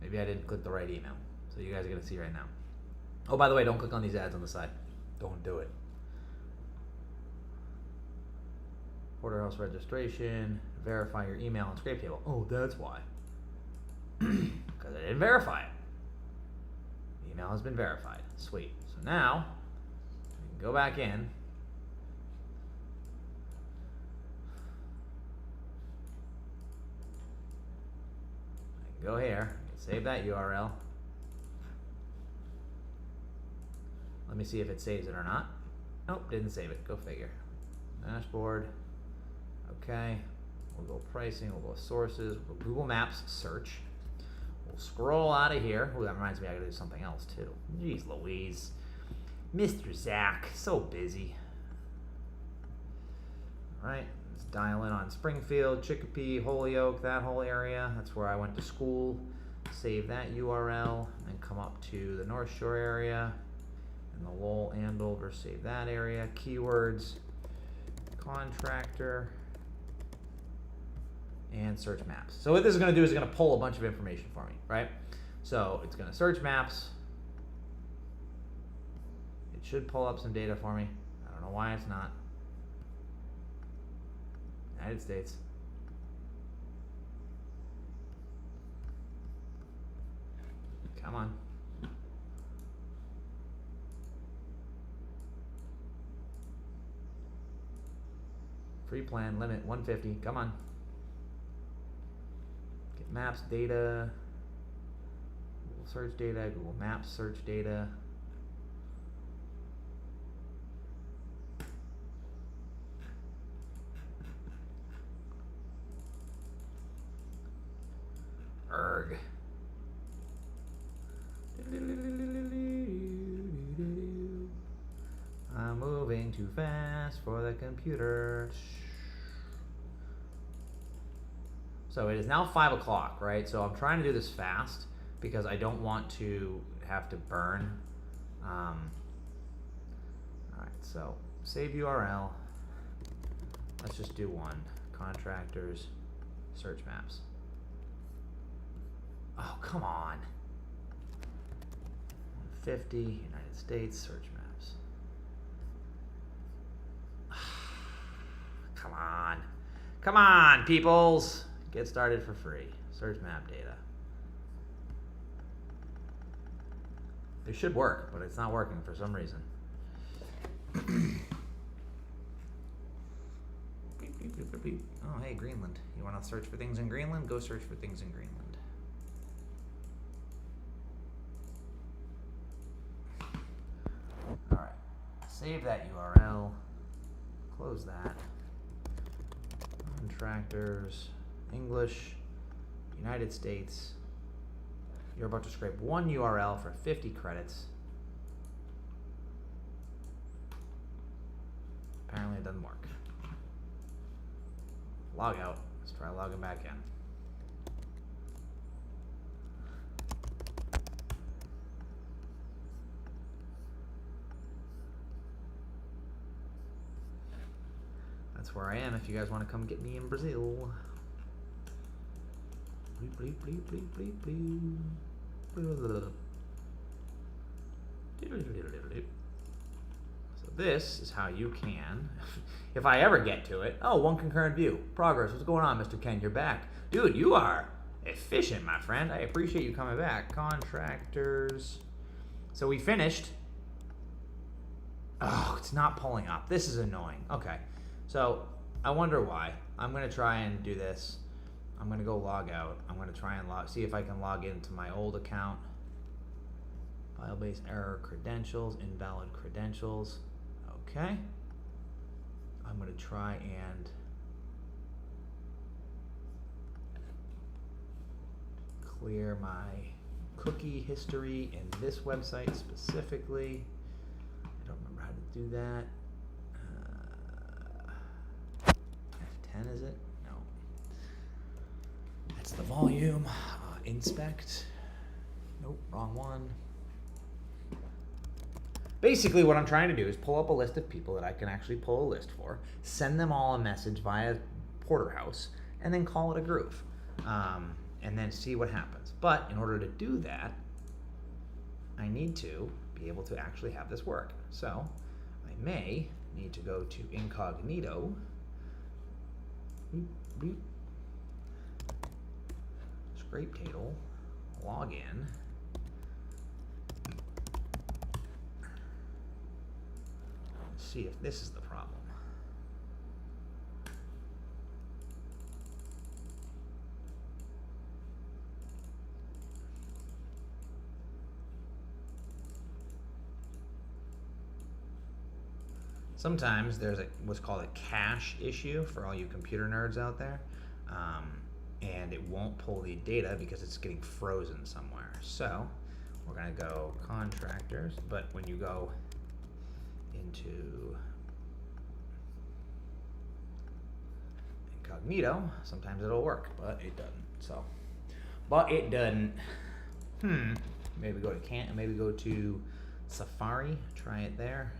Speaker 14: Maybe I didn't click the right email, so you guys are gonna see right now. Oh, by the way, don't click on these ads on the side. Don't do it. Porterhouse registration, verify your email on Scrape Table. Oh, that's why. Because I didn't verify it. Email has been verified. Sweet. So now, we can go back in. I can go here, save that URL. Let me see if it saves it or not. Nope, didn't save it. Go figure. Dashboard. Okay. We'll go pricing, we'll go sources, we'll go Google Maps search. We'll scroll out of here. Ooh, that reminds me I gotta do something else too. Jeez Louise. Mr. Zach, so busy. Alright, let's dial in on Springfield, Chicopee, Holyoke, that whole area. That's where I went to school. Save that URL, and come up to the North Shore area. And the Lowell, Andover, save that area. Keywords, contractor, and search maps. So what this is going to do is it's going to pull a bunch of information for me, right? So it's going to search maps. It should pull up some data for me. I don't know why it's not. United States. Come on. Free plan, limit 150. Come on. Get maps, data. We'll search data, Google Maps search data. Erg. I'm moving too fast for the computer. So it is now 5 o'clock, right? So I'm trying to do this fast because I don't want to have to burn. All right, so save URL. Let's just do one. Contractors, search maps. Oh, come on. 50, United States, search maps. Come on. Come on, peoples. Get started for free. Search map data. It should work, but it's not working for some reason. Oh, hey, Greenland. You want to search for things in Greenland? Go search for things in Greenland. All right. Save that URL. Close that. Contractors. English, United States. You're about to scrape one URL for 50 credits. Apparently it doesn't work. Log out. Let's try logging back in. That's where I am if you guys want to come get me in Brazil. Bleep, bleep, bleep, bleep, bleep, bleep. So this is how you can, if I ever get to it. Oh, one concurrent view. Progress. What's going on, Mr. Ken? You're back. Dude, you are efficient, my friend. I appreciate you coming back. Contractors. So we finished. Oh, it's not pulling up. This is annoying. Okay. So I wonder why. I'm going to try and do this. I'm going to go log out. I'm going to try and see if I can log into my old account. File-based error, credentials, invalid credentials. Okay. I'm going to try and clear my cookie history in this website specifically. I don't remember how to do that. F10 is it? That's the volume. Inspect. Nope, wrong one. Basically, what I'm trying to do is pull up a list of people that I can actually pull a list for, send them all a message via Porterhouse, and then call it a groove, and then see what happens. But in order to do that, I need to be able to actually have this work. So I may need to go to incognito. Boop, boop. Scrape table, log in. Let's see if this is the problem. Sometimes there's what's called a cache issue for all you computer nerds out there. And it won't pull the data because it's getting frozen somewhere. So we're gonna go contractors, but when you go into incognito, sometimes it'll work, but it doesn't. So, but it doesn't. Maybe go to maybe go to Safari, try it there.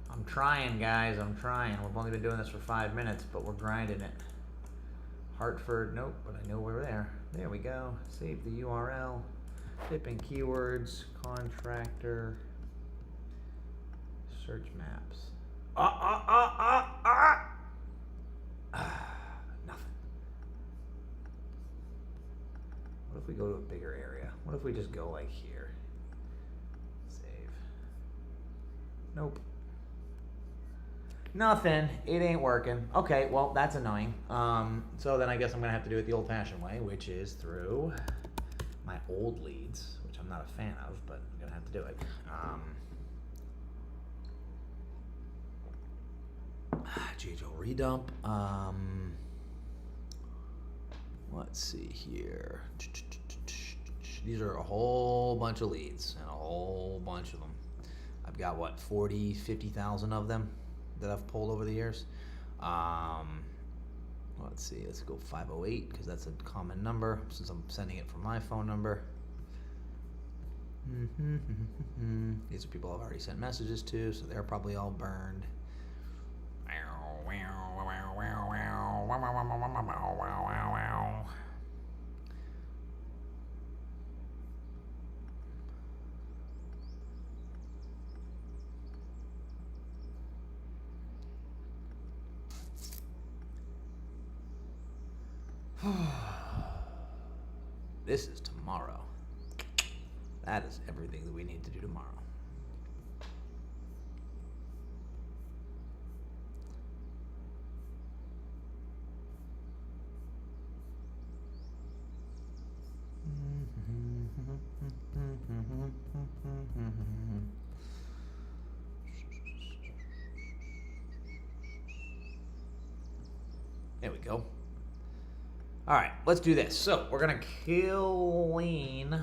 Speaker 14: I'm trying, guys. I'm trying. We've only been doing this for 5 minutes, but we're grinding it. Hartford, nope, but I know we're there. There we go. Save the URL. Type in keywords, contractor, search maps. Nothing. What if we go to a bigger area? What if we just go like here? Save. Nope. Nothing. It ain't working. Okay, well, that's annoying. So then I guess I'm going to have to do it the old-fashioned way, which is through my old leads, which I'm not a fan of, but I'm going to have to do it. GHL redump. Let's see here. These are a whole bunch of leads and a whole bunch of them. I've got what, 40, 50,000 of them that I've pulled over the years. Let's see, let's go 508 because that's a common number since I'm sending it from my phone number. These are people I've already sent messages to, so they're probably all burned. This is tomorrow. That is everything that we need to do tomorrow. There we go. All right, let's do this. So we're gonna clean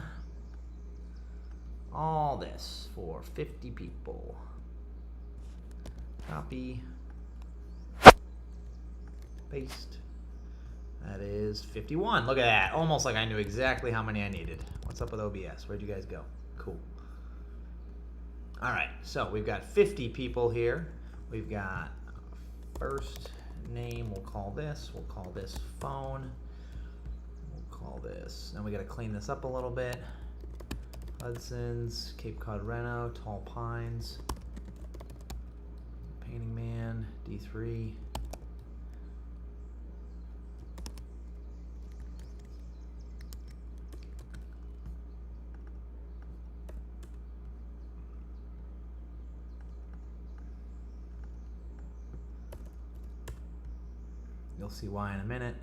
Speaker 14: all this for 50 people. Copy, paste. That is 51. Look at that. Almost like I knew exactly how many I needed. What's up with OBS? Where'd you guys go? Cool. All right, so we've got 50 people here. We've got first name, we'll call this phone. We'll call this, and we gotta clean this up a little bit. Hudson's, Cape Cod Reno, Tall Pines, Painting Man, D3. You'll see why in a minute.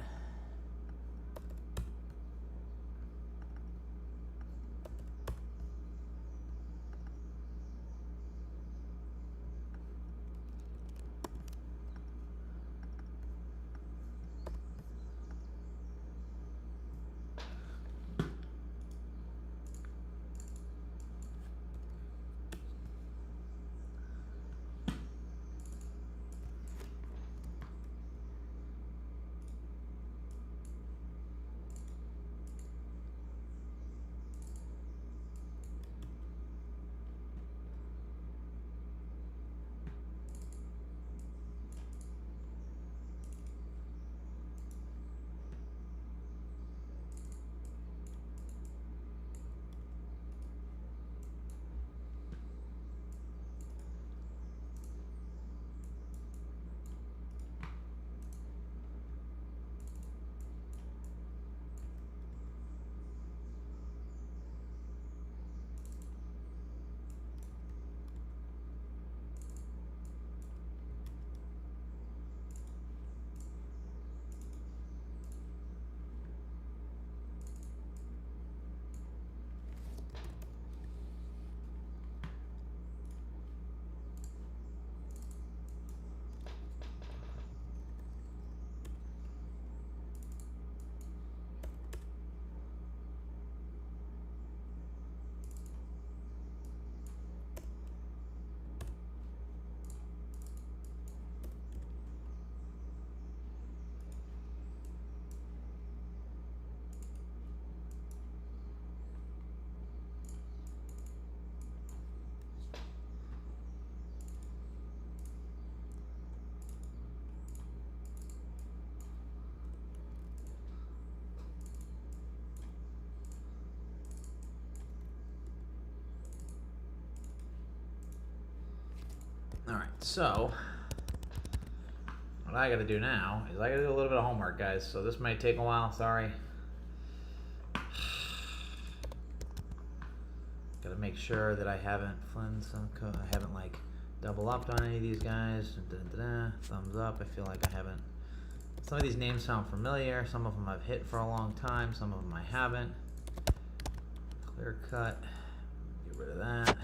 Speaker 14: All right, so what I gotta do now is I gotta do a little bit of homework, guys. So this might take a while, sorry. Gotta make sure that I haven't like double upped on any of these guys. Thumbs up. I feel like I haven't. Some of these names sound familiar. Some of them I've hit for a long time. Some of them I haven't. Clear cut. Get rid of that.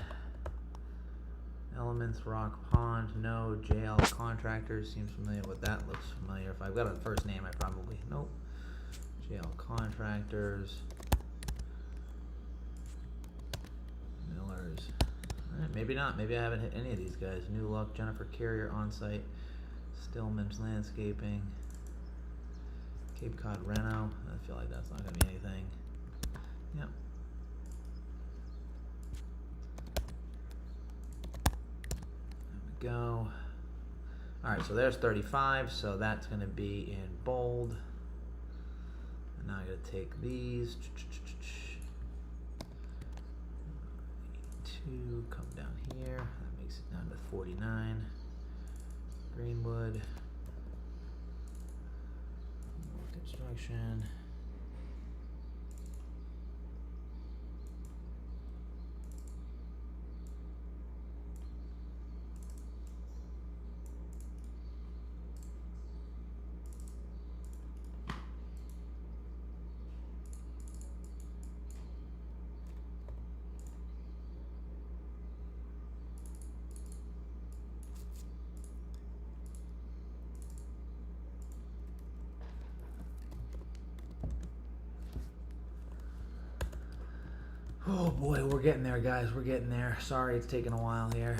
Speaker 14: Elements, Rock Pond, no. JL Contractors seems familiar. What that looks familiar. If I've got a first name, I probably nope. JL Contractors. Millers. Alright, maybe not. Maybe I haven't hit any of these guys. New Luck, Jennifer Carrier on site, Stillman's Landscaping, Cape Cod Reno. I feel like that's not going to be anything. Yep. There we go. Alright, so there's 35, so that's going to be in bold. And now I got to take these. Come down here. That makes it down to 49. Greenwood. More construction. Oh boy, we're getting there, guys. We're getting there. Sorry it's taking a while here.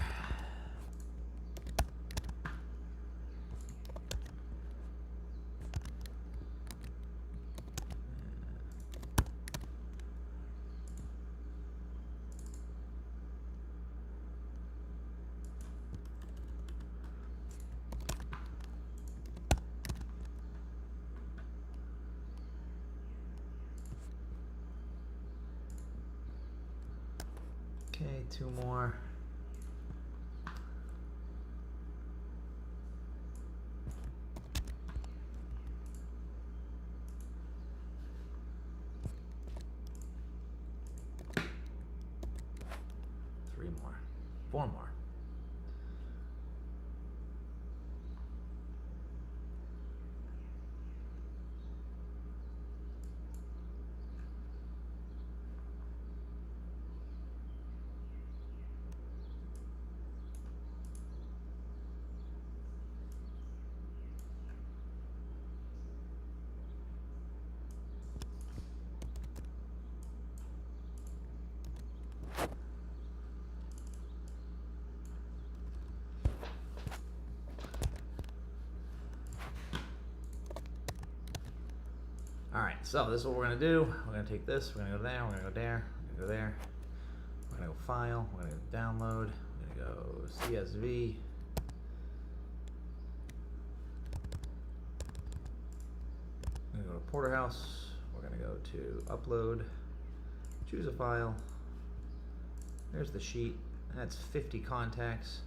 Speaker 14: Okay, 2 more. Three more. 4 more. Alright, so this is what we're going to do. We're going to take this, we're going to go there, we're going to go there, we're going to go there. We're going to go File, we're going to go Download, we're going to go CSV. We're going to go to Porterhouse, we're going to go to Upload, choose a file. There's the sheet, that's 50 contacts.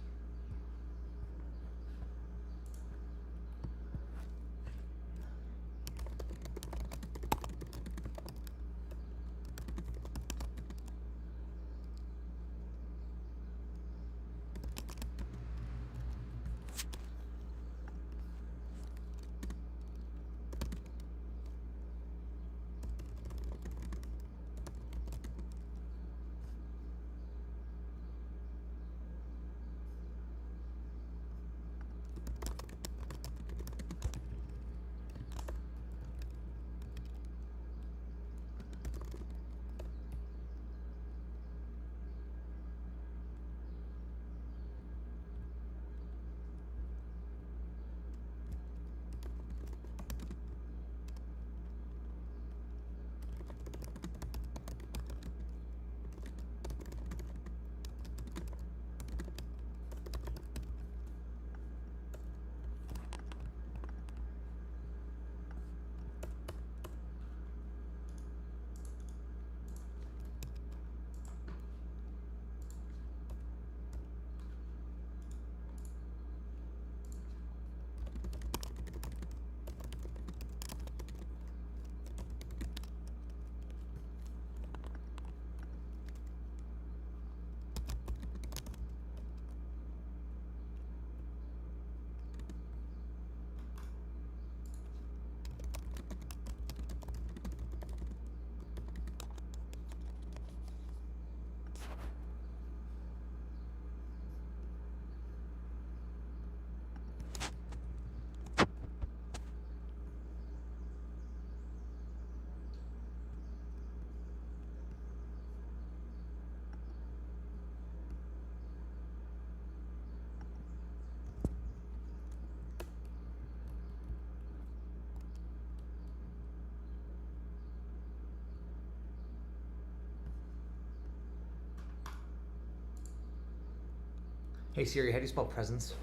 Speaker 14: Hey Siri, how do you spell presents?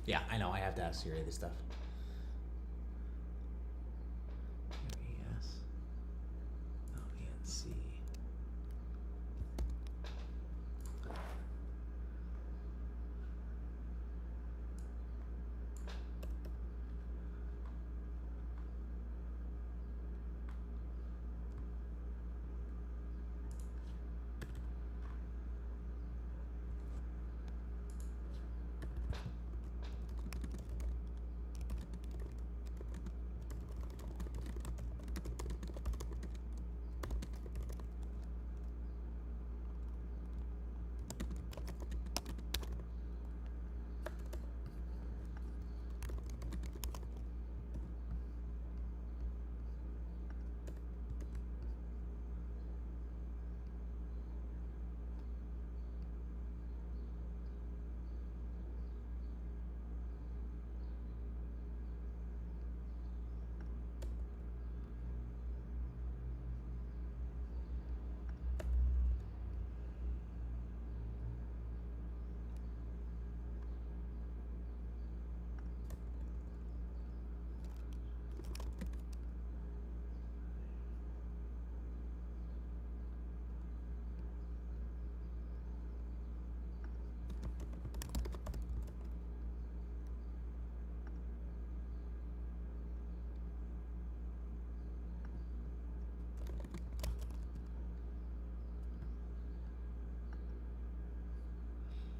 Speaker 14: Yeah, I know, I have to ask Siri this stuff. E-S-O-E-N-C.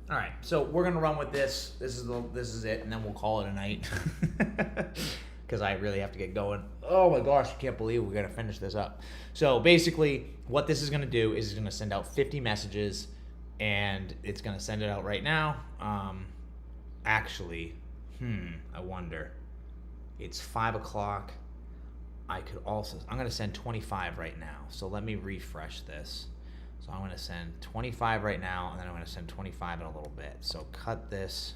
Speaker 14: All right, so we're gonna run with this. This is it, and then we'll call it a night. Because I really have to get going. Oh my gosh, I can't believe we're gonna finish this up. So basically, what this is gonna do is it's gonna send out 50 messages, and it's gonna send it out right now. Actually, I wonder. It's 5 o'clock. I'm gonna send 25 right now. So let me refresh this. So I'm gonna send 25 right now, and then I'm gonna send 25 in a little bit. So cut this.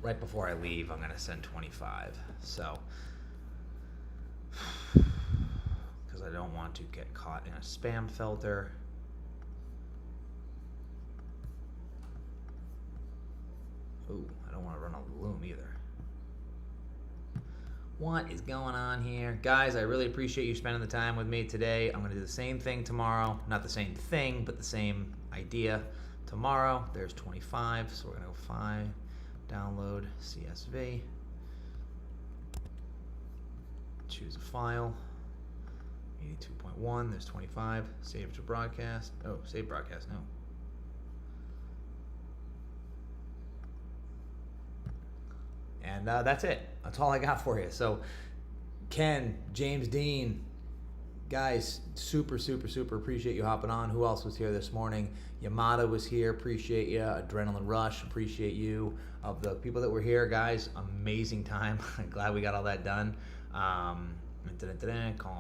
Speaker 14: Right before I leave, I'm gonna send 25. So, because I don't want to get caught in a spam filter. Ooh, I don't want to run out of Loom either. What is going on here? Guys, I really appreciate you spending the time with me today. I'm going to do the same thing tomorrow. Not the same thing, but the same idea. Tomorrow, there's 25, so we're going to go 5, download CSV. Choose a file. 82.1, there's 25. Save to broadcast. Oh, save broadcast, no. And that's it. That's all I got for you. So, Ken, James Dean, guys, super appreciate you hopping on. Who else was here this morning? Yamada was here. Appreciate you. Adrenaline Rush. Appreciate you. Of the people that were here, guys, amazing time. I'm glad we got all that done. Colin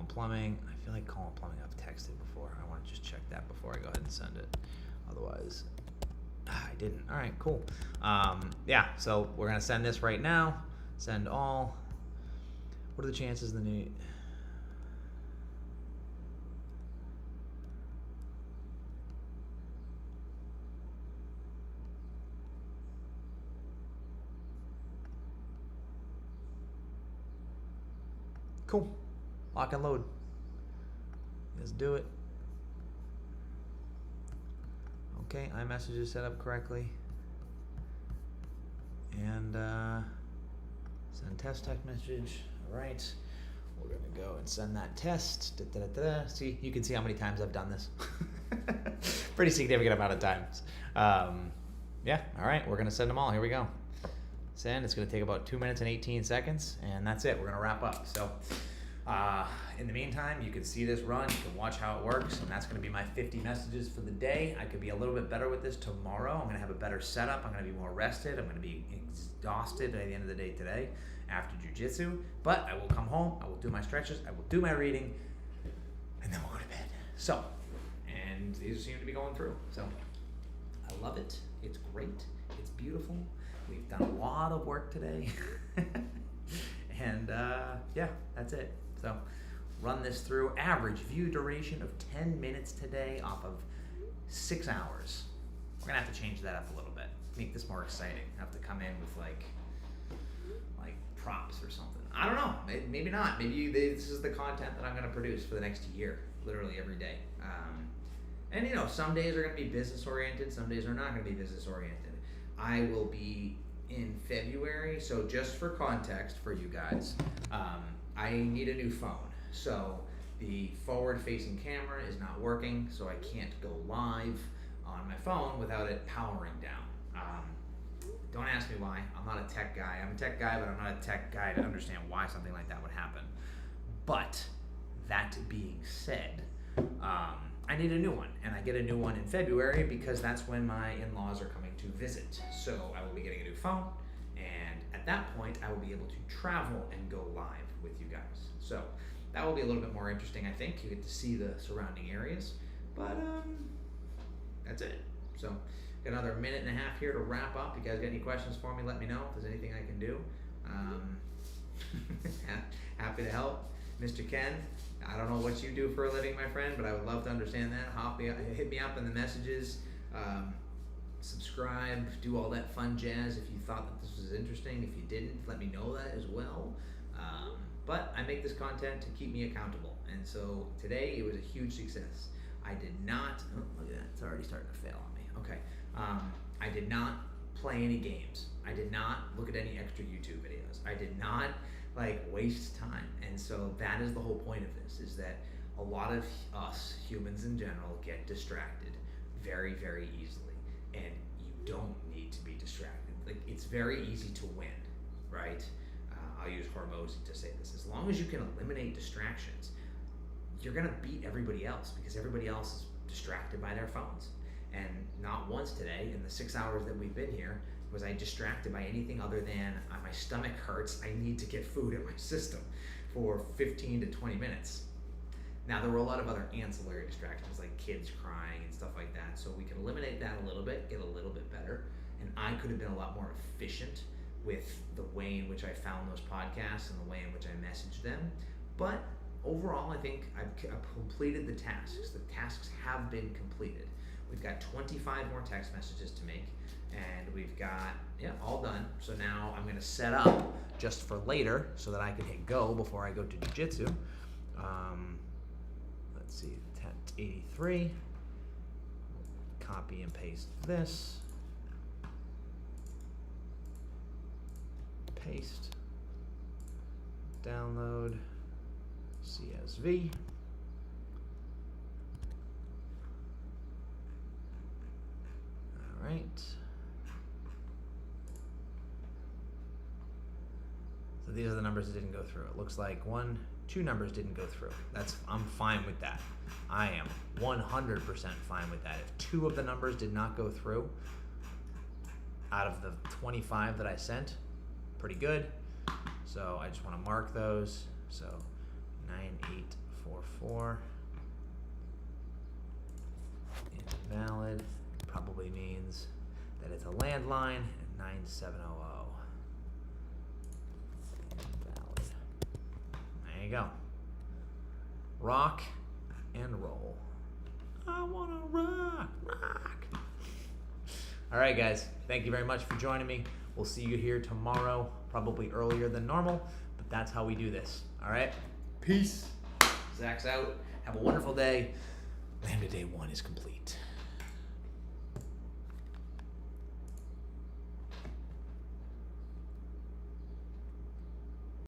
Speaker 14: Plumbing. I feel like Colin Plumbing I've texted before. I want to just check that before I go ahead and send it. Otherwise... I didn't. All right, cool. Yeah, so we're going to send this right now. Send all. What are the chances of the new... Cool. Lock and load. Let's do it. Okay, iMessage is set up correctly. And send test text message. All right, we're gonna go and send that test. See, you can see how many times I've done this. Pretty significant amount of times. Yeah, all right, we're gonna send them all. Here we go. Send. It's gonna take about 2 minutes and 18 seconds, and that's it. We're gonna wrap up. So. In the meantime, you can see this run, you can watch how it works, and that's going to be my 50 messages for the day. I could be a little bit better with this tomorrow. I'm going to have a better setup. I'm going to be more rested. I'm going to be exhausted at the end of the day today after jiu-jitsu, but I will come home, I will do my stretches, I will do my reading, and then we'll go to bed. So, and these seem to be going through. So, I love it. It's great. It's beautiful. We've done a lot of work today. And yeah, that's it. So run this through. Average view duration of 10 minutes today off of 6 hours.
Speaker 1: We're gonna have to change that up a little bit. Make this more exciting. Have to come in with like props or something. I don't know. Maybe not. Maybe this is the content that I'm gonna produce for the next year, literally every day. And you know, some days are gonna be business oriented. Some days are not gonna be business oriented. I will be in February. So just for context for you guys, I need a new phone. So the forward-facing camera is not working, so I can't go live on my phone without it powering down. Don't ask me why. I'm not a tech guy. I'm a tech guy, but I'm not a tech guy to understand why something like that would happen. But that being said, I need a new one, and I get a new one in February because that's when my in-laws are coming to visit. So I will be getting a new phone, and at that point, I will be able to travel and go live with you guys. So that will be a little bit more interesting, I think. You get to see the surrounding areas, but that's it. So got another minute and a half here to wrap up. You guys got any questions for me? Let me know if there's anything I can do. Happy to help. Mr. Ken, I don't know what you do for a living, my friend, but I would love to understand that. Hit me up in the messages. Subscribe, do all that fun jazz if you thought that this was interesting. If you didn't, let me know that as well. But I make this content to keep me accountable. And so today it was a huge success. I did not, oh, look at that, it's already starting to fail on me. Okay. I did not play any games. I did not look at any extra YouTube videos. I did not waste time. And so that is the whole point of this, is that a lot of us humans in general get distracted very, very easily. And you don't need to be distracted. It's very easy to win, right? I'll use Hormozy to say this. As long as you can eliminate distractions, you're gonna beat everybody else because everybody else is distracted by their phones. And not once today, in the 6 hours that we've been here, was I distracted by anything other than my stomach hurts, I need to get food in my system for 15 to 20 minutes. Now, there were a lot of other ancillary distractions like kids crying and stuff like that, so we can eliminate that a little bit, get a little bit better, and I could have been a lot more efficient with the way in which I found those podcasts and the way in which I messaged them. But overall, I think I've completed the tasks. The tasks have been completed. We've got 25 more text messages to make, and we've got, all done. So now I'm gonna set up just for later so that I can hit go before I go to jiu-jitsu. Let's see, 83. Copy and paste this. Paste. Download. CSV. All right. So these are the numbers that didn't go through. It looks like 2 numbers didn't go through. I'm fine with that. I am 100% fine with that. If 2 of the numbers did not go through out of the 25 that I sent, pretty good. So I just want to mark those. So 9844 invalid probably means that it's a landline, and 9700 invalid. There you go. Rock and roll. I wanna rock. All right, guys. Thank you very much for joining me. We'll see you here tomorrow, probably earlier than normal, but that's how we do this. All right? Peace. Zach's out. Have a wonderful day. Lambda Day 1 is complete.